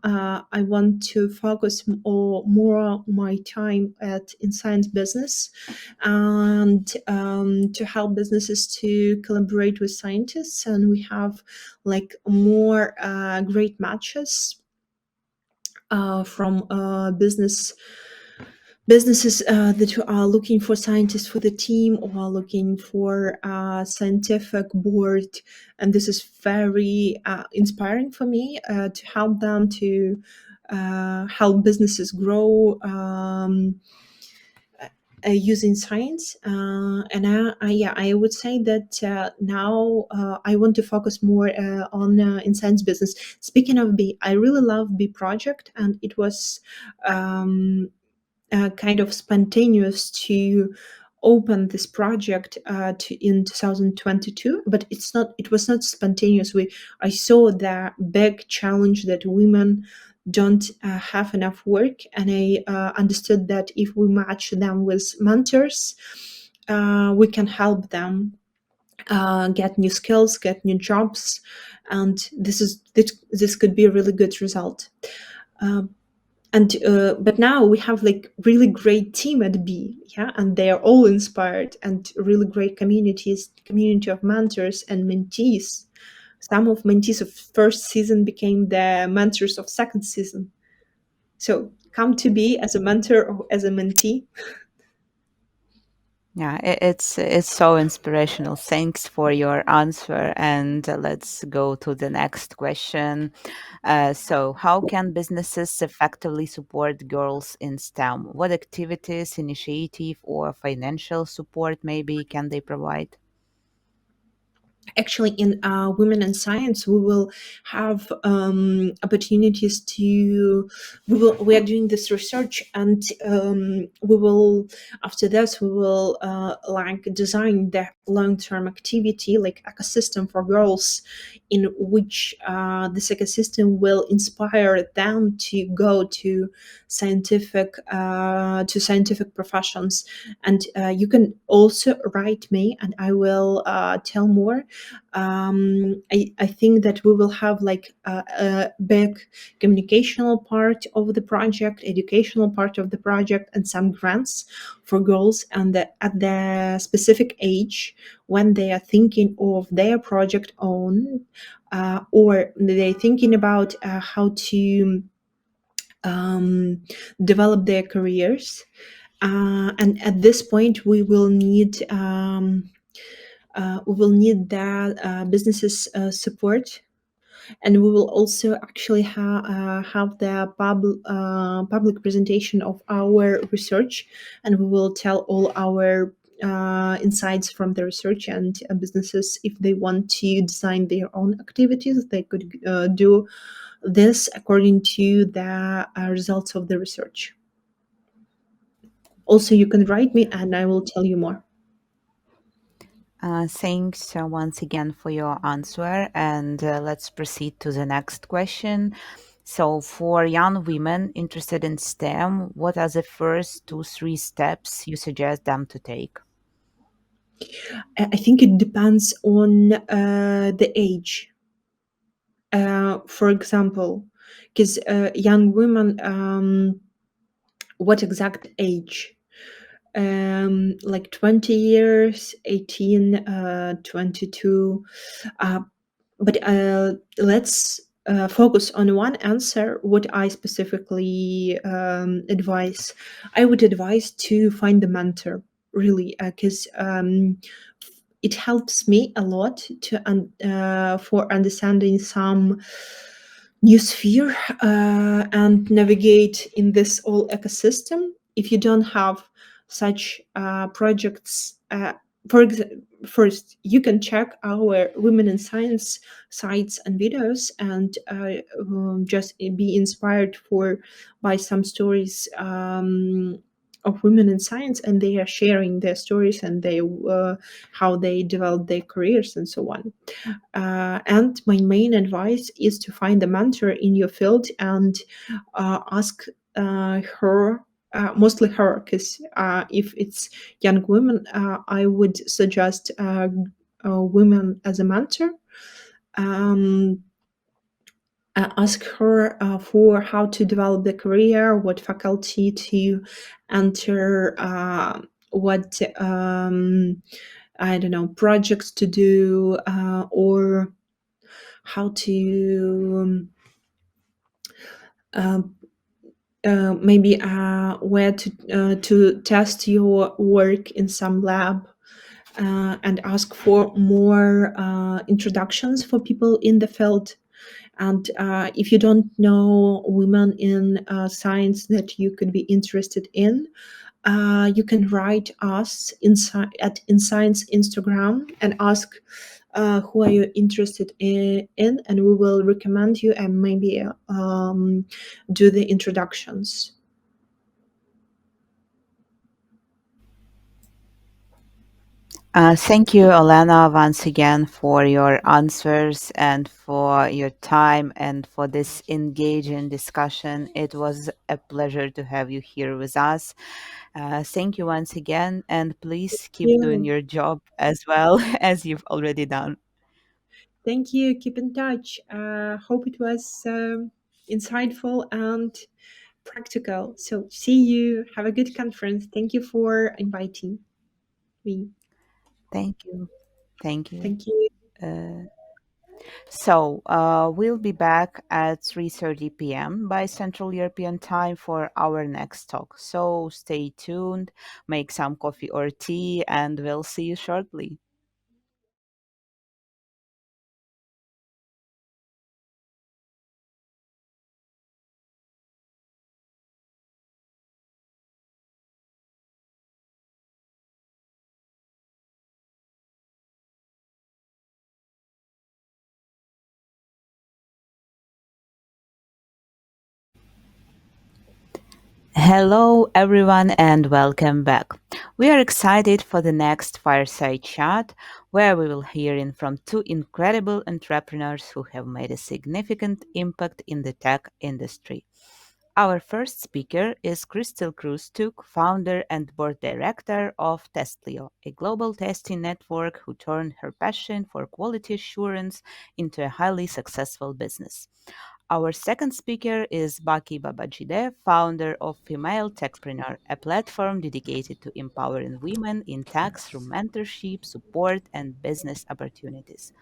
I want to focus more my time at in science business, and to help businesses to collaborate with scientists, and we have like more great matches from businesses that are looking for scientists for the team or are looking for a scientific board, and this is very inspiring for me to help them to help businesses grow using science. I would say that now I want to focus more on in science business. Speaking of B, I really love B project, and it was kind of spontaneous to open this project in 2022, but it was not spontaneous. I saw the big challenge that women don't have enough work, and I understood that if we match them with mentors, we can help them get new skills, get new jobs, and this could be a really good result. And but now we have like really great team at B, yeah, and they are all inspired, and really great community of mentors and mentees. Some of mentees of first season became the mentors of second season. So come to B as a mentor or as a mentee. Yeah, it's so inspirational. Thanks for your answer. And let's go to the next question. So, how can businesses effectively support girls in STEM? What activities, initiative, or financial support maybe can they provide? Actually, in women in science, we will have opportunities to we are doing this research, and we will, after this we will like design the long-term activity, like ecosystem for girls, in which this ecosystem will inspire them to go to scientific professions. And you can also write me and I will tell more. I think that we will have like a big communicational part of the project, educational part of the project, and some grants for girls, and at the specific age when they are thinking of their project own, or they're thinking about how to develop their careers. And at this point, we will need that businesses support, and we will also actually have the public presentation of our research, and we will tell all our insights from the research, and businesses, if they want to design their own activities, they could do this according to the results of the research. Also, you can write me and I will tell you more. Thanks once again for your answer, and let's proceed to the next question. So, for young women interested in STEM, what are the first 2, 3 steps you suggest them to take? I think it depends on the age. For example, because young women, what exact age? Like 20 years, 18, 22. But let's focus on one answer. What I specifically advise, I would advise to find a mentor, really, because it helps me a lot for understanding some new sphere and navigate in this whole ecosystem. If you don't have such projects, first you can check our Women in Science sites and videos, and just be inspired by some stories of women in science, and they are sharing their stories, and they how they develop their careers and so on. And my main advice is to find a mentor in your field and ask her, mostly her, because if it's young women, I would suggest women as a mentor. um, ask her for how to develop the career, what faculty to enter, what I don't know, projects to do, or how to um, maybe where to test your work in some lab, and ask for more introductions for people in the field. And if you don't know women in science that you could be interested in, you can write us at InScience Instagram and ask who are you interested in, and we will recommend you and maybe do the introductions. Thank you, Olena, once again for your answers and for your time and for this engaging discussion. It was a pleasure to have you here with us. Thank you once again, and please keep doing Yeah. your job as well as you've already done. Thank you. Keep in touch. Hope it was insightful and practical. So see you. Have a good conference. Thank you for inviting me. Thank you. Thank you. Thank you. Uh, we'll be back at 3:30 p.m. by Central European Time for our next talk. So stay tuned, make some coffee or tea, and we'll see you shortly. Hello, everyone, and welcome back. We are excited for the next fireside chat, where we will hear in from two incredible entrepreneurs who have made a significant impact in the tech industry. Our first speaker is Crystal Cruz Tuk, founder and board director of Testlio, a global testing network who turned her passion for quality assurance into a highly successful business. Our second speaker is Baki Babajide, founder of Female Techpreneur, a platform dedicated to empowering women in tech through mentorship, support, and business opportunities.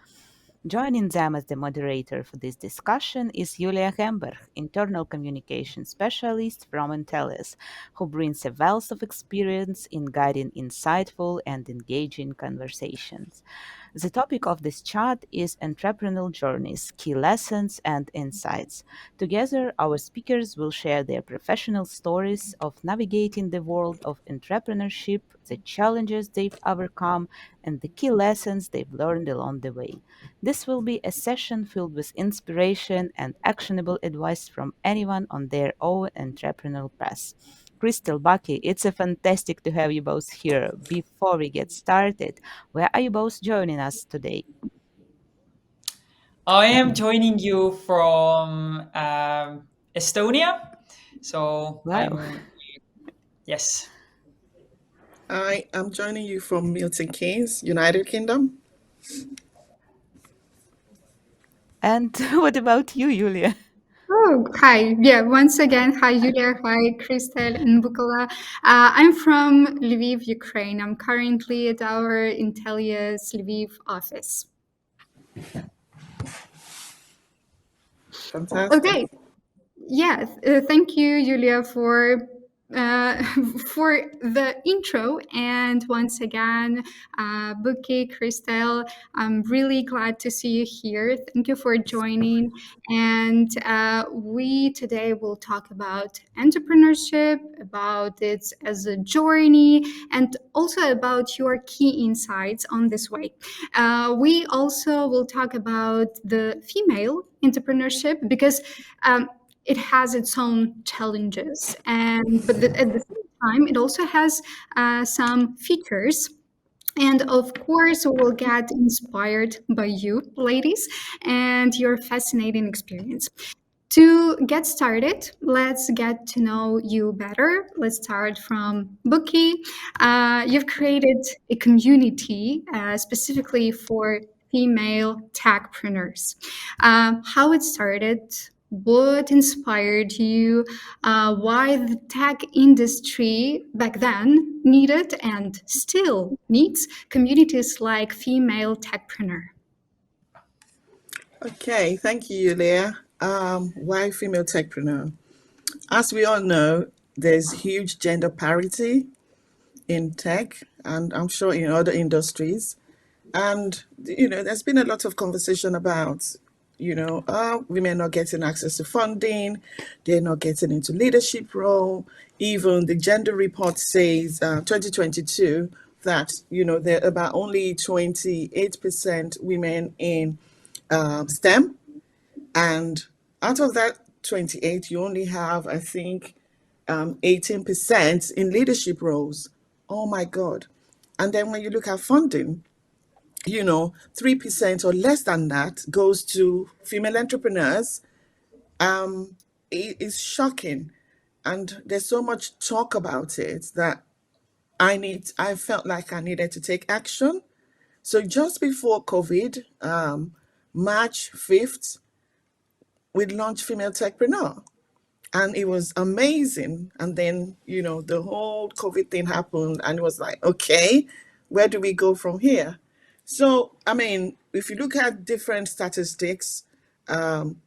Joining them as the moderator for this discussion is Julia Hemberg, internal communication specialist from Intellias, who brings a wealth of experience in guiding insightful and engaging conversations. The topic of this chat is entrepreneurial journeys, key lessons, and insights. Together, our speakers will share their professional stories of navigating the world of entrepreneurship, the challenges they've overcome, and the key lessons they've learned along the way. This will be a session filled with inspiration and actionable advice from anyone on their own entrepreneurial path. Crystal, Bucky, it's a fantastic to have you both here. Before we get started, where are you both joining us today? I am joining you from Estonia. So Wow. I'm, yes. I am joining you from Milton Keynes, United Kingdom. And what about you, Julia? Oh, hi. Yeah, once again, hi, Julia. Hi, Kristel and Bukola. I'm from Lviv, Ukraine. I'm currently at our Intellias Lviv office. Fantastic. Okay, yeah, thank you, Julia, for uh, for the intro. And once again, Buki, Christelle, I'm really glad to see you here. Thank you for joining. And we today will talk about entrepreneurship, about it as a journey, and also about your key insights on this way. We also will talk about the female entrepreneurship because it has its own challenges, and at the same time, it also has some features. And of course, we will get inspired by you, ladies, and your fascinating experience. To get started, let's get to know you better. Let's start from Bookie. You've created a community specifically for female techpreneurs. How it started, what inspired you, why the tech industry back then needed and still needs communities like female techpreneur. Okay, thank you, Yulia. Why female techpreneur? As we all know, there's huge gender parity in tech, and I'm sure in other industries. And there's been a lot of conversation about, women not getting access to funding, they're not getting into leadership role. Even the gender report says 2022 that there are about only 28% women in STEM, and out of that 28, you only have, I think, 18% in leadership roles. Oh my God. And then when you look at funding, 3% or less than that goes to female entrepreneurs. It is shocking. And there's so much talk about it that I felt like I needed to take action. So just before COVID, March 5th, we launched Female Techpreneur. And it was amazing. And then, the whole COVID thing happened, and it was like, okay, where do we go from here? So, I mean, if you look at different statistics,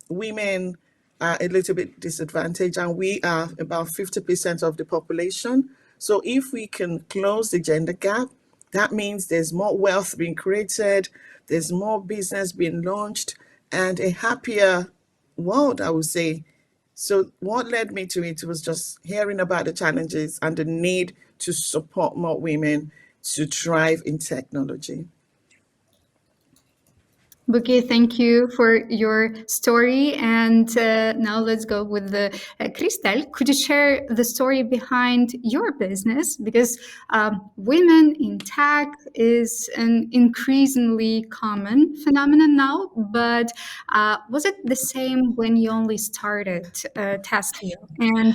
women are a little bit disadvantaged, and we are about 50% of the population. So, if we can close the gender gap, that means there's more wealth being created, there's more business being launched, and a happier world, I would say. So what led me to it was just hearing about the challenges and the need to support more women to thrive in technology. Buki, thank you for your story. And now let's go with the Christel. Could you share the story behind your business? Because women in tech is an increasingly common phenomenon now, but was it the same when you only started Tesla? And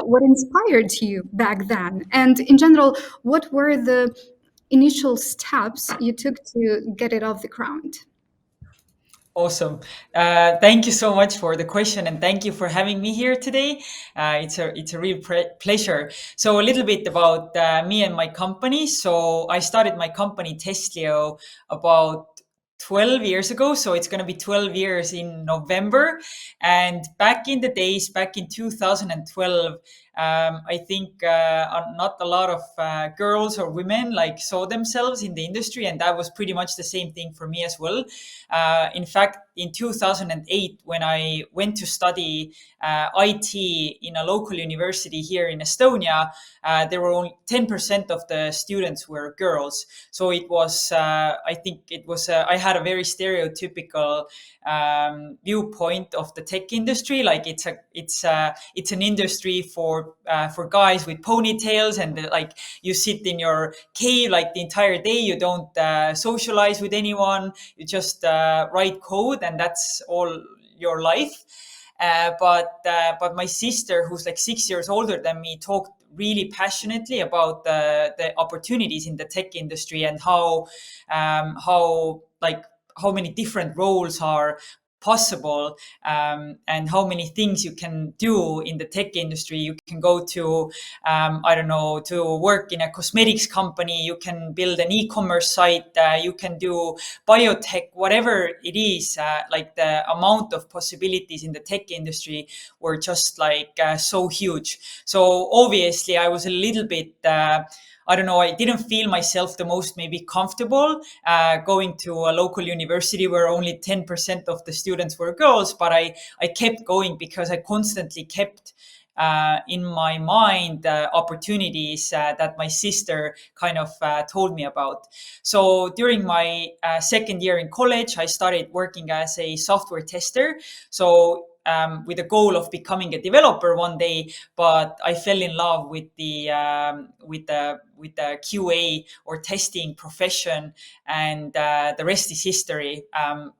what inspired you back then? And in general, what were the initial steps you took to get it off the ground? Awesome. Thank you so much for the question, and thank you for having me here today. It's a real pleasure. So a little bit about me and my company. So I started my company Testlio about 12 years ago. So it's going to be 12 years in November. And back in the days, back in 2012, I think not a lot of girls or women like saw themselves in the industry, and that was pretty much the same thing for me as well. In fact, in 2008, when I went to study IT in a local university here in Estonia, there were only 10% of the students were girls. So it was, I think it was, I had a very stereotypical viewpoint of the tech industry. Like it's an industry for guys with ponytails, and like you sit in your cave like the entire day. You don't socialize with anyone. You just write code, and that's all your life. But my sister, who's like 6 years older than me, talked really passionately about the opportunities in the tech industry, and how many different roles are possible, and how many things you can do in the tech industry. You can go to, I don't know, to work in a cosmetics company. You can build an e-commerce site. You can do biotech, whatever it is. Like the amount of possibilities in the tech industry were just like so huge. So obviously, I was a little bit. I don't know, I didn't feel myself the most maybe comfortable going to a local university where only 10% of the students were girls, but I kept going because I constantly kept in my mind opportunities that my sister kind of told me about. So during my second year in college, I started working as a software tester. So with the goal of becoming a developer one day, but I fell in love with the QA or testing profession, and the rest is history.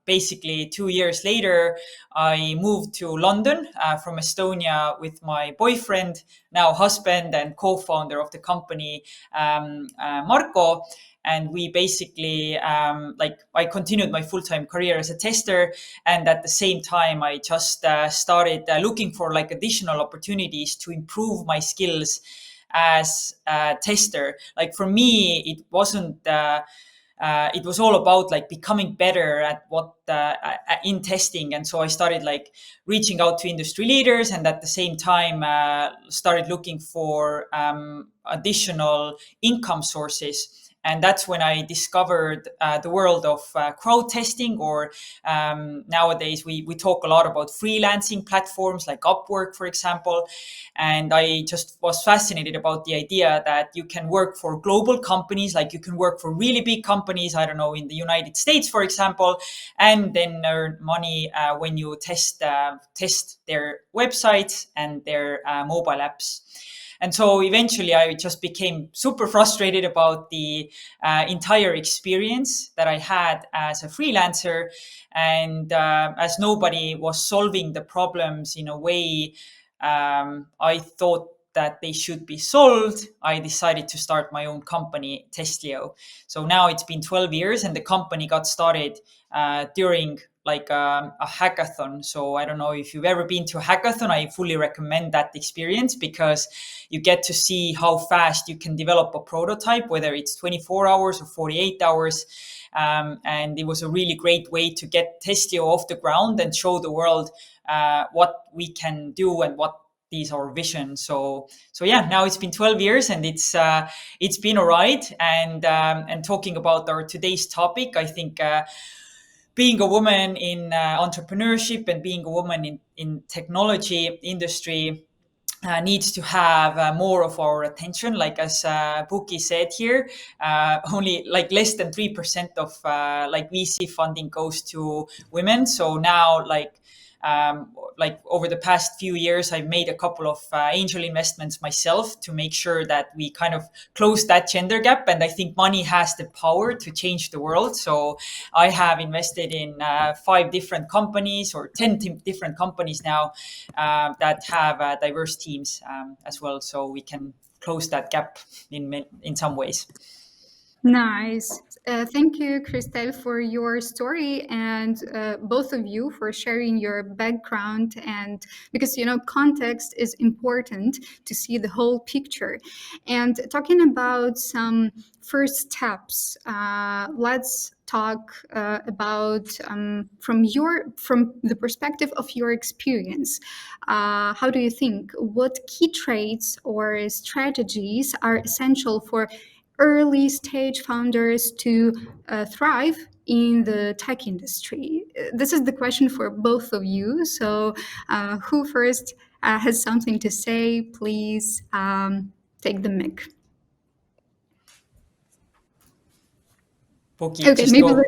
Basically, 2 years later, I moved to London from Estonia with my boyfriend, now husband and co-founder of the company, Marko. and we basically like I continued my full-time career as a tester, and at the same time I just started looking for like additional opportunities to improve my skills as a tester. Like for me, it wasn't. It was all about like becoming better at what in testing, and so I started like reaching out to industry leaders, and at the same time started looking for additional income sources. And that's when I discovered the world of crowd testing, or nowadays we talk a lot about freelancing platforms like Upwork, for example. And I just was fascinated about the idea that you can work for global companies, like you can work for really big companies, I don't know, in the United States, for example, and then earn money when you test their websites and their mobile apps. And so eventually I just became super frustrated about the entire experience that I had as a freelancer. And as nobody was solving the problems in a way I thought that they should be solved, I decided to start my own company, Testlio. So now it's been 12 years, and the company got started during like a hackathon. So I don't know if you've ever been to a hackathon. I fully recommend that experience because you get to see how fast you can develop a prototype, whether it's 24 hours or 48 hours. And it was a really great way to get Testlio off the ground and show the world what we can do and what is our vision. So yeah, now it's been 12 years, and it's been all right. And talking about our today's topic, I think being a woman in entrepreneurship and being a woman in technology industry needs to have more of our attention. Like as Buki said here, only like less than 3% of like VC funding goes to women. So now like over the past few years, I've made a couple of angel investments myself to make sure that we kind of close that gender gap. And I think money has the power to change the world. So I have invested in 5 different companies, or 10 different companies now that have diverse teams as well. So we can close that gap in some ways. Nice. Thank you, Christelle, for your story, and both of you for sharing your background. And because, you know, context is important to see the whole picture. And talking about some first steps, let's talk about from the perspective of your experience. How do you think, what key traits or strategies are essential for early stage founders to thrive in the tech industry? This is the question for both of you. So, who first has something to say? Please take the mic. Buki, Okay, just maybe go.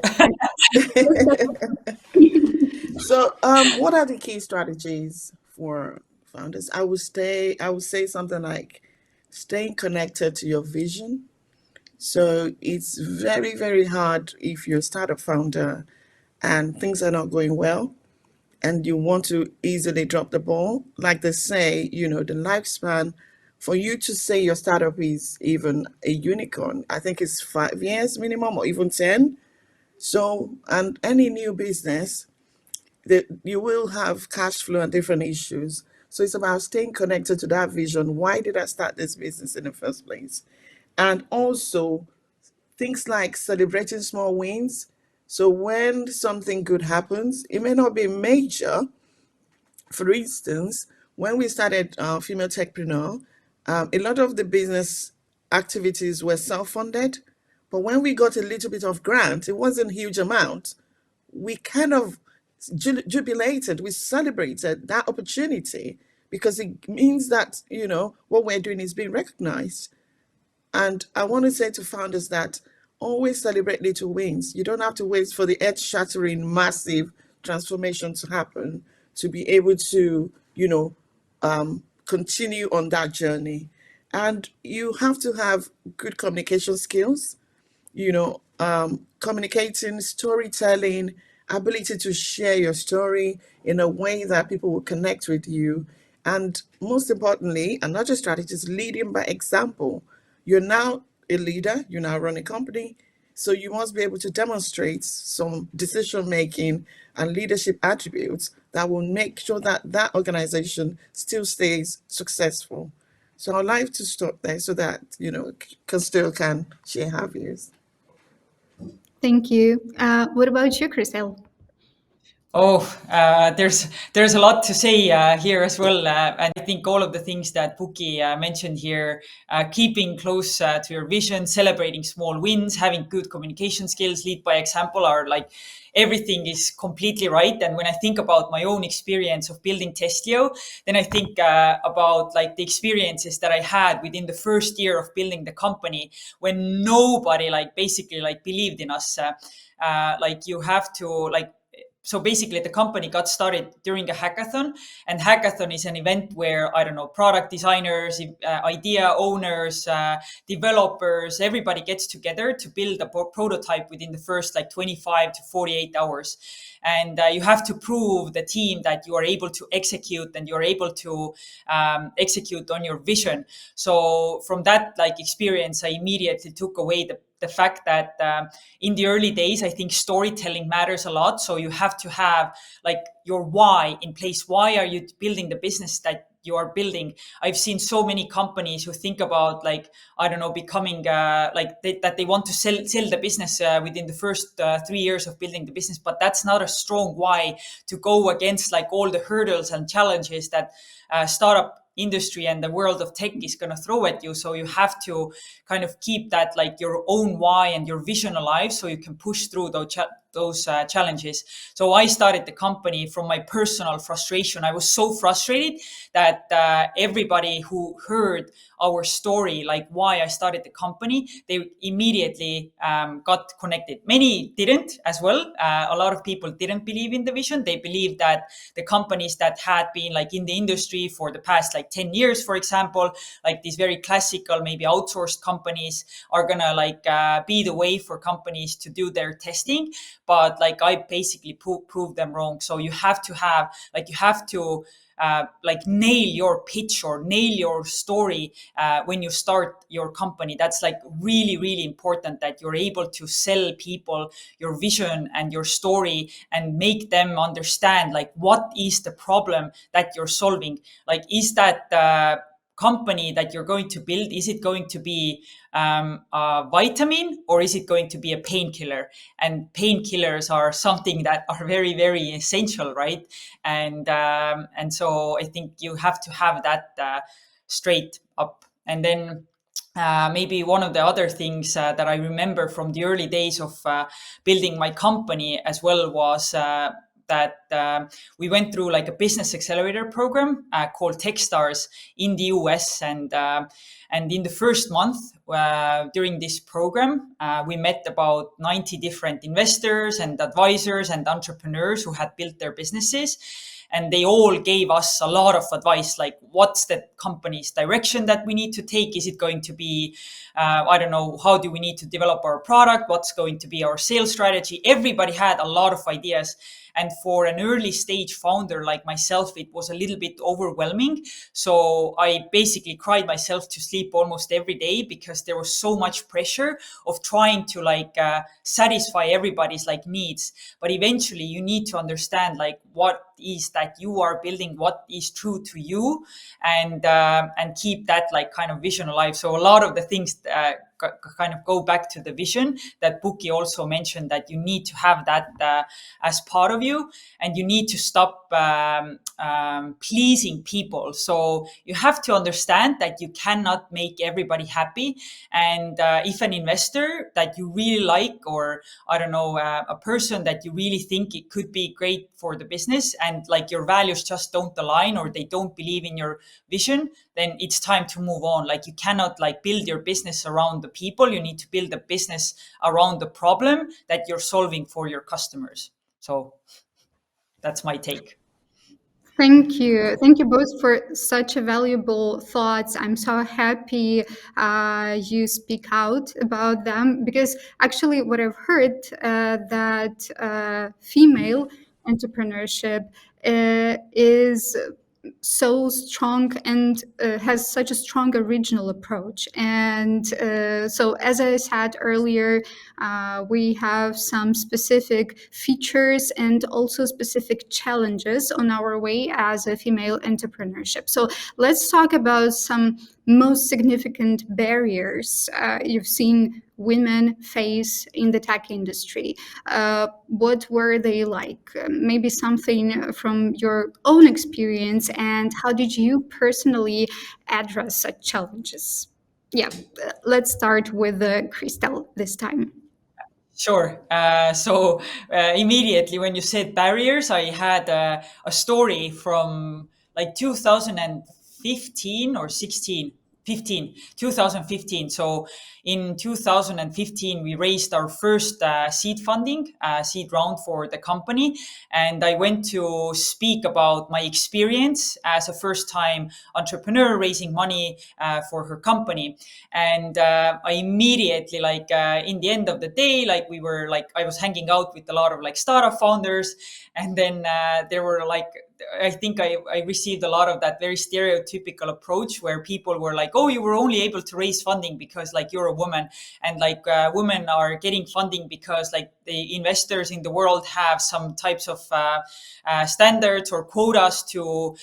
So, what are the key strategies for founders? I would say something like staying connected to your vision. So it's very, very hard if you're a startup founder and things are not going well and you want to easily drop the ball. Like they say, the lifespan for you to say your startup is even a unicorn, I think it's 5 years minimum, or even 10. So, and any new business, that you will have cash flow and different issues. So it's about staying connected to that vision. Why did I start this business in the first place? And also things like celebrating small wins. So when something good happens, it may not be major. For instance, when we started Female Techpreneur, a lot of the business activities were self-funded. But when we got a little bit of grant, it wasn't a huge amount. We kind of jubilated, we celebrated that opportunity because it means that, what we're doing is being recognized. And I want to say to founders that always celebrate little wins. You don't have to wait for the earth-shattering, massive transformation to happen to be able to, continue on that journey. And you have to have good communication skills, communicating, storytelling, ability to share your story in a way that people will connect with you. And most importantly, and not just strategies, leading by example. You're now a leader, you now run a company. So you must be able to demonstrate some decision making and leadership attributes that will make sure that that organization still stays successful. So I'd like to stop there so that, Castile can share her views. Thank you. What about you, Chriselle? Oh, there's a lot to say here as well, and I think all of the things that Puki mentioned here, keeping close to your vision, celebrating small wins, having good communication skills, lead by example, are like everything is completely right. And when I think about my own experience of building Testlio, then I think about like the experiences that I had within the first year of building the company when nobody like basically like believed in us. Like you have to like so basically the company got started during a hackathon, and hackathon is an event where I don't know, product designers, idea owners, developers, everybody gets together to build a prototype within the first like 25 to 48 hours. And you have to prove the team that you are able to execute and you're able to execute on your vision. So from that like experience, I immediately took away the fact that in the early days, I think storytelling matters a lot. So you have to have like your why in place. Why are you building the business that you are building? I've seen so many companies who think about like, I don't know, becoming that they want to sell the business within the first 3 years of building the business. But that's not a strong why to go against like all the hurdles and challenges that startup industry and the world of tech is going to throw at you. So you have to kind of keep that like your own why and your vision alive so you can push through those challenges. So I started the company from my personal frustration. I was so frustrated that everybody who heard our story, like why I started the company, they immediately got connected. Many didn't as well. A lot of people didn't believe in the vision. They believed that the companies that had been like in the industry for the past like 10 years, for example, like these very classical, maybe outsourced companies are gonna like be the way for companies to do their testing. But like I basically proved them wrong. So you have to have like you have to like nail your pitch or nail your story when you start your company. That's like really, really important that you're able to sell people your vision and your story and make them understand like what is the problem that you're solving. Like, is that company that you're going to build, is it going to be a vitamin or is it going to be a painkiller? And painkillers are something that are very, very essential, right? And so I think you have to have that straight up. And then maybe one of the other things that I remember from the early days of building my company as well was that we went through like a business accelerator program called Techstars in the US. And in the first month during this program, we met about 90 different investors and advisors and entrepreneurs who had built their businesses. And they all gave us a lot of advice, like what's the company's direction that we need to take? Is it going to be, I don't know, how do we need to develop our product? What's going to be our sales strategy? Everybody had a lot of ideas. And for an early stage founder like myself, it was a little bit overwhelming. So I basically cried myself to sleep almost every day because there was so much pressure of trying to like satisfy everybody's like needs. But eventually you need to understand like what is that you are building, what is true to you, and keep that like kind of vision alive. So a lot of the things kind of go back to the vision that Puki also mentioned, that you need to have that as part of you, and you need to stop pleasing people. So you have to understand that you cannot make everybody happy. And if an investor that you really like, or I don't know, a person that you really think it could be great for the business, and like your values just don't align or they don't believe in your vision, then it's time to move on. Like you cannot like build your business around the people. You need to build a business around the problem that you're solving for your customers. So that's my take. Thank you. Thank you both for such a valuable thoughts. I'm so happy you speak out about them, because actually what I've heard that female entrepreneurship is so strong and has such a strong original approach. And so, as I said earlier, we have some specific features and also specific challenges on our way as a female entrepreneurship. So let's talk about some most significant barriers you've seen women face in the tech industry. What were they like? Maybe something from your own experience, and how did you personally address such challenges? Yeah, let's start with Christelle this time. Sure. Immediately when you said barriers, I had a story from like 2015 or 16, 15, 2015. So in 2015, we raised our first seed funding, seed round for the company. And I went to speak about my experience as a first time entrepreneur raising money for her company. And I immediately, in the end of the day, we were I was hanging out with a lot of startup founders. And then there were I think I received a lot of that very stereotypical approach where people were like, oh, you were only able to raise funding because you're a woman, and women are getting funding because the investors in the world have some types of standards or quotas to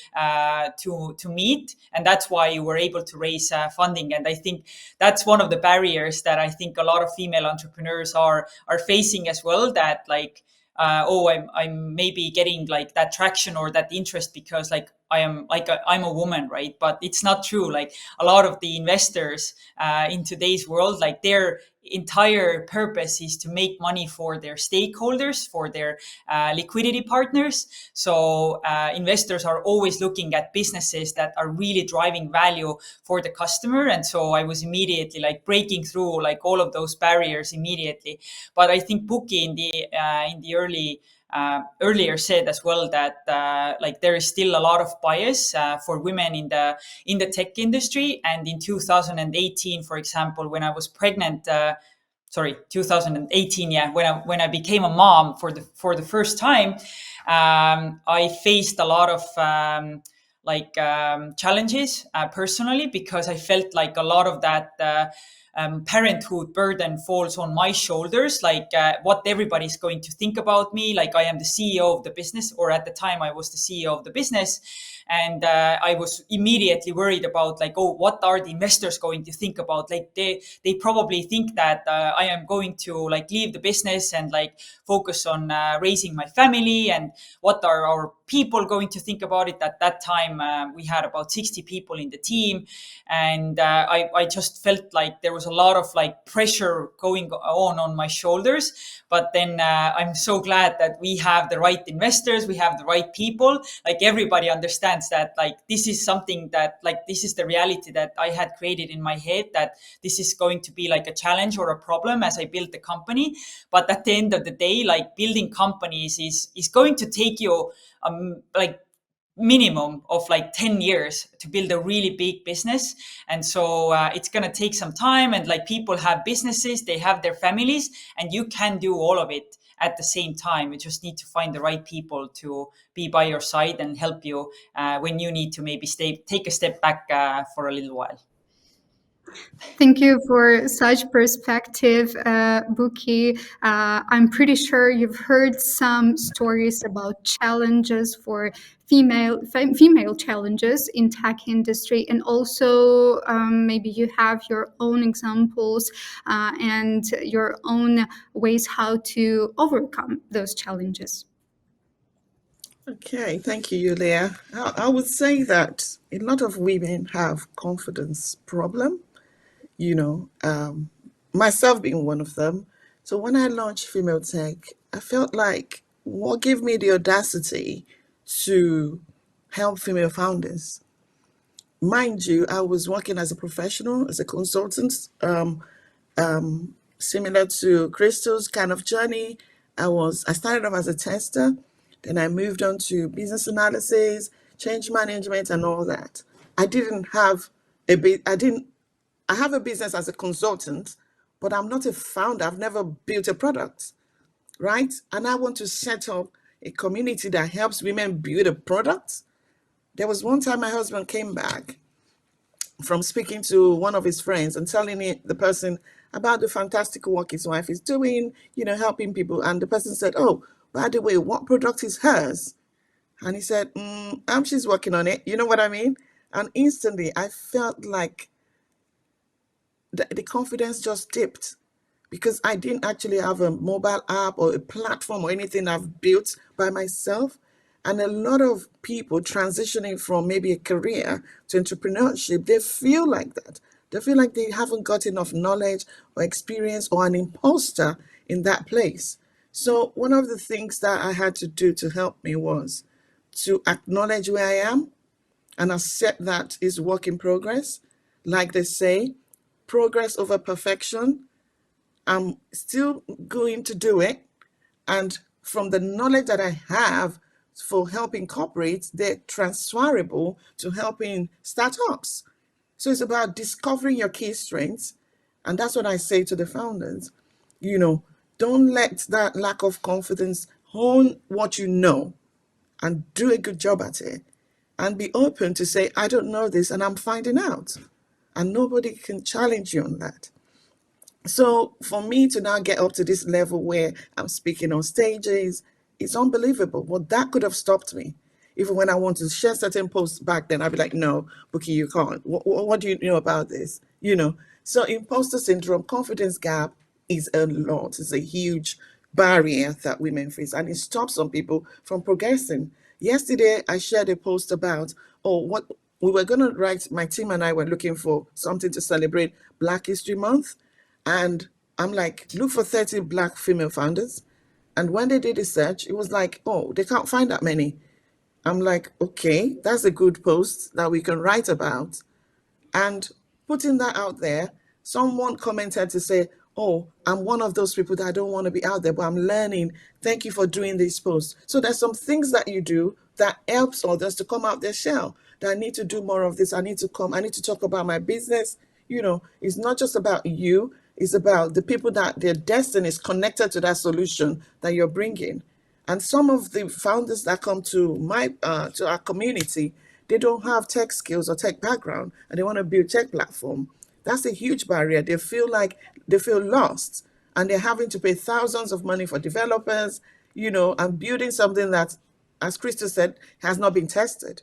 meet, and that's why you were able to raise funding. And I think that's one of the barriers that I think a lot of female entrepreneurs are facing as well, that oh, I'm maybe getting that traction or that interest because I'm a woman, right? But it's not true. A lot of the investors in today's world, their entire purpose is to make money for their stakeholders, for their liquidity partners. So investors are always looking at businesses that are really driving value for the customer. And so I was immediately breaking through all of those barriers immediately. But I think Puki in the earlier said as well that there is still a lot of bias for women in the tech industry. And in 2018, for example, when I was pregnant, sorry, 2018, yeah, when I became a mom for the first time, I faced a lot of challenges personally, because I felt like a lot of that parenthood burden falls on my shoulders, what everybody's going to think about me. I am the CEO of the business, or at the time I was the CEO of the business. And I was immediately worried about oh, what are the investors going to think about? They probably think that I am going to leave the business and focus on raising my family, and what are our people going to think about it? At that time, we had about 60 people in the team, and I just felt like there was a lot of pressure going on my shoulders. But then I'm so glad that we have the right investors, we have the right people. Everybody understands that this is something that this is the reality that I had created in my head, that this is going to be a challenge or a problem as I build the company. But at the end of the day, building companies is going to take you minimum of 10 years to build a really big business. And so it's going to take some time, and people have businesses, they have their families, and you can do all of it at the same time. You just need to find the right people to be by your side and help you when you need to maybe take a step back for a little while. Thank you for such perspective, Buki. I'm pretty sure you've heard some stories about challenges for female challenges in tech industry, and also maybe you have your own examples and your own ways how to overcome those challenges. Okay, thank you, Yulia. I would say that a lot of women have confidence problem, myself being one of them. So when I launched Female Tech, I felt like what gave me the audacity to help female founders. Mind you, I was working as a professional, as a consultant, similar to Crystal's kind of journey. I started off as a tester, then I moved on to business analysis, change management, and all that. I have a business as a consultant, but I'm not a founder. I've never built a product, right? And I want to set up a community that helps women build a product. There was one time my husband came back from speaking to one of his friends and telling the person about the fantastic work his wife is doing, helping people. And the person said, "Oh, by the way, what product is hers?" And he said, she's working on it. You know what I mean? And instantly I felt like the confidence just dipped because I didn't actually have a mobile app or a platform or anything I've built by myself. And a lot of people transitioning from maybe a career to entrepreneurship, they feel like that. They feel like they haven't got enough knowledge or experience or an imposter in that place. So, one of the things that I had to do to help me was to acknowledge where I am and accept that is work in progress. Like they say, progress over perfection. I'm still going to do it. And from the knowledge that I have for helping corporates, they're transferable to helping startups. So it's about discovering your key strengths. And that's what I say to the founders. You know, don't let that lack of confidence hone what you know and do a good job at it. And be open to say, I don't know this and I'm finding out. And nobody can challenge you on that. So for me to now get up to this level where I'm speaking on stages, it's unbelievable. But that could have stopped me. Even when I want to share certain posts back then, I'd be like, no, Bookie, you can't. What do you know about this? So imposter syndrome, confidence gap is a lot. It's a huge barrier that women face, and it stops some people from progressing. Yesterday, I shared a post about, what we were going to write, my team and I were looking for something to celebrate Black History Month. And I'm like, look for 30 Black female founders. And when they did a search, it was like, oh, they can't find that many. I'm like, okay, that's a good post that we can write about. And putting that out there, someone commented to say, oh, I'm one of those people that I don't want to be out there, but I'm learning. Thank you for doing this post. So there's some things that you do that helps others to come out their shell. That I need to do more of this. I need to talk about my business. It's not just about you. It's about the people that their destiny is connected to that solution that you're bringing. And some of the founders that come to to our community, they don't have tech skills or tech background, and they want to build tech platform. That's a huge barrier. They feel lost, and they're having to pay thousands of money for developers, and building something that, as Crystal said, has not been tested.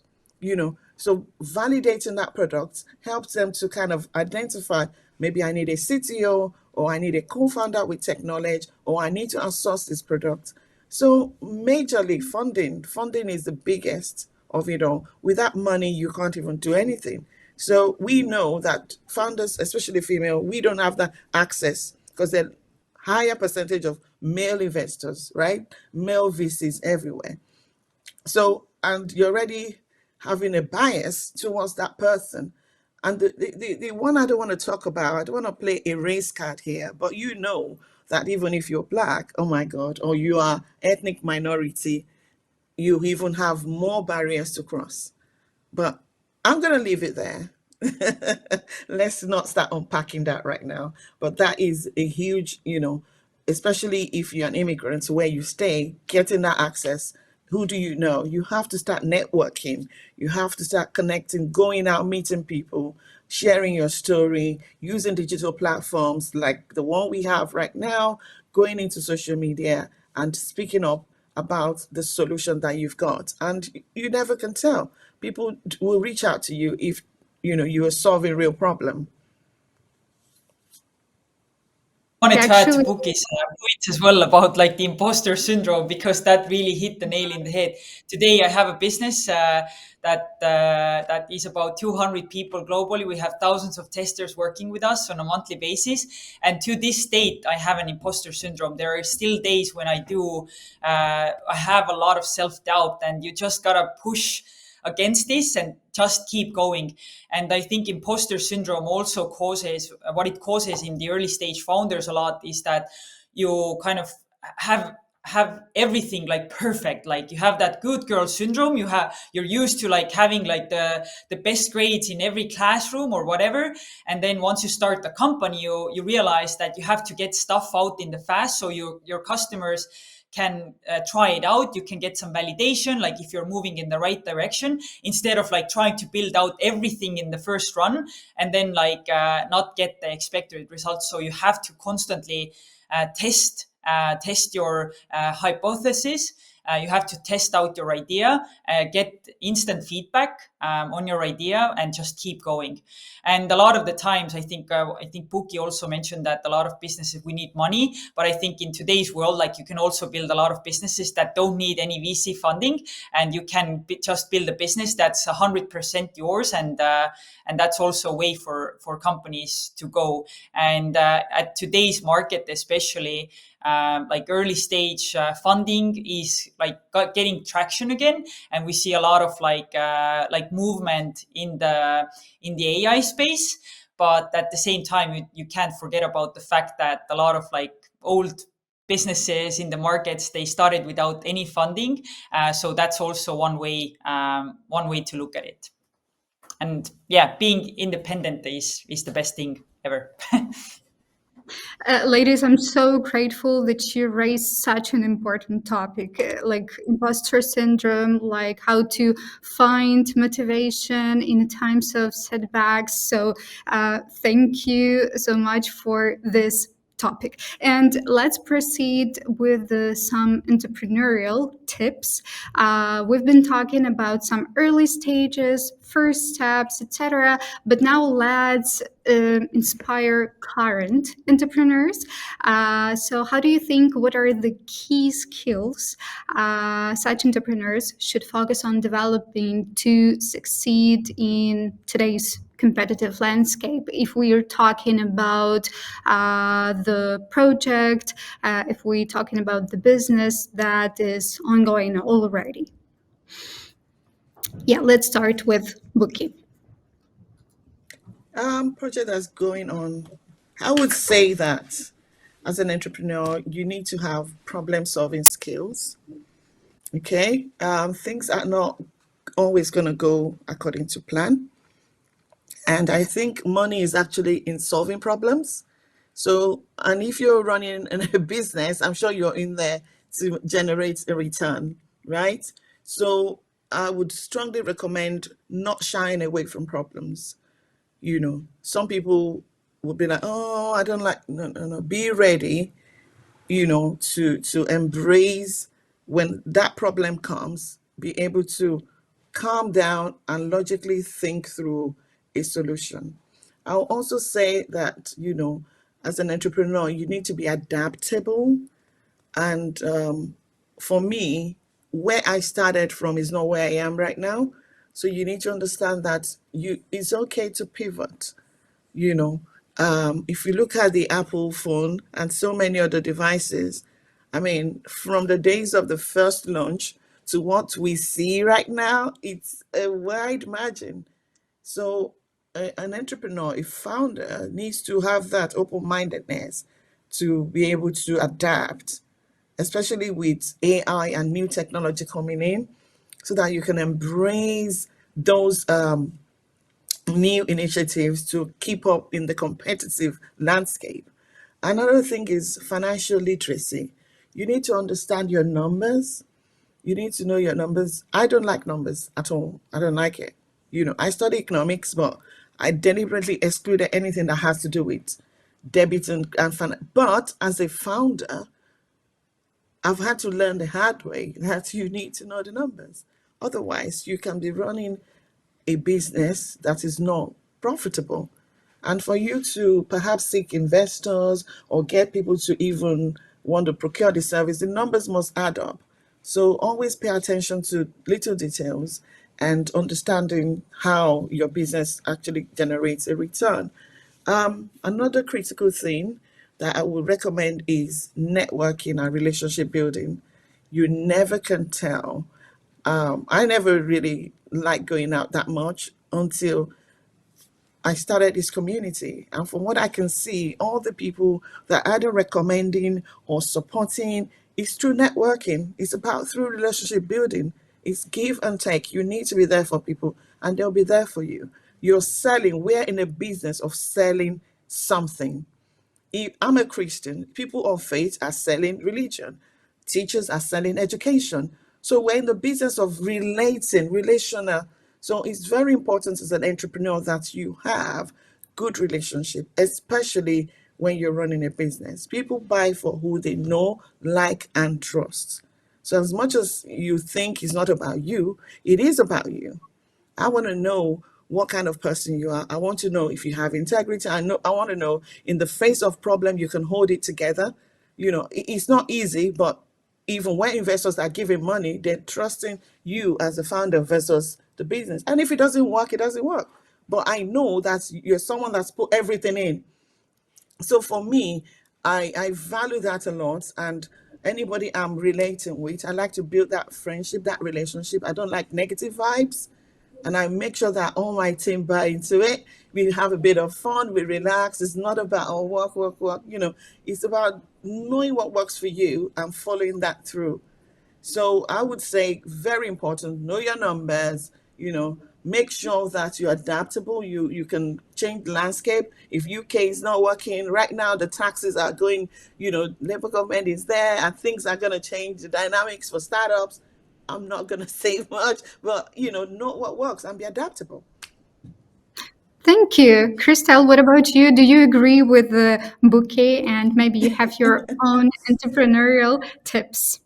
So validating that product helps them to kind of identify, maybe I need a CTO, or I need a co-founder with tech knowledge, or I need to outsource this product. So majorly funding is the biggest of it all. Without money, you can't even do anything. So we know that founders, especially female, we don't have that access because there are higher percentage of male investors, right? Male VCs everywhere. So, and you're already having a bias towards that person. And the one I don't want to talk about, I don't want to play a race card here, but that even if you're Black, oh my God, or you are ethnic minority, you even have more barriers to cross. But I'm going to leave it there. Let's not start unpacking that right now. But that is a huge, especially if you're an immigrant, where you stay, getting that access. Who do you know? You have to start networking. You have to start connecting, going out, meeting people, sharing your story, using digital platforms like the one we have right now, going into social media and speaking up about the solution that you've got. And you never can tell. People will reach out to you if you are solving real problem. Wanted to add to Actually, Bookie's points as well about like the imposter syndrome, because that really hit the nail in the head. Today, I have a business that is about 200 people globally. We have thousands of testers working with us on a monthly basis, and to this date, I have an imposter syndrome. There are still days when I do. I have a lot of self doubt, and you just gotta push against this and just keep going. And I think imposter syndrome also causes, what it causes in the early stage founders a lot is that you kind of have everything like perfect. Like you have that good girl syndrome. You're used to like having like the best grades in every classroom or whatever. And then once you start the company, you realize that you have to get stuff out in the fast so your customers can try it out. You can get some validation, like if you're moving in the right direction, instead of like trying to build out everything in the first run and then like not get the expected results. So you have to constantly test your hypothesis. You have to test out your idea, get instant feedback on your idea, and just keep going. And a lot of the times, I think Puki also mentioned that a lot of businesses, we need money, but I think in today's world, like, you can also build a lot of businesses that don't need any VC funding, and you can just build a business that's 100% yours, and that's also a way for companies to go. And at today's market, especially, like early stage funding is like getting traction again, and we see a lot of like movement in the AI space. But at the same time, you can't forget about the fact that a lot of like old businesses in the markets, they started without any funding. So that's also one way to look at it. And yeah, being independent is the best thing ever. Ladies, I'm so grateful that you raised such an important topic, like imposter syndrome, like how to find motivation in times of setbacks. So thank you so much for this topic. And let's proceed with some entrepreneurial tips. We've been talking about some early stages, first steps, etc. But now let's inspire current entrepreneurs. So how do you think, what are the key skills such entrepreneurs should focus on developing to succeed in today's competitive landscape? If we are talking about the project, if we're talking about the business that is ongoing already. Yeah, let's start with Buki. Project that's going on. I would say that as an entrepreneur, you need to have problem solving skills. Okay. Things are not always going to go according to plan. And I think money is actually in solving problems. So, and if you're running a business, I'm sure you're in there to generate a return, right? So, I would strongly recommend not shying away from problems. Some people would be like, oh, I don't like, no, no, no. Be ready, to embrace when that problem comes, be able to calm down and logically think through a solution. I'll also say that, as an entrepreneur, you need to be adaptable. And for me, where I started from is not where I am right now. So you need to understand that it's okay to pivot. you know if you look at the Apple phone and so many other devices, I mean, from the days of the first launch to what we see right now, it's a wide margin. So an entrepreneur, a founder, needs to have that open-mindedness to be able to adapt, especially with AI and new technology coming in, so that you can embrace those new initiatives to keep up in the competitive landscape. Another thing is financial literacy. You need to understand your numbers. You need to know your numbers. I don't like numbers at all. I don't like it. I study economics, but I deliberately excluded anything that has to do with debit and finance. But as a founder, I've had to learn the hard way that you need to know the numbers. Otherwise, you can be running a business that is not profitable. And for you to perhaps seek investors or get people to even want to procure the service, the numbers must add up. So always pay attention to little details and understanding how your business actually generates a return. Another critical thing that I would recommend is networking and relationship building. You never can tell. I never really liked going out that much until I started this community. And from what I can see, all the people that are either recommending or supporting is through networking. It's about through relationship building. It's give and take. You need to be there for people and they'll be there for you. You're selling. We're in a business of selling something. I'm a Christian. People of faith are selling religion. teachers are selling education. So we're in the business of relating, relational. So it's very important as an entrepreneur that you have good relationship, especially when you're running a business. People buy for who they know, like, and trust. So as much as you think it's not about you, it is about you. I want to know what kind of person you are. I want to know if you have integrity. I want to know in the face of problem you can hold it together. It's not easy, but even when investors are giving money, they're trusting you as the founder versus the business. And if it doesn't work, it doesn't work. But I know that you're someone that's put everything in. So for me, I value that a lot. And anybody I'm relating with, I like to build that friendship, that relationship. I don't like negative vibes. And I make sure that all my team buy into it. We have a bit of fun, we relax. It's not about work, work, work. It's about knowing what works for you and following that through. So I would say very important, know your numbers, make sure that you're adaptable. You can change the landscape. If UK is not working right now, the taxes are going, Labour government is there and things are going to change the dynamics for startups. I'm not going to say much, but know what works and be adaptable. Thank you. Christelle, what about you? Do you agree with the bouquet and maybe you have your own entrepreneurial tips?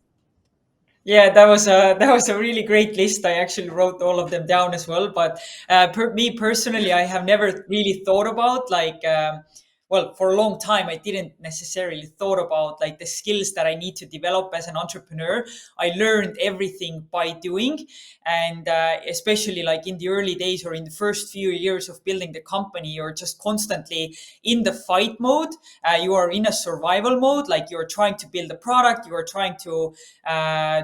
Yeah, that was a really great list. I actually wrote all of them down as well. But me personally, I have never really thought about well, for a long time, I didn't necessarily thought about like the skills that I need to develop as an entrepreneur. I learned everything by doing, and especially like in the early days or in the first few years of building the company, you're just constantly in the fight mode. You are in a survival mode, like you're trying to build a product, you are trying to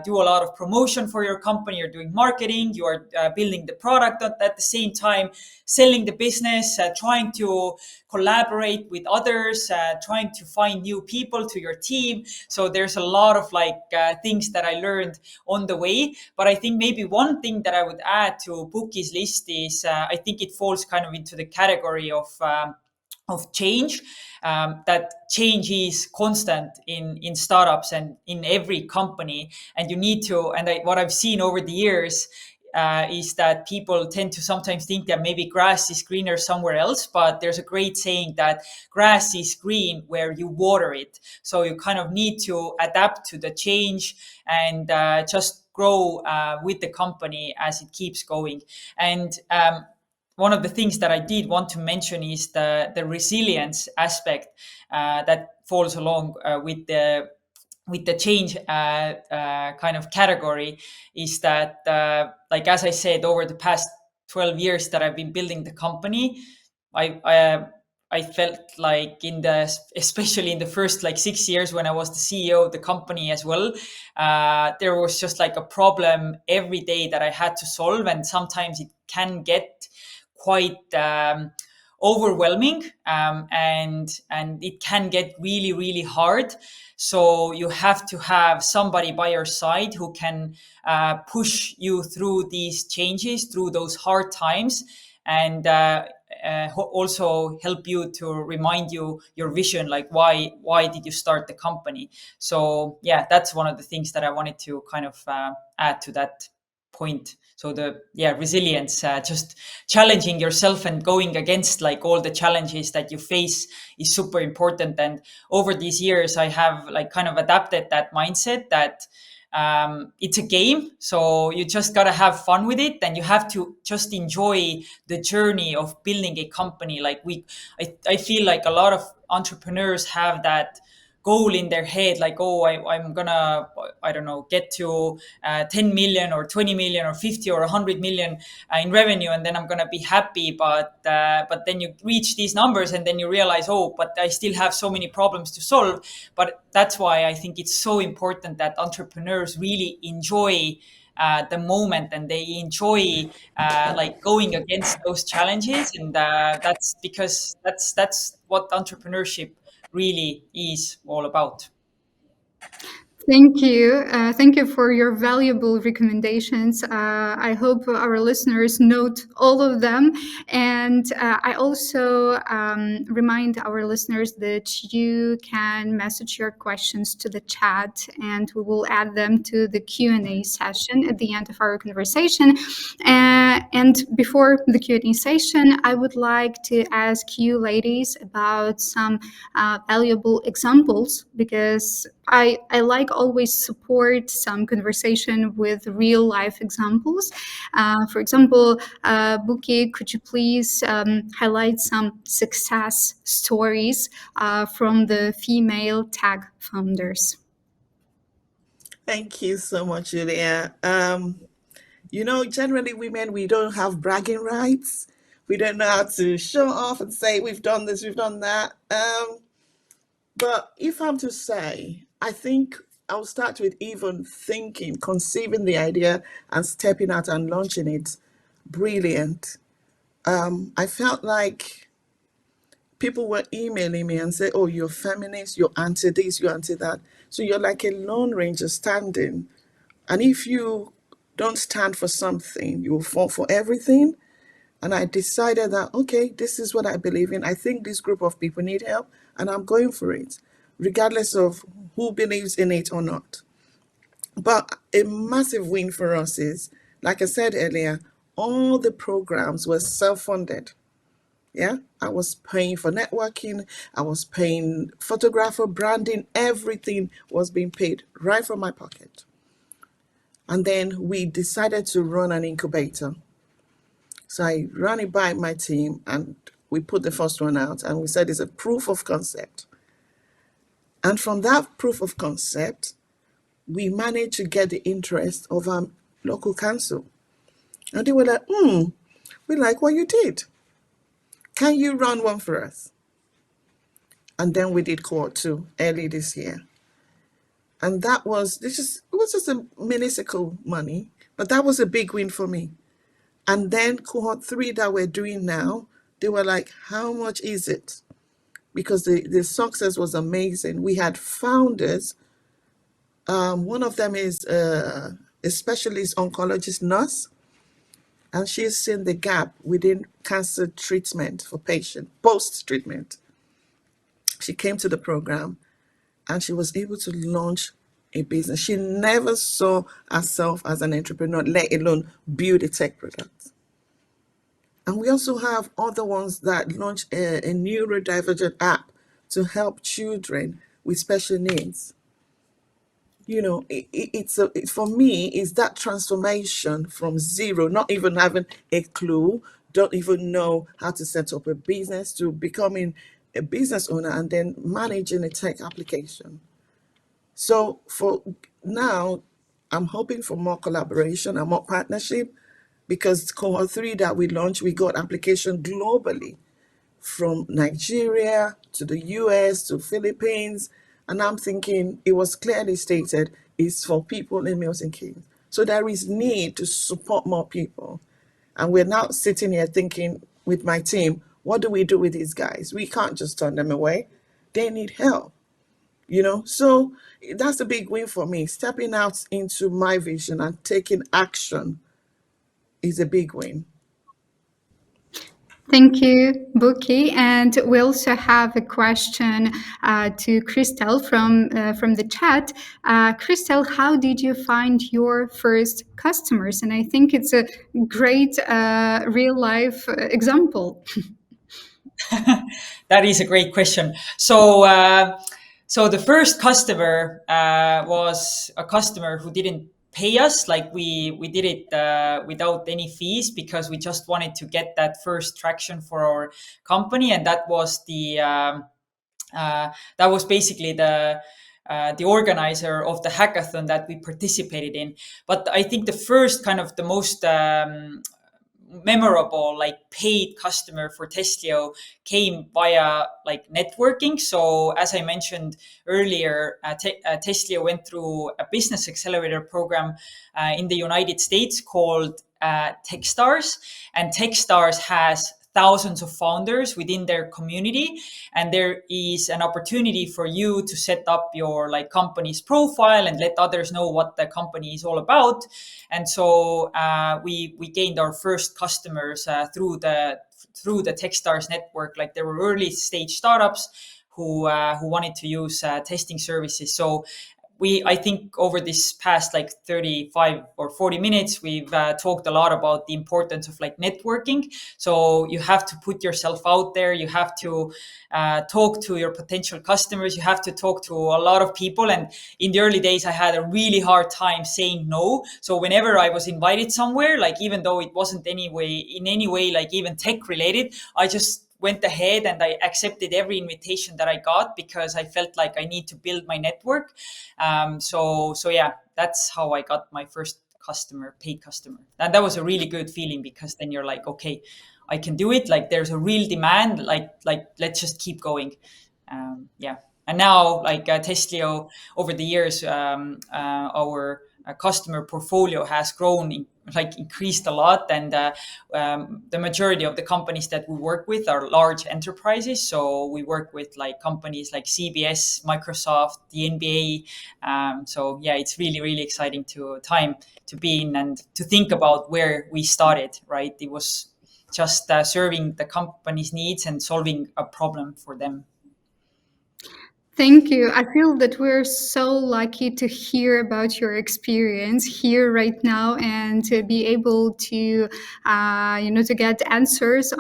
do a lot of promotion for your company, you're doing marketing, you are building the product at the same time, selling the business, trying to collaborate with others, trying to find new people to your team. So there's a lot of things that I learned on the way. But I think maybe one thing that I would add to Bookie's list is I think it falls kind of into the category of change. That change is constant in startups and in every company, and you need to. And what I've seen over the years is that people tend to sometimes think that maybe grass is greener somewhere else, but there's a great saying that grass is green where you water it. So you kind of need to adapt to the change and just grow with the company as it keeps going. And one of the things that I did want to mention is the resilience aspect that falls along with the change kind of category. Is that like, as I said, over the past 12 years that I've been building the company, I felt like especially in the first like 6 years when I was the CEO of the company as well, there was just like a problem every day that I had to solve, and sometimes it can get quite overwhelming, and it can get really really hard. So you have to have somebody by your side who can push you through these changes, through those hard times, and also help you to remind you your vision, like why did you start the company. So yeah, that's one of the things that I wanted to kind of add to that point. So resilience, just challenging yourself and going against like all the challenges that you face is super important. And over these years I have like kind of adapted that mindset that it's a game, so you just gotta have fun with it, and you have to just enjoy the journey of building a company. I feel like a lot of entrepreneurs have that goal in their head, like, oh, I'm gonna, I don't know, get to 10 million or 20 million or 50 or 100 million in revenue, and then I'm gonna be happy. But then you reach these numbers and then you realize, oh, but I still have so many problems to solve. But that's why I think it's so important that entrepreneurs really enjoy the moment, and they enjoy like going against those challenges. And that's because that's what entrepreneurship really is all about. Thank you. Thank you for your valuable recommendations. I hope our listeners note all of them. And I also remind our listeners that you can message your questions to the chat, and we will add them to the Q&A session at the end of our conversation. And before the Q&A session, I would like to ask you ladies about some valuable examples, because I like always support some conversation with real life examples. For example, Buki, could you please highlight some success stories from the female tag founders? Thank you so much, Julia. Generally women, we don't have bragging rights. We don't know how to show off and say we've done this, we've done that. But if I'm to say, I think I'll start with even thinking, conceiving the idea and stepping out and launching it. Brilliant. I felt like people were emailing me and say, "Oh, you're feminist, you're anti this, you're anti that." So you're like a lone ranger standing. And if you don't stand for something, you will fall for everything. And I decided that, okay, this is what I believe in. I think this group of people need help, and I'm going for it, regardless of who believes in it or not. But a massive win for us is, like I said earlier, all the programs were self-funded. Yeah, I was paying for networking, I was paying photographer, branding, everything was being paid right from my pocket. And then we decided to run an incubator. So I ran it by my team and we put the first one out and we said it's a proof of concept. And from that proof of concept, we managed to get the interest of our local council. And they were like, we like what you did. Can you run one for us? And then we did cohort 2 early this year. And it was just a minuscule money, but that was a big win for me. And then cohort 3 that we're doing now, they were like, how much is it? Because the success was amazing. We had founders. One of them is a specialist oncologist nurse, and she's seen the gap within cancer treatment for patients, post-treatment. She came to the program and she was able to launch a business. She never saw herself as an entrepreneur, let alone build a tech product. And we also have other ones that launch a neurodivergent app to help children with special needs. For me, it's that transformation from zero, not even having a clue, don't even know how to set up a business, to becoming a business owner and then managing a tech application. So for now, I'm hoping for more collaboration and more partnership, because cohort 3 that we launched, we got application globally from Nigeria to the US to Philippines. And I'm thinking it was clearly stated it's for people in Milton Keynes. So there is need to support more people. And we're now sitting here thinking with my team, what do we do with these guys? We can't just turn them away. They need help. So that's a big win for me. Stepping out into my vision and taking action is a big win. Thank you, Buki. And we also have a question to Christelle from the chat. Christelle, how did you find your first customers? And I think it's a great real life example. That is a great question. So the first customer was a customer who didn't pay us. Like we did it without any fees, because we just wanted to get that first traction for our company, and that was basically the organizer of the hackathon that we participated in. But I think the first kind of the most memorable like paid customer for Testlio came via like networking. So as I mentioned earlier, Testlio went through a business accelerator program in the United States called Techstars, and Techstars has thousands of founders within their community, and there is an opportunity for you to set up your like company's profile and let others know what the company is all about. And so we gained our first customers through the Techstars network. Like there were early stage startups who wanted to use testing services. So I think over this past like 35 or 40 minutes, we've talked a lot about the importance of like networking. So you have to put yourself out there. You have to talk to your potential customers. You have to talk to a lot of people. And in the early days, I had a really hard time saying no. So whenever I was invited somewhere, like even though it wasn't in any way like even tech related, I just went ahead and I accepted every invitation that I got because I felt like I need to build my network. So yeah, that's how I got my first paid customer. And that was a really good feeling because then you're like, okay, I can do it. Like there's a real demand. Like let's just keep going. Yeah. And now, like Testlio, over the years, our customer portfolio has grown, like increased a lot, and the majority of the companies that we work with are large enterprises. So we work with like companies like CBS, Microsoft, the NBA. So yeah, it's really exciting time to be in and to think about where we started. Right, it was just serving the company's needs and solving a problem for them. Thank you. I feel that we're so lucky to hear about your experience here right now and to be able to, to get answers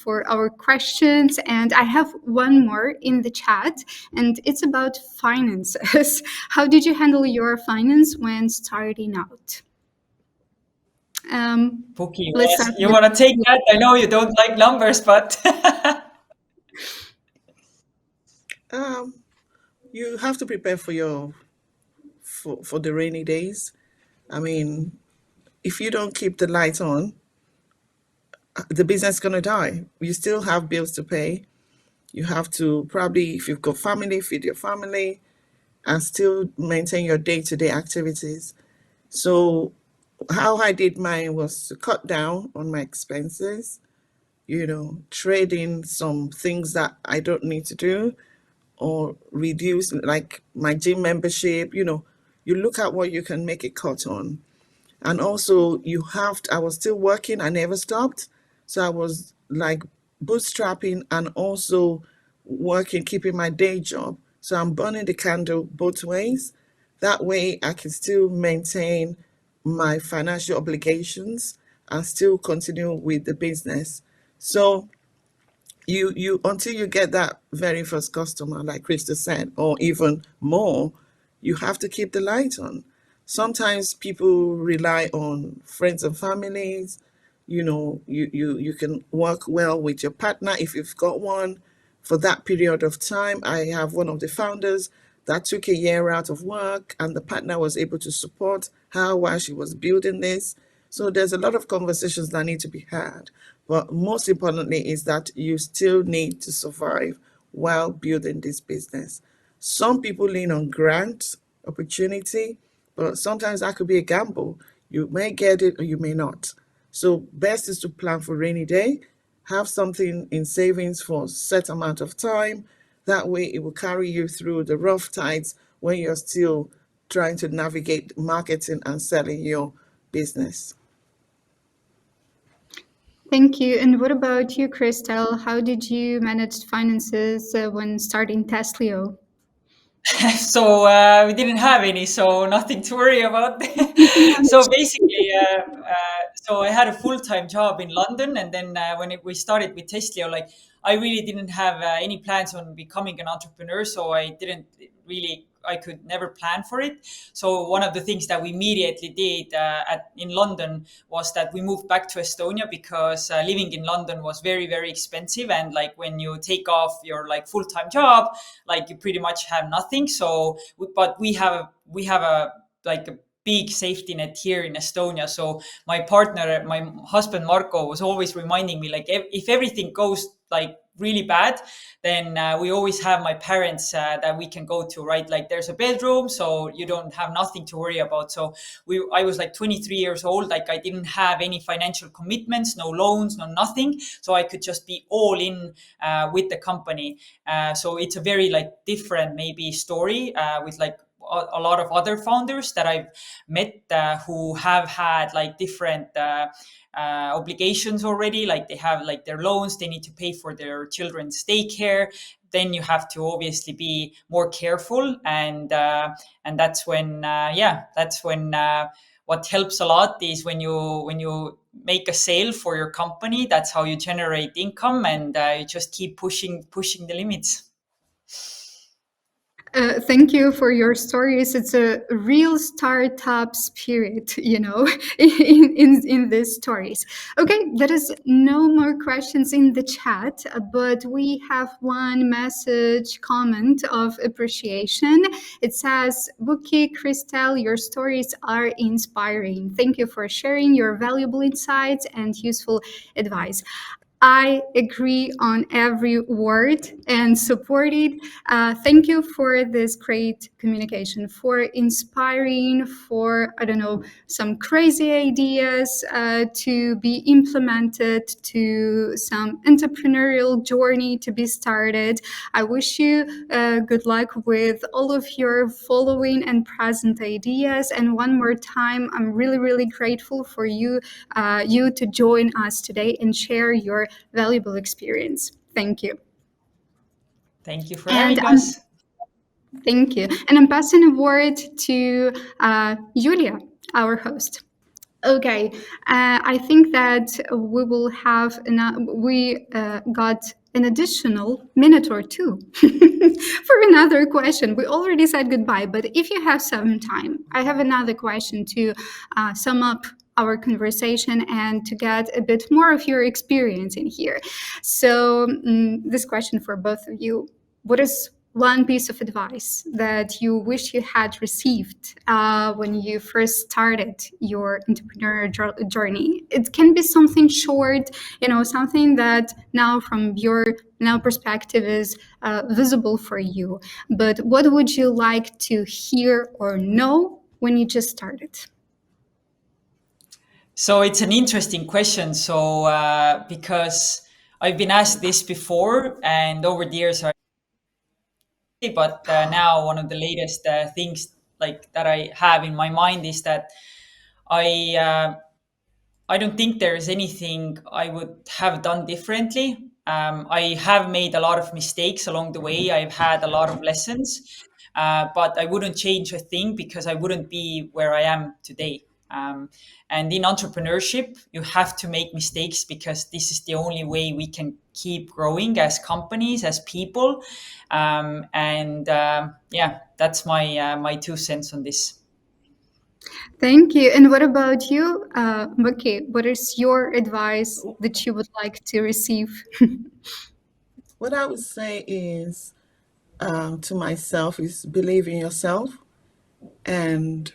for our questions. And I have one more in the chat, and it's about finances. How did you handle your finance when starting out? Puki, Let's yes, start you with want to take that? I know you don't like numbers, but You have to prepare for for the rainy days. I mean, if you don't keep the lights on, the business is gonna die. You still have bills to pay. You have to probably, if you've got family, feed your family and still maintain your day-to-day activities. So how I did mine was to cut down on my expenses, trade in some things that I don't need to do or reduce like my gym membership, you look at what you can make a cut on. And also I was still working, I never stopped. So I was like bootstrapping and also working, keeping my day job. So I'm burning the candle both ways. That way I can still maintain my financial obligations and still continue with the business. So you until you get that very first customer, like Krista said, or even more, you have to keep the light on. Sometimes people rely on friends and families. You can work well with your partner if you've got one for that period of time. I have one of the founders that took a year out of work, and the partner was able to support her while she was building this. So there's a lot of conversations that need to be had. But most importantly is that you still need to survive while building this business. Some people lean on grant opportunity, but sometimes that could be a gamble. You may get it or you may not. So best is to plan for rainy day, have something in savings for a set amount of time. That way it will carry you through the rough tides when you're still trying to navigate marketing and selling your business. Thank you. And what about you, Christelle? How did you manage finances when starting Testlio? So we didn't have any, so nothing to worry about. So basically, so I had a full-time job in London, and then we started with Testlio, like I really didn't have any plans on becoming an entrepreneur, so I could never plan for it. So one of the things that we immediately did in London was that we moved back to Estonia because living in London was very expensive, and like when you take off your like full-time job, like you pretty much have nothing. So, but we have a like a big safety net here in Estonia. So my partner, my husband Marco, was always reminding me, like, if everything goes like really bad, then we always have my parents that we can go to, right? Like there's a bedroom, so you don't have nothing to worry about. So I was like 23 years old, like I didn't have any financial commitments, no loans, no nothing. So I could just be all in with the company. So it's a very like different maybe story with like a lot of other founders that I've met who have had like different obligations already. Like they have like their loans, they need to pay for their children's daycare. Then you have to obviously be more careful, and that's when what helps a lot is when you make a sale for your company. That's how you generate income, and you just keep pushing the limits. Thank you for your stories. It's a real startup spirit, in these stories. Okay, there is no more questions in the chat, but we have one message comment of appreciation. It says, Buki, Christelle, your stories are inspiring. Thank you for sharing your valuable insights and useful advice. I agree on every word and support it. Thank you for this great communication, for inspiring, for, some crazy ideas to be implemented, to some entrepreneurial journey to be started. I wish you good luck with all of your following and present ideas. And one more time, I'm really, really grateful for you to join us today and share your valuable experience. Thank you. Thank you for having us. Thank you. And I'm passing a word to Julia, our host. Okay, I think that we got an additional minute or two for another question. We already said goodbye, but if you have some time, I have another question to sum up our conversation and to get a bit more of your experience in here. So this question for both of you: what is one piece of advice that you wish you had received when you first started your entrepreneurial journey? It can be something short, something that now from your perspective is visible for you. But what would you like to hear or know when you just started? So it's an interesting question. So because I've been asked this before, and over the years but now one of the latest things like that I have in my mind is that I uh, I don't think there is anything I would have done differently. I have made a lot of mistakes along the way. I've had a lot of lessons, but I wouldn't change a thing because I wouldn't be where I am today. And in entrepreneurship, you have to make mistakes because this is the only way we can keep growing as companies, as people. Yeah, that's my 2 cents on this. Thank you. And what about you, Maki? What is your advice that you would like to receive? What I would say is to myself is believe in yourself. And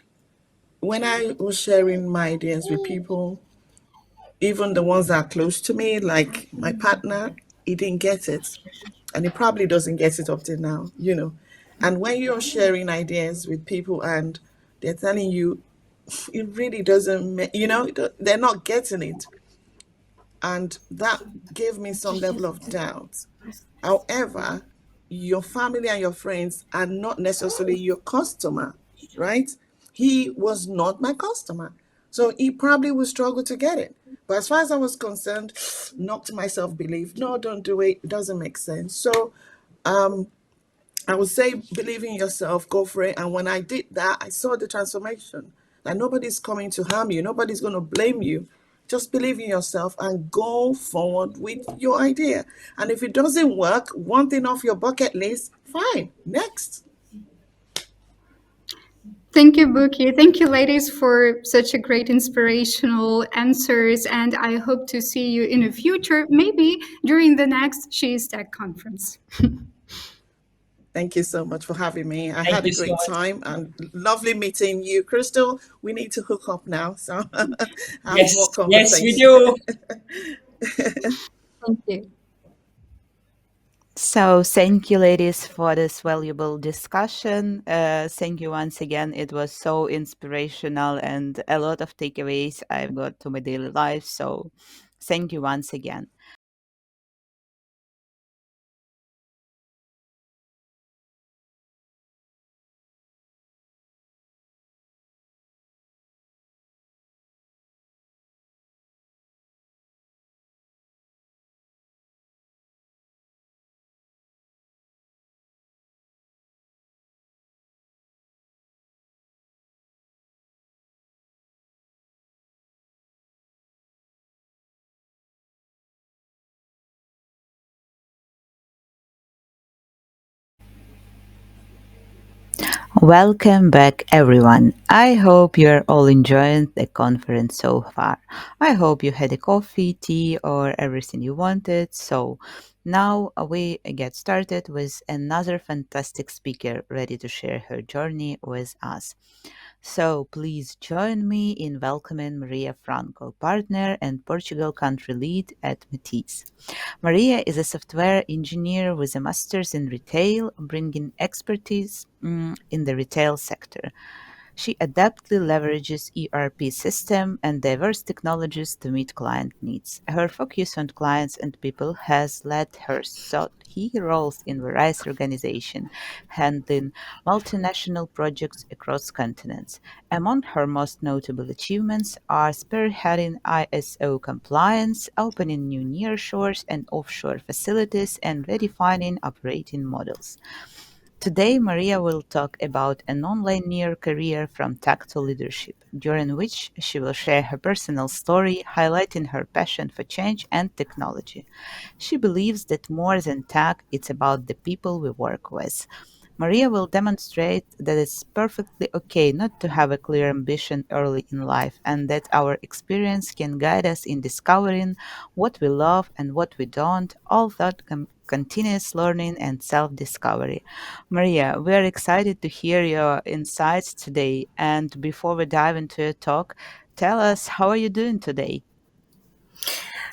when I was sharing my ideas with people, even the ones that are close to me, like my partner, he didn't get it. And he probably doesn't get it up to now. And when you're sharing ideas with people and they're telling you it really doesn't, they're not getting it. And that gave me some level of doubt. However, your family and your friends are not necessarily your customer, right? He was not my customer. So he probably would struggle to get it. But as far as I was concerned, knocked my self belief. No, don't do it. It doesn't make sense. So I would say believe in yourself, go for it. And when I did that, I saw the transformation. That nobody's coming to harm you, nobody's going to blame you. Just believe in yourself and go forward with your idea. And if it doesn't work, one thing off your bucket list, fine, next. Thank you, Buki. Thank you, ladies, for such a great inspirational answers. And I hope to see you in the future, maybe during the next She is Tech conference. Thank you so much for having me. I Thank had a you so great much. time and lovely meeting you, Crystal. We need to hook up now, so have more Yes, we conversation. do. Thank you. So, thank you, ladies, for this valuable discussion. Thank you once again. It was so inspirational and a lot of takeaways I've got to my daily life. So, thank you once again. Welcome back, everyone. I hope you're all enjoying the conference so far. I hope you had a coffee, tea, or everything you wanted. So, now we get started with another fantastic speaker ready to share her journey with us. So, please join me in welcoming Maria Franco, partner and Portugal country lead at Matisse. Maria is a software engineer with a master's in retail, bringing expertise in the retail sector. She adeptly leverages ERP system and diverse technologies to meet client needs. Her focus on clients and people has led her sought key roles in various organizations, handling multinational projects across continents. Among her most notable achievements are spearheading ISO compliance, opening new nearshore and offshore facilities, and redefining operating models. Today, Maria will talk about a non-linear career from tech to leadership, during which she will share her personal story, highlighting her passion for change and technology. She believes that more than tech, it's about the people we work with. Maria will demonstrate that it's perfectly okay not to have a clear ambition early in life and that our experience can guide us in discovering what we love and what we don't, all that continuous learning and self discovery. Maria, we are excited to hear your insights today. And before we dive into your talk, tell us how are you doing today?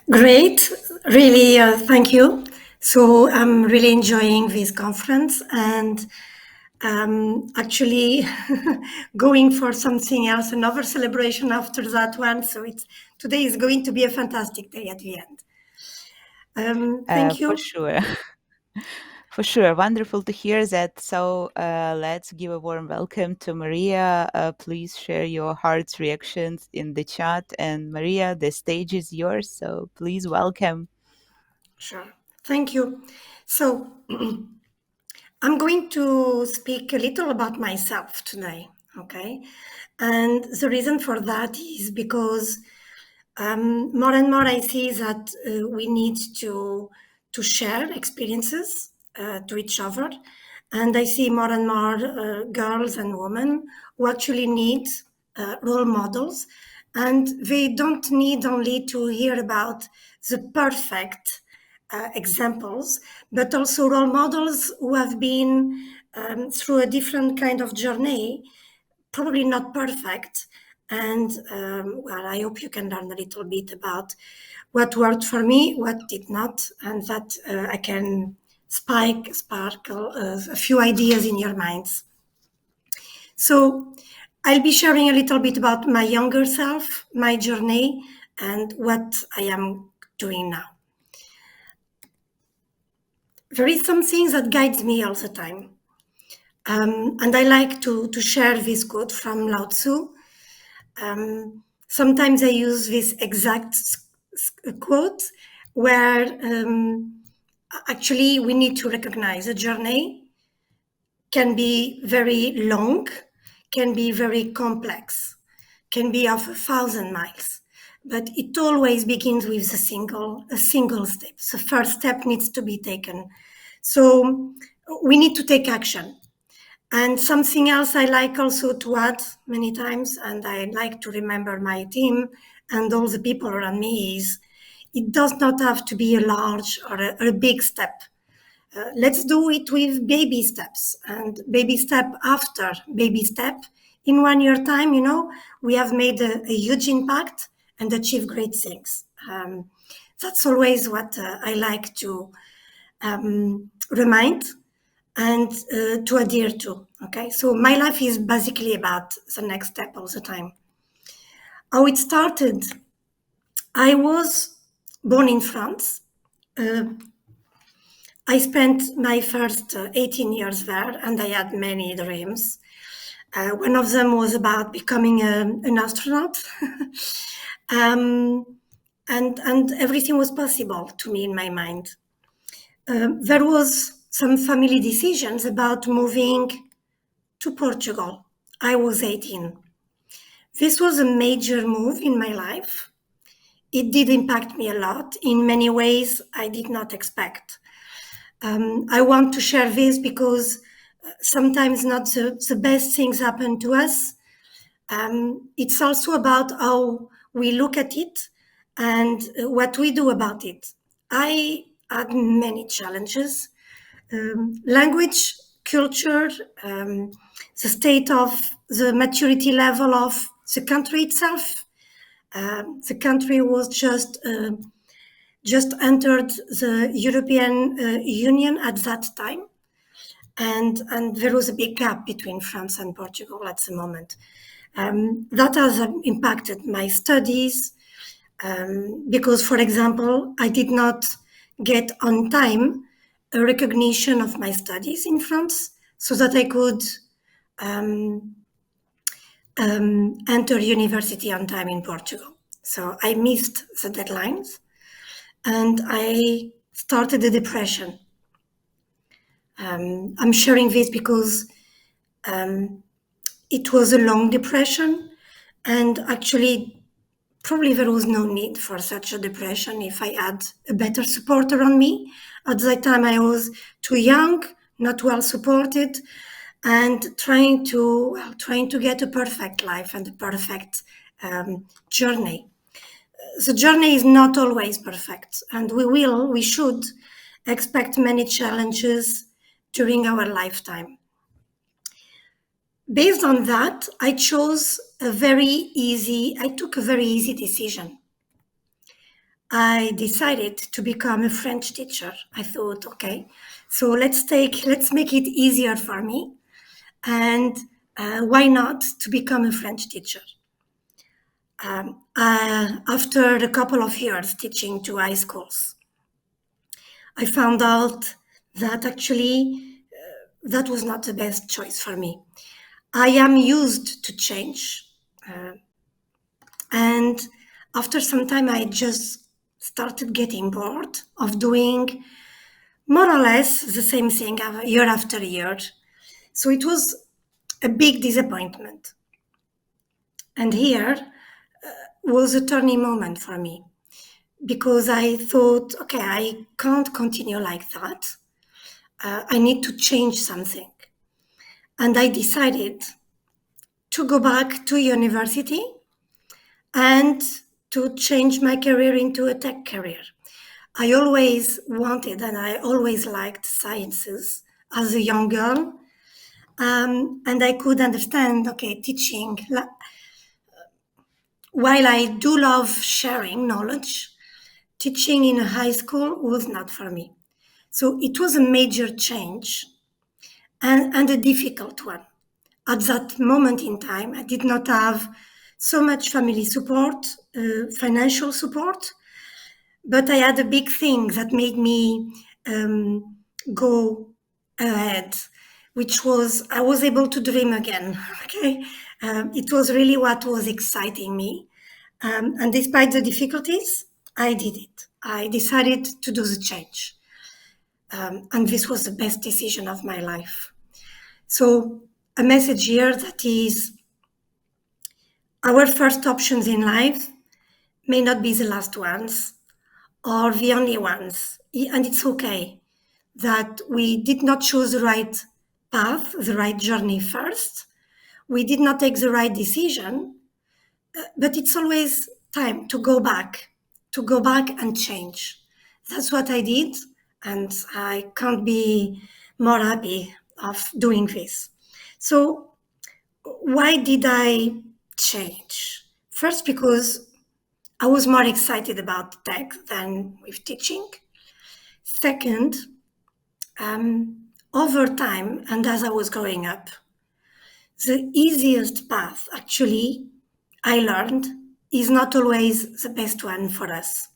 Great, really, thank you. So I'm really enjoying this conference and actually going for something else, another celebration after that one. So it's today is going to be a fantastic day at the end. Thank For you. sure. For sure. Wonderful to hear that. So let's give a warm welcome to Maria. Please share your heart's reactions in the chat. And Maria, the stage is yours. So please welcome. Sure. Thank you. So I'm going to speak a little about myself today. Okay. And the reason for that is because more and more I see that we need to share experiences to each other, and I see more and more girls and women who actually need role models, and they don't need only to hear about the perfect examples, but also role models who have been through a different kind of journey, probably not perfect. And well, I hope you can learn a little bit about what worked for me, what did not, and that I can sparkle a few ideas in your minds. So I'll be sharing a little bit about my younger self, my journey, and what I am doing now. There is something that guides me all the time. And I like to share this quote from Lao Tzu. Sometimes I use this exact quote where actually we need to recognize a journey can be very long, can be very complex, can be of 1,000 miles, but it always begins with a single step. The first step needs to be taken. So we need to take action. And something else I like also to add many times, and I like to remember my team and all the people around me, is it does not have to be a large or a big step. Let's do it with baby steps, and baby step after baby step. In 1 year time, we have made a huge impact and achieved great things. That's always what I like to remind and to adhere to. Okay, so my life is basically about the next step all the time. How it started, I was born in France. I spent my first 18 years there, and I had many dreams. One of them was about becoming an astronaut. And everything was possible to me in my mind. There was some family decisions about moving to Portugal. I was 18. This was a major move in my life. It did impact me a lot in many ways I did not expect. I want to share this because sometimes not the best things happen to us. It's also about how we look at it and what we do about it. I had many challenges. Language, culture, the state of the maturity level of the country itself. The country was just entered the European Union at that time, and there was a big gap between France and Portugal at the moment. That has impacted my studies because, for example, I did not get on time a recognition of my studies in France so that I could enter university on time in Portugal. So I missed the deadlines and I started a depression. I'm sharing this because it was a long depression, and actually probably there was no need for such a depression if I had a better support around me. At that time I was too young, not well supported, and trying to get a perfect life and a perfect journey. The journey is not always perfect, and we should expect many challenges during our lifetime. Based on that, I took a very easy decision. I decided to become a French teacher. I thought, okay, so let's make it easier for me, and why not to become a French teacher? After a couple of years teaching to high schools, I found out that actually that was not the best choice for me. I am used to change. And after some time, I just started getting bored of doing more or less the same thing year after year. So it was a big disappointment. And here was a turning moment for me because I thought, okay, I can't continue like that. I need to change something. And I decided to go back to university and to change my career into a tech career. I always wanted and I always liked sciences as a young girl. And I could understand, okay, teaching. While I do love sharing knowledge, teaching in a high school was not for me. So it was a major change and a difficult one. At that moment in time, I did not have so much family support, financial support, but I had a big thing that made me go ahead, which was I was able to dream again. Okay, it was really what was exciting me, and despite the difficulties, I did it. I decided to do the change, and this was the best decision of my life. So a message here that is our first options in life may not be the last ones or the only ones. And it's okay that we did not choose the right path, the right journey first. We did not take the right decision, but it's always time to go back and change. That's what I did. And I can't be more happy of doing this. So why did I change? First, because I was more excited about tech than with teaching. Second, over time, and as I was growing up, the easiest path, actually, I learned, is not always the best one for us.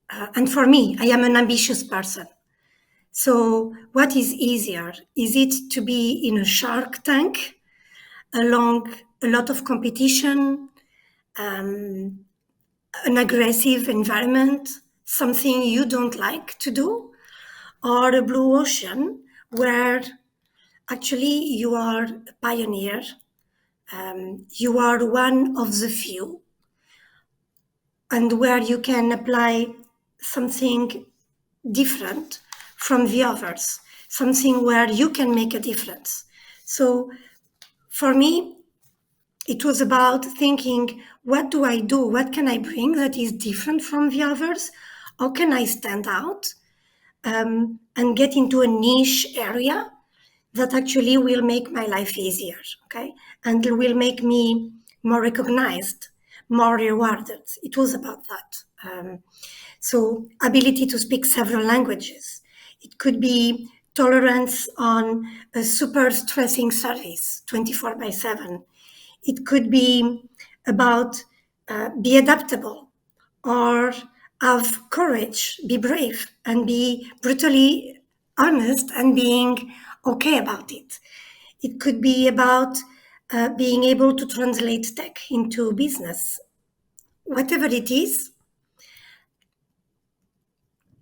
And for me, I am an ambitious person. So, what is easier? Is it to be in a shark tank along a lot of competition, an aggressive environment, something you don't like to do, or a blue ocean where actually you are a pioneer, you are one of the few, and where you can apply something different from the others, something where you can make a difference. So for me, it was about thinking, what do I do? What can I bring that is different from the others? How can I stand out and get into a niche area that actually will make my life easier, okay? And will make me more recognized, more rewarded. It was about that. So ability to speak several languages. It could be tolerance on a super stressing service, 24/7. It could be about be adaptable or have courage, be brave, and be brutally honest and being okay about it. It could be about being able to translate tech into business. Whatever it is,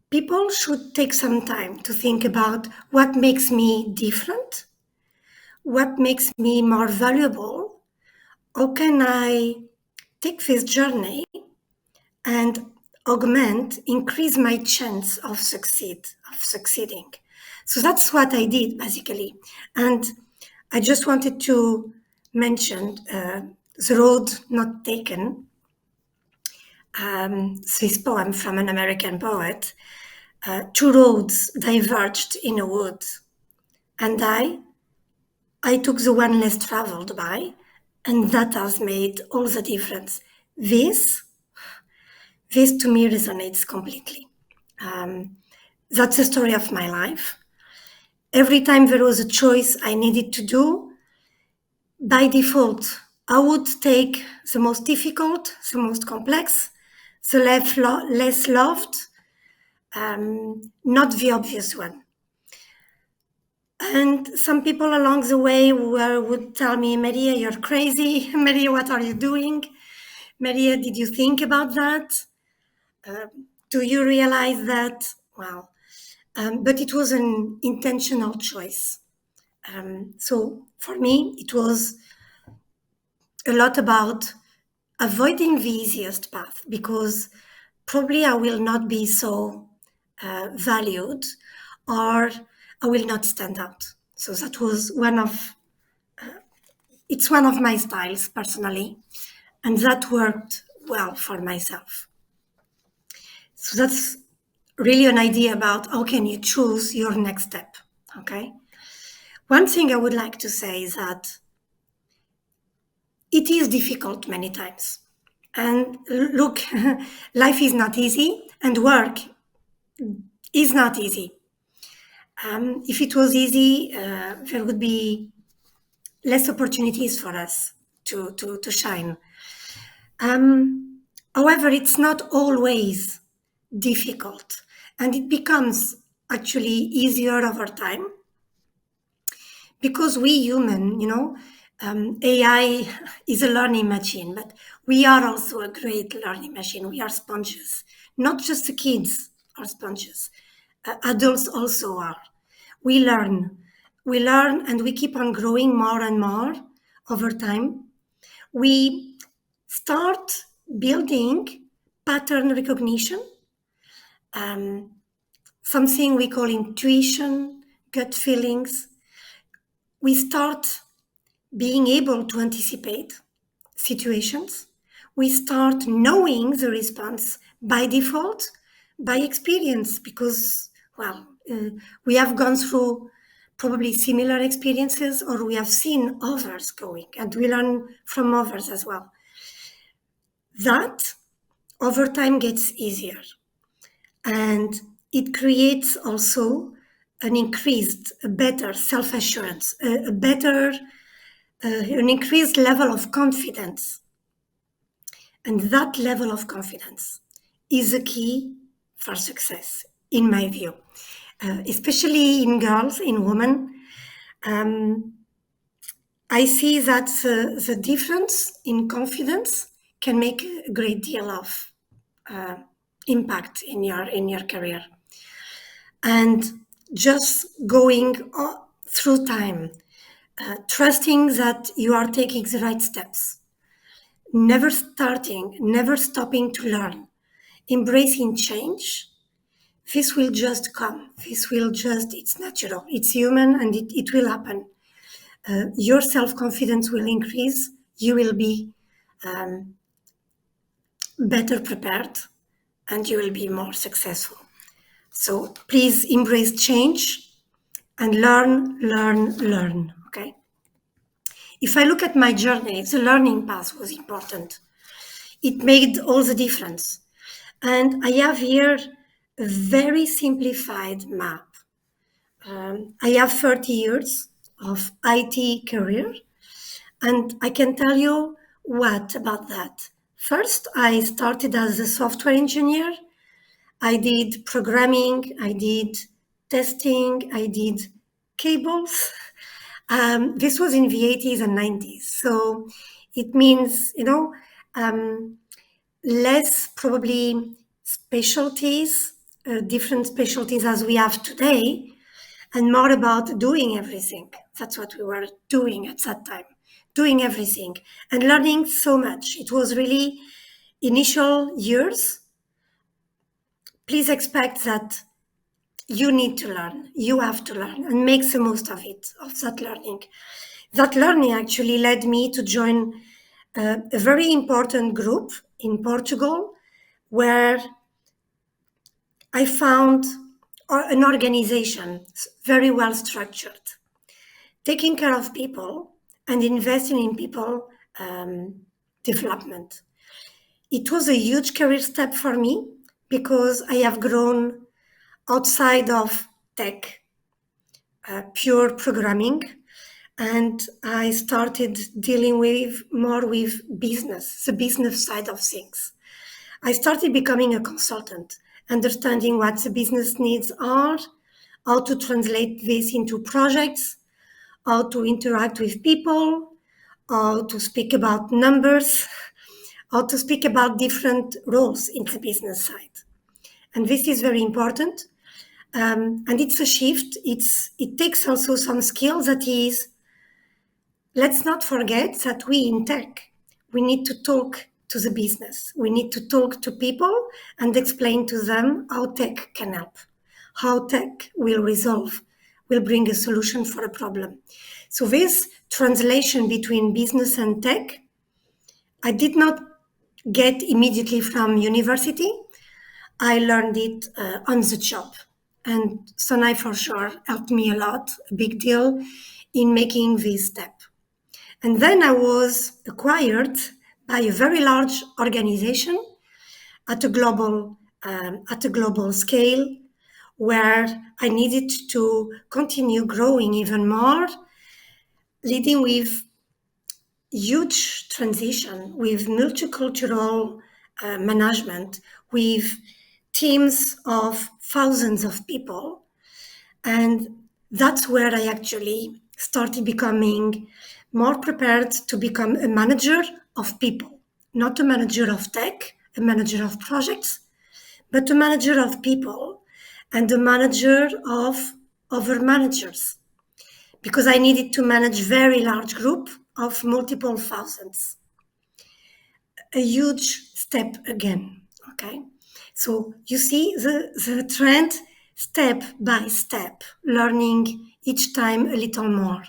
people should take some time to think about what makes me different, what makes me more valuable, how can I take this journey and augment, increase my chance of succeeding. So that's what I did basically. And I just wanted to mention The Road Not Taken, this poem from an American poet. Two roads diverged in a wood, and I took the one less traveled by, and that has made all the difference. This to me resonates completely. That's the story of my life. Every time there was a choice I needed to do, by default, I would take the most difficult, the most complex, the less loved, not the obvious one. And some people along the way would tell me, Maria, you're crazy. Maria, what are you doing? Maria, did you think about that? Do you realize that? Well, but it was an intentional choice. So for me, it was a lot about avoiding the easiest path because probably I will not be so valued or I will not stand out. So that was it's one of my styles personally, and that worked well for myself. So that's really an idea about how can you choose your next step, okay? One thing I would like to say is that it is difficult many times. And look, life is not easy and work is not easy. If it was easy, there would be less opportunities for us to shine. However, it's not always difficult, and it becomes actually easier over time because we human, AI is a learning machine, but we are also a great learning machine. We are sponges. Not just the kids are sponges. Adults also are. We learn. We learn and we keep on growing more and more over time. We start building pattern recognition, something we call intuition, gut feelings. We start being able to anticipate situations. We start knowing the response by default, by experience, because, well, we have gone through probably similar experiences, or we have seen others going, and we learn from others as well. That over time gets easier, and it creates also an increased, a better self-assurance, a better, an increased level of confidence. And that level of confidence is a key for success, in my view, especially in girls, in women. I see that the difference in confidence can make a great deal of impact in your career. And just going through time, trusting that you are taking the right steps, never stopping to learn, embracing change. This will just come. It's natural, it's human, and it will happen. Your self-confidence will increase. You will be better prepared, and you will be more successful. So please embrace change and learn, okay? If I look at my journey, the learning path was important. It made all the difference. And I have here a very simplified map. I have 30 years of IT career, and I can tell you what about that. First, I started as a software engineer. I did programming, I did testing, I did cables. This was in the 80s and 90s. So it means, less probably specialties, different specialties as we have today, and more about doing everything. That's what we were doing at that time, doing everything and learning so much. It was really initial years. Please expect that you need to learn, you have to learn, and make the most of it, of that learning. That learning actually led me to join a very important group in Portugal, where I found an organization very well structured, taking care of people and investing in people development. It was a huge career step for me because I have grown outside of tech, pure programming, and I started dealing more with business, the business side of things. I started becoming a consultant, understanding what the business needs are, how to translate this into projects, how to interact with people, how to speak about numbers, how to speak about different roles in the business side. And this is very important. And it's a shift. It takes also some skills that is, let's not forget that we in tech, we need to talk to the business. We need to talk to people and explain to them how tech can help, how tech will bring a solution for a problem. So this translation between business and tech, I did not get immediately from university. I learned it on the job. And Sonai for sure helped me a lot, a big deal, in making this step. And then I was acquired by a very large organization at a global scale, where I needed to continue growing even more, leading with huge transition, with multicultural management, with teams of thousands of people. And that's where I actually started becoming more prepared to become a manager of people, not a manager of tech, a manager of projects, but a manager of people and a manager of other managers, because I needed to manage very large group of multiple thousands. A huge step again, okay? So you see the trend, step by step, learning each time a little more.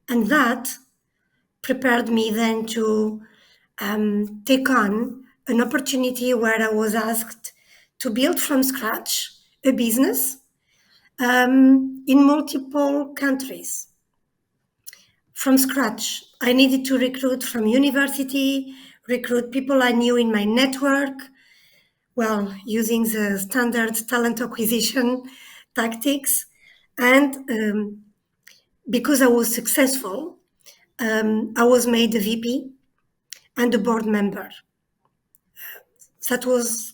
And that prepared me then to take on an opportunity where I was asked to build from scratch a business in multiple countries. From scratch, I needed to recruit from university, recruit people I knew in my network, well, using the standard talent acquisition tactics. And because I was successful, I was made a VP and a board member. That was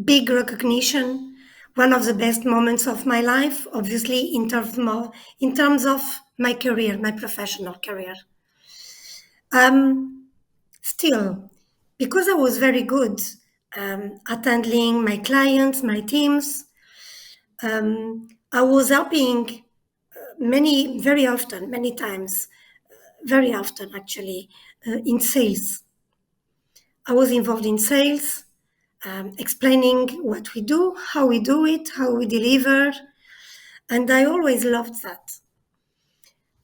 big recognition, one of the best moments of my life, obviously, in terms of my career, my professional career. Still, because I was very good at handling my clients, my teams, I was helping very often actually, in sales. I was involved in sales, explaining what we do, how we do it, how we deliver, and I always loved that.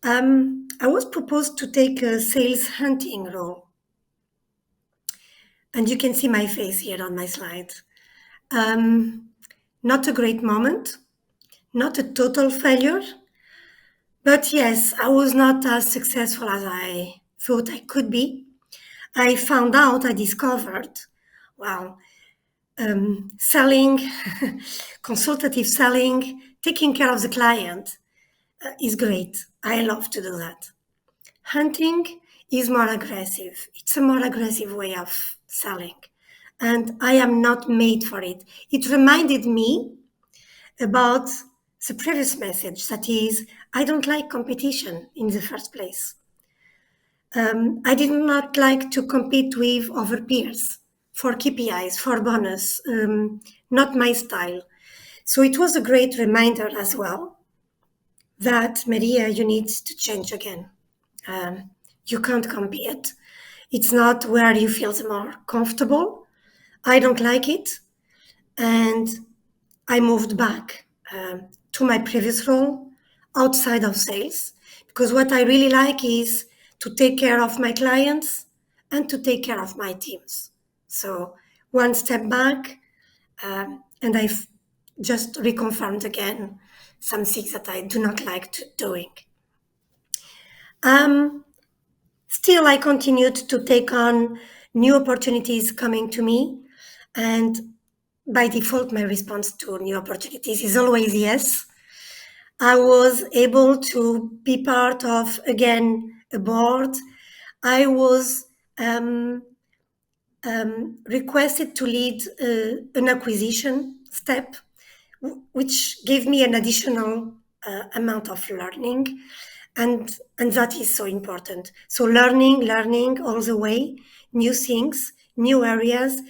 I was proposed to take a sales hunting role, and you can see my face here on my slide. Not a great moment, not a total failure, but yes, I was not as successful as I thought I could be. I discovered, well, selling, consultative selling, taking care of the client is great. I love to do that. Hunting is more aggressive. It's a more aggressive way of selling. And I am not made for it. It reminded me about the previous message, that is, I don't like competition in the first place. I did not like to compete with other peers for KPIs, for bonus, not my style. So it was a great reminder as well that, Maria, you need to change again. You can't compete. It's not where you feel the more comfortable. I don't like it. And I moved back to my previous role outside of sales, because what I really like is to take care of my clients and to take care of my teams. So one step back, and I've just reconfirmed again some things that I do not like doing. Still, I continued to take on new opportunities coming to me, and by default, my response to new opportunities is always yes. I was able to be part of, again, a board. I was requested to lead an acquisition step, which gave me an additional amount of learning. And that is so important. So learning all the way, new things, new areas.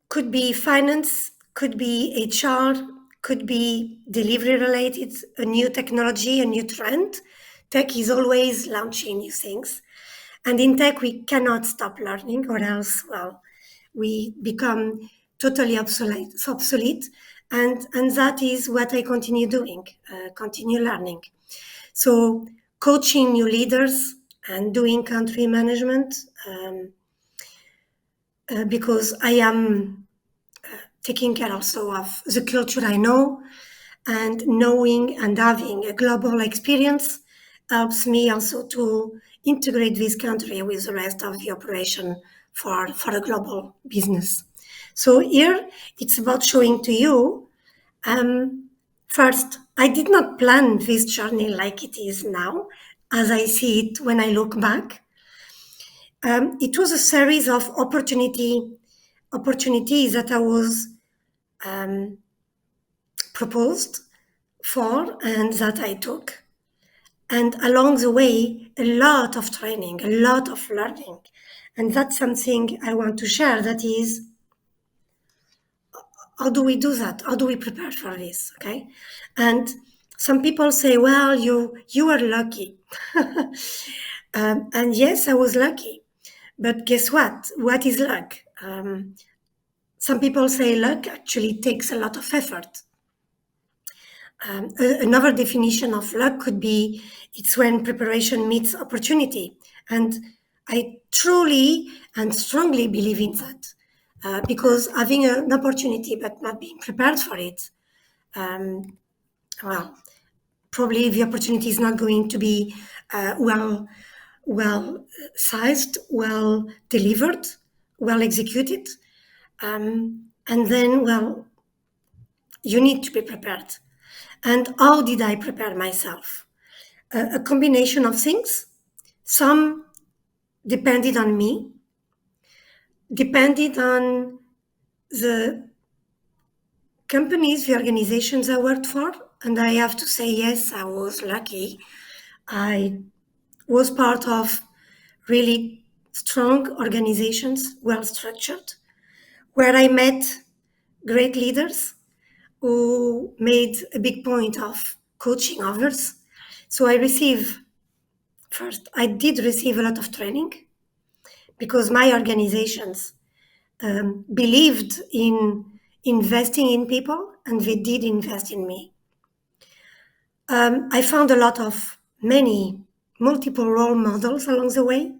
Could be finance, could be HR, could be delivery related, a new technology, a new trend. Tech is always launching new things. And in tech, we cannot stop learning, or else, well, we become totally obsolete. And that is what I continue doing, continue learning. So coaching new leaders and doing country management, because I am taking care also of the culture I know, and knowing and having a global experience helps me also to integrate this country with the rest of the operation for a global business. So here it's about showing to you, first, I did not plan this journey like it is now, as I see it when I look back. It was a series of opportunities that I was proposed for and that I took. And along the way, a lot of training, a lot of learning. And that's something I want to share, that is, how do we do that? How do we prepare for this? Okay. And some people say, well, you were lucky. And yes, I was lucky. But guess what? What is luck? Some people say luck actually takes a lot of effort. Another definition of luck could be, it's when preparation meets opportunity. And I truly and strongly believe in that. because having an opportunity but not being prepared for it, well, probably the opportunity is not going to be well sized, well delivered, well executed. And then, well, you need to be prepared. And how did I prepare myself? A combination of things. Some depended on me, depended on the companies, the organizations I worked for. And I have to say, yes, I was lucky. I was part of really strong organizations, well structured, where I met great leaders who made a big point of coaching others. So I did receive a lot of training because my organizations believed in investing in people, and they did invest in me. I found multiple role models along the way,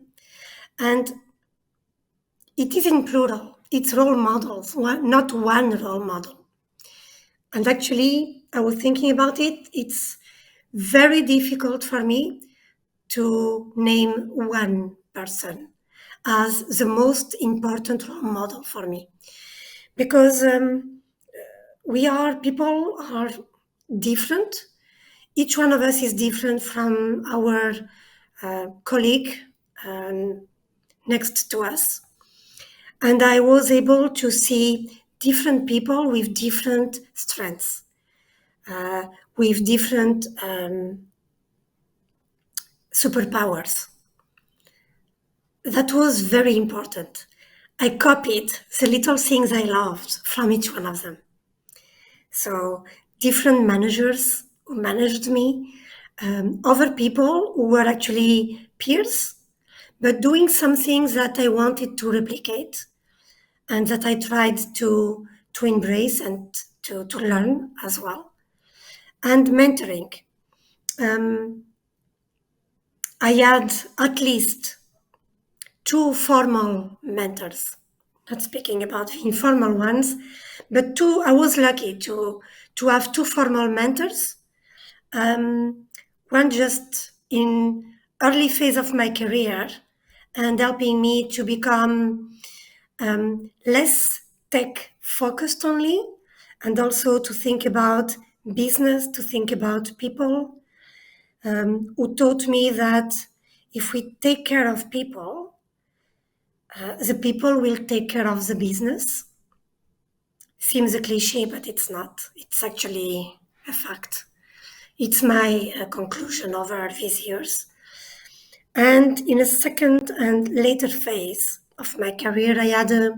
and it is in plural. It's role models, not one role model. And actually, I was thinking about it. It's very difficult for me to name one person as the most important role model for me, because people are different. Each one of us is different from our colleague next to us. And I was able to see different people with different strengths, with different superpowers. That was very important. I copied the little things I loved from each one of them. So different managers who managed me, other people who were actually peers, but doing some things that I wanted to replicate and that I tried to embrace and to learn as well. And mentoring. I had at least 2 formal mentors, not speaking about the informal ones, but I was lucky to have 2 formal mentors. One just in early phase of my career and helping me to become less tech focused only, and also to think about business, to think about people, who taught me that if we take care of people, the people will take care of the business. Seems a cliche, but it's not. It's actually a fact. It's my conclusion over these years. And in a second and later phase of my career, I had a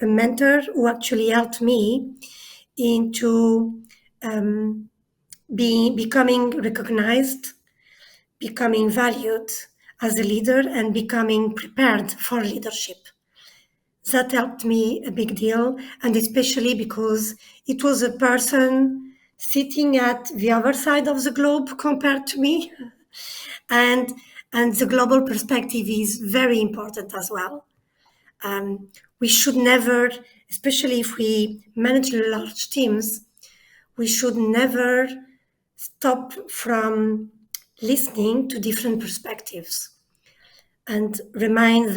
mentor who actually helped me into becoming recognized, becoming valued as a leader, and becoming prepared for leadership. That helped me a big deal, and especially because it was a person sitting at the other side of the globe compared to me. And the global perspective is very important as well. We should never, especially if we manage large teams, we should never stop from listening to different perspectives and remind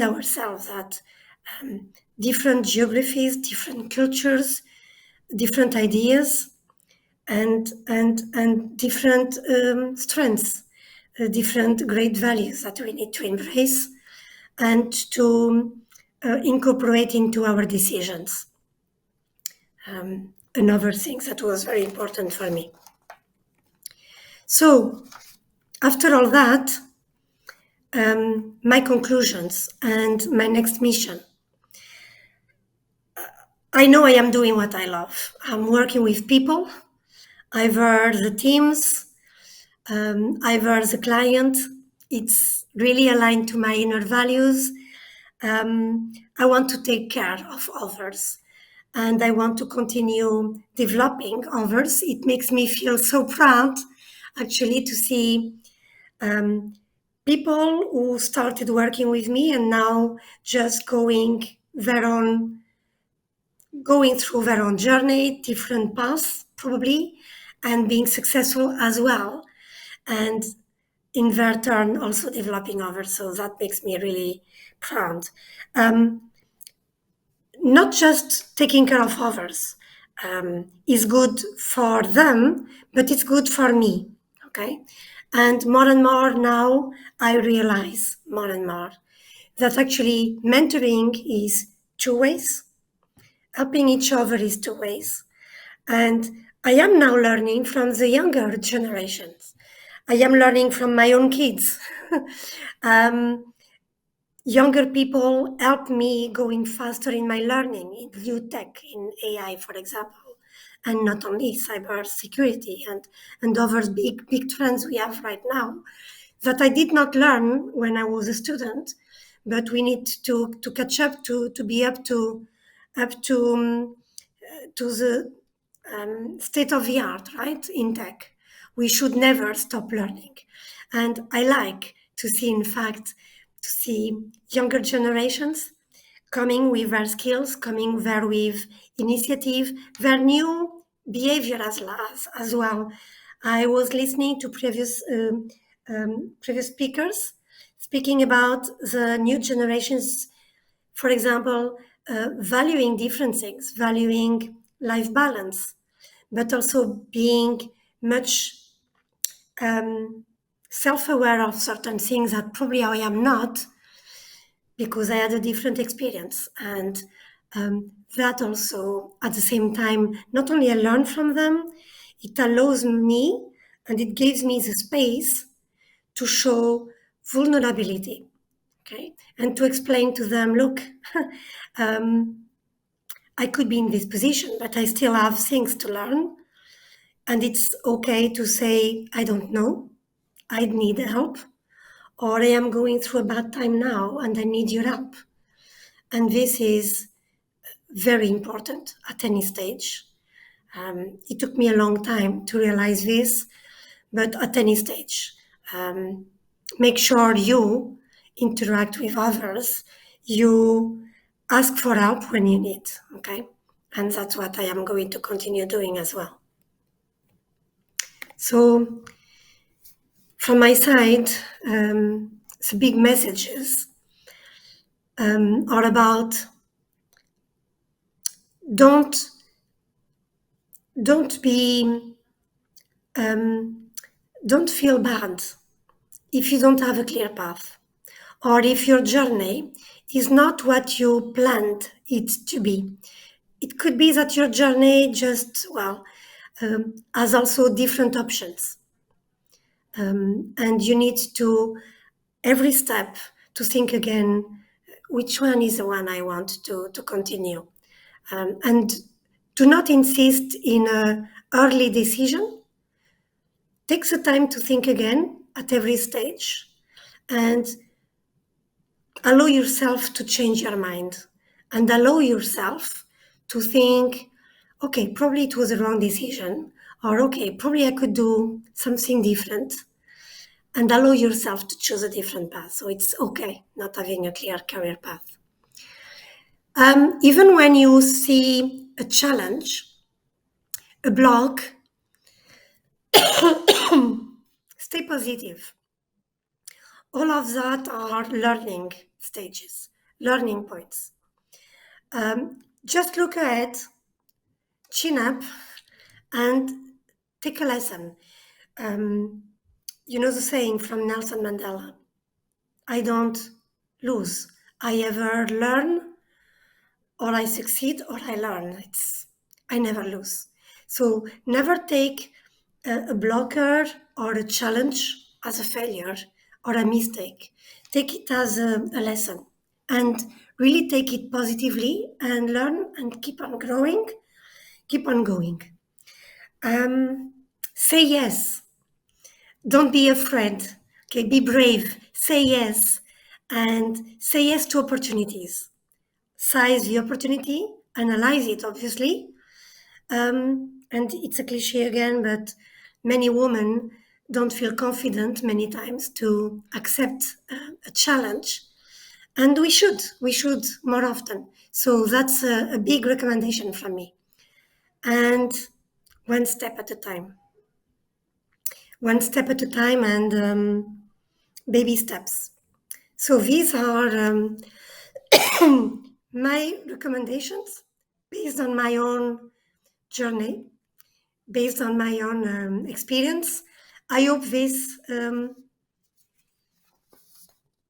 ourselves that different geographies, different cultures, different ideas, and different strengths, different great values that we need to embrace and to incorporate into our decisions. Another thing that was very important for me. So, after all that, my conclusions and my next mission. I know I am doing what I love. I'm working with people, either the teams, either the client. It's really aligned to my inner values. I want to take care of others, and I want to continue developing others. It makes me feel so proud, actually, to see people who started working with me and now just going their own, going through their own journey, different paths probably, and being successful as well. And in their turn, also developing others. So that makes me really proud. Not just taking care of others is good for them, but it's good for me. Okay. And more now, I realize more and more that actually mentoring is two ways, helping each other is two ways. And I am now learning from the younger generations. I am learning from my own kids. Younger people help me going faster in my learning in new tech, in AI, for example, and not only cyber security and other big trends we have right now that I did not learn when I was a student, but we need to catch up to be up to the state of the art, right, in tech. We should never stop learning. And I like to see, in fact, to see younger generations coming with their skills, coming there with initiative, their new behavior as well. I was listening to previous speakers speaking about the new generations, for example, valuing different things, valuing life balance, but also being much self-aware of certain things that probably I am not because I had a different experience. And that also, at the same time, not only I learn from them, it allows me and it gives me the space to show vulnerability, okay? And to explain to them, look, I could be in this position, but I still have things to learn. And it's okay to say, I don't know, I need help, or I am going through a bad time now and I need your help. And this is very important at any stage. It took me a long time to realize this, but at any stage, make sure you interact with others, you ask for help when you need, okay? And that's what I am going to continue doing as well. So from my side, the big messages are about don't be don't feel bad if you don't have a clear path, or if your journey is not what you planned it to be. It could be that your journey just, has also different options. And you need to, every step, to think again, which one is the one I want to continue. And do not insist in an early decision. Take the time to think again at every stage and allow yourself to change your mind and allow yourself to think, okay, probably it was a wrong decision, or okay, probably I could do something different, and allow yourself to choose a different path. So it's okay not having a clear career path. Even when you see a challenge, a block, stay positive. All of that are learning stages, learning points. Just look ahead, chin up, and take a lesson. You know the saying from Nelson Mandela, I don't lose. I either learn or I succeed or I learn. I never lose. So never take a blocker or a challenge as a failure or a mistake. Take it as a lesson and really take it positively and learn and keep on growing, keep on going. Say yes. Don't be afraid. Okay, be brave. Say yes. And say yes to opportunities. Size the opportunity, analyze it, obviously. And it's a cliche again, but many women don't feel confident many times to accept a challenge. And we should more often. So that's a big recommendation from me. And one step at a time. One step at a time, and baby steps. So these are my recommendations based on my own journey, based on my own experience. I hope this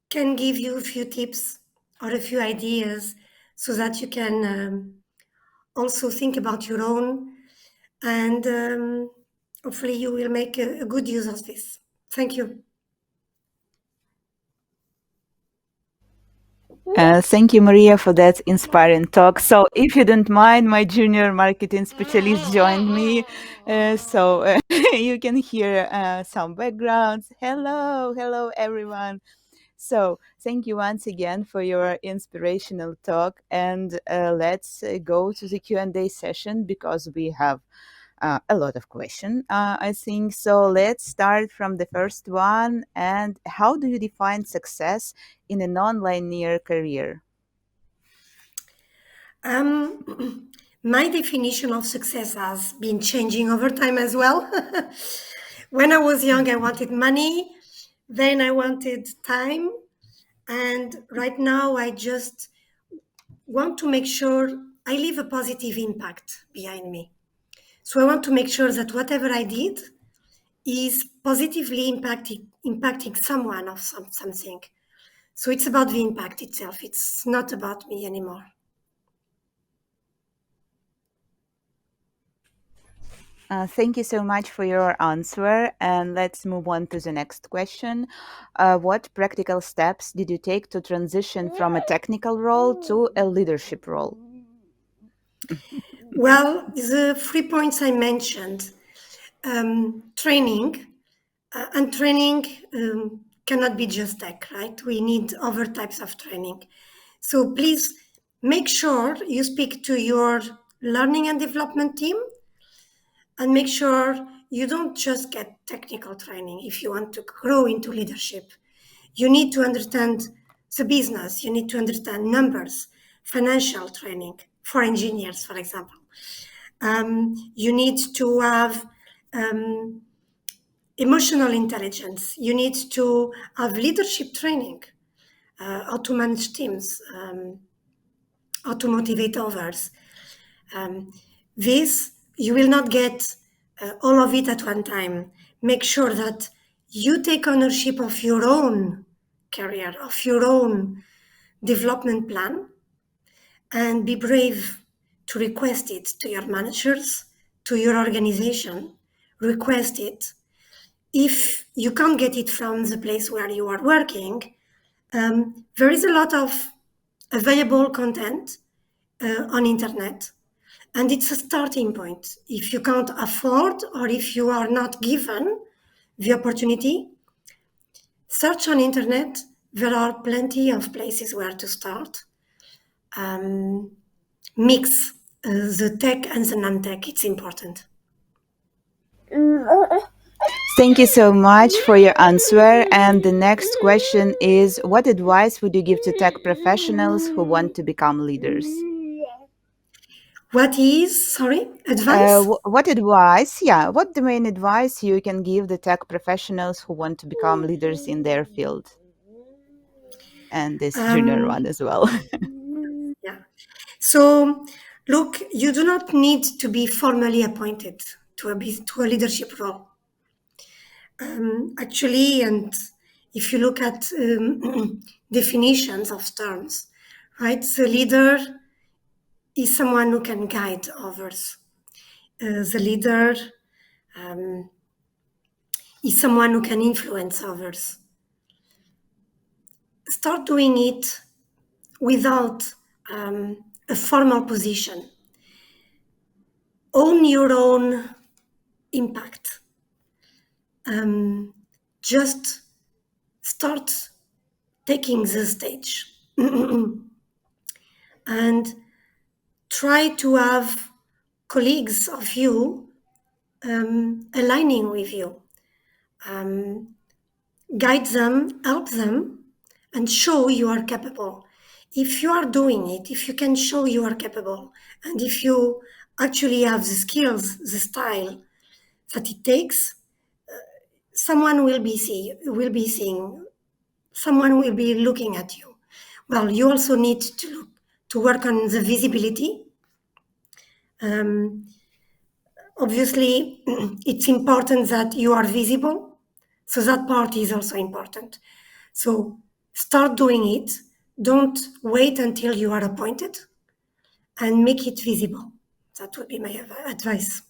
can give you a few tips or a few ideas so that you can also think about your own, and hopefully you will make a good use of this. Thank you. Thank you, Maria, for that inspiring talk. So, if you don't mind, my junior marketing specialist joined me. So, you can hear some backgrounds. Hello, hello, everyone. So, thank you once again for your inspirational talk. And let's go to the Q&A session because we have a lot of questions, I think. So let's start from the first one. And how do you define success in a non-linear career? My definition of success has been changing over time as well. When I was young, I wanted money, then I wanted time, and right now I just want to make sure I leave a positive impact behind me. So I want to make sure that whatever I did is positively impacting someone or something. So it's about the impact itself. It's not about me anymore. Thank you so much for your answer. And let's move on to the next question. What practical steps did you take to transition from a technical role to a leadership role? Well, the 3 points I mentioned, training, and training cannot be just tech, right? We need other types of training. So please make sure you speak to your learning and development team, and make sure you don't just get technical training if you want to grow into leadership. You need to understand the business, you need to understand numbers, financial training for engineers, for example. You need to have emotional intelligence. You need to have leadership training, how to manage teams, how to motivate others. This, you will not get all of it at one time. Make sure that you take ownership of your own career, of your own development plan, and be brave to request it to your managers, to your organization. Request it. If you can't get it from the place where you are working, there is a lot of available content on internet, and it's a starting point. If you can't afford or if you are not given the opportunity, search on internet. There are plenty of places where to start. Mix the tech and the non-tech. It's important. Thank you so much for your answer. And the next question is, what advice would you give to tech professionals who want to become leaders? What is, sorry, advice? What advice, yeah, what the main advice you can give the tech professionals who want to become leaders in their field? And this junior one as well. Yeah. So, look, you do not need to be formally appointed to a leadership role. Actually, and if you look at definitions of terms, right, the leader is someone who can guide others. The leader is someone who can influence others. Start doing it without a formal position. Own your own impact. Just start taking the stage and try to have colleagues of you aligning with you. Guide them, help them, and show you are capable. If you are doing it, if you can show you are capable, and if you actually have the skills, the style that it takes, someone will be seeing, someone will be looking at you. Well, you also need to work on the visibility. Um, Obviously, it's important that you are visible, so that part is also important. So start doing it. Don't wait until you are appointed, and make it visible. That would be my advice.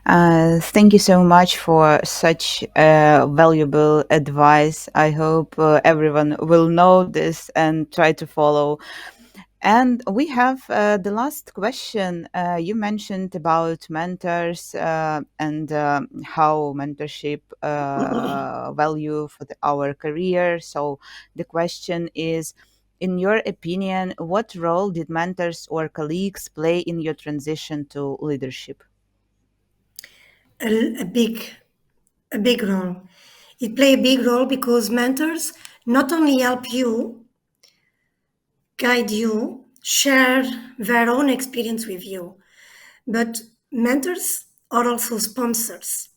Thank you so much for such valuable advice. I hope everyone will know this and try to follow. And we have the last question. You mentioned about mentors and how mentorship value for our career. So the question is, in your opinion, what role did mentors or colleagues play in your transition to leadership? A big role. It play a big role because mentors not only help you, guide you, share their own experience with you, but mentors are also sponsors.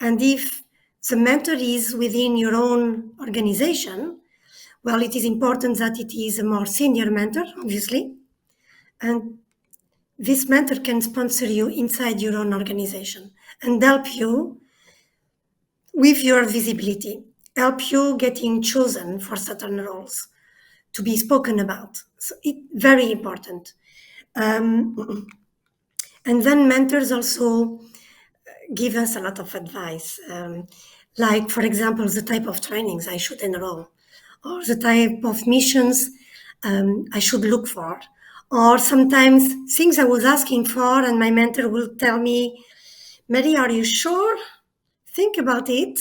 And if the mentor is within your own organization, well, it is important that it is a more senior mentor, obviously. And this mentor can sponsor you inside your own organization and help you with your visibility, help you getting chosen for certain roles to be spoken about. So it very important. And then mentors also give us a lot of advice, like, for example, the type of trainings I should enroll, or the type of missions I should look for, or sometimes things I was asking for, and my mentor will tell me, Mary, are you sure? Think about it.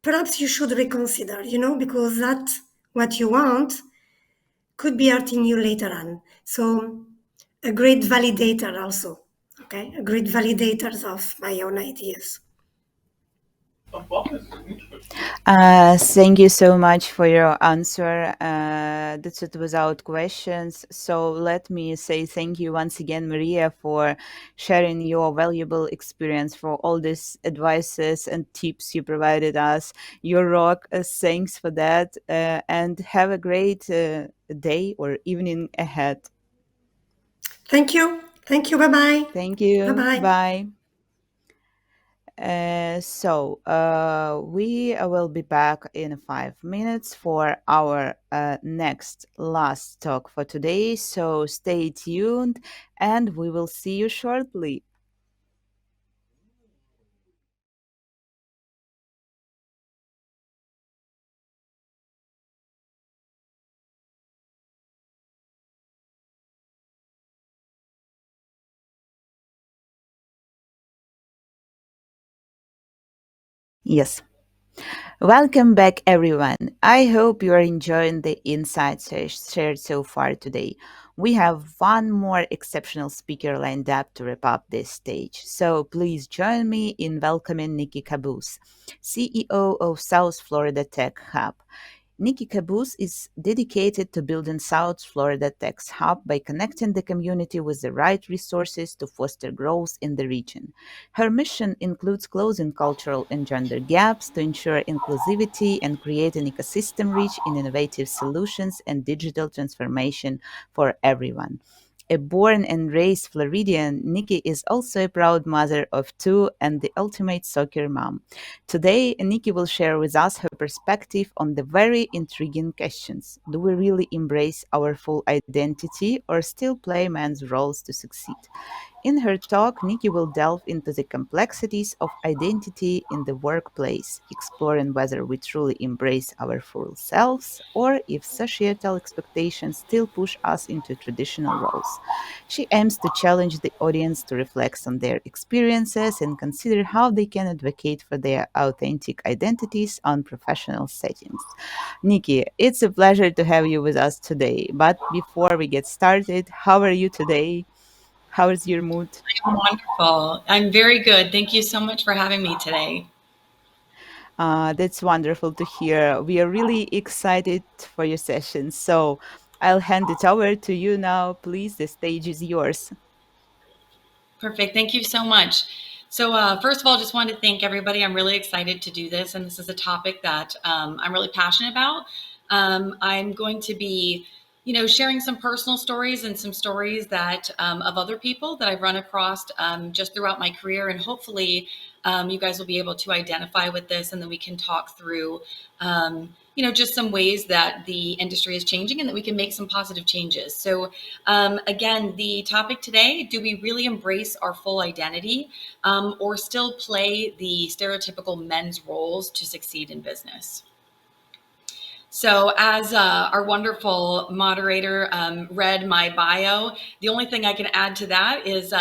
Perhaps you should reconsider, because that what you want could be hurting you later on. So a great validator also, okay? A great validators of my own ideas. Thank you so much for your answer. That's it without questions. So let me say thank you once again, Maria, for sharing your valuable experience, for all these advices and tips you provided us. You rock. Thanks for that. And have a great day or evening ahead. Thank you. Thank you. Bye bye. Thank Bye you. bye. Bye. We will be back in 5 minutes for our next last talk for today. So stay tuned and we will see you shortly. Yes. Welcome back, everyone. I hope you are enjoying the insights shared so far today. We have one more exceptional speaker lined up to wrap up this stage. So please join me in welcoming Nikki Caboose, CEO of South Florida Tech Hub. Nikki Caboose is dedicated to building South Florida Tech's hub by connecting the community with the right resources to foster growth in the region. Her mission includes closing cultural and gender gaps to ensure inclusivity and create an ecosystem rich in innovative solutions and digital transformation for everyone. A born and raised Floridian, Nikki is also a proud mother of two and the ultimate soccer mom. Today, Nikki will share with us her perspective on the very intriguing questions. Do we really embrace our full identity or still play men's roles to succeed? In her talk, Nikki will delve into the complexities of identity in the workplace, exploring whether we truly embrace our full selves or if societal expectations still push us into traditional roles. She aims to challenge the audience to reflect on their experiences and consider how they can advocate for their authentic identities on professional settings. Nikki, it's a pleasure to have you with us today. But before we get started, how are you today? How is your mood? I'm wonderful. I'm very good. Thank you so much for having me today. That's wonderful to hear. We are really excited for your session. So I'll hand it over to you now. Please, the stage is yours. Perfect. Thank you so much. So, first of all, just wanted to thank everybody. I'm really excited to do this, and this is a topic that I'm really passionate about. I'm going to be, sharing some personal stories and some stories that of other people that I've run across just throughout my career, and hopefully, you guys will be able to identify with this, and then we can talk through, just some ways that the industry is changing, and that we can make some positive changes. So, again, the topic today: do we really embrace our full identity, or still play the stereotypical men's roles to succeed in business? So, as our wonderful moderator read my bio, the only thing I can add to that is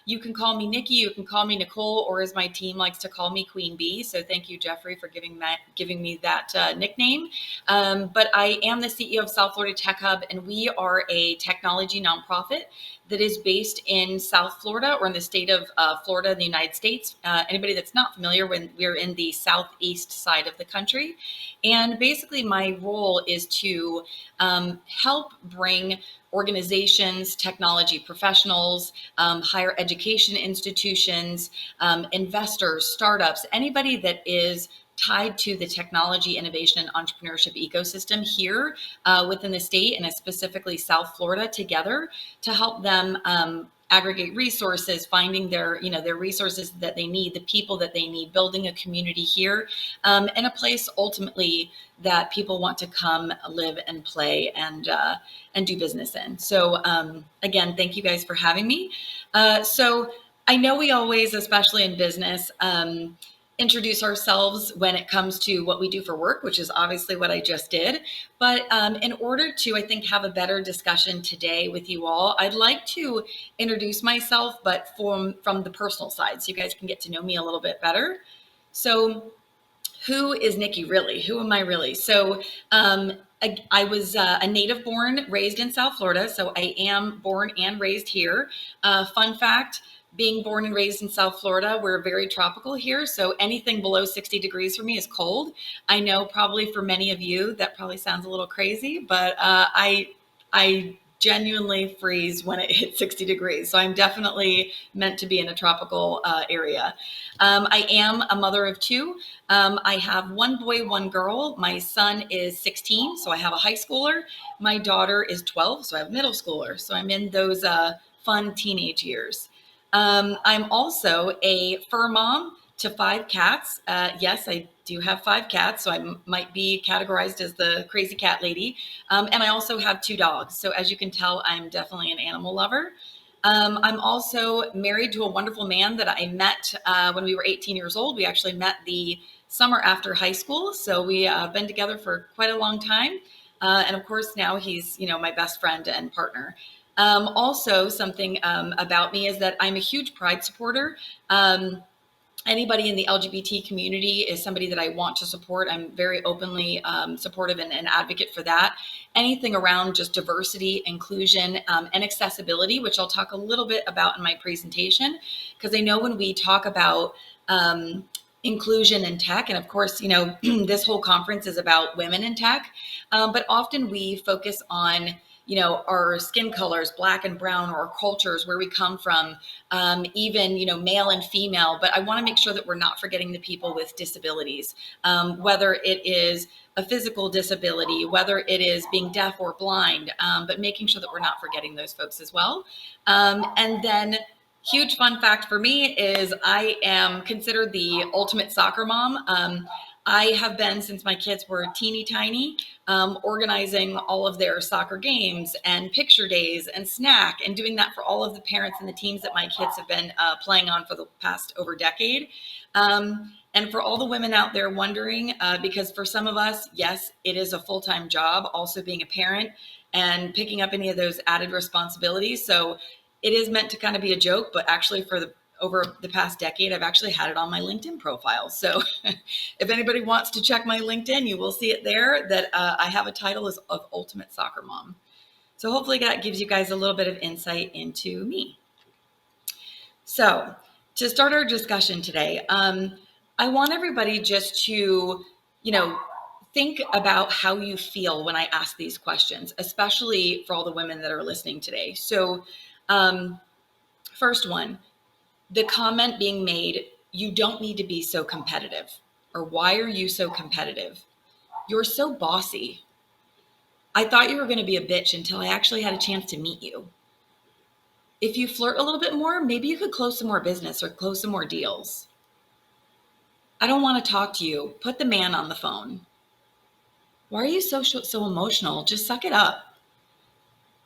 you can call me Nikki, you can call me Nicole, or as my team likes to call me, Queen Bee. So, thank you, Jeffrey, for giving me that nickname. But I am the CEO of South Florida Tech Hub, and we are a technology nonprofit that is based in South Florida, or in the state of Florida in the United States. Anybody that's not familiar, when we're in the southeast side of the country. And basically, my role is to help bring organizations, technology professionals, higher education institutions, investors, startups, anybody that is tied to the technology, innovation, and entrepreneurship ecosystem here within the state, and specifically South Florida, together to help them aggregate resources, finding their resources that they need, the people that they need, building a community here, and a place ultimately that people want to come live and play and do business in. So again, thank you guys for having me. So I know we always, especially in business, introduce ourselves when it comes to what we do for work, which is obviously what I just did. But in order to, I think, have a better discussion today with you all, I'd like to introduce myself, but from the personal side, so you guys can get to know me a little bit better. So who is Nikki really? Who am I really? So I was a native born, raised in South Florida. So I am born and raised here. Fun fact, being born and raised in South Florida, we're very tropical here. So anything below 60 degrees for me is cold. I know probably for many of you, that probably sounds a little crazy, but I genuinely freeze when it hits 60 degrees. So I'm definitely meant to be in a tropical area. I am a mother of two. I have one boy, one girl. My son is 16, so I have a high schooler. My daughter is 12, so I have a middle schooler. So I'm in those fun teenage years. I'm also a fur mom to 5 cats. Yes, I do have 5 cats, so I might be categorized as the crazy cat lady. And I also have 2 dogs. So as you can tell, I'm definitely an animal lover. I'm also married to a wonderful man that I met when we were 18 years old. We actually met the summer after high school. So we have been together for quite a long time. And of course, now he's, my best friend and partner. Also, something about me is that I'm a huge Pride supporter. Anybody in the LGBT community is somebody that I want to support. I'm very openly supportive and advocate for that. Anything around just diversity, inclusion, and accessibility, which I'll talk a little bit about in my presentation, because I know when we talk about inclusion in tech, and of course, this whole conference is about women in tech, but often we focus on our skin colors, black and brown, or our cultures, where we come from, even, male and female. But I want to make sure that we're not forgetting the people with disabilities, whether it is a physical disability, whether it is being deaf or blind, but making sure that we're not forgetting those folks as well. And then huge fun fact for me is I am considered the ultimate soccer mom. I have been, since my kids were teeny tiny, organizing all of their soccer games and picture days and snack, and doing that for all of the parents and the teams that my kids have been playing on for the past over decade. And for all the women out there wondering, because for some of us, yes, it is a full-time job, also being a parent and picking up any of those added responsibilities. So it is meant to kind of be a joke, but actually over the past decade, I've actually had it on my LinkedIn profile. So if anybody wants to check my LinkedIn, you will see it there that I have a title of Ultimate Soccer Mom. So hopefully that gives you guys a little bit of insight into me. So to start our discussion today, I want everybody just to, think about how you feel when I ask these questions, especially for all the women that are listening today. So, first one, the comment being made, you don't need to be so competitive, or why are you so competitive? You're so bossy. I thought you were going to be a bitch until I actually had a chance to meet you. If you flirt a little bit more, maybe you could close some more business or close some more deals. I don't want to talk to you. Put the man on the phone. Why are you so emotional? Just suck it up.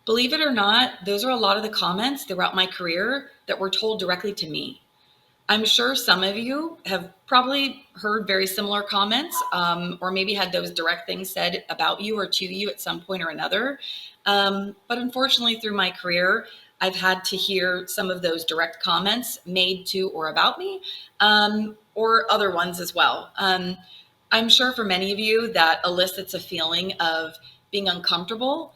Believe it or not, those are a lot of the comments throughout my career that were told directly to me. I'm sure some of you have probably heard very similar comments, or maybe had those direct things said about you or to you at some point or another. But unfortunately, through my career, I've had to hear some of those direct comments made to or about me, or other ones as well. I'm sure for many of you that elicits a feeling of being uncomfortable.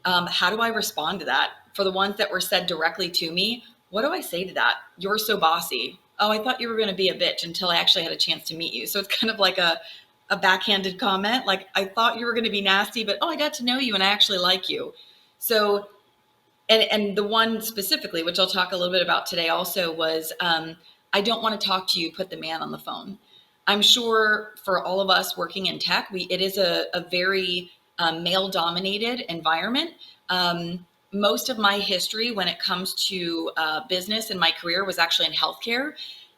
How do I respond to that? For the ones that were said directly to me, what do I say to that? You're so bossy. Oh, I thought you were going to be a bitch until I actually had a chance to meet you. So it's kind of like a backhanded comment. Like, I thought you were going to be nasty, but oh, I got to know you and I actually like you. So, and the one specifically, which I'll talk a little bit about today also, was I don't want to talk to you, put the man on the phone. I'm sure for all of us working in tech, it is a very male dominated environment. Most of my history when it comes to business in my career was actually in healthcare.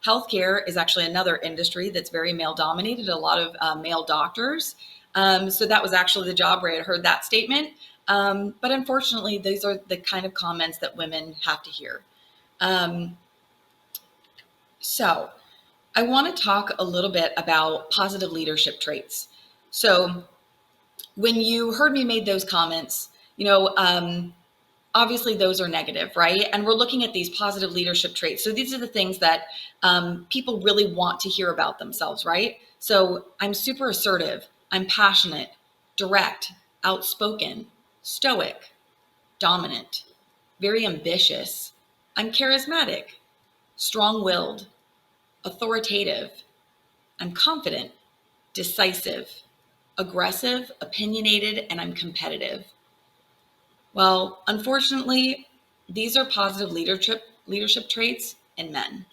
Healthcare is actually another industry that's very male dominated, a lot of male doctors. So that was actually the job where I had heard that statement. But unfortunately, these are the kind of comments that women have to hear. So I want to talk a little bit about positive leadership traits. So when you heard me make those comments, obviously those are negative, right? And we're looking at these positive leadership traits. So these are the things that people really want to hear about themselves, right? So I'm super assertive, I'm passionate, direct, outspoken, stoic, dominant, very ambitious, I'm charismatic, strong-willed, authoritative, I'm confident, decisive, aggressive, opinionated, and I'm competitive. Well, unfortunately, these are positive leadership traits in men.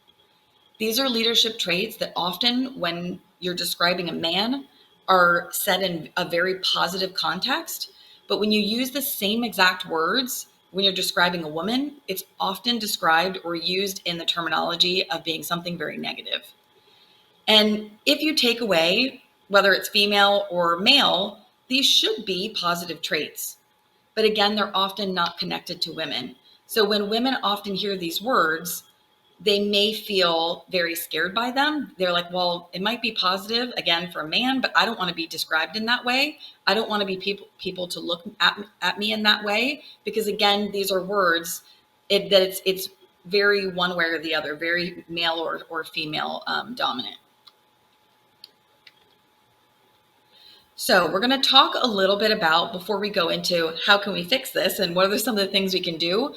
These are leadership traits that often, when you're describing a man, are said in a very positive context. But when you use the same exact words when you're describing a woman, it's often described or used in the terminology of being something very negative. And if you take away whether it's female or male, these should be positive traits. But again, they're often not connected to women. So when women often hear these words, they may feel very scared by them. They're like, well, it might be positive again for a man, but I don't want to be described in that way. I don't want to be people to look at me in that way, because again, these are words that it's very one way or the other, very male or female dominant. So we're going to talk a little bit about, before we go into how can we fix this and what are some of the things we can do,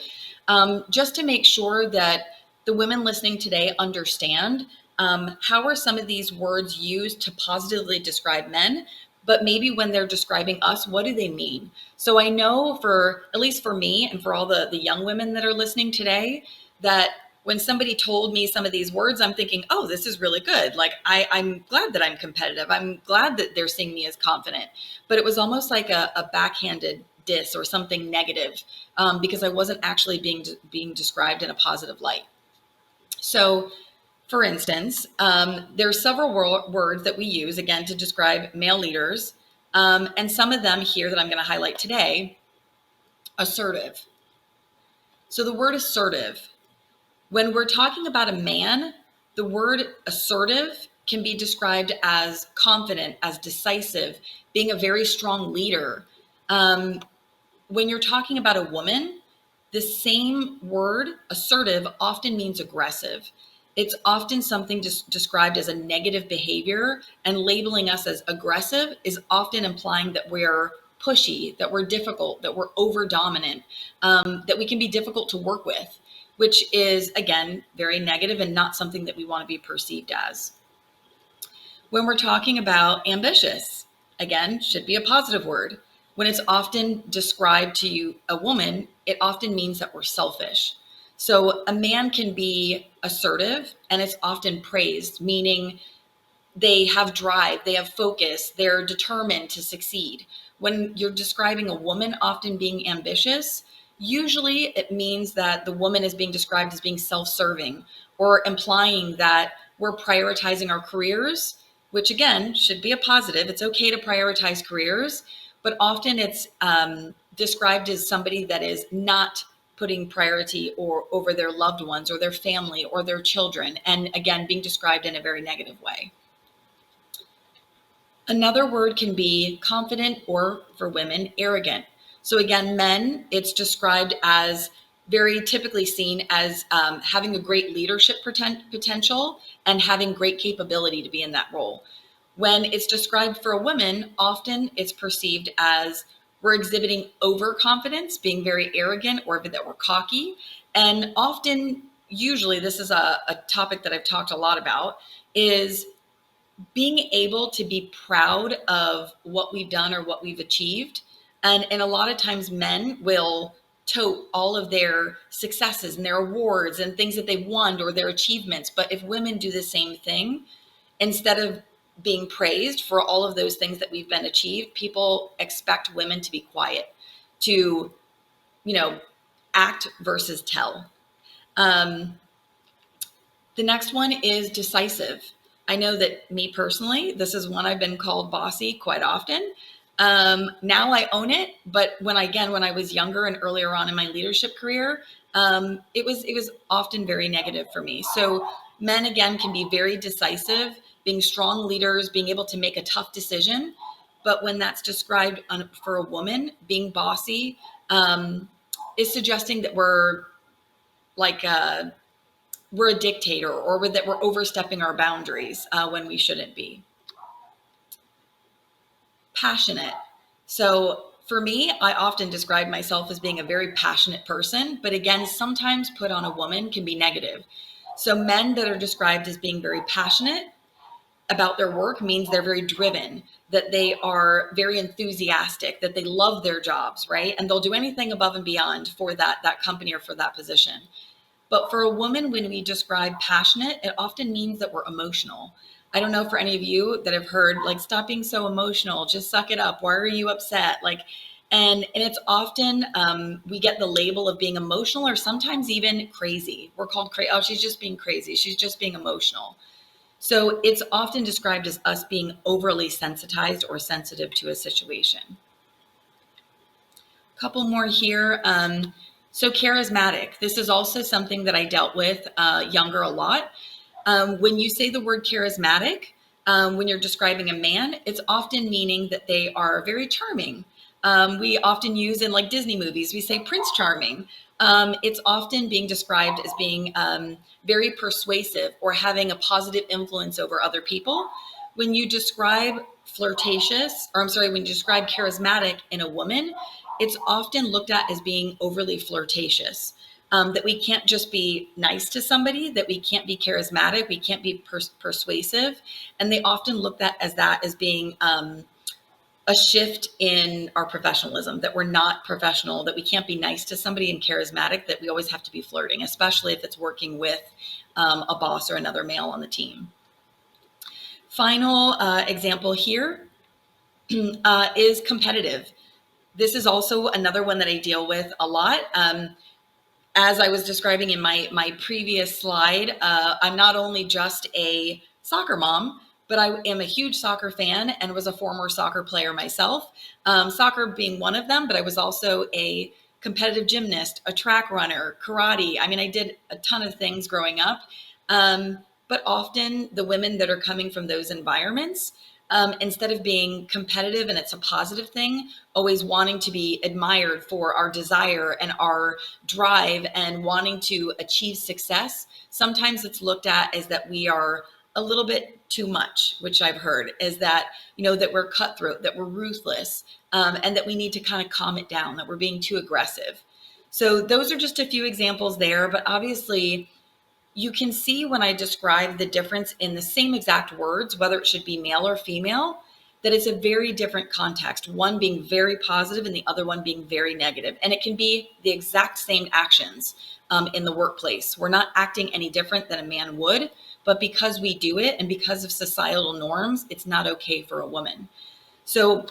just to make sure that the women listening today understand how are some of these words used to positively describe men, but maybe when they're describing us, what do they mean? So I know for, at least for me and for all the young women that are listening today, that when somebody told me some of these words, I'm thinking, oh, this is really good. Like, I'm glad that I'm competitive. I'm glad that they're seeing me as confident. But it was almost like a backhanded diss or something negative, because I wasn't actually being described in a positive light. So, for instance, there's several words that we use, again, to describe male leaders. And some of them here that I'm going to highlight today: assertive. So the word assertive, when we're talking about a man, the word assertive can be described as confident, as decisive, being a very strong leader. When you're talking about a woman, the same word, assertive, often means aggressive. It's often something just described as a negative behavior, and labeling us as aggressive is often implying that we're pushy, that we're difficult, that we're over dominant, that we can be difficult to work with, which is, again, very negative and not something that we want to be perceived as. When we're talking about ambitious, again, should be a positive word. When it's often described to a woman, it often means that we're selfish. So a man can be assertive and it's often praised, meaning they have drive, they have focus, they're determined to succeed. When you're describing a woman often being ambitious, usually it means that the woman is being described as being self-serving or implying that we're prioritizing our careers, which again should be a positive. It's okay to prioritize careers, but often it's described as somebody that is not putting priority or over their loved ones or their family or their children, and again being described in a very negative way. Another word can be confident, or for women, arrogant. So again, men, it's described as very typically seen as having a great leadership potential and having great capability to be in that role. When it's described for a woman, often it's perceived as we're exhibiting overconfidence, being very arrogant, or that we're cocky. And often, usually, this is a topic that I've talked a lot about, is being able to be proud of what we've done or what we've achieved. And a lot of times men will tote all of their successes and their awards and things that they've won or their achievements. But if women do the same thing, instead of being praised for all of those things that we've been achieved, people expect women to be quiet, to, act versus tell. The next one is decisive. I know that me personally, this is one I've been called bossy quite often. Now I own it, but when I was younger and earlier on in my leadership career, it was often very negative for me. So men again can be very decisive, being strong leaders, being able to make a tough decision. But when that's described for a woman, being bossy is suggesting that we're like we're a dictator, or that we're overstepping our boundaries when we shouldn't be. Passionate. So for me, I often describe myself as being a very passionate person, but again, sometimes put on a woman can be negative. So men that are described as being very passionate about their work means they're very driven, that they are very enthusiastic, that they love their jobs, right? And they'll do anything above and beyond for that company or for that position. But for a woman, when we describe passionate, it often means that we're emotional. I don't know for any of you that have heard, like, stop being so emotional, just suck it up. Why are you upset? Like, and it's often we get the label of being emotional or sometimes even crazy. We're called crazy. Oh, she's just being crazy. She's just being emotional. So it's often described as us being overly sensitized or sensitive to a situation. Couple more here. So charismatic. This is also something that I dealt with younger a lot. When you say the word charismatic, when you're describing a man, it's often meaning that they are very charming. We often use in like Disney movies, we say Prince Charming. It's often being described as being very persuasive or having a positive influence over other people. When you describe when you describe charismatic in a woman, it's often looked at as being overly flirtatious. That we can't just be nice to somebody, that we can't be charismatic, we can't be persuasive. And they often look at as being a shift in our professionalism, that we're not professional, that we can't be nice to somebody and charismatic, that we always have to be flirting, especially if it's working with a boss or another male on the team. Final example here is competitive. This is also another one that I deal with a lot. As I was describing in my previous slide, I'm not only just a soccer mom, but I am a huge soccer fan and was a former soccer player myself. Soccer being one of them, but I was also a competitive gymnast, a track runner, karate. I mean, I did a ton of things growing up. But often the women that are coming from those environments, instead of being competitive, and it's a positive thing, always wanting to be admired for our desire and our drive and wanting to achieve success, sometimes it's looked at as that we are a little bit too much, which I've heard is that, that we're cutthroat, that we're ruthless, and that we need to kind of calm it down, that we're being too aggressive. So those are just a few examples there, but obviously, you can see when I describe the difference in the same exact words, whether it should be male or female, that it's a very different context, one being very positive and the other one being very negative. And it can be the exact same actions in the workplace. We're not acting any different than a man would, but because we do it and because of societal norms, it's not okay for a woman. So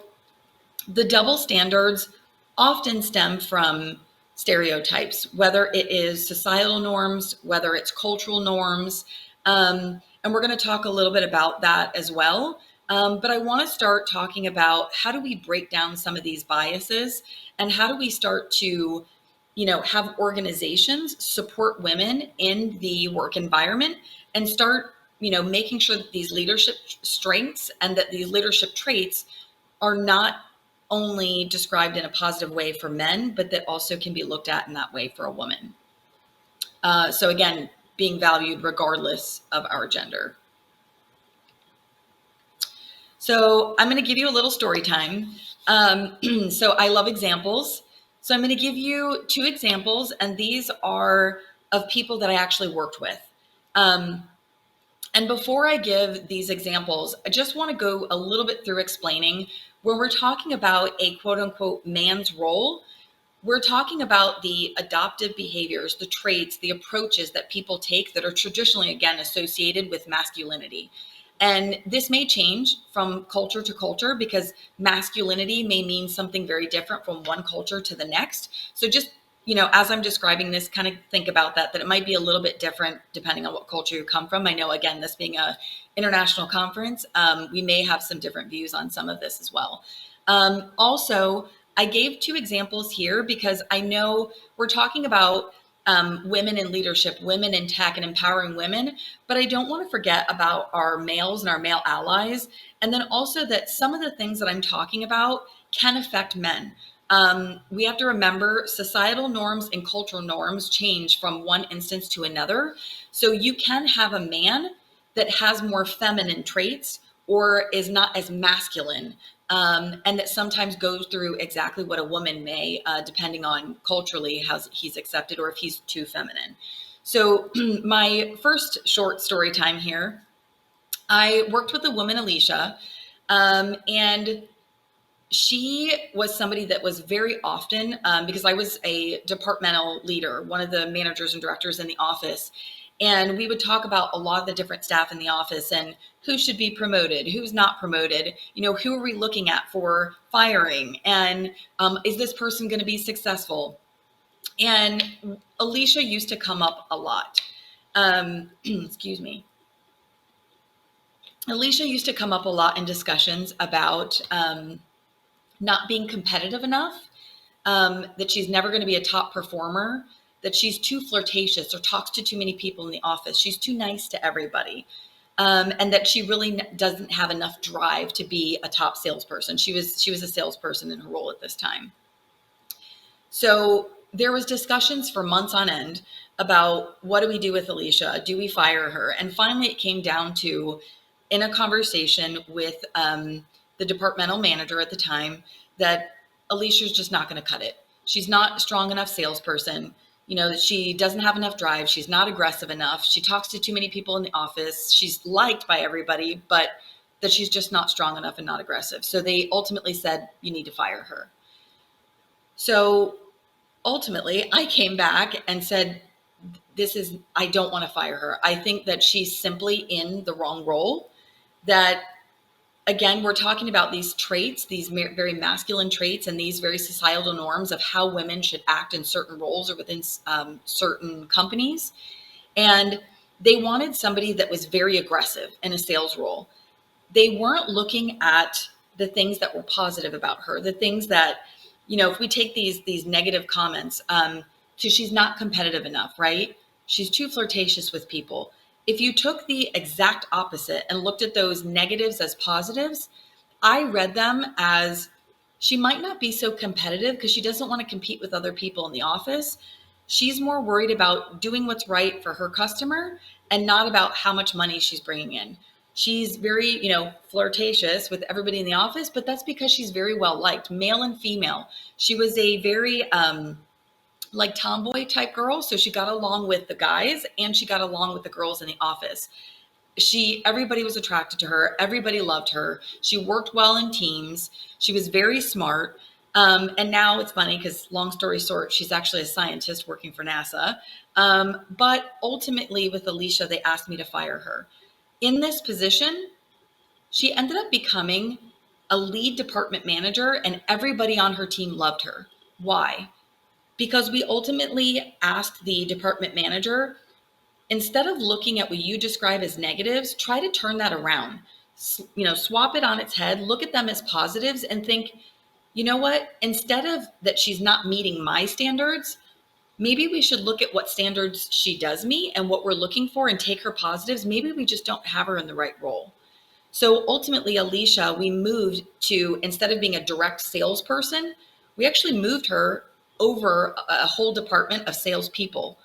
the double standards often stem from stereotypes, whether it is societal norms, whether it's cultural norms. And we're going to talk a little bit about that as well. But I want to start talking about how do we break down some of these biases and how do we start to, have organizations support women in the work environment and start, making sure that these leadership strengths and that these leadership traits are not only described in a positive way for men, but that also can be looked at in that way for a woman. So again, being valued regardless of our gender. So I'm going to give you a little story time. So I love examples. So I'm going to give you 2 examples, and these are of people that I actually worked with. And before I give these examples, I just want to go a little bit through explaining when we're talking about a quote unquote man's role, we're talking about the adoptive behaviors, the traits, the approaches that people take that are traditionally, again, associated with masculinity. And this may change from culture to culture because masculinity may mean something very different from one culture to the next. So just, as I'm describing this, kind of think about that it might be a little bit different depending on what culture you come from. I know, again, this being a international conference, we may have some different views on some of this as well. Also, I gave 2 examples here because I know we're talking about women in leadership, women in tech, and empowering women, but I don't want to forget about our males and our male allies. And then also that some of the things that I'm talking about can affect men. We have to remember societal norms and cultural norms change from one instance to another. So you can have a man that has more feminine traits or is not as masculine. And that sometimes goes through exactly what a woman may, depending on culturally how he's accepted or if he's too feminine. So my first short story time here, I worked with a woman, Alicia, and she was somebody that was very often, because I was a departmental leader, one of the managers and directors in the office. And we would talk about a lot of the different staff in the office and who should be promoted, who's not promoted, who are we looking at for firing? And is this person going to be successful? And Alicia used to come up a lot. Excuse me. Alicia used to come up a lot in discussions about not being competitive enough, that she's never going to be a top performer, that she's too flirtatious or talks to too many people in the office. She's too nice to everybody. And that she really doesn't have enough drive to be a top salesperson. She was a salesperson in her role at this time. So there was discussions for months on end about what do we do with Alicia? Do we fire her? And finally it came down to, in a conversation with the departmental manager at the time, that Alicia's just not going to cut it. She's not a strong enough salesperson. She doesn't have enough drive. She's not aggressive enough. She talks to too many people in the office. She's liked by everybody, but that she's just not strong enough and not aggressive. So they ultimately said, you need to fire her. So ultimately, I came back and said, I don't want to fire her. I think that she's simply in the wrong role. That, again, we're talking about these traits, these very masculine traits and these very societal norms of how women should act in certain roles or within certain companies. And they wanted somebody that was very aggressive in a sales role. They weren't looking at the things that were positive about her, the things that, if we take these negative comments, so she's not competitive enough, right? She's too flirtatious with people. If you took the exact opposite and looked at those negatives as positives, I read them as she might not be so competitive because she doesn't want to compete with other people in the office. She's more worried about doing what's right for her customer and not about how much money she's bringing in. She's very, flirtatious with everybody in the office, but that's because she's very well liked, male and female. She was a very like tomboy type girl. So she got along with the guys and she got along with the girls in the office. Everybody was attracted to her. Everybody loved her. She worked well in teams. She was very smart. And now it's funny because, long story short, she's actually a scientist working for NASA. But ultimately, with Alicia, they asked me to fire her. In this position, she ended up becoming a lead department manager, and everybody on her team loved her. Why? Because we ultimately asked the department manager, instead of looking at what you describe as negatives, try to turn that around. Swap it on its head, look at them as positives and think, you know what, instead of that she's not meeting my standards, maybe we should look at what standards she does meet and what we're looking for and take her positives. Maybe we just don't have her in the right role. So ultimately, Alicia, we moved to, instead of being a direct salesperson, we actually moved her over a whole department of salespeople.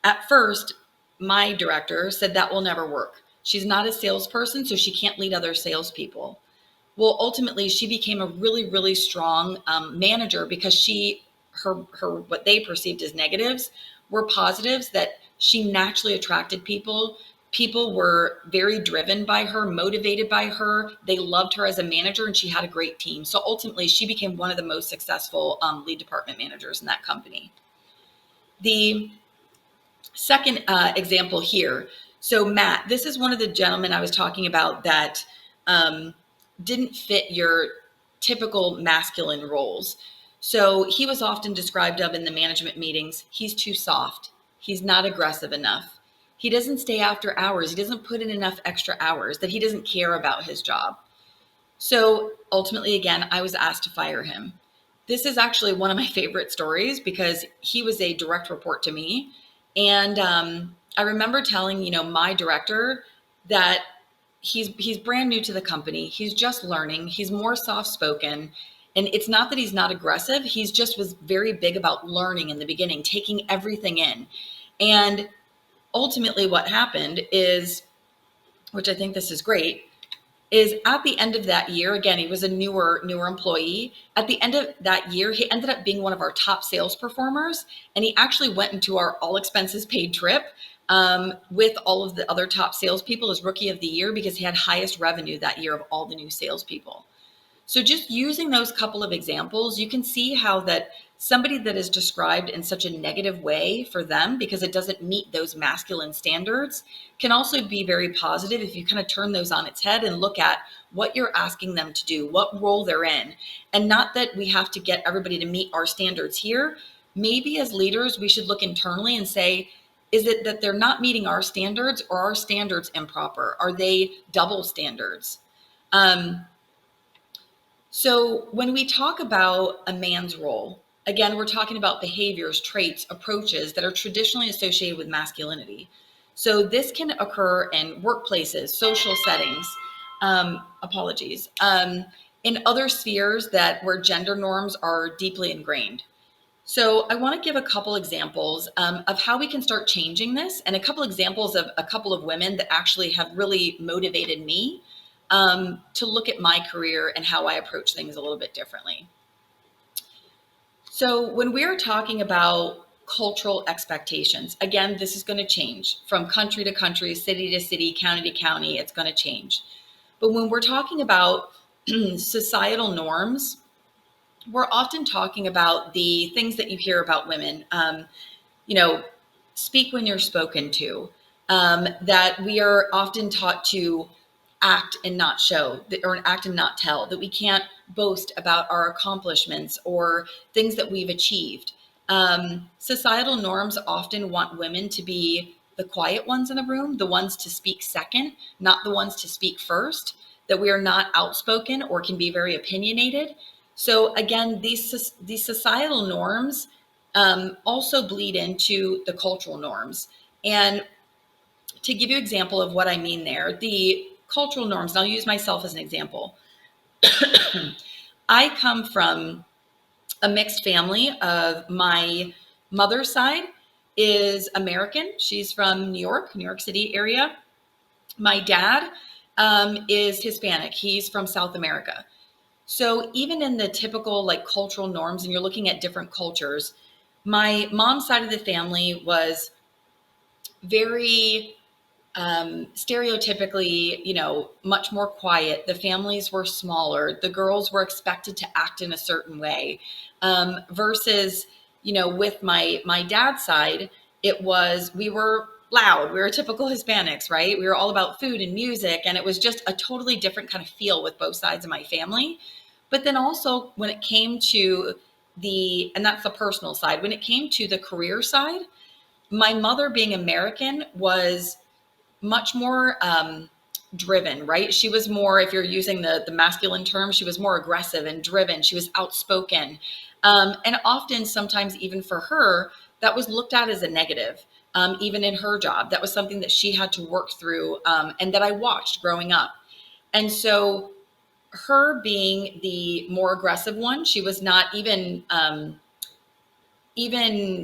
At first, my director said that will never work. She's not a salesperson, so she can't lead other salespeople. Well, ultimately, she became a really, really strong manager because her what they perceived as negatives were positives, that she naturally attracted people. People were very driven by her, motivated by her. They loved her as a manager, and she had a great team. So ultimately, she became one of the most successful lead department managers in that company. The second example here. So Matt, this is one of the gentlemen I was talking about that didn't fit your typical masculine roles. So he was often described of in the management meetings, he's too soft. He's not aggressive enough. He doesn't stay after hours. He doesn't put in enough extra hours, that he doesn't care about his job. So ultimately, again, I was asked to fire him. This is actually one of my favorite stories because he was a direct report to me. And I remember telling, my director that he's brand new to the company. He's just learning. He's more soft spoken. And it's not that he's not aggressive. He's just was very big about learning in the beginning, taking everything in. And ultimately what happened is, which I think this is great, is at the end of that year, again, he was a newer employee. At the end of that year, he ended up being one of our top sales performers. And he actually went into our all expenses paid trip with all of the other top salespeople as rookie of the year because he had highest revenue that year of all the new salespeople. So just using those couple of examples, you can see how that somebody that is described in such a negative way for them because it doesn't meet those masculine standards can also be very positive if you kind of turn those on its head and look at what you're asking them to do, what role they're in. And not that we have to get everybody to meet our standards here. Maybe as leaders, we should look internally and say, is it that they're not meeting our standards, or are standards improper? Are they double standards? So when we talk about a man's role, again, we're talking about behaviors, traits, approaches that are traditionally associated with masculinity. So this can occur in workplaces, social settings, in other spheres where gender norms are deeply ingrained. So I want to give a couple examples of how we can start changing this, and a couple examples of a couple of women that actually have really motivated me to look at my career and how I approach things a little bit differently. So when we're talking about cultural expectations, again, this is going to change from country to country, city to city, county to county. It's going to change. But when we're talking about societal norms, we're often talking about the things that you hear about women. Speak when you're spoken to. That we are often taught to act and not show, or act and not tell, that we can't boast about our accomplishments or things that we've achieved. Societal norms often want women to be the quiet ones in the room, the ones to speak second, not the ones to speak first, that we are not outspoken or can be very opinionated. So again, these societal norms also bleed into the cultural norms. And to give you an example of what I mean there, the cultural norms, and I'll use myself as an example. I come from a mixed family. Of my mother's side is American. She's from New York City area. My dad is Hispanic. He's from South America. So even in the typical cultural norms, and you're looking at different cultures, My mom's side of the family was very stereotypically, much more quiet. The families were smaller. The girls were expected to act in a certain way. Versus, with my dad's side, it was we were loud. We were typical Hispanics, right? We were all about food and music, and it was just a totally different kind of feel with both sides of my family. But then also when it came to and that's the personal side. When it came to the career side, my mother being American was much more driven, right? She was more, if you're using the masculine term, she was more aggressive and driven. She was outspoken. And often, sometimes even for her, that was looked at as a negative. Even in her job, that was something that she had to work through, and that I watched growing up. And so her being the more aggressive one, she was not even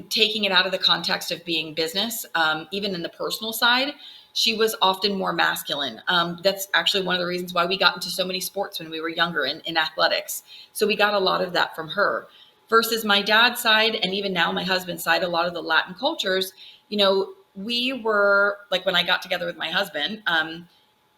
taking it out of the context of being business, even in the personal side, she was often more masculine. That's actually one of the reasons why we got into so many sports when we were younger in athletics. So we got a lot of that from her. Versus my dad's side, and even now my husband's side, a lot of the Latin cultures, we were like, when I got together with my husband,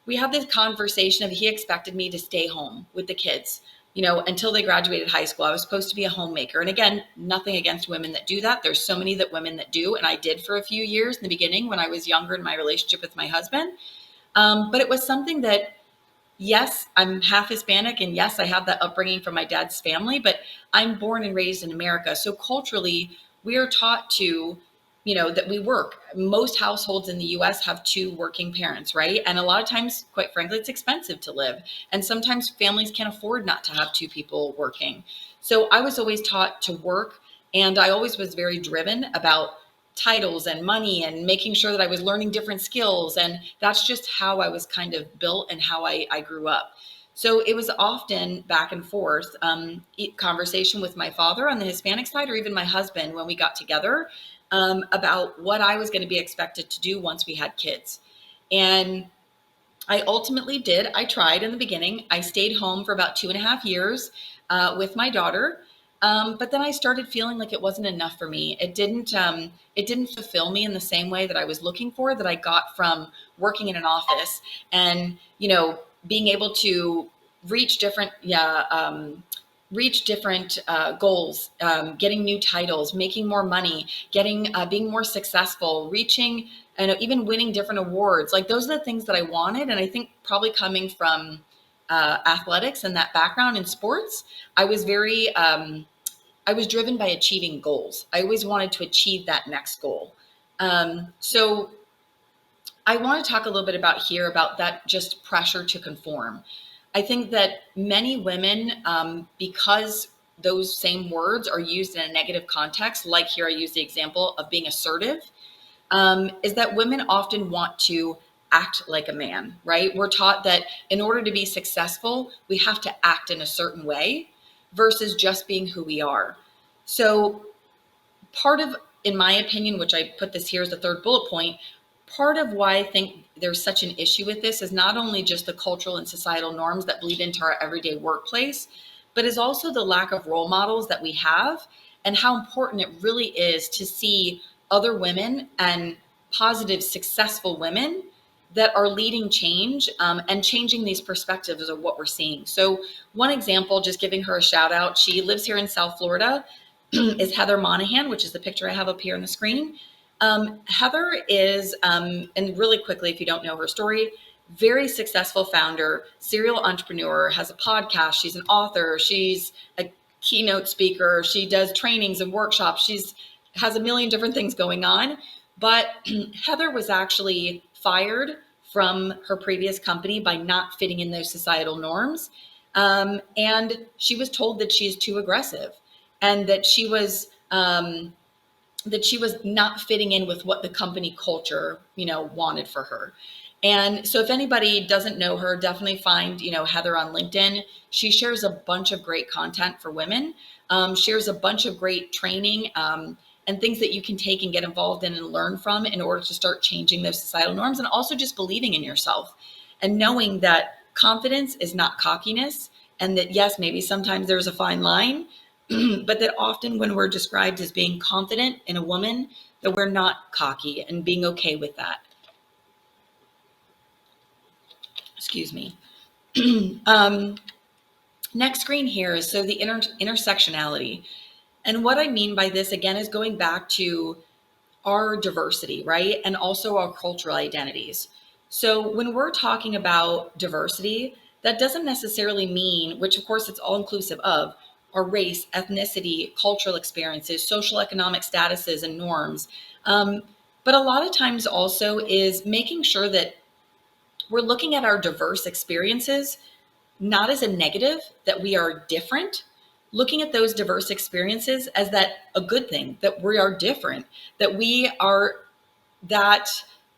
we had this conversation of he expected me to stay home with the kids, until they graduated high school. I was supposed to be a homemaker. And again, nothing against women that do that. There's so many women that do. And I did for a few years in the beginning when I was younger in my relationship with my husband. But it was something that, yes, I'm half Hispanic, and yes, I have that upbringing from my dad's family, but I'm born and raised in America. So culturally, we are taught to, that we work. Most households in the US have two working parents, right? And a lot of times, quite frankly, it's expensive to live. And sometimes families can't afford not to have two people working. So I was always taught to work, and I always was very driven about titles and money and making sure that I was learning different skills. And that's just how I was kind of built and how I grew up. So it was often back and forth conversation with my father on the Hispanic side, or even my husband when we got together, about what I was going to be expected to do once we had kids. And I ultimately did. I tried in the beginning. I stayed home for about 2.5 years with my daughter. But then I started feeling like it wasn't enough for me. It didn't fulfill me in the same way that I was looking for, that I got from working in an office and, being able to reach different, goals, getting new titles, making more money, being more successful, reaching, and even winning different awards. Like, those are the things that I wanted. And I think probably coming from athletics and that background in sports, I was I was driven by achieving goals. I always wanted to achieve that next goal. So I want to talk a little bit about that, just pressure to conform. I think that many women, because those same words are used in a negative context, like here I use the example of being assertive, is that women often want to act like a man, right? We're taught that in order to be successful, we have to act in a certain way versus just being who we are. So part of, in my opinion, which I put this here as the third bullet point, part of why I think there's such an issue with this is not only just the cultural and societal norms that bleed into our everyday workplace, but is also the lack of role models that we have, and how important it really is to see other women and positive, successful women that are leading change, and changing these perspectives of what we're seeing. So one example, just giving her a shout out, she lives here in South Florida, is Heather Monahan, which is the picture I have up here on the screen. Heather is, and really quickly, if you don't know her story, very successful founder, serial entrepreneur, has a podcast. She's an author. She's a keynote speaker. She does trainings and workshops. She's has a million different things going on. But Heather was actually fired from her previous company by not fitting in those societal norms. And she was told that she's too aggressive, and that she was not fitting in with what the company culture, wanted for her. And so if anybody doesn't know her, definitely find, Heather on LinkedIn. She shares a bunch of great content for women, shares a bunch of great training, and things that you can take and get involved in and learn from in order to start changing those societal norms, and also just believing in yourself and knowing that confidence is not cockiness, and that, yes, maybe sometimes there's a fine line, but that often when we're described as being confident in a woman, that we're not cocky and being okay with that. Excuse me. Next screen here is so the intersectionality. And what I mean by this, again, is going back to our diversity, right? And also our cultural identities. So when we're talking about diversity, that doesn't necessarily mean, which of course it's all inclusive of, our race, ethnicity, cultural experiences, social economic statuses and norms. But a lot of times also is making sure that we're looking at our diverse experiences not as a negative, that we are different, looking at those diverse experiences as that a good thing, that we are different, that we are that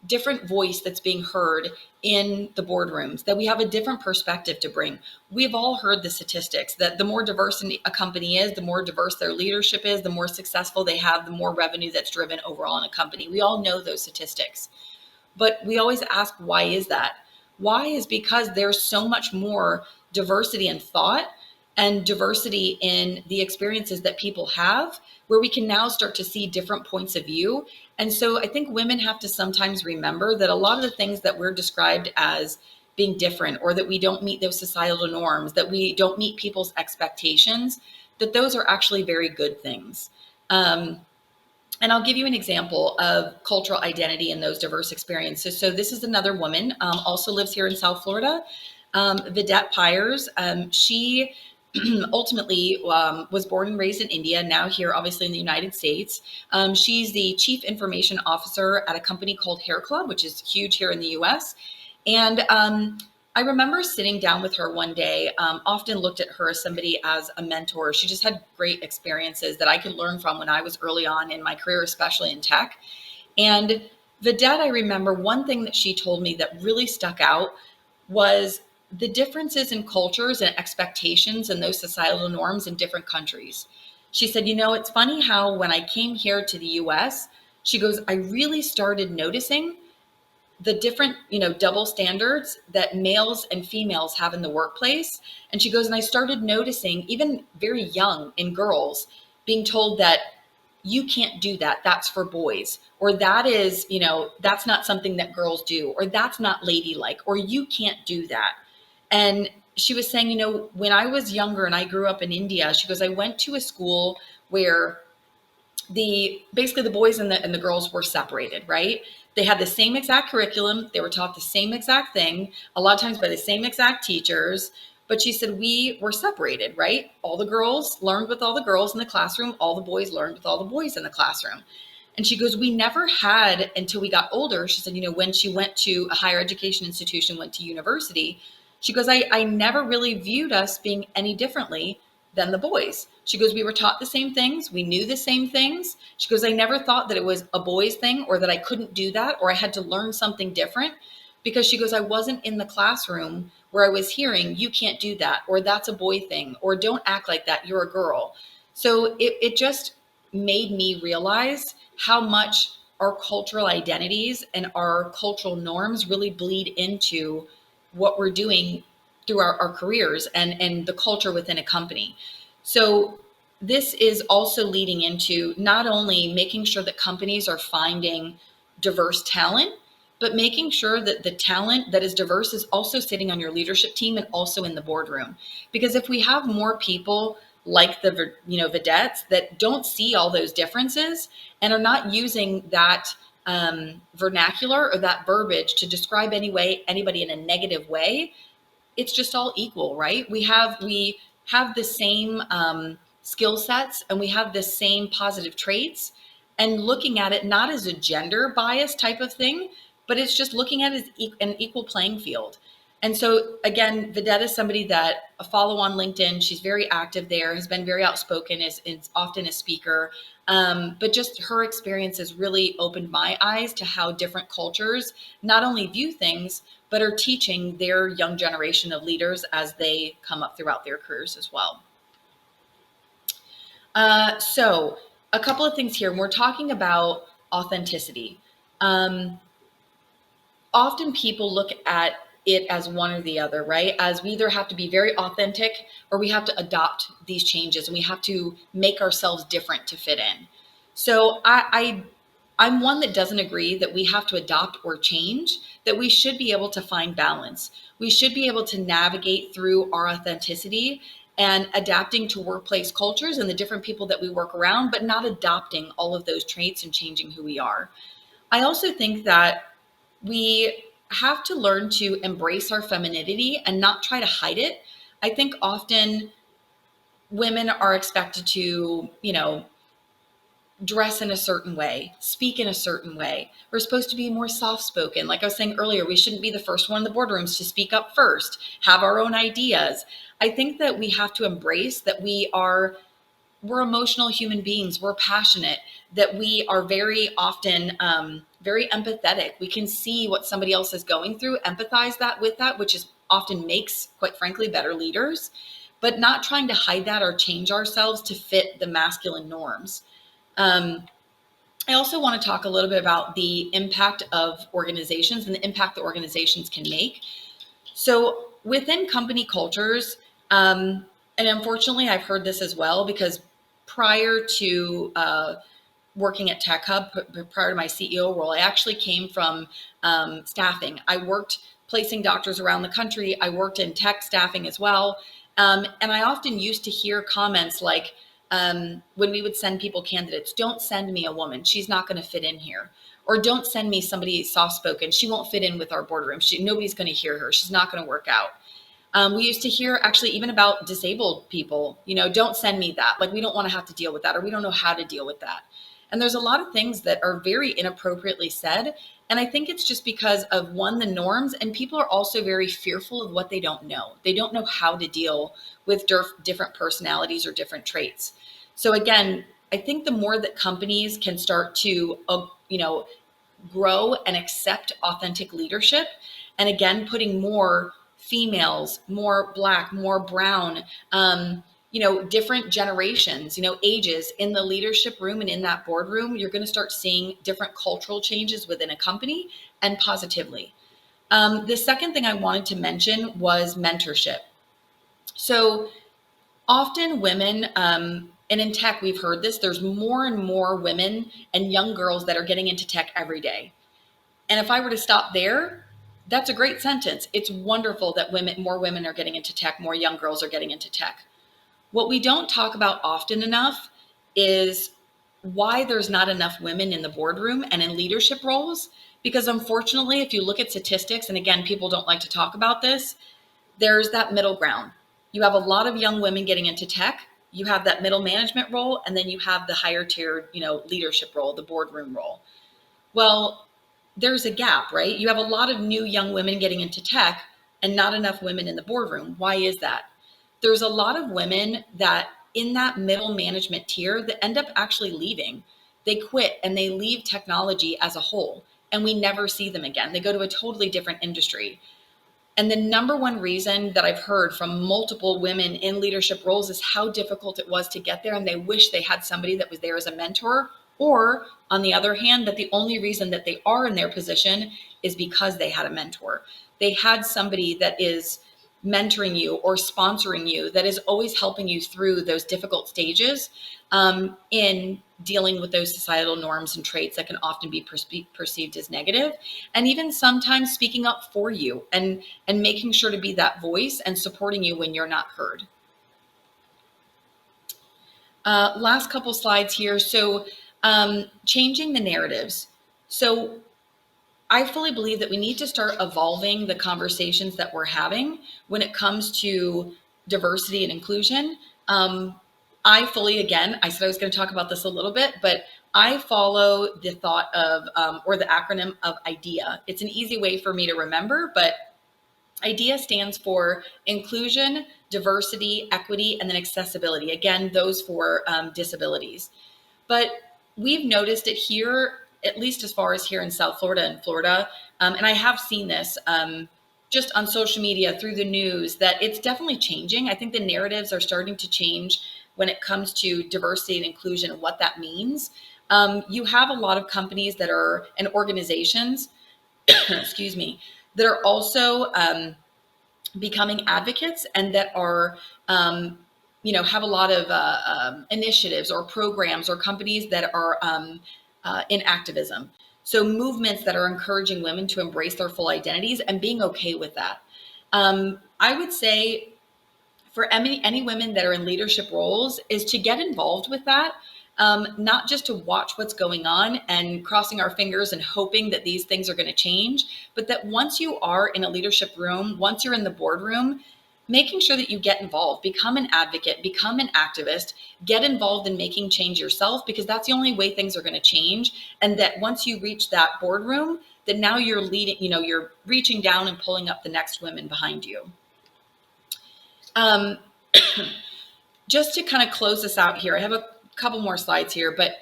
different voice that's being heard in the boardrooms, that we have a different perspective to bring. We've all heard the statistics that the more diverse a company is, the more diverse their leadership is, the more successful they have, the more revenue that's driven overall in a company. We all know those statistics. But we always ask, why is that? Why is because there's so much more diversity in thought and diversity in the experiences that people have, where we can now start to see different points of view. And so I think women have to sometimes remember that a lot of the things that we're described as being different, or that we don't meet those societal norms, that we don't meet people's expectations, that those are actually very good things. And I'll give you an example of cultural identity in those diverse experiences. So this is another woman, also lives here in South Florida, Vidette Pyers. She ultimately was born and raised in India, now here obviously in the United States. She's the chief information officer at a company called Hair Club, which is huge here in the US. And I remember sitting down with her one day, often looked at her as somebody as a mentor. She just had great experiences that I could learn from when I was early on in my career, especially in tech. And Vidette, I remember one thing that she told me that really stuck out was the differences in cultures and expectations and those societal norms in different countries. She said, you know, it's funny how when I came here to the US, she goes, I really started noticing the different, double standards that males and females have in the workplace. And she goes, and I started noticing, even very young in girls, being told that you can't do that. That's for boys. Or that is, that's not something that girls do. Or that's not ladylike. Or you can't do that. And she was saying, when I was younger and I grew up in India, she goes, I went to a school where basically the boys and the girls were separated, right? They had the same exact curriculum. They were taught the same exact thing, a lot of times by the same exact teachers. But she said, we were separated, right? All the girls learned with all the girls in the classroom. All the boys learned with all the boys in the classroom. And she goes, we never had, until we got older, she said, when she went to a higher education institution, went to university, she goes, I never really viewed us being any differently than the boys. She goes, we were taught the same things. We knew the same things. She goes, I never thought that it was a boys thing, or that I couldn't do that, or I had to learn something different, because she goes, I wasn't in the classroom where I was hearing, you can't do that, or that's a boy thing, or don't act like that, you're a girl. So it just made me realize how much our cultural identities and our cultural norms really bleed into what we're doing through our careers and the culture within a company. So this is also leading into not only making sure that companies are finding diverse talent, but making sure that the talent that is diverse is also sitting on your leadership team and also in the boardroom. Because if we have more people like the vedettes that don't see all those differences and are not using that vernacular or that verbiage to describe anybody in a negative way, it's just all equal, right? We have the same skill sets, and we have the same positive traits, and looking at it not as a gender bias type of thing, but it's just looking at it as an equal playing field. And so again, Vidette is somebody that I follow on LinkedIn. She's very active there, has been very outspoken, is often a speaker. But just her experience has really opened my eyes to how different cultures not only view things, but are teaching their young generation of leaders as they come up throughout their careers as well. So a couple of things here. When we're talking about authenticity. Often people look at it as one or the other, right? As we either have to be very authentic or we have to adopt these changes and we have to make ourselves different to fit in. So I'm one that doesn't agree that we have to adopt or change, that we should be able to find balance. We should be able to navigate through our authenticity and adapting to workplace cultures and the different people that we work around, but not adopting all of those traits and changing who we are. I also think that we have to learn to embrace our femininity and not try to hide it. I think often women are expected to, dress in a certain way, speak in a certain way. We're supposed to be more soft spoken. Like I was saying earlier, we shouldn't be the first one in the boardrooms to speak up first, have our own ideas. I think that we have to embrace that we're emotional human beings. We're passionate, that we are very often very empathetic. We can see what somebody else is going through, empathize that with that, which is often makes, quite frankly, better leaders, but not trying to hide that or change ourselves to fit the masculine norms. Um, I also want to talk a little bit about the impact of organizations and the impact that organizations can make. So within company cultures, and unfortunately, I've heard this as well because prior to working at Tech Hub, prior to my CEO role, I actually came from staffing. I worked placing doctors around the country. I worked in tech staffing as well. And I often used to hear comments like, when we would send people candidates, don't send me a woman. She's not going to fit in here. Or don't send me somebody soft spoken. She won't fit in with our boardroom. Nobody's going to hear her. She's not going to work out. We used to hear actually even about disabled people, don't send me that. Like, we don't want to have to deal with that, or we don't know how to deal with that. And there's a lot of things that are very inappropriately said. And I think it's just because of one, the norms, and people are also very fearful of what they don't know. They don't know how to deal with different personalities or different traits. So again, I think the more that companies can start to, grow and accept authentic leadership, and again, putting more females, more Black, more brown, different generations, ages in the leadership room and in that boardroom, you're going to start seeing different cultural changes within a company, and positively. The second thing I wanted to mention was mentorship. So often women, and in tech, we've heard this, there's more and more women and young girls that are getting into tech every day. And if I were to stop there, that's a great sentence. It's wonderful that more women are getting into tech, more young girls are getting into tech. What we don't talk about often enough is why there's not enough women in the boardroom and in leadership roles. Because unfortunately, if you look at statistics, and again, people don't like to talk about this, there's that middle ground. You have a lot of young women getting into tech. You have that middle management role, and then you have the higher tier, leadership role, the boardroom role. Well, there's a gap, right? You have a lot of new young women getting into tech and not enough women in the boardroom. Why is that? There's a lot of women that in that middle management tier that end up actually leaving. They quit and they leave technology as a whole, and we never see them again. They go to a totally different industry. And the number one reason that I've heard from multiple women in leadership roles is how difficult it was to get there. And they wish they had somebody that was there as a mentor. Or on the other hand, that the only reason that they are in their position is because they had a mentor. They had somebody that is mentoring you or sponsoring you, that is always helping you through those difficult stages in dealing with those societal norms and traits that can often be perceived as negative, and even sometimes speaking up for you and making sure to be that voice and supporting you when you're not heard. Last couple slides here. So changing the narratives. So I fully believe that we need to start evolving the conversations that we're having when it comes to diversity and inclusion. I fully, again, I said I was going to talk about this a little bit, but I follow the thought of, or the acronym of IDEA. It's an easy way for me to remember, but IDEA stands for inclusion, diversity, equity, and then accessibility. Again, those for disabilities. But we've noticed it here, at least as far as here in South Florida and Florida, and I have seen this just on social media, through the news, that it's definitely changing. I think the narratives are starting to change when it comes to diversity and inclusion and what that means. You have a lot of companies that are, and organizations, excuse me, that are also becoming advocates and that are have a lot of initiatives or programs or companies that are in activism. So movements that are encouraging women to embrace their full identities and being okay with that. I would say for any women that are in leadership roles is to get involved with that, not just to watch what's going on and crossing our fingers and hoping that these things are going to change, but that once you are in a leadership room, once you're in the boardroom, making sure that you get involved, become an advocate, become an activist, get involved in making change yourself, because that's the only way things are going to change. And that once you reach that boardroom, that now you're leading, you're reaching down and pulling up the next women behind you. Um, just to kind of close this out here, I have a couple more slides here, but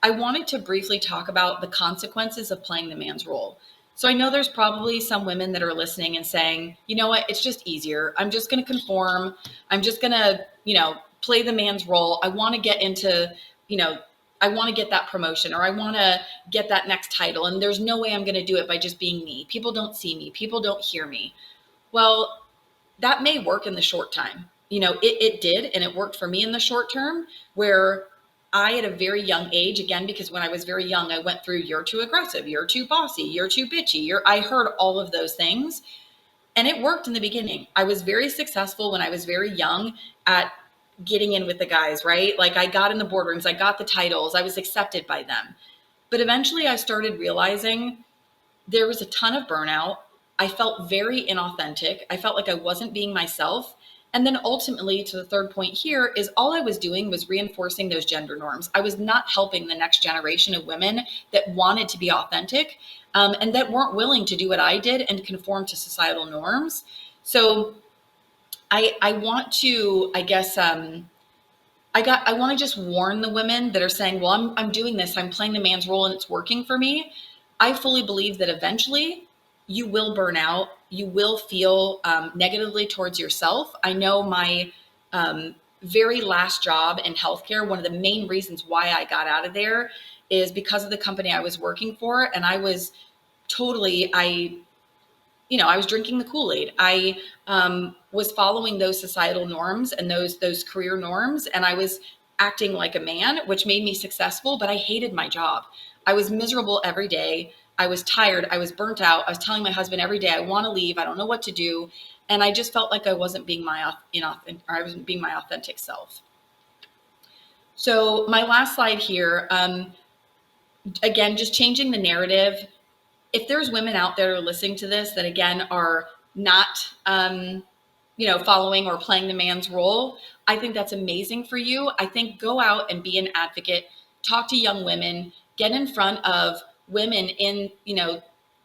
I wanted to briefly talk about the consequences of playing the man's role. So I know there's probably some women that are listening and saying, you know what, it's just easier. I'm just going to conform. I'm just going to, play the man's role. I want to get into, I want to get that promotion, or I want to get that next title. And there's no way I'm going to do it by just being me. People don't see me. People don't hear me. Well, that may work in the short time. It did, and it worked for me in the short term, where I, at a very young age, again, because when I was very young, I went through you're too aggressive, you're too bossy, you're too bitchy. I heard all of those things, and it worked in the beginning. I was very successful when I was very young at getting in with the guys, right? Like I got in the boardrooms, I got the titles, I was accepted by them. But eventually I started realizing there was a ton of burnout. I felt very inauthentic. I felt like I wasn't being myself. And then ultimately, to the third point here, is all I was doing was reinforcing those gender norms. I was not helping the next generation of women that wanted to be authentic, and that weren't willing to do what I did and conform to societal norms. So I want to, I guess, I want to just warn the women that are saying, well, I'm doing this, I'm playing the man's role and it's working for me. I fully believe that eventually you will burn out. You will feel negatively towards yourself. I know my very last job in healthcare, one of the main reasons why I got out of there is because of the company I was working for. And I was totally, I was drinking the Kool-Aid. I was following those societal norms and those career norms, and I was acting like a man, which made me successful, but I hated my job. I was miserable every day. I was tired. I was burnt out. I was telling my husband every day, I want to leave. I don't know what to do. And I just felt like I wasn't being I wasn't being my authentic self. So my last slide here, again, just changing the narrative. If there's women out there listening to this that again are not following or playing the man's role, I think that's amazing for you. I think go out and be an advocate, talk to young women, get in front of women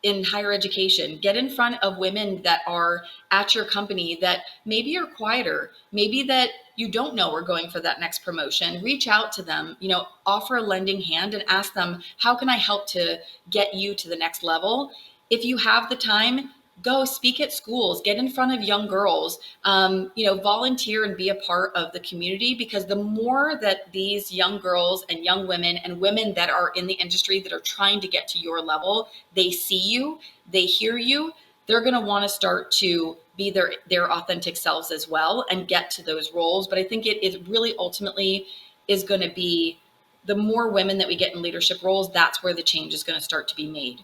in higher education, get in front of women that are at your company that maybe are quieter, maybe that you don't know are going for that next promotion. Reach out to them, offer a lending hand and ask them, how can I help to get you to the next level? If you have the time, go speak at schools, get in front of young girls, volunteer and be a part of the community, because the more that these young girls and young women and women that are in the industry that are trying to get to your level, they see you, they hear you, they're going to want to start to be their authentic selves as well and get to those roles. But I think it really ultimately is going to be the more women that we get in leadership roles, that's where the change is going to start to be made.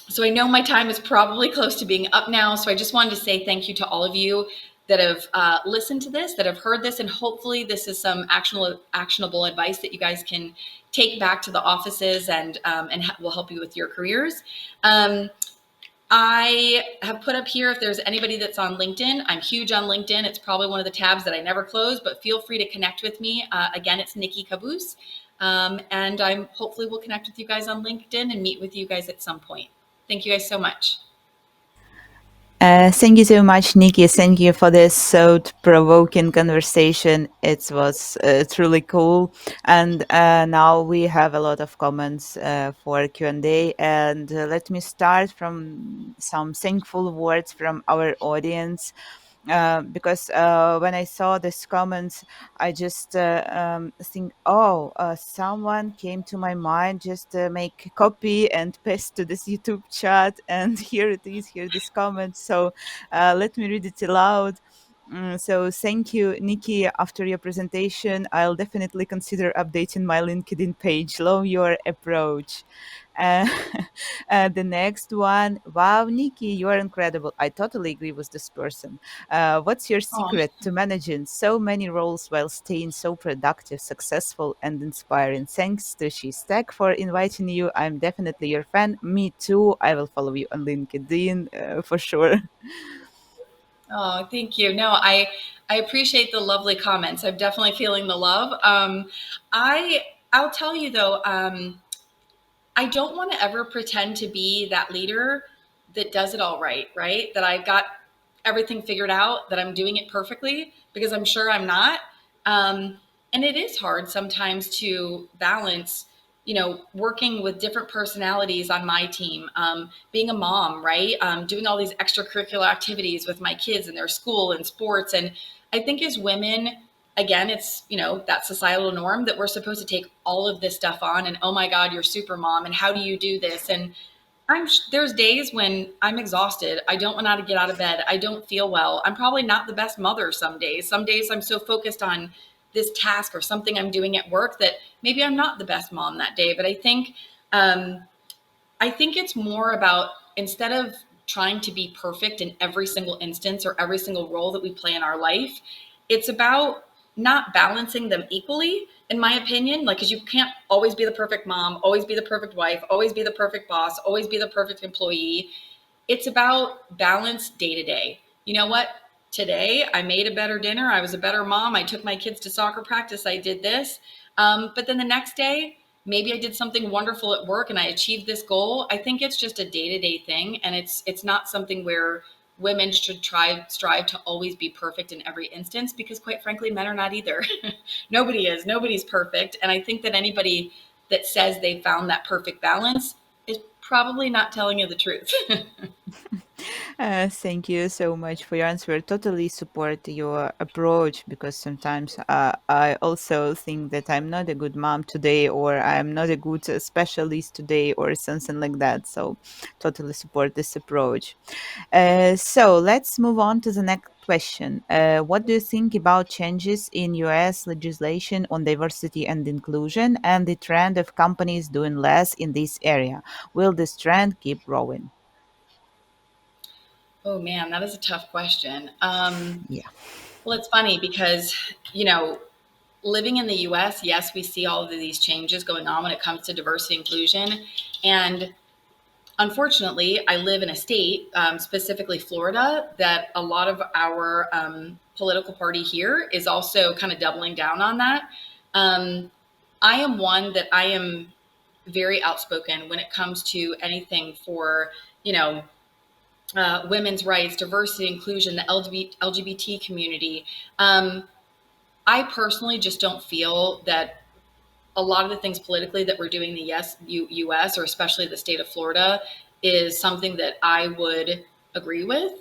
So I know my time is probably close to being up now. So I just wanted to say thank you to all of you that have listened to this, that have heard this, and hopefully this is some actionable advice that you guys can take back to the offices and will help you with your careers. I have put up here, if there's anybody that's on LinkedIn, I'm huge on LinkedIn. It's probably one of the tabs that I never close, but feel free to connect with me. Again, it's Nikki Caboose. And I'm hopefully will connect with you guys on LinkedIn and meet with you guys at some point. Thank you guys so much. Thank you so much, Nikki. Thank you for this thought-provoking conversation. It was truly cool. And now we have a lot of comments for Q&A. And let me start from some thankful words from our audience. because when I saw this comments, I just think, oh, someone came to my mind, just make copy and paste to this YouTube chat, and here it is, here this comment. So let me read it aloud. So thank you, Nikki. After your presentation, I'll definitely consider updating my LinkedIn page. Love your approach. Uh, the next one, wow, Nikki, you are incredible. I totally agree with this person. What's your Oh, secret to managing so many roles while staying so productive, successful, and inspiring? Thanks to She's Tech for inviting you. I'm definitely your fan. Me too. I will follow you on LinkedIn for sure. oh, thank you. No, I appreciate the lovely comments. I'm definitely feeling the love. I I'll tell you though. I don't want to ever pretend to be that leader that does it all right, right? That I got everything figured out, that I'm doing it perfectly, because I'm sure I'm not. Um, and it is hard sometimes to balance, working with different personalities on my team, being a mom, right? Doing all these extracurricular activities with my kids and their school and sports. And I think as women, again, it's, that societal norm that we're supposed to take all of this stuff on, and oh my God, you're super mom, and how do you do this? And there's days when I'm exhausted. I don't want to get out of bed. I don't feel well. I'm probably not the best mother some days. Some days I'm so focused on this task or something I'm doing at work that maybe I'm not the best mom that day. But um, I think it's more about, instead of trying to be perfect in every single instance or every single role that we play in our life, it's about not balancing them equally, in my opinion. Like, because you can't always be the perfect mom, always be the perfect wife, always be the perfect boss, always be the perfect employee. It's about balance day to day. You know what? Today I made a better dinner. I was a better mom. I took my kids to soccer practice. I did this. But then the next day, maybe I did something wonderful at work and I achieved this goal. I think it's just a day to day thing, and it's not something where women should strive to always be perfect in every instance, because quite frankly, men are not either. Nobody is. Nobody's perfect, and I think that anybody that says they found that perfect balance is probably not telling you the truth. Thank you so much for your answer. Totally support your approach, because sometimes I also think that I'm not a good mom today, or I'm not a good specialist today, or something like that. So, totally support this approach. So, let's move on to the next question. What do you think about changes in US legislation on diversity and inclusion and the trend of companies doing less in this area? Will this trend keep growing? Oh man, that is a tough question. Yeah. Well, it's funny because, living in the US, yes, we see all of these changes going on when it comes to diversity and inclusion. And unfortunately, I live in a state, specifically Florida, that a lot of our political party here is also kind of doubling down on that. Um, I am one that I am very outspoken when it comes to anything for, you know, women's rights, diversity, inclusion, the LGBT community. I personally just don't feel that a lot of the things politically that we're doing in the US, or especially the state of Florida, is something that I would agree with.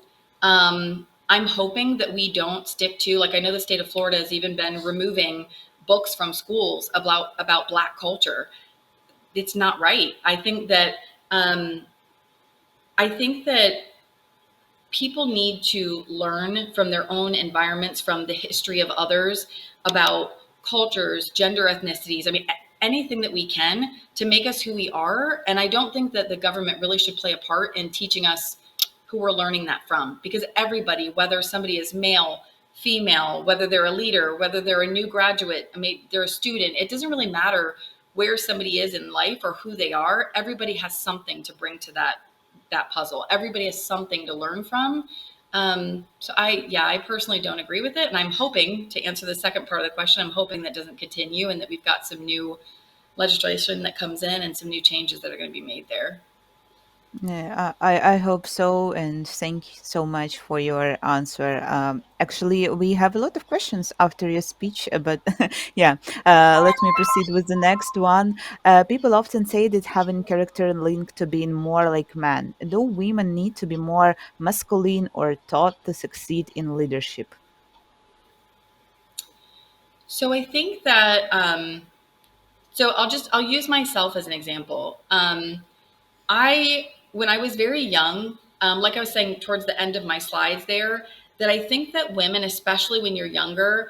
I'm hoping that we don't stick to, like, I know the state of Florida has even been removing books from schools about Black culture. It's not right. Um, I think that people need to learn from their own environments, from the history of others, about cultures, gender, ethnicities. I mean, anything that we can to make us who we are. And I don't think that the government really should play a part in teaching us who we're learning that from, because everybody, whether somebody is male, female, whether they're a leader, whether they're a new graduate, I mean, they're a student, it doesn't really matter where somebody is in life or who they are. Everybody has something to bring to that puzzle. Everybody has something to learn from. I personally don't agree with it. And I'm hoping, to answer the second part of the question, I'm hoping that doesn't continue and that we've got some new legislation that comes in and some new changes that are going to be made there. Yeah, I hope so, and thank you so much for your answer. Actually, we have a lot of questions after your speech, but yeah, let me proceed with the next one. People often say that having character linked to being more like men. Do women need to be more masculine or taught to succeed in leadership? So I think that so I'll use myself as an example. When I was very young, like I was saying towards the end of my slides there, that I think that women, especially when you're younger,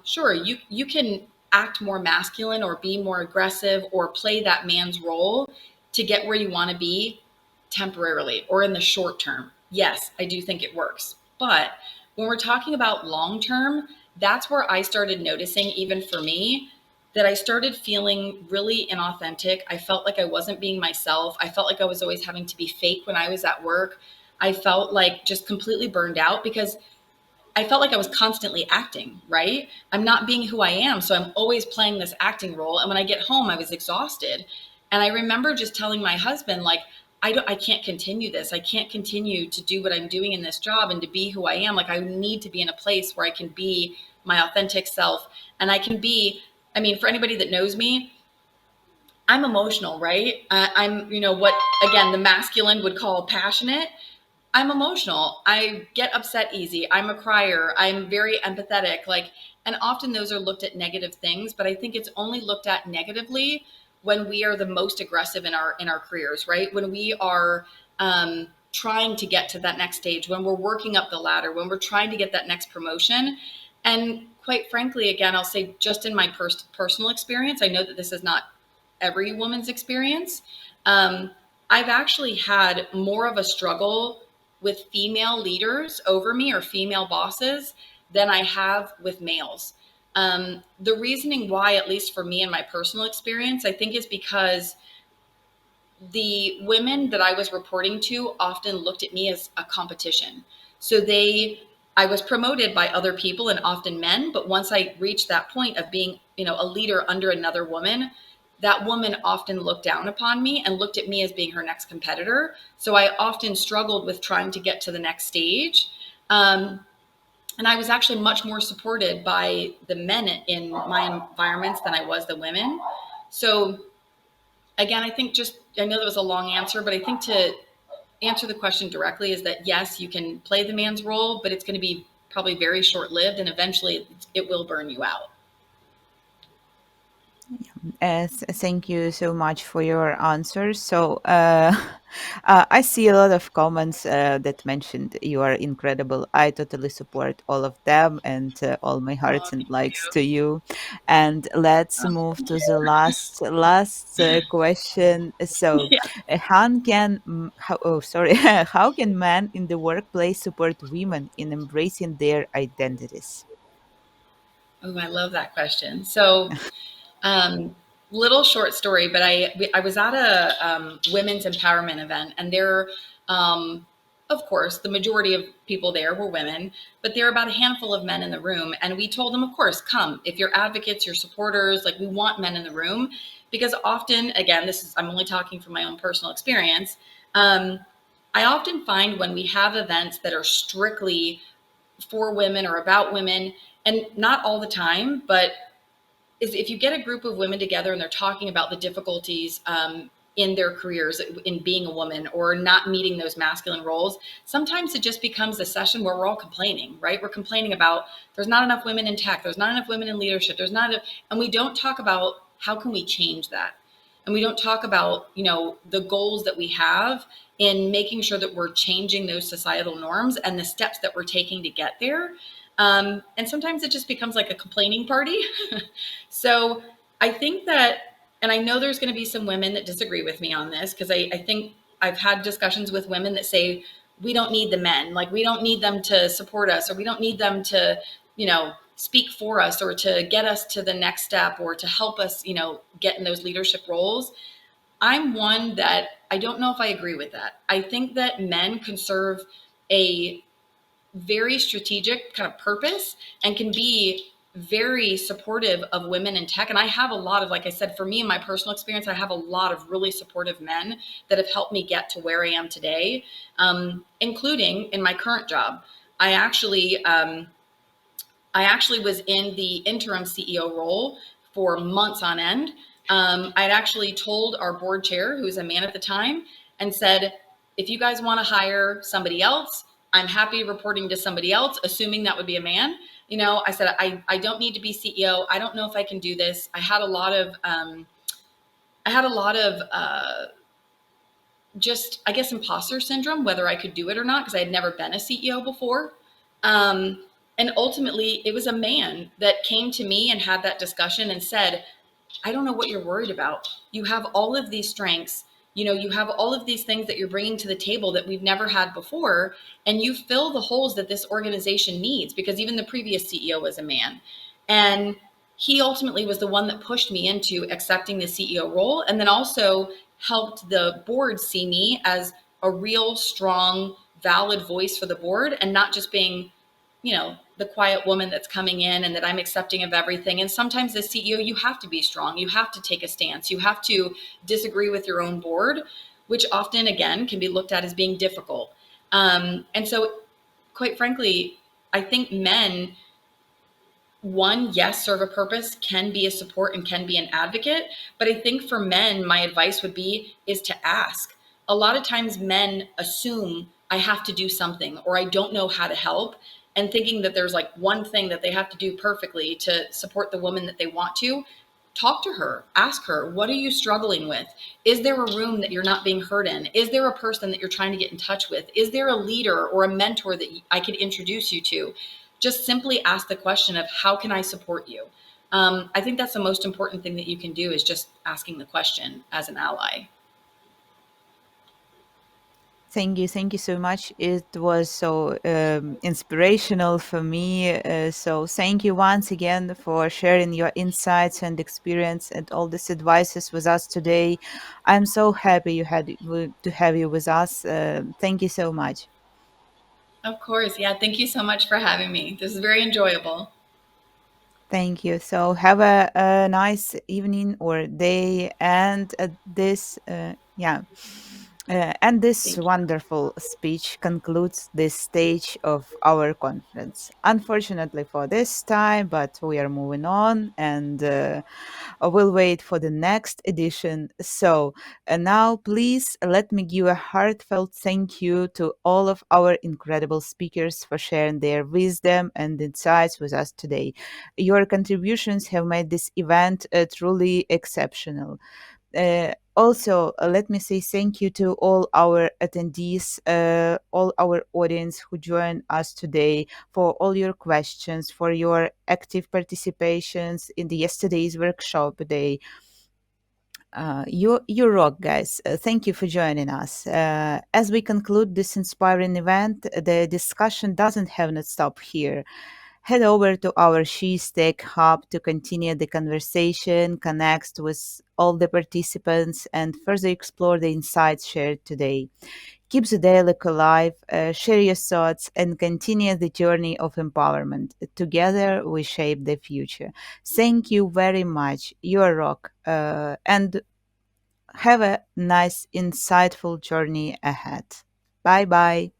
sure, you can act more masculine or be more aggressive or play that man's role to get where you want to be temporarily or in the short term. Yes, I do think it works. But when we're talking about long term, that's where I started noticing, even for me, that I started feeling really inauthentic. I felt like I wasn't being myself. I felt like I was always having to be fake when I was at work. I felt like just completely burned out because I felt like I was constantly acting, right? I'm not being who I am. So I'm always playing this acting role. And when I get home, I was exhausted. And I remember just telling my husband, like, I can't continue this. I can't continue to do what I'm doing in this job and to be who I am. Like, I need to be in a place where I can be my authentic self and I can be, I mean, for anybody that knows me, I'm emotional, right? I'm, what again, the masculine would call passionate. I'm emotional. I get upset easy. I'm a crier. I'm very empathetic. And often those are looked at negative things, but I think it's only looked at negatively when we are the most aggressive in our careers, right? When we are trying to get to that next stage, when we're working up the ladder, when we're trying to get that next promotion. And quite frankly, again, I'll say just in my personal experience, I know that this is not every woman's experience. Um, I've actually had more of a struggle with female leaders over me or female bosses than I have with males. The reasoning why, at least for me in my personal experience, I think is because the women that I was reporting to often looked at me as a competition. So I was promoted by other people and often men, but once I reached that point of being, a leader under another woman, that woman often looked down upon me and looked at me as being her next competitor. So I often struggled with trying to get to the next stage. And I was actually much more supported by the men in my environments than I was the women. So again, I know that was a long answer, but I think to answer the question directly is that yes, you can play the man's role, but it's going to be probably very short lived and eventually it will burn you out. Thank you so much for your answers. So, I see a lot of comments that mentioned you are incredible. I totally support all of them and all my Oh, hearts and thank likes you. to you. And let's Oh, move thank to the last question. So, you. oh, sorry, how can men in the workplace support women in embracing their identities? Oh, I love that question. So, Um, little short story, but I was at a women's empowerment event, and of course, the majority of people there were women, but there were about a handful of men in the room, and we told them, of course, come if you're advocates, you're supporters, like we want men in the room, because often, again, I'm only talking from my own personal experience. Um, I often find when we have events that are strictly for women or about women, and not all the time, but is if you get a group of women together and they're talking about the difficulties in their careers in being a woman or not meeting those masculine roles, sometimes it just becomes a session where we're all complaining, right? We're complaining about there's not enough women in tech, there's not enough women in leadership, there's not enough, and we don't talk about how can we change that. And we don't talk about, the goals that we have in making sure that we're changing those societal norms and the steps that we're taking to get there. And sometimes it just becomes like a complaining party. So I think that, and I know there's going to be some women that disagree with me on this because I think I've had discussions with women that say, we don't need the men, like we don't need them to support us, or we don't need them to, speak for us or to get us to the next step or to help us, get in those leadership roles. I'm one that I don't know if I agree with that. I think that men can serve a very strategic kind of purpose and can be very supportive of women in tech. And I have a lot of, like I said, for me, in my personal experience, I have a lot of really supportive men that have helped me get to where I am today, including in my current job. I actually, I actually was in the interim CEO role for months on end. I'd actually told our board chair, who was a man at the time, and said, if you guys want to hire somebody else, I'm happy reporting to somebody else, assuming that would be a man. You know, I said, I don't need to be CEO. I don't know if I can do this. I had a lot of, just, I guess, imposter syndrome, whether I could do it or not, because I had never been a CEO before. And ultimately, it was a man that came to me and had that discussion and said, I don't know what you're worried about. You have all of these strengths. You know, you have all of these things that you're bringing to the table that we've never had before, and you fill the holes that this organization needs, because even the previous CEO was a man. And he ultimately was the one that pushed me into accepting the CEO role, and then also helped the board see me as a real strong, valid voice for the board, and not just being, you know, the quiet woman that's coming in and that I'm accepting of everything. And sometimes as CEO, you have to be strong. You have to take a stance. You have to disagree with your own board, which often, again, can be looked at as being difficult. And so, quite frankly, I think men, one, yes, serve a purpose, can be a support and can be an advocate. But I think for men, my advice would be is to ask. A lot of times men assume I have to do something or I don't know how to help, and thinking that there's like one thing that they have to do perfectly to support the woman that they want to. Talk to her, ask her, what are you struggling with? Is there a room that you're not being heard in? Is there a person that you're trying to get in touch with? Is there a leader or a mentor that I could introduce you to? Just simply ask the question of, how can I support you? I think that's the most important thing that you can do, is just asking the question as an ally. Thank you so much. It was so inspirational for me. So thank you once again for sharing your insights and experience and all these advices with us today. I'm so happy to have you with us. Thank you so much. Of course. Yeah. Thank you so much for having me. This is very enjoyable. Thank you. So have a nice evening or day, and and this Thank you. wonderful speech concludes this stage of our conference. Unfortunately for this time, but we are moving on, and we'll wait for the next edition. So now, please let me give a heartfelt thank you to all of our incredible speakers for sharing their wisdom and insights with us today. Your contributions have made this event truly exceptional. Also, let me say thank you to all our attendees, all our audience who joined us today, for all your questions, for your active participations in the yesterday's workshop day. You rock, guys. Thank you for joining us. As we conclude this inspiring event, the discussion doesn't have to stop here. Head over to our She's Tech Hub to continue the conversation, connect with all the participants, and further explore the insights shared today. Keep the dialogue alive, share your thoughts, and continue the journey of empowerment. Together, we shape the future. Thank you very much. You're a rock. And have a nice, insightful journey ahead. Bye bye.